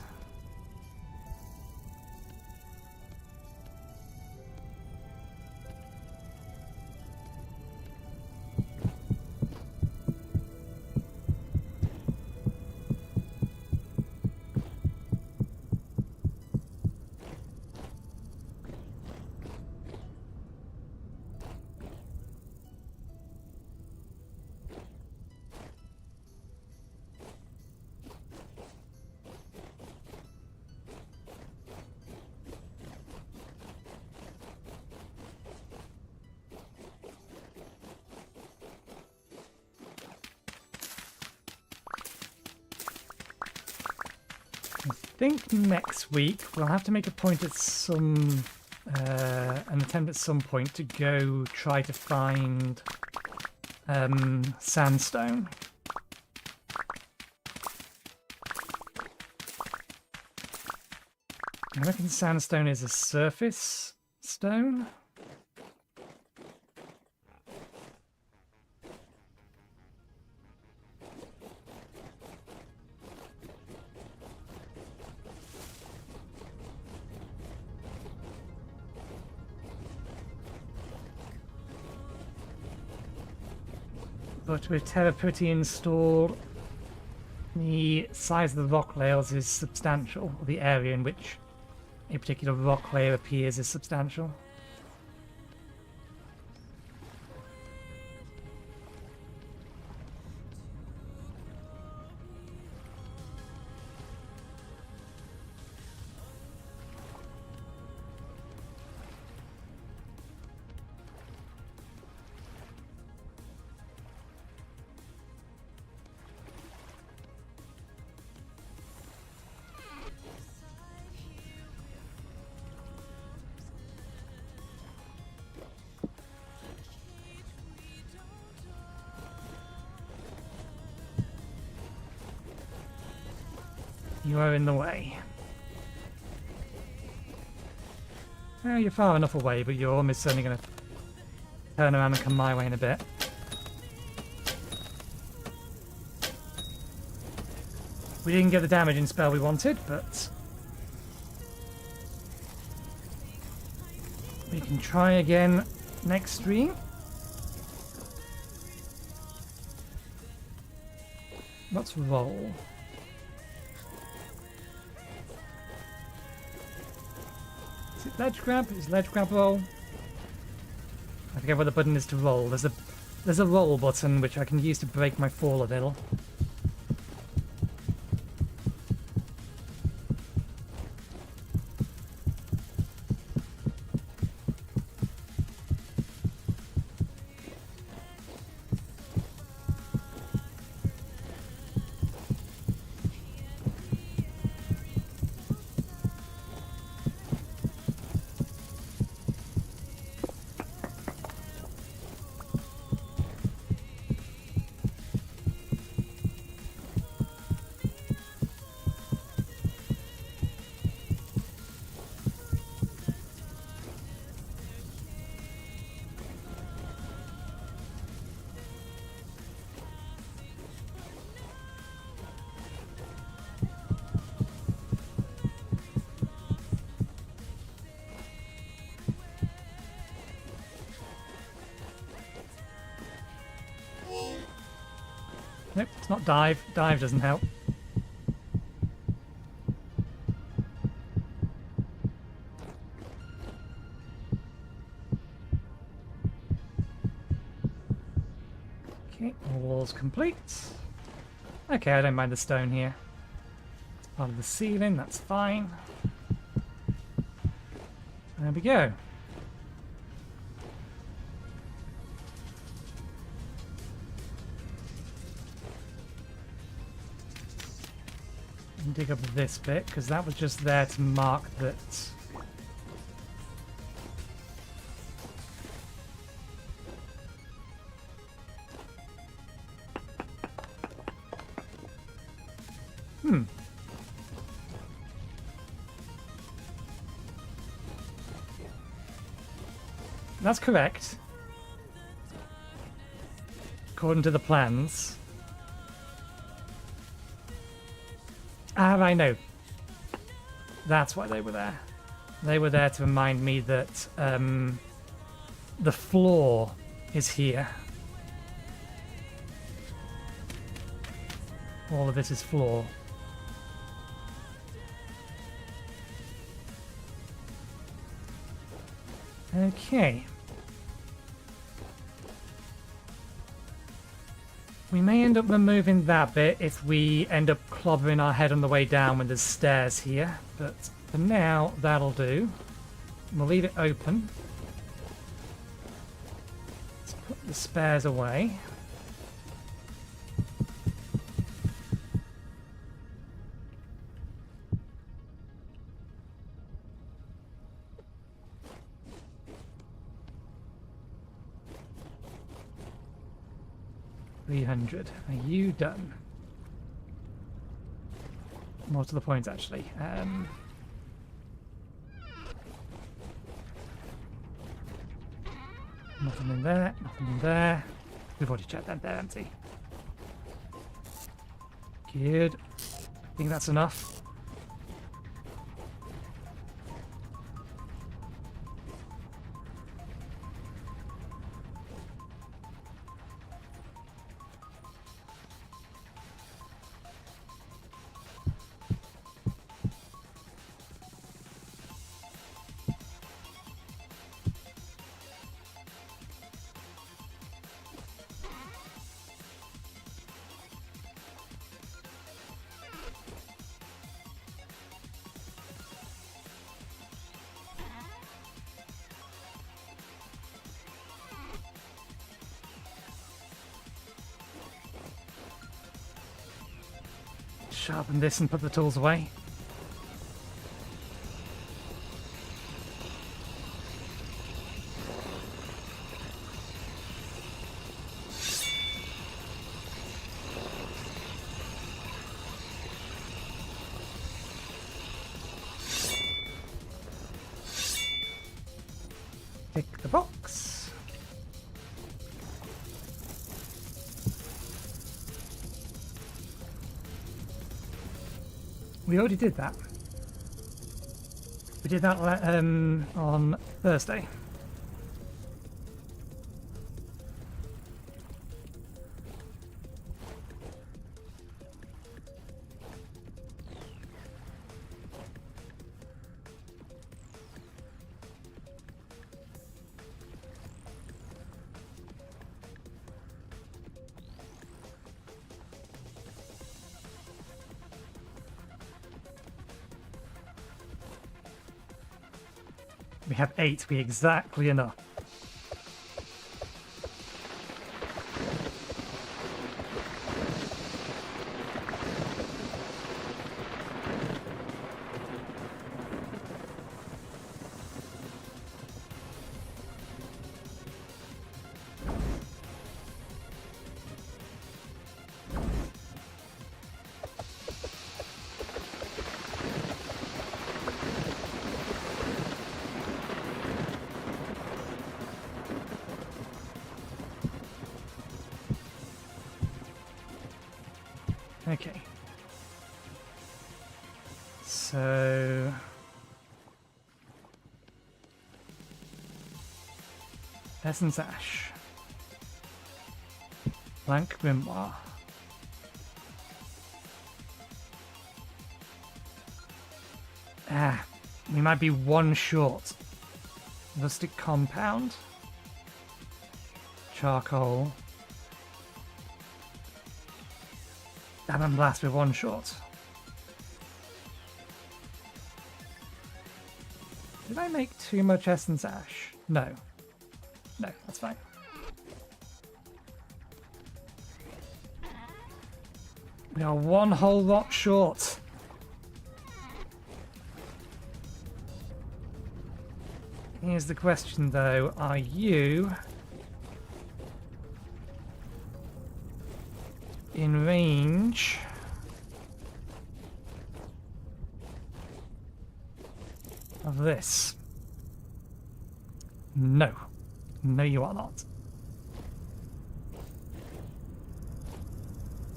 I think next week we'll have to make a point at some an attempt at some point to go try to find sandstone. I reckon sandstone is a surface stone. But with Terra Putty installed, the size of the rock layers is substantial. The area in which a particular rock layer appears is substantial. You are in the way. Well, you're far enough away, but you're almost certainly going to turn around and come my way in a bit. We didn't get the damaging spell we wanted, but we can try again next stream. Let's roll. Is it ledge grab? Is ledge grab roll? I forget what the button is to roll. There's a roll button which I can use to break my fall a little. Nope, it's not dive. Dive doesn't help. walls complete. Okay, I don't mind the stone here. It's part of the ceiling, that's fine. There we go. And dig up this bit, because that was just there to mark that. That's correct. According to the plans. Ah, I know. That's why they were there. They were there to remind me that the floor is here. All of this is floor. Okay. We may end up removing that bit if we end up clobbering our head on the way down when there's stairs here, but for now, that'll do. We'll leave it open. Let's put the spares away. $300. Are you done? More to the point, actually. Nothing in there. Nothing in there. We've already checked that there, empty. Good. I think that's enough. Sharpen this and put the tools away. Tick the box. We already did that. We did that on Thursday. We have 8, we exactly enough. Okay. So Essence Ash. Blank Grimoire. Ah, we might be one short. Rustic Compound. Charcoal. Diamond Blast with one shot. Did I make too much Essence Ash? No. No, that's fine. We are one whole lot short. Here's the question though, are you in range of this? No. No, you are not.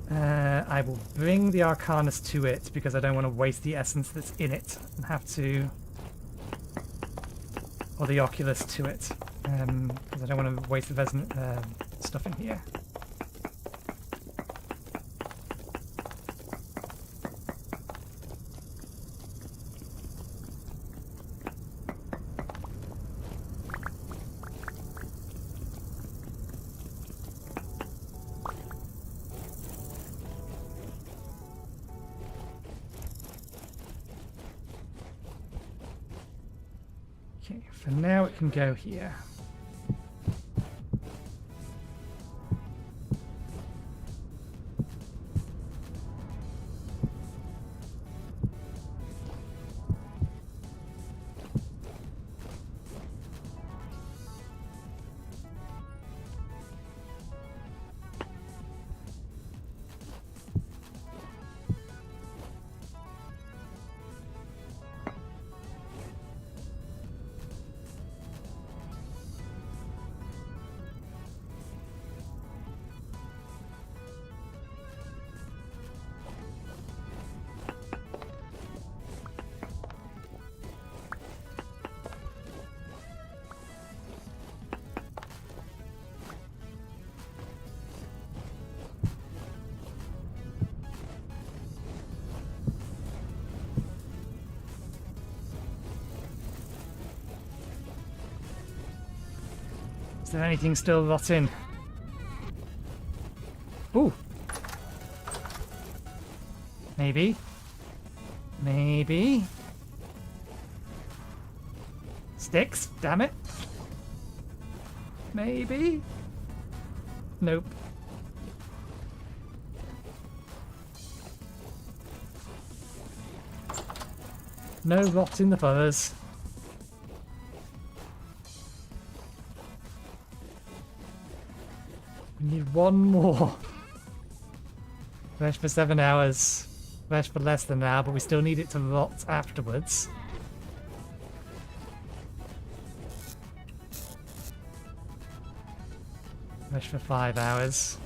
I will bring the Arcanus to it because I don't want to waste the essence that's in it and have to... Or the Oculus to it, because I don't want to waste the resonant stuff in here. Okay, for now it can go here. Is there anything still rotting? Ooh. Maybe. Maybe. Sticks, damn it. Maybe. Nope. No rot in the furs. We need one more. Fresh for 7 hours. Fresh for less than an hour, but we still need it to rot afterwards. Fresh for 5 hours.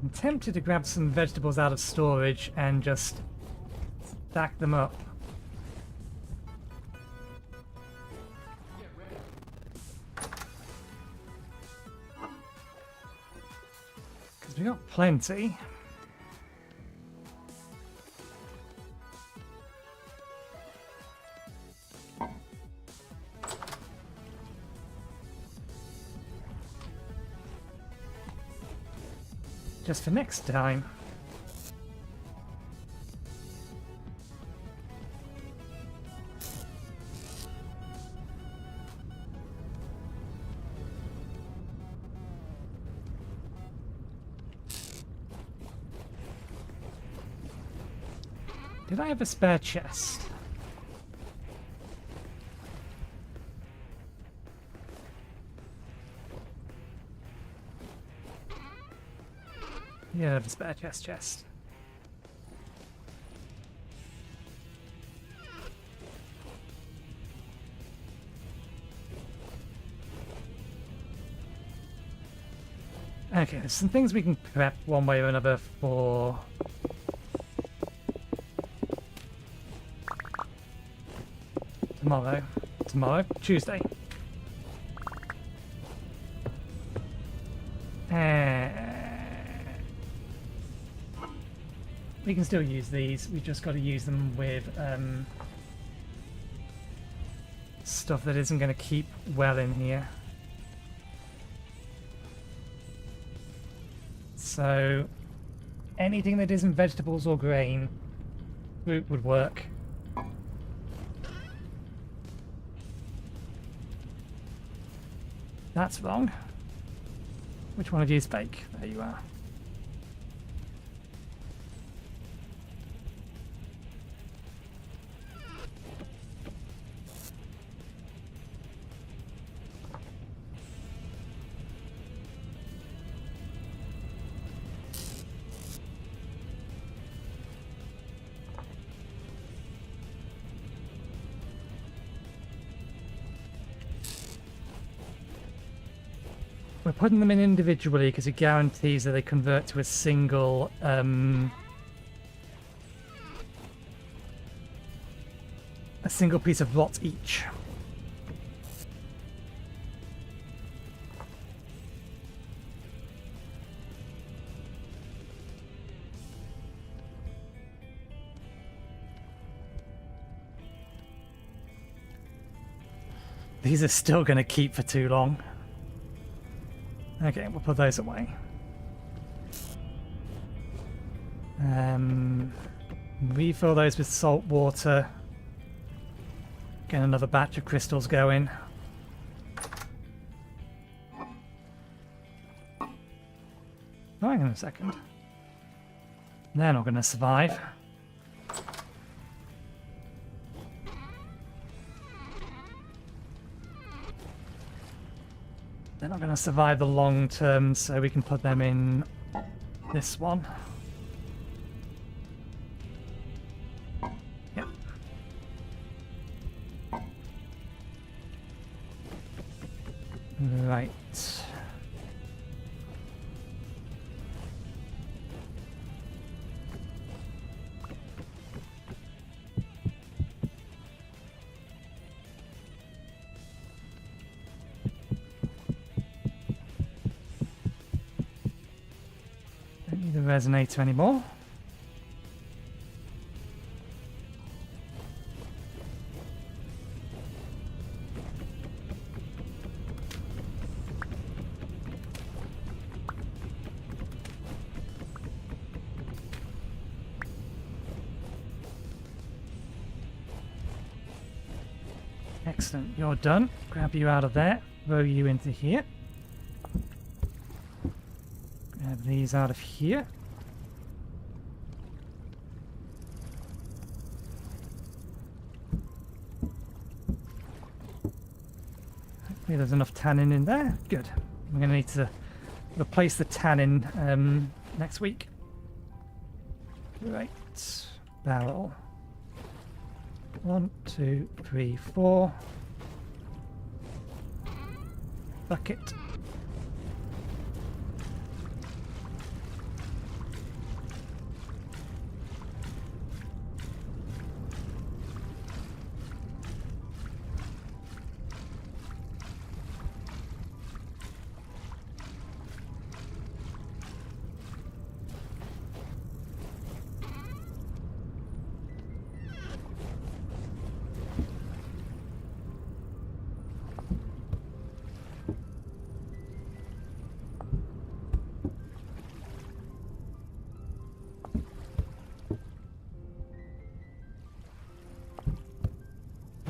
I'm tempted to grab some vegetables out of storage and just stack them up. Because we got plenty. Just for next time. Did I have a spare chest? Yeah, I have a spare chest. Okay, there's some things we can prep one way or another for tomorrow. Tuesday. We can still use these. We've just got to use them with stuff that isn't going to keep well in here. So anything that isn't vegetables or grain, fruit would work. That's wrong. Which one of you is fake? There you are. We're putting them in individually because it guarantees that they convert to a single piece of rot each. These are still going to keep for too long. Okay, we'll put those away. Refill those with salt water. Get another batch of crystals going. Oh, hang on a second. They're not going to survive. They're not going to survive the long term, so we can put them in this one. Yep. Right. Resonator anymore. Excellent, you're done. Grab you out of there, throw you into here. Grab these out of here. There's enough tannin in there. Good. We're going to need to replace the tannin next week. Right. Barrel. 1, 2, 3, 4. Bucket.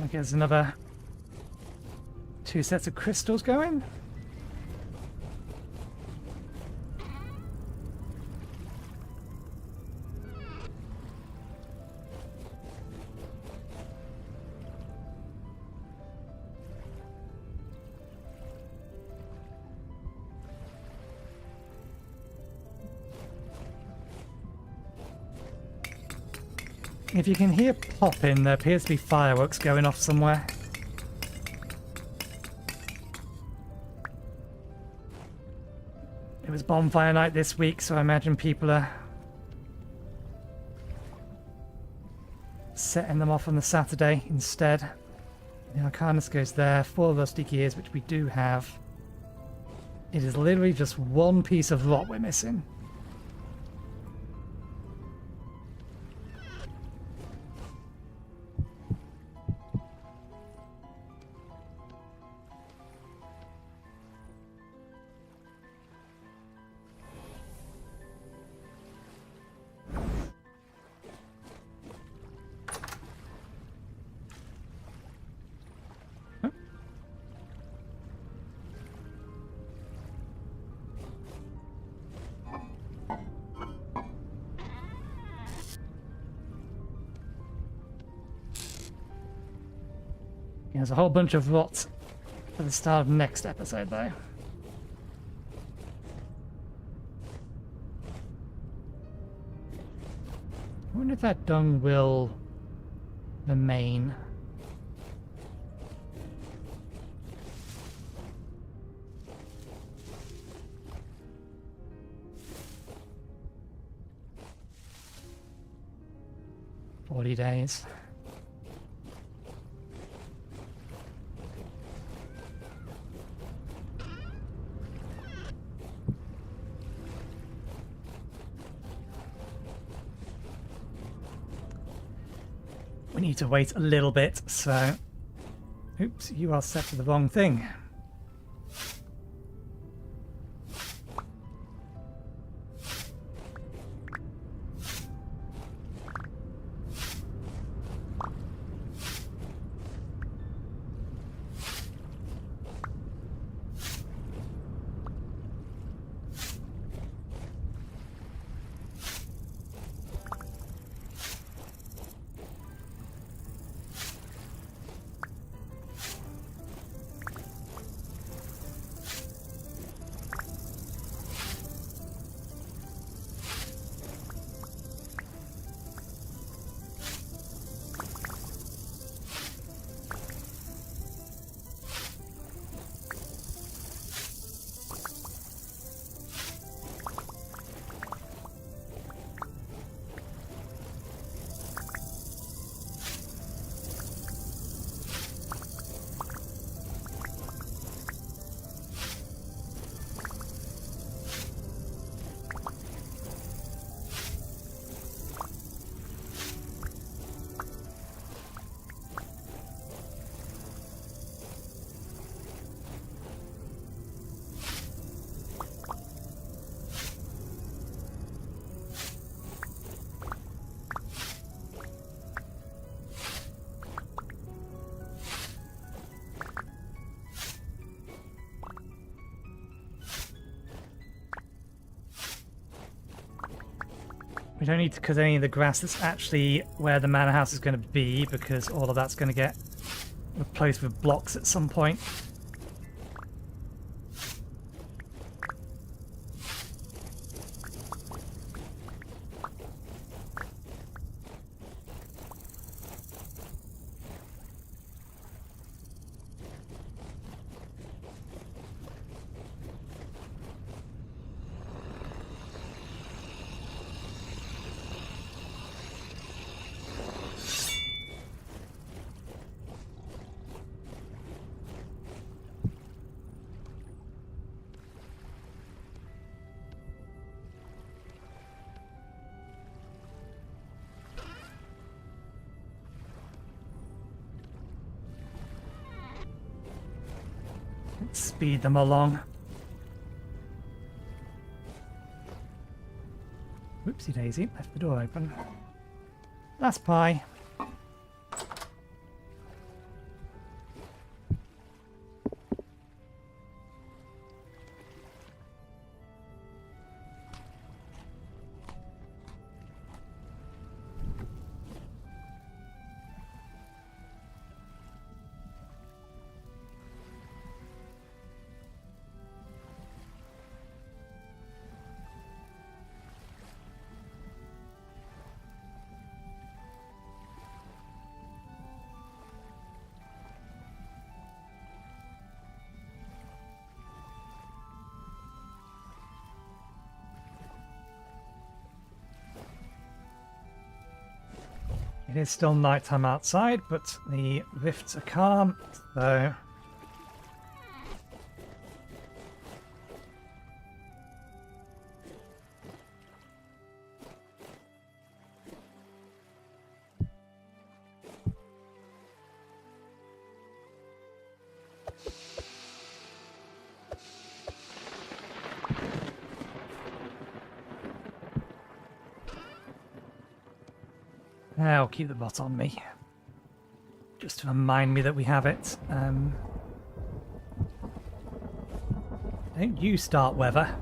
Okay, there's another 2 sets of crystals going. If you can hear popping, there appears to be fireworks going off somewhere. It was bonfire night this week, so I imagine people are setting them off on the Saturday instead. The Arcanus goes there, 4 rusty gears, which we do have. It is literally just one piece of rot we're missing. There's a whole bunch of rot at the start of next episode, though. I wonder if that dung will remain. "40 days. We need to wait a little bit, so... Oops, you are set to the wrong thing. We don't need to cut any of the grass that's actually where the manor house is going to be, because all of that's going to get replaced with blocks at some point. Let's speed them along. Whoopsie daisy, left the door open. Last pie. It is still nighttime outside, but the rifts are calm, so... I'll keep the bot on me, just to remind me that we have it. Don't you start weather.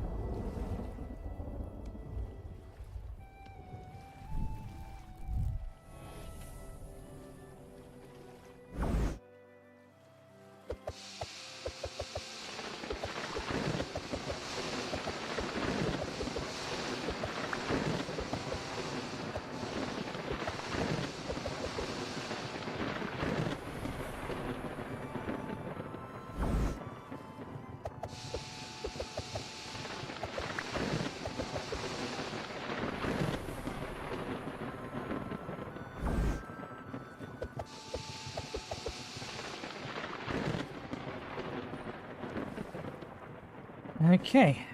Okay.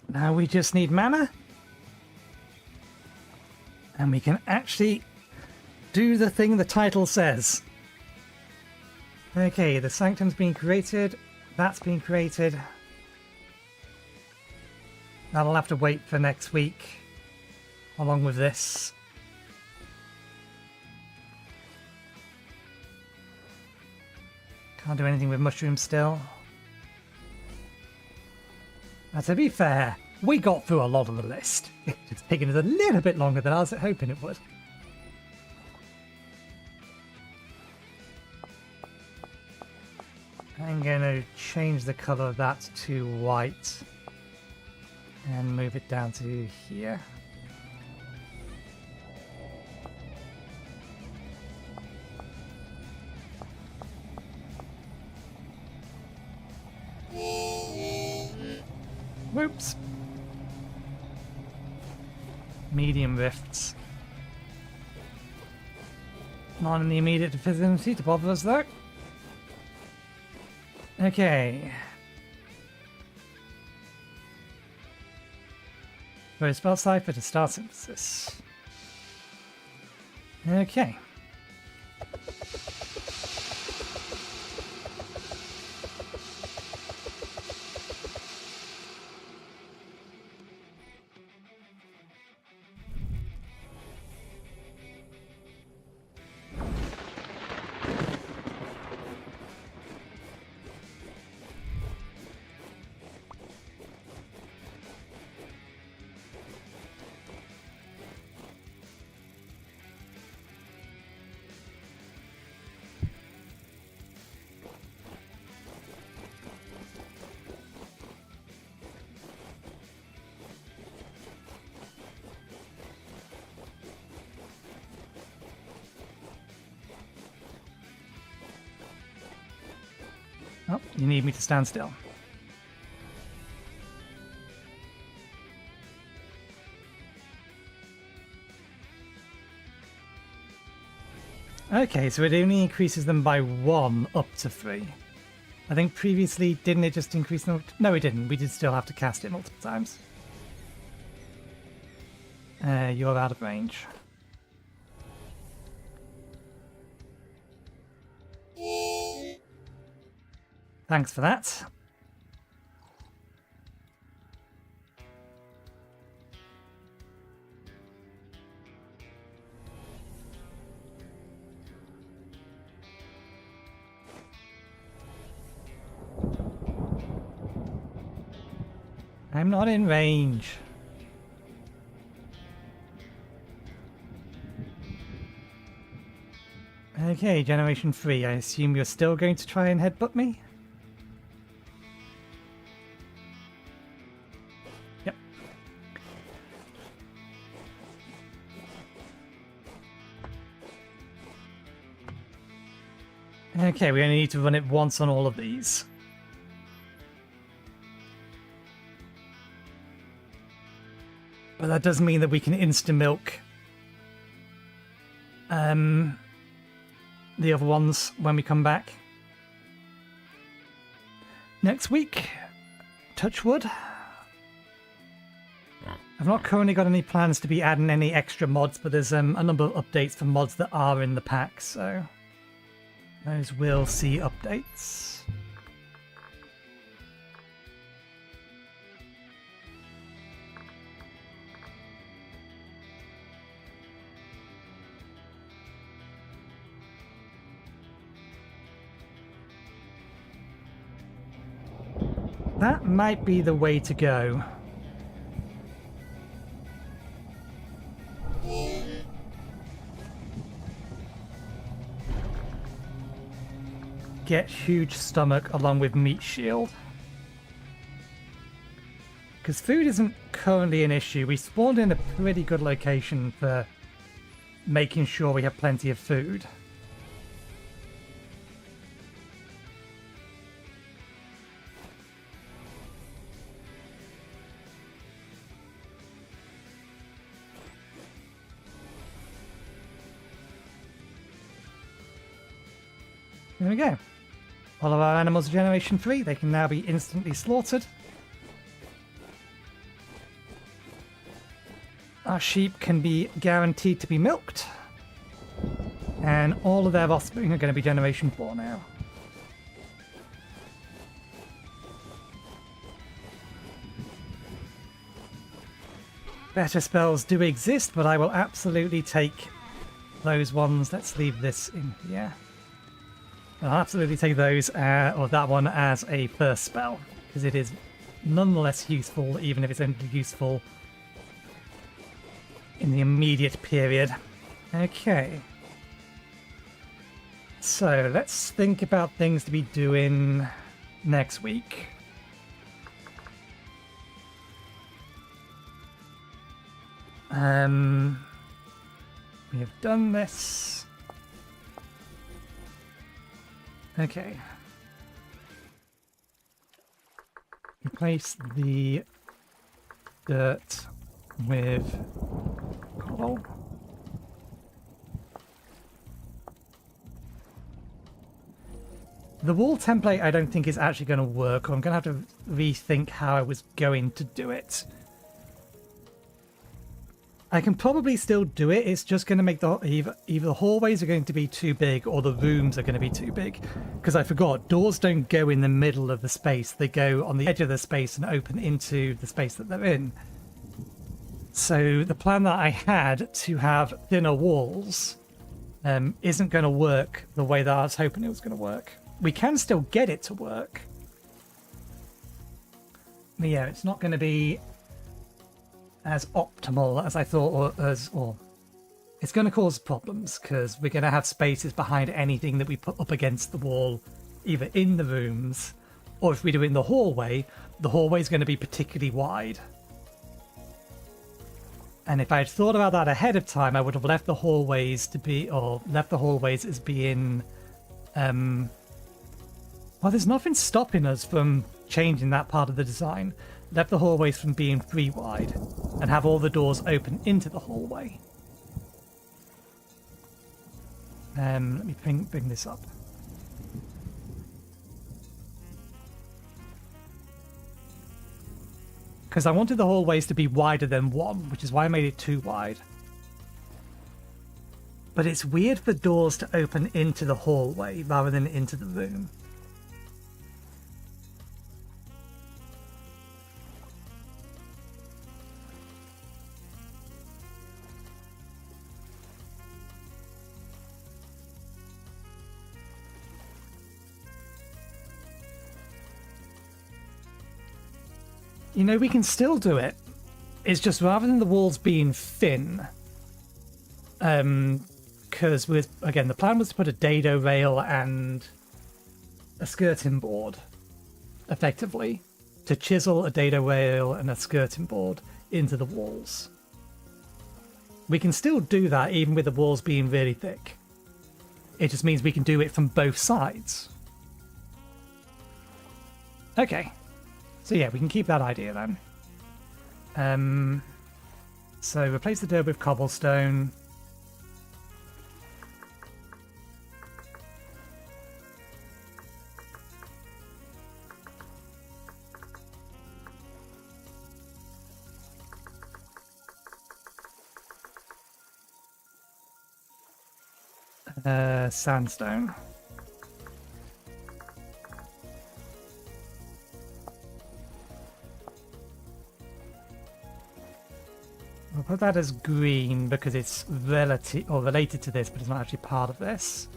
Now we just need mana. And we can actually do the thing the title says. Okay, the sanctum's been created. That's been created. That'll have to wait for next week, along with this. Can't do anything with mushrooms still. Now, to be fair, we got through a lot of the list. It's taken us a little bit longer than I was hoping it would. I'm going to change the colour of that to white and move it down to here. Whoops. Medium rifts. Not in the immediate vicinity to bother us though. Okay. For a spell cipher to start synthesis. Okay. Oh, you need me to stand still. Okay, so it only increases them by 1 up to 3. I think previously, didn't it just increase them? No, it didn't. We did still have to cast it multiple times. You're out of range. Thanks for that. I'm not in range. Okay, Generation 3. I assume you're still going to try and headbutt me? Yep. Okay, we only need to run it once on all of these. But that does mean that we can insta-milk the other ones when we come back. Next week, touch wood. I've not currently got any plans to be adding any extra mods, but there's a number of updates for mods that are in the pack, so those will see updates. That might be the way to go. Get huge stomach along with meat shield. Because food isn't currently an issue. We spawned in a pretty good location for making sure we have plenty of food. There we go. All of our animals are generation 3. They can now be instantly slaughtered. Our sheep can be guaranteed to be milked. And all of their offspring are going to be generation 4 now. Better spells do exist, but I will absolutely take those ones. Let's leave this in here. I'll absolutely take those, or that one, as a first spell, because it is nonetheless useful, even if it's only useful in the immediate period. Okay. So, let's think about things to be doing next week. We have done this. Okay. Replace the dirt with cobble. The wall template I don't think is actually going to work, or I'm going to have to rethink how I was going to do it. I can probably still do it, it's just going to make the either the hallways are going to be too big or the rooms are going to be too big. Because I forgot, doors don't go in the middle of the space, they go on the edge of the space and open into the space that they're in. So the plan that I had to have thinner walls isn't going to work the way that I was hoping it was going to work. We can still get it to work. But yeah, it's not going to be as optimal as I thought, or it's going to cause problems because we're going to have spaces behind anything that we put up against the wall, either in the rooms, or if we do it in the hallway is going to be particularly wide. And if I had thought about that ahead of time, I would have left the hallways to be, or left the hallways as being, well, there's nothing stopping us from changing that part of the design. Left the hallways from being 3 wide and have all the doors open into the hallway. Let me bring this up. Because I wanted the hallways to be wider than 1, which is why I made it 2 wide. But it's weird for doors to open into the hallway rather than into the room. You know, we can still do it. It's just rather than the walls being thin, because again, the plan was to put a dado rail and a skirting board, effectively, to chisel a dado rail and a skirting board into the walls. We can still do that even with the walls being really thick. It just means we can do it from both sides. Okay. So yeah, we can keep that idea then. So replace the dirt with cobblestone. Sandstone. We'll put that as green because it's related to this, but it's not actually part of this.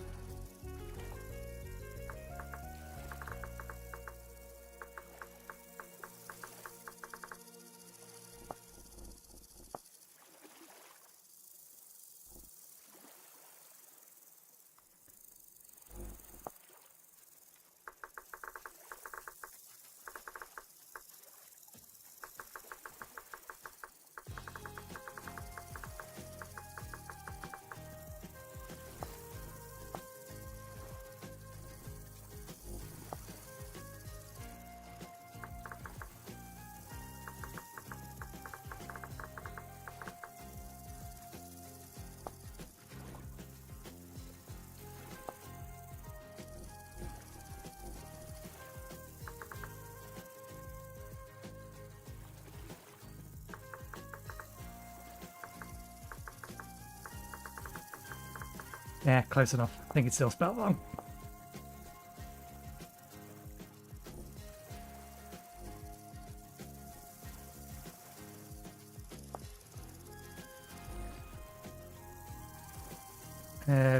Yeah, close enough. I think it's still spelled wrong.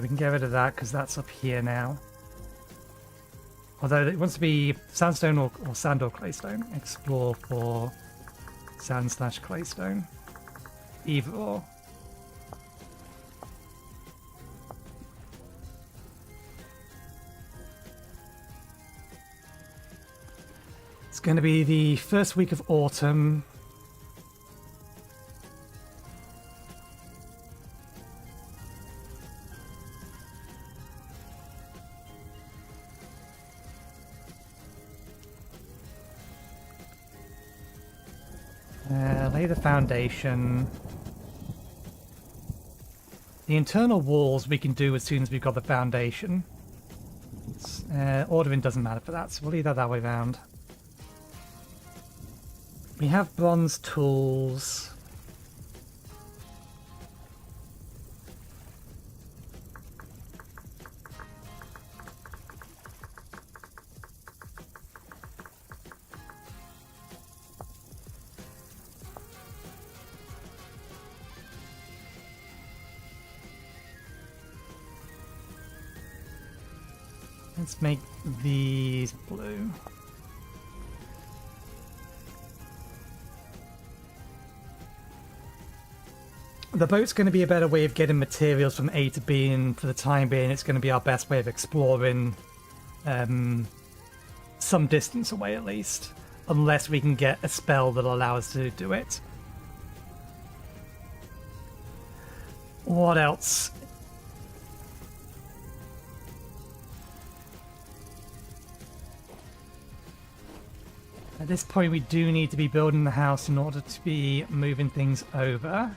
We can get rid of that because that's up here now. Although it wants to be sandstone or sand or claystone. Explore for sand/claystone. Either or. It's going to be the first week of autumn. Lay the foundation. The internal walls we can do as soon as we've got the foundation. Ordering doesn't matter for that, so we'll leave that way round. We have bronze tools. Let's make these blue. The boat's going to be a better way of getting materials from A to B, and for the time being it's going to be our best way of exploring some distance away at least, unless we can get a spell that'll allow us to do it. What else? At this point we do need to be building the house in order to be moving things over.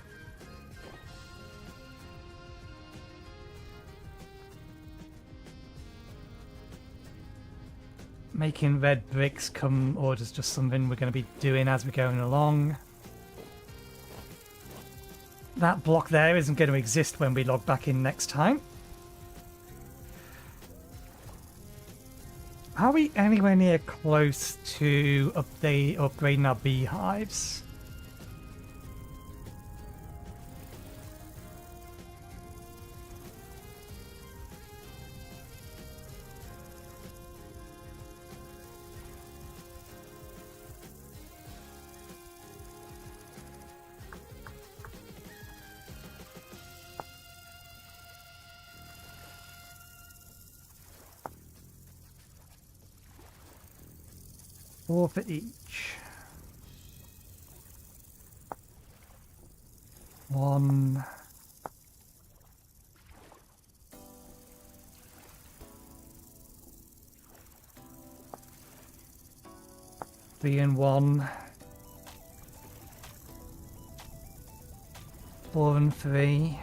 Making red bricks come, or just something we're going to be doing as we're going along. That block there isn't going to exist when we log back in next time. Are we anywhere near close to upgrading our beehives? Four for each. 1. 3 and 1. 4 and 3.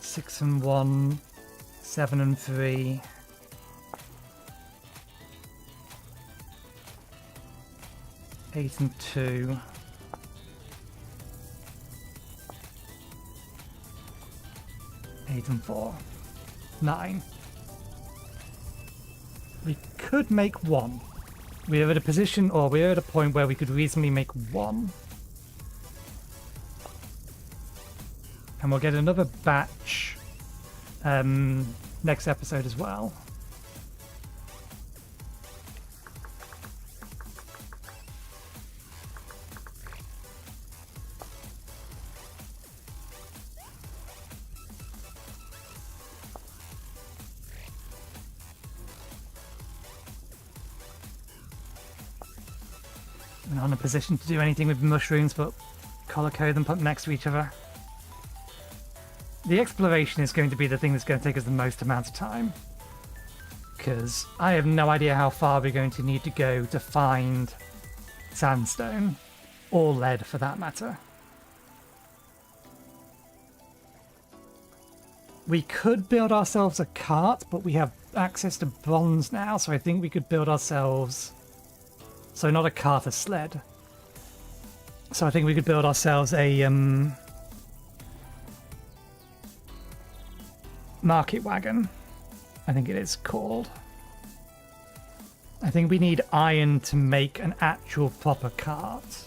6 and 1, 7 and 3, 8 and 2, 8 and 4, 9. We could make 1. We are at a position, or we are at a point where we could reasonably make 1. And we'll get another batch next episode as well. We're not in a position to do anything with mushrooms, but color code them, put them next to each other. The exploration is going to be the thing that's going to take us the most amount of time, because I have no idea how far we're going to need to go to find sandstone, or lead for that matter. We could build ourselves a cart, but we have access to bronze now, so I think we could build ourselves... So not a cart, a sled. So I think we could build ourselves a market wagon, I think it is called. I think we need iron to make an actual proper cart.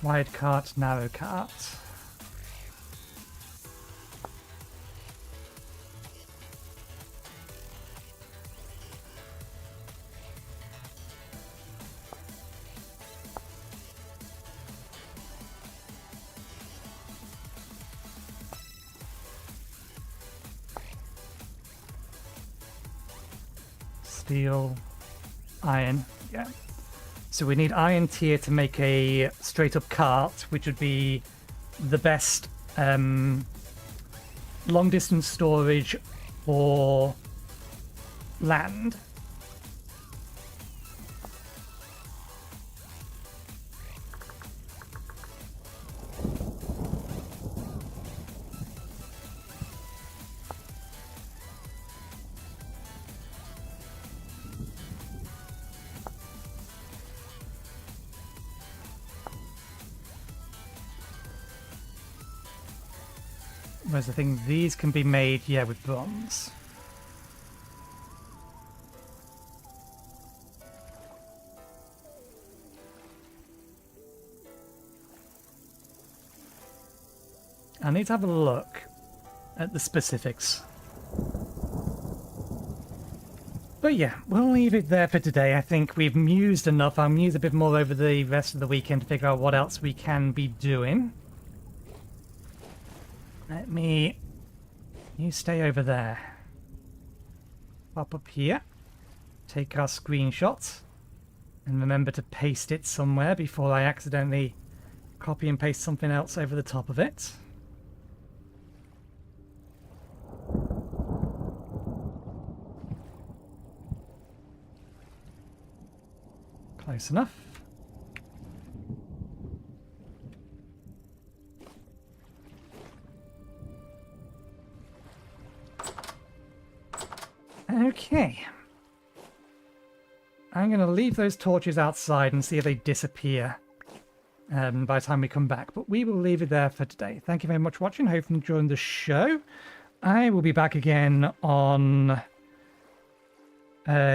Wide cart, narrow cart. Steel, iron, yeah. So we need iron tier to make a straight up cart, which would be the best long distance storage for land. Whereas the thing, these can be made, yeah, with bronze. I need to have a look at the specifics. But yeah, we'll leave it there for today. I think we've mused enough. I'll muse a bit more over the rest of the weekend to figure out what else we can be doing. Let me... You stay over there. Pop up here. Take our screenshot. And remember to paste it somewhere before I accidentally copy and paste something else over the top of it. Close enough. Okay. I'm going to leave those torches outside and see if they disappear by the time we come back. But we will leave it there for today. Thank you very much for watching. Hope you enjoyed the show. I will be back again on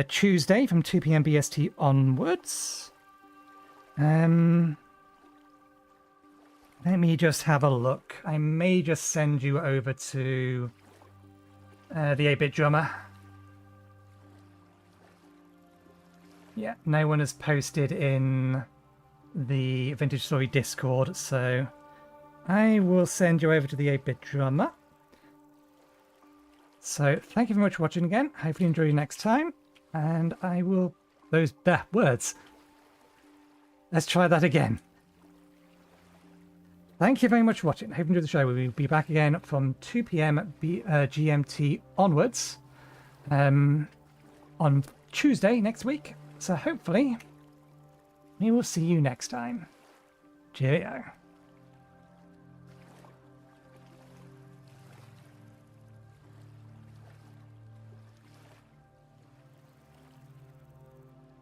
Tuesday from 2 PM BST onwards. Let me just have a look. I may just send you over to the 8-bit drummer. Yeah, no one has posted in the VintageStory Discord, so I will send you over to the 8-bit drummer. So thank you very much for watching again. Hopefully you enjoy you next time, and I will... Those words. Let's try that again. Thank you very much for watching. Hope you enjoyed the show. We will be back again from 2 PM GMT onwards on Tuesday next week. So hopefully we will see you next time. Cheerio.